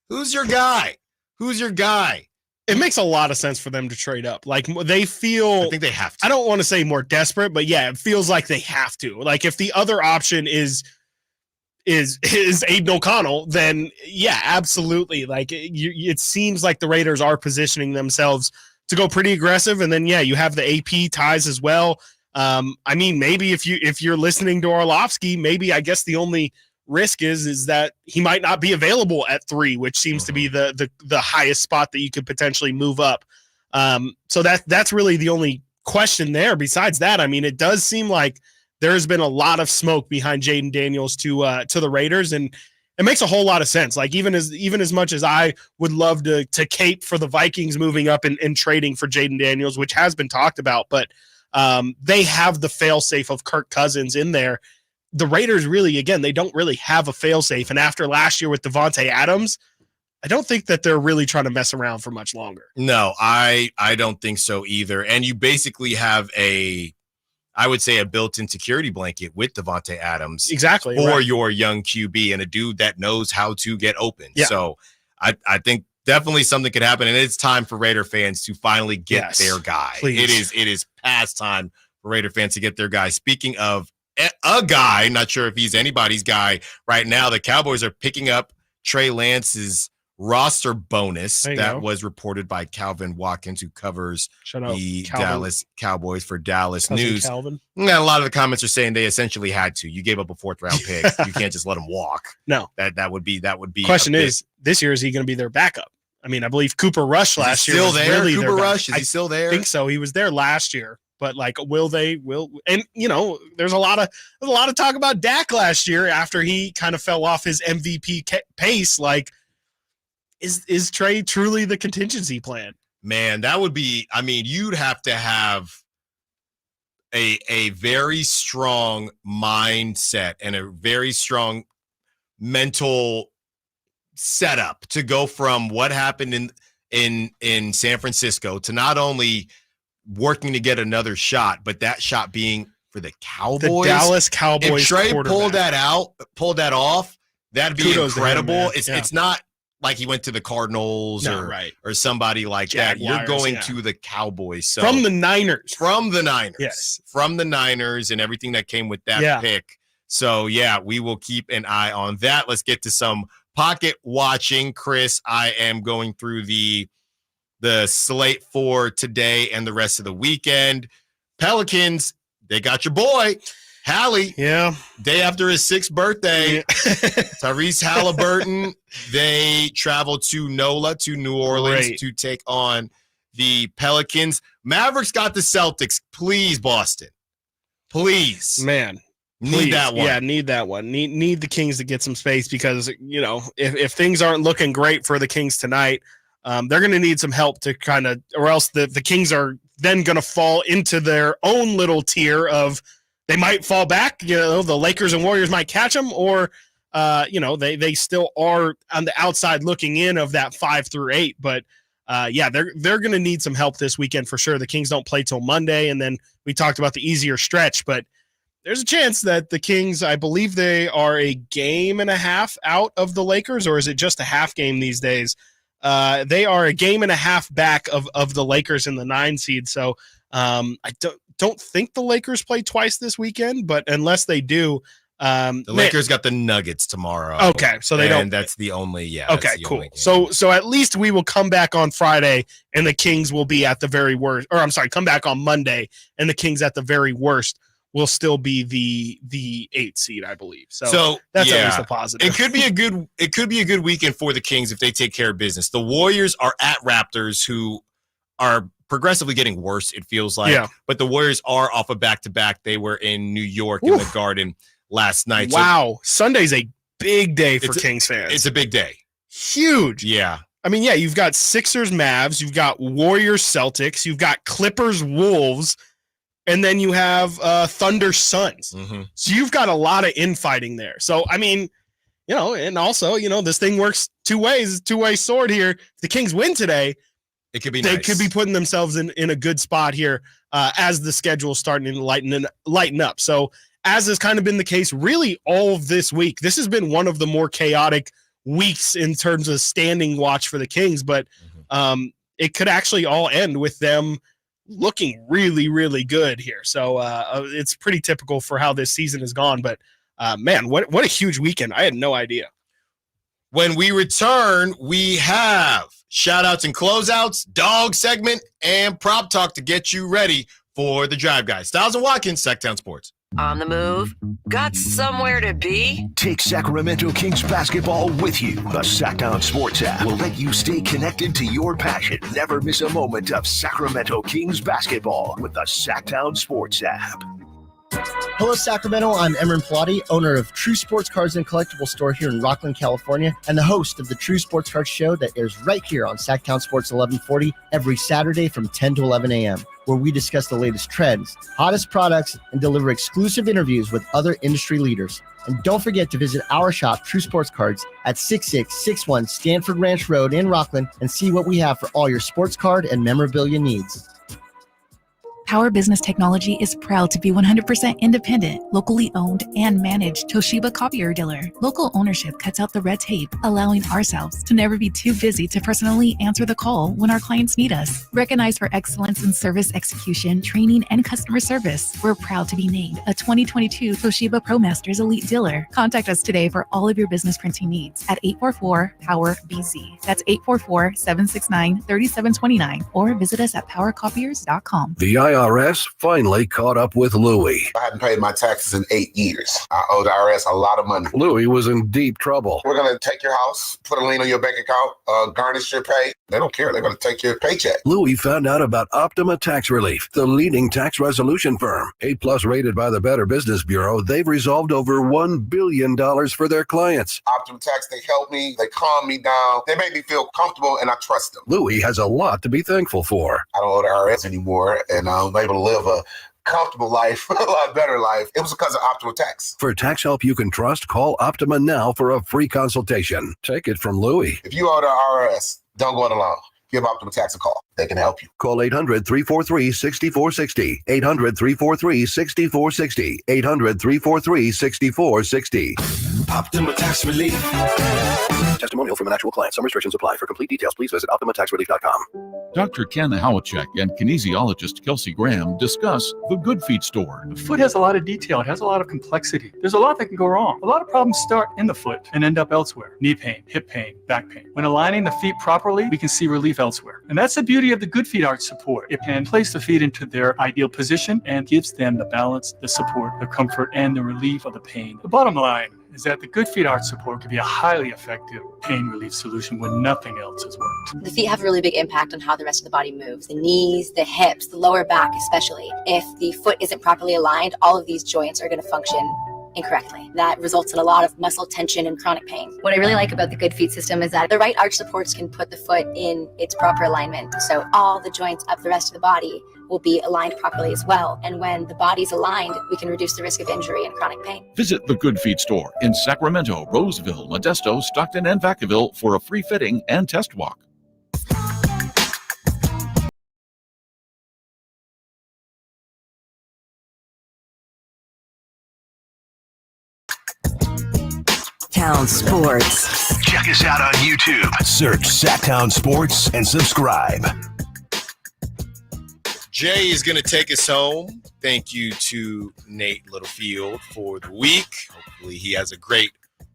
Who's your guy?
It makes a lot of sense for them to trade up. They feel.
I think they have to.
I don't want to say more desperate, but yeah, it feels like they have to. If the other option is Aiden O'Connell, then yeah, absolutely. It seems like the Raiders are positioning themselves to go pretty aggressive, and then yeah, you have the AP ties as well. Maybe if you're listening to Orlovsky, maybe I guess the only risk is that he might not be available at 3, which seems to be the highest spot that you could potentially move up. So that's really the only question there. Besides that, it does seem like there has been a lot of smoke behind Jaden Daniels to the Raiders, and it makes a whole lot of sense. Like even as much as I would love to cape for the Vikings moving up and trading for Jaden Daniels, which has been talked about, but they have the fail-safe of Kirk Cousins in there. The Raiders really, again, they don't really have a fail-safe. And after last year with Devontae Adams, I don't think that they're really trying to mess around for much longer.
No, I don't think so either. And you basically have I would say a built-in security blanket with Devontae Adams.
Exactly.
For your young QB and a dude that knows how to get open.
Yeah.
So I think definitely something could happen. And it's time for Raider fans to finally get their guy.
Please.
It is past time for Raider fans to get their guy. Speaking of a guy, not sure if he's anybody's guy right now, the Cowboys are picking up Trey Lance's roster bonus that was reported by Calvin Watkins, who covers the Dallas Cowboys for Dallas News.
Calvin.
And a lot of the comments are saying they essentially had to. You gave up a 4th round pick. You can't just let him walk.
No.
That would be.
Question is, this year, is he going to be their backup? I mean, I believe Cooper Rush last year was
there.
really
Cooper
their
Rush, is he still there?
I think so. He was there last year. But like, and there's a lot of talk about Dak last year after he kind of fell off his MVP pace. Like, is Trey truly the contingency plan?
Man, that would be. I mean, you'd have to have a very strong mindset and a very strong mental setup to go from what happened in San Francisco to not only working to get another shot, but that shot being for the Cowboys.
The Dallas Cowboys.
If Trey pulled that off, that'd be
Kudos
incredible.
to him,
It's not like he went to the Cardinals or somebody like
Jaguars,
that. You're going to the Cowboys. So
from the Niners.
Yes. From the Niners and everything that came with that pick. So, we will keep an eye on that. Let's get to some pocket watching. Chris, I am going through the slate for today and the rest of the weekend. Pelicans, they got your boy, Hallie.
Yeah.
Day after his 6th birthday. Tyrese Halliburton. They travel to NOLA, to New Orleans, to take on the Pelicans. Mavericks got the Celtics. Please, Boston. Please.
Man.
Need that one.
Yeah, need that one. Need the Kings to get some space because, if things aren't looking great for the Kings tonight, they're going to need some help to kind of, or else the Kings are then going to fall into their own little tier of they might fall back. The Lakers and Warriors might catch them, or they still are on the outside looking in of that 5 through 8. But they're going to need some help this weekend for sure. The Kings don't play till Monday, and then we talked about the easier stretch, but there's a chance that the Kings, I believe they are a game and a half out of the Lakers, or is it just a half game these days? They are a game and a half back of the Lakers in the 9 seed. So I don't think the Lakers play twice this weekend, but unless they do,
the Lakers got the Nuggets tomorrow.
Okay, so they don't.
And that's the only.
Okay, cool. So at least we will come back on Friday, and the Kings will be at the very worst. Or I'm sorry, come back on Monday, and the Kings at the very worst will still be the 8 seed, I believe. So that's at least a positive.
It could be a good weekend for the Kings if they take care of business. The Warriors are at Raptors, who are progressively getting worse, it feels like. Yeah. But the Warriors are off a back-to-back. They were in New York in the Garden last night.
Wow. Sunday's a big day for Kings fans.
It's a big day.
Huge.
Yeah.
I mean, you've got Sixers Mavs, you've got Warriors Celtics, you've got Clippers Wolves, and then you have Thunder Suns.
Mm-hmm.
So you've got a lot of infighting there. So, I mean, and also, this thing works two ways, two-way sword here. If the Kings win today,
it could be
they
nice.
could be putting themselves in a good spot here as the schedule is starting to lighten up. So as has kind of been the case really all of this week, this has been one of the more chaotic weeks in terms of standing watch for the Kings, but it could actually all end with them looking really, really good here. So it's pretty typical for how this season has gone, but man, what a huge weekend. I had no idea.
When we return, we have shout-outs and closeouts, dog segment, and prop talk to get you ready for the drive, guys. Stiles and Watkins, Sactown Sports.
On the move? Got somewhere to be?
Take Sacramento Kings basketball with you. The Sactown Sports app will let you stay connected to your passion. Never miss a moment of Sacramento Kings basketball with the Sactown Sports app.
Hello, Sacramento. I'm Emran Plati, owner of True Sports Cards and Collectible Store here in Rockland, California, and the host of the True Sports Cards Show that airs right here on Sactown Sports 1140 every Saturday from 10 to 11 a.m., where we discuss the latest trends, hottest products, and deliver exclusive interviews with other industry leaders. And don't forget to visit our shop, True Sports Cards, at 6661 Stanford Ranch Road in Rockland and see what we have for all your sports card and memorabilia needs.
Power Business Technology is proud to be 100% independent, locally owned, and managed Toshiba copier dealer. Local ownership cuts out the red tape, allowing ourselves to never be too busy to personally answer the call when our clients need us. Recognized for excellence in service execution, training, and customer service, we're proud to be named a 2022 Toshiba ProMasters Elite Dealer. Contact us today for all of your business printing needs at 844-POWER-BZ. That's 844-769-3729, or visit us at powercopiers.com.
The IRS finally caught up with Louie.
I hadn't paid my taxes in 8 years. I owe the IRS a lot of money.
Louie was in deep trouble.
We're going to take your house, put a lien on your bank account, garnish your pay. They don't care. They're going to take your paycheck.
Louie found out about Optima Tax Relief, the leading tax resolution firm. A+ rated by the Better Business Bureau, they've resolved over $1 billion for their clients.
Optima Tax, they help me. They calm me down. They make me feel comfortable, and I trust them.
Louie has a lot to be thankful for.
I don't owe the IRS anymore, and I'm able to live a comfortable life, a lot better life. It was because of Optima Tax.
For tax help you can trust, call Optima now for a free consultation. Take it from Louie.
If you owe the IRS, don't go it alone. Give Optima Tax a call. They can help you.
Call 800-343-6460. 800-343-6460. 800-343-6460.
Optima Tax Relief.
Testimonial from an actual client. Some restrictions apply. For complete details, please visit OptimaTaxRelief.com.
Dr. Ken Howachek and kinesiologist Kelsey Graham discuss the Good Feet store.
The foot has a lot of detail. It has a lot of complexity. There's a lot that can go wrong. A lot of problems start in the foot and end up elsewhere. Knee pain, hip pain, back pain. When aligning the feet properly, we can see relief elsewhere. And that's the beauty of the Good Feet arch support. It can place the feet into their ideal position and gives them the balance, the support, the comfort, and the relief of the pain. The bottom line is that the Good Feet arch support can be a highly effective pain relief solution when nothing else has worked.
The feet have a really big impact on how the rest of the body moves. The knees, the hips, the lower back especially. If the foot isn't properly aligned, all of these joints are going to function incorrectly. That results in a lot of muscle tension and chronic pain. What I really like about the Good Feet system is that the right arch supports can put the foot in its proper alignment. So all the joints of the rest of the body will be aligned properly as well. And when the body's aligned, we can reduce the risk of injury and chronic pain.
Visit the Good Feet store in Sacramento, Roseville, Modesto, Stockton, and Vacaville for a free fitting and test walk.
Town Sports.
Check us out on YouTube. Search Sactown Sports and subscribe.
Jay is going to take us home. Thank you to Nate Littlefield for the week. Hopefully he has a great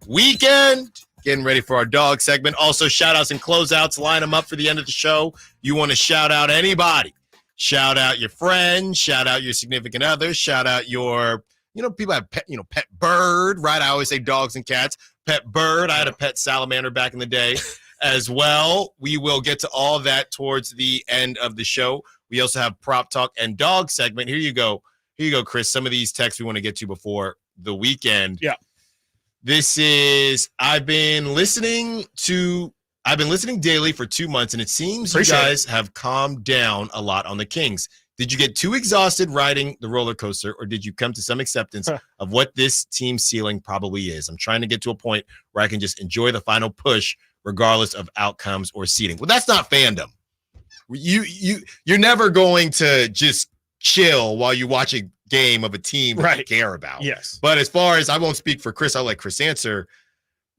weekend. Getting ready for our dog segment. Also, shout-outs and closeouts. Line them up for the end of the show. You want to shout out anybody. Shout out your friends. Shout out your significant others. Shout out your, people have pet bird, right? I always say dogs and cats. Pet bird. I had a pet salamander back in the day as well. We will get to all that towards the end of the show. We also have prop talk and dog segment. Here you go, Chris. Some of these texts we want to get to before the weekend.
Yeah.
This is, I've been listening daily for 2 months, and it seems you guys have calmed down a lot on the Kings. Did you get too exhausted riding the roller coaster, or did you come to some acceptance of what this team ceiling probably is? I'm trying to get to a point where I can just enjoy the final push regardless of outcomes or seeding. Well, that's not fandom. You're never going to just chill while you watch a game of a team that you care about.
Yes.
But as far as, I won't speak for Chris, I'll let Chris answer.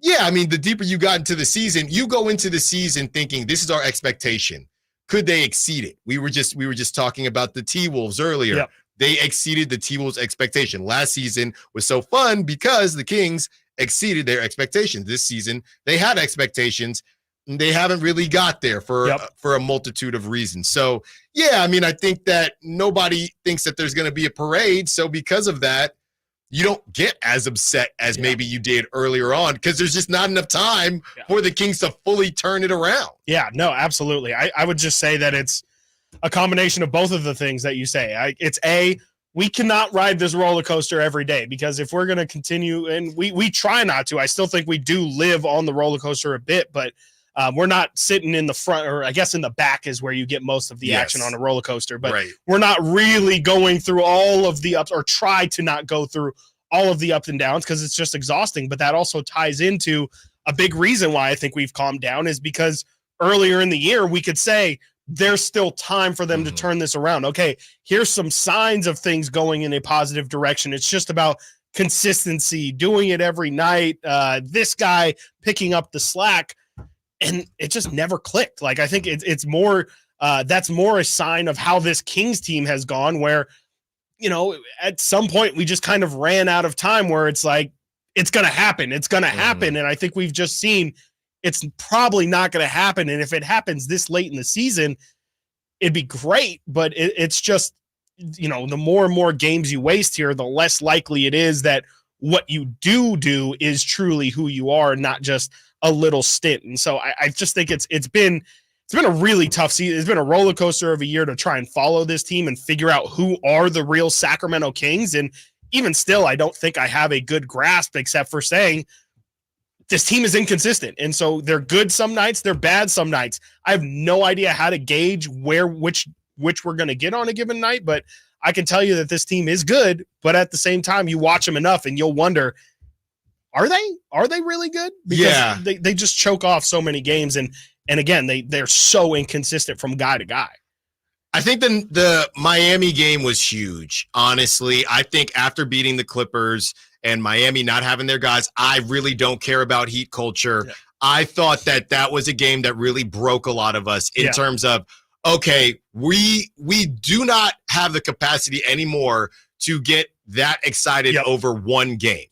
Yeah, I mean, the deeper you got into the season, you go into the season thinking this is our expectation. Could they exceed it? We were just talking about the T-Wolves earlier. Yep. They exceeded the T-Wolves' expectation. Last season was so fun because the Kings exceeded their expectations. This season, they had expectations. And they haven't really got there for a multitude of reasons. So, yeah, I mean, I think that nobody thinks that there's going to be a parade. So because of that, you don't get as upset as maybe you did earlier on because there's just not enough time for the Kings to fully turn it around.
Yeah, no, absolutely. I would just say that it's a combination of both of the things that you say. It's we cannot ride this roller coaster every day, because if we're going to continue, and we try not to, I still think we do live on the roller coaster a bit, but we're not sitting in the front, or I guess in the back is where you get most of the action on a roller coaster, but we're not really going through all of the ups, or try to not go through all of the ups and downs, because it's just exhausting. But that also ties into a big reason why I think we've calmed down, is because earlier in the year we could say, there's still time for them to turn this around. Okay, here's some signs of things going in a positive direction. It's just about consistency, doing it every night, this guy picking up the slack, and it just never clicked. Like, I think it's more, that's more a sign of how this Kings team has gone, where, you know, at some point we just kind of ran out of time, where it's like, it's going to happen. It's going to happen. And I think we've just seen it's probably not going to happen. And if it happens this late in the season, it'd be great. But it's just, you know, the more and more games you waste here, the less likely it is that what you do is truly who you are, not just a little stint. And so I just think it's been a really tough season. It's been a roller coaster of a year to try and follow this team and figure out who are the real Sacramento Kings. And even still, I don't think I have a good grasp, except for saying, this team is inconsistent. And so they're good some nights, they're bad some nights. I have no idea how to gauge which we're going to get on a given night, but I can tell you that this team is good. But at the same time, you watch them enough and you'll wonder, are they really good? Because they just choke off so many games. And again, they're so inconsistent from guy to guy.
I think the Miami game was huge. Honestly, I think after beating the Clippers and Miami not having their guys, I really don't care about Heat culture. Yeah. I thought that was a game that really broke a lot of us in terms of, okay, we do not have the capacity anymore to get that excited over one game.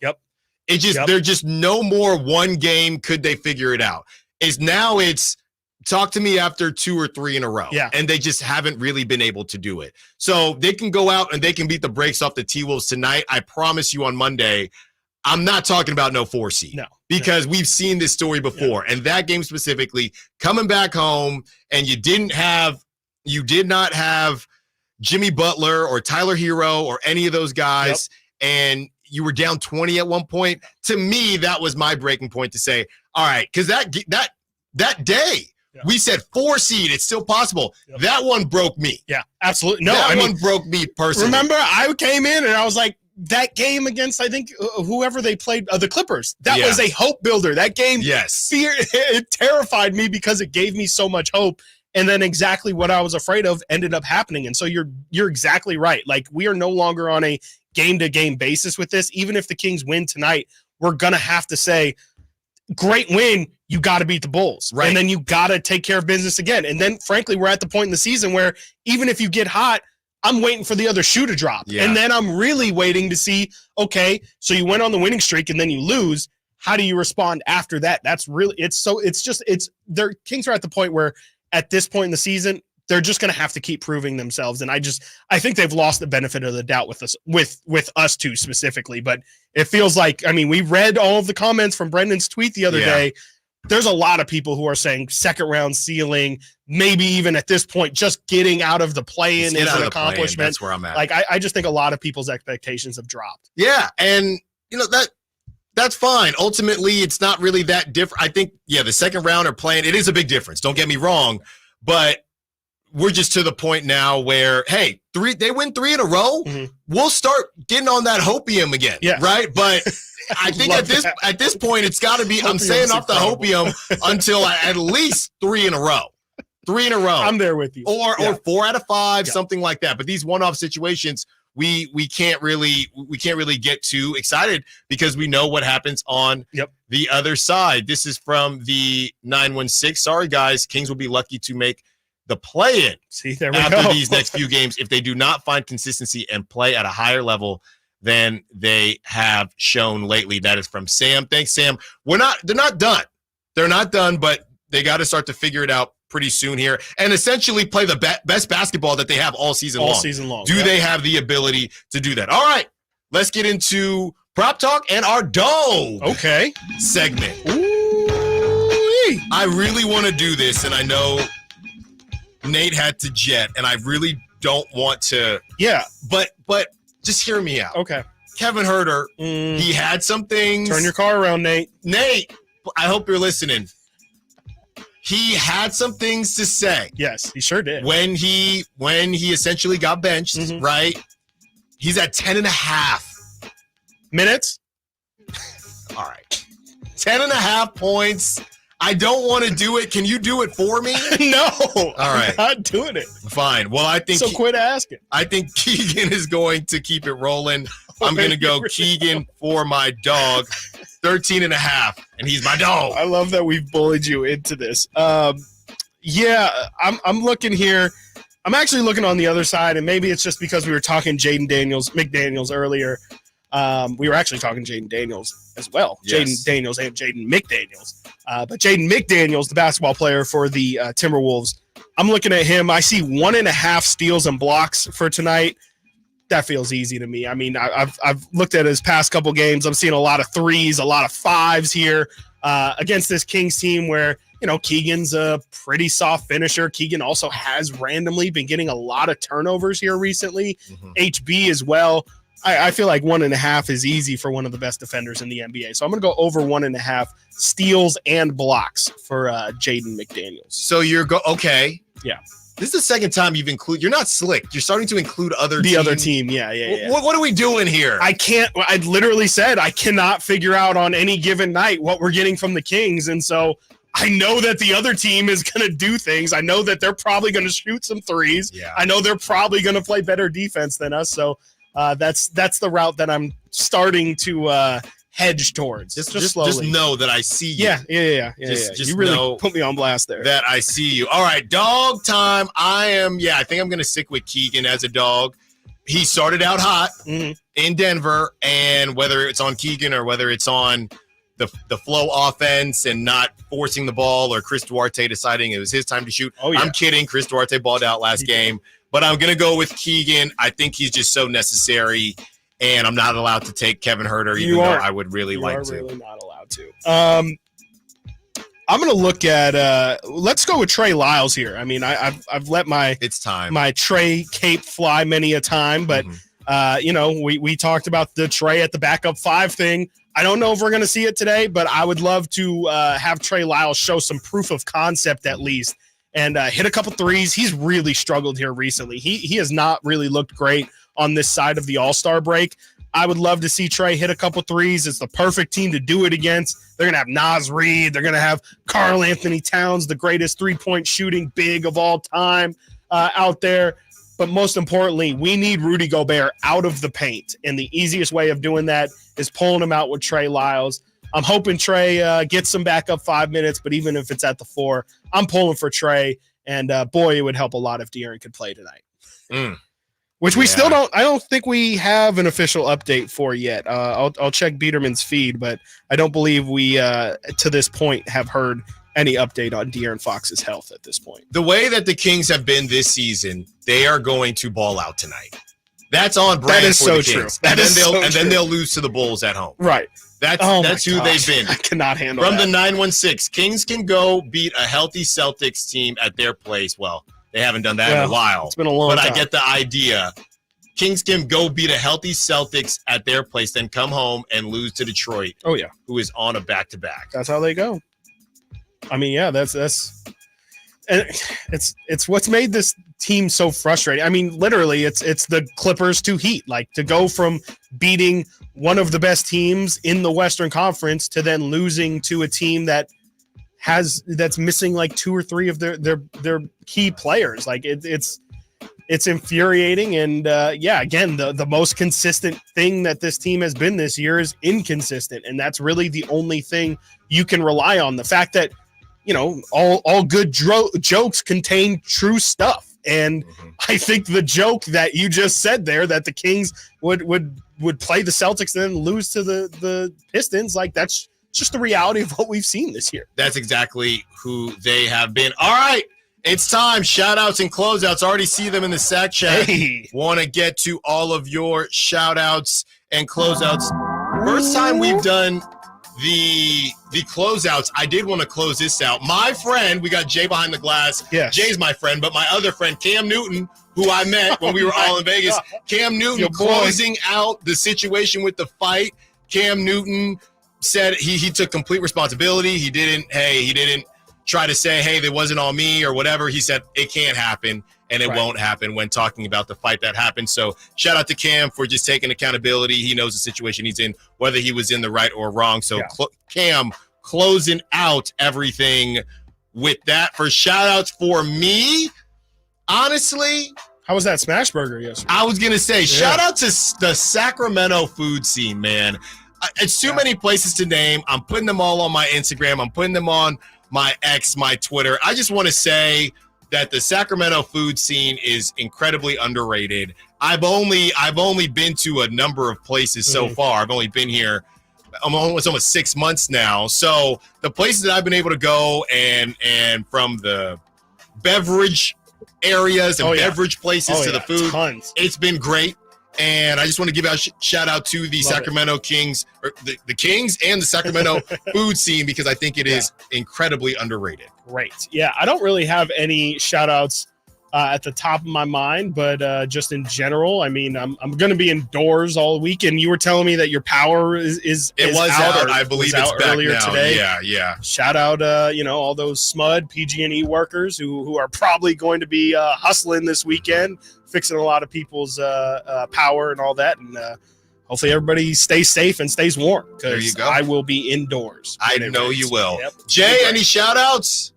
There's just no more one game. Could they figure it out? It's talk to me after 2 or 3 in a row. And they just haven't really been able to do it. So they can go out and they can beat the brakes off the T-Wolves tonight. I promise you on Monday, I'm not talking about no 4 seed. No. Because we've seen this story before. And that game specifically, coming back home, and you did not have Jimmy Butler or Tyler Hero or any of those guys, and you were down 20 at one point. To me, that was my breaking point to say, all right, because that day, we said 4 seed. It's still possible. That one broke me. Yeah, absolutely. No, that one broke me personally. Remember, I came in and I was like, that game against, I think, whoever they played, the Clippers, that was a hope builder. That game, it terrified me because it gave me so much hope. And then exactly what I was afraid of ended up happening. And so you're exactly right. Like, we are no longer on a game-to-game basis with this. Even if the Kings win tonight, we're going to have to say, great win, you got to beat the Bulls. Right. And then you got to take care of business again. And then, frankly, we're at the point in the season where even if you get hot, I'm waiting for the other shoe to drop. Yeah. And then I'm really waiting to see, okay, so you went on the winning streak and then you lose. How do you respond after that? That's really, Kings are at the point where at this point in the season, they're just going to have to keep proving themselves. And I think they've lost the benefit of the doubt with us two specifically, but it feels like, I mean, we read all of the comments from Brendan's tweet the other day. There's a lot of people who are saying second round ceiling, maybe even at this point, just getting out of the play-in is an accomplishment. That's where I'm at.
Like, I just think a lot of people's expectations have dropped.
Yeah. And you know, that's fine. Ultimately, it's not really that different. I think, the second round are playing. It is a big difference. Don't get me wrong, but we're just to the point now where, hey, they win 3 in a row. Mm-hmm. We'll start getting on that hopium again, right? But I think at this point, it's got to be. I'm saying off the hopium until at least 3 in a row. 3 in a row.
I'm there with you.
Or 4 out of 5, something like that. But these one-off situations, we can't really get too excited because we know what happens on the other side. This is from the 916. Sorry, guys, Kings will be lucky to make the play-in after these next few games if they do not find consistency and play at a higher level than they have shown lately. That is from Sam. Thanks, Sam. They're not done. They're not done, but they got to start to figure it out pretty soon here and essentially play the best basketball that they have all season long. Do they have the ability to do that? All right, let's get into Prop Talk and our Dome segment. Ooh-wee. I really want to do this, and I know Nate had to jet, and I really don't want to. Yeah. But just hear me out.
Okay.
Kevin Huerter, he had some things.
Turn your car around, Nate.
Nate, I hope you're listening. He had some things to say.
Yes, he sure did.
When he essentially got benched, right? He's at 10.5
minutes.
All right. 10.5 points. I don't want to do it. Can you do it for me?
No.
All right.
I'm not doing it.
Fine. Well, I think
quit asking.
I think Keegan is going to keep it rolling. I'm going to go Keegan for my dog. 13.5, and he's my dog.
I love that we've bullied you into this. I'm looking here. I'm actually looking on the other side, and maybe it's just because we were talking McDaniels earlier. We were actually talking Jaden Daniels as well.
Yes.
Jaden Daniels and Jaden McDaniels. But Jaden McDaniels, the basketball player for the Timberwolves, I'm looking at him. I see 1.5 steals and blocks for tonight. That feels easy to me. I mean, I've looked at his past couple games. I'm seeing a lot of threes, a lot of fives here against this Kings team where, Keegan's a pretty soft finisher. Keegan also has randomly been getting a lot of turnovers here recently. HB as well. I feel like 1.5 is easy for one of the best defenders in the NBA. So I'm going to go over 1.5 steals and blocks for Jaden McDaniels.
So okay.
Yeah.
This is the second time you've included. You're not slick. You're starting to include other
team. Yeah.
What are we doing here?
I literally said I cannot figure out on any given night what we're getting from the Kings. And so I know that the other team is going to do things. I know that they're probably going to shoot some threes.
Yeah.
I know they're probably going to play better defense than us. So that's the route that I'm starting to hedge towards.
Just
slowly.
Just know that I see you.
Yeah.
Just
you really
know
put me on blast there.
That I see you. All right, dog time. I think I'm going to stick with Keegan as a dog. He started out hot in Denver, and whether it's on Keegan or whether it's on the flow offense and not forcing the ball or Chris Duarte deciding it was his time to shoot.
Oh, yeah.
I'm kidding. Chris Duarte balled out last game. But I'm going to go with Keegan. I think he's just so necessary, and I'm not allowed to take Kevin Huerter, even though I would really like to.
You are really not allowed to. I'm going to look at let's go with Trey Lyles here. I mean, I've let my Trey cape fly many a time, but we talked about the Trey at the backup 5 thing. I don't know if we're going to see it today, but I would love to have Trey Lyles show some proof of concept at least. And hit a couple threes. He's really struggled here recently. He has not really looked great on this side of the All-Star break. I would love to see Trey hit a couple threes. It's the perfect team to do it against. They're going to have Naz Reid. They're going to have Karl Anthony Towns, the greatest three-point shooting big of all time out there. But most importantly, we need Rudy Gobert out of the paint. And the easiest way of doing that is pulling him out with Trey Lyles. I'm hoping Trey gets some backup 5 minutes, but even if it's at the 4, I'm pulling for Trey. And boy, it would help a lot if De'Aaron could play tonight. Which we still don't. I don't think we have an official update for yet. I'll check Biederman's feed, but I don't believe we to this point have heard any update on De'Aaron Fox's health at this point.
The way that the Kings have been this season, they are going to ball out tonight. That's on brand.
That is
for
so
the
true.
Kings.
Then
they'll lose to the Bulls at home.
Right.
That's who they've been.
I cannot handle
From
that.
the 916, Kings can go beat a healthy Celtics team at their place. Well, they haven't done that in a while.
It's been a long time.
But I get the idea. Kings can go beat a healthy Celtics at their place, then come home and lose to Detroit.
Oh, yeah.
Who is on a back-to-back.
That's how they go. I mean, yeah, that's it's what's made this team so frustrating. I mean, literally, it's the Clippers to Heat. Like, to go from beating one of the best teams in the Western Conference to then losing to a team that's missing like 2 or 3 of their key players. Like, it's infuriating. And again, the most consistent thing that this team has been this year is inconsistent, and that's really the only thing you can rely on. The fact that all good jokes contain true stuff. And I think the joke that you just said there, that the Kings would play the Celtics and then lose to the Pistons, like, that's just the reality of what we've seen this year.
That's exactly who they have been. All right, it's time. Shout-outs and closeouts. Already see them in the Sac chat.
Hey.
Want to get to all of your shout-outs and closeouts. First time we've done the closeouts. I did want to close this out. My friend, we got Jay behind the glass.
Yes.
Jay's my friend, but my other friend, Cam Newton, who I met when we were all in Vegas. Cam Newton closing out the situation with the fight. Cam Newton said he took complete responsibility. He didn't try to say, hey, that wasn't all me or whatever. He said it can't happen and it won't happen when talking about the fight that happened. So shout out to Cam for just taking accountability. He knows the situation he's in, whether he was in the right or wrong. So Cam closing out everything with that. For shout outs for me, honestly,
how was that smash burger yesterday?
I was going to say, shout out to the Sacramento food scene, man. It's too many places to name. I'm putting them all on my Instagram. I'm putting them on my X, my Twitter. I just want to say that the Sacramento food scene is incredibly underrated. I've only been to a number of places so far. I've only been here almost 6 months now. So the places that I've been able to go and from the beverage areas and beverage places to the food, it's been great. And I just want to give a shout out to the Sacramento Kings, or the Kings and the Sacramento food scene, because I think it is incredibly underrated.
Great. Yeah, I don't really have any shout outs at the top of my mind, but just in general, I mean, I'm going to be indoors all week, and you were telling me that your power is out.
I believe it's back
earlier
now.
today.
Yeah.
Shout out, all those SMUD, PG&E workers who are probably going to be hustling this weekend, fixing a lot of people's power and all that, and hopefully everybody stays safe and stays warm, because I will be indoors.
I know you will. Jay, any shout outs?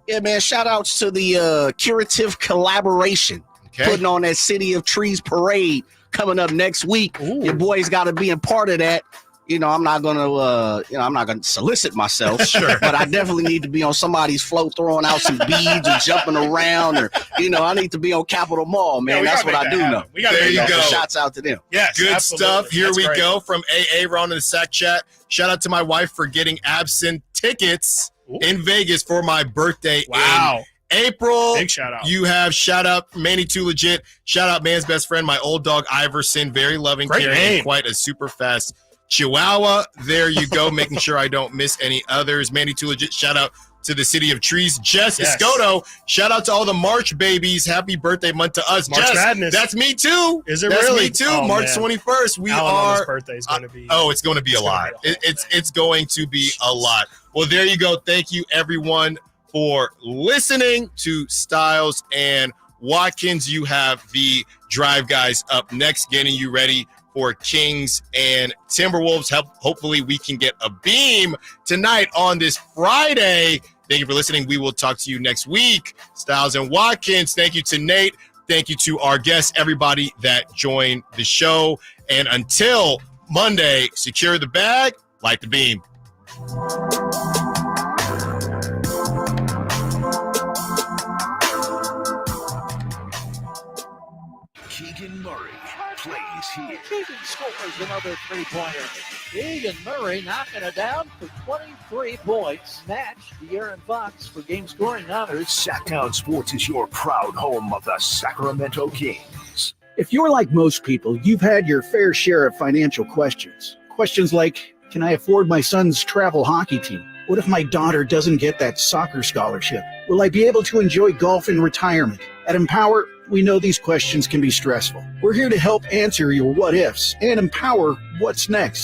Yeah, man, shout outs to the Curative Collaboration. Putting on that City of Trees parade coming up next week. Your boys got to be a part of that. I'm not gonna solicit myself, but I definitely need to be on somebody's float, throwing out some beads or jumping around, or I need to be on Capitol Mall, man. That's what I do know.
There you go.
Shouts out to them.
Yes, good
absolutely.
stuff. Here
That's
we
great.
go from AA Ron in the Sac Chat. Shout out to my wife for getting absent tickets in Vegas for my birthday.
Wow.
In April.
Big shout out.
You have shout out Manny Too Legit. Shout out man's best friend, my old dog Iverson. Very loving,
Great
caring,
name.
and quite a super fast Chihuahua. There you go. Making sure I don't miss any others. Manny Too Legit. Shout out to the City of Trees. Jess Escoto. Shout out to all the March babies. Happy birthday month to us.
March
Jess,
Madness.
that's me too.
Is it
that's
really?
me too.
Oh,
March
man.
21st. We
Alana's
are.
birthday is going to be.
It's going to be a lot. It's going to be a lot. Well, there you go. Thank you, everyone, for listening to Stiles and Watkins. You have the Drive Guys up next, getting you ready for Kings and Timberwolves. Hopefully we can get a beam tonight on this Friday. Thank you for listening. We will talk to you next week. Stiles and Watkins. Thank you to Nate. Thank you to our guests, everybody that joined the show. And until Monday, secure the bag, light the beam.
Keegan Murray plays here.
Keegan scores another three-pointer. Keegan Murray knocking it down for 23 points. Match the Aaron Fox for game scoring honors.
Sactown Sports is your proud home of the Sacramento Kings.
If you're like most people, you've had your fair share of financial questions. Questions like, can I afford my son's travel hockey team? What if my daughter doesn't get that soccer scholarship? Will I be able to enjoy golf in retirement? At Empower, we know these questions can be stressful. We're here to help answer your what ifs and empower what's next.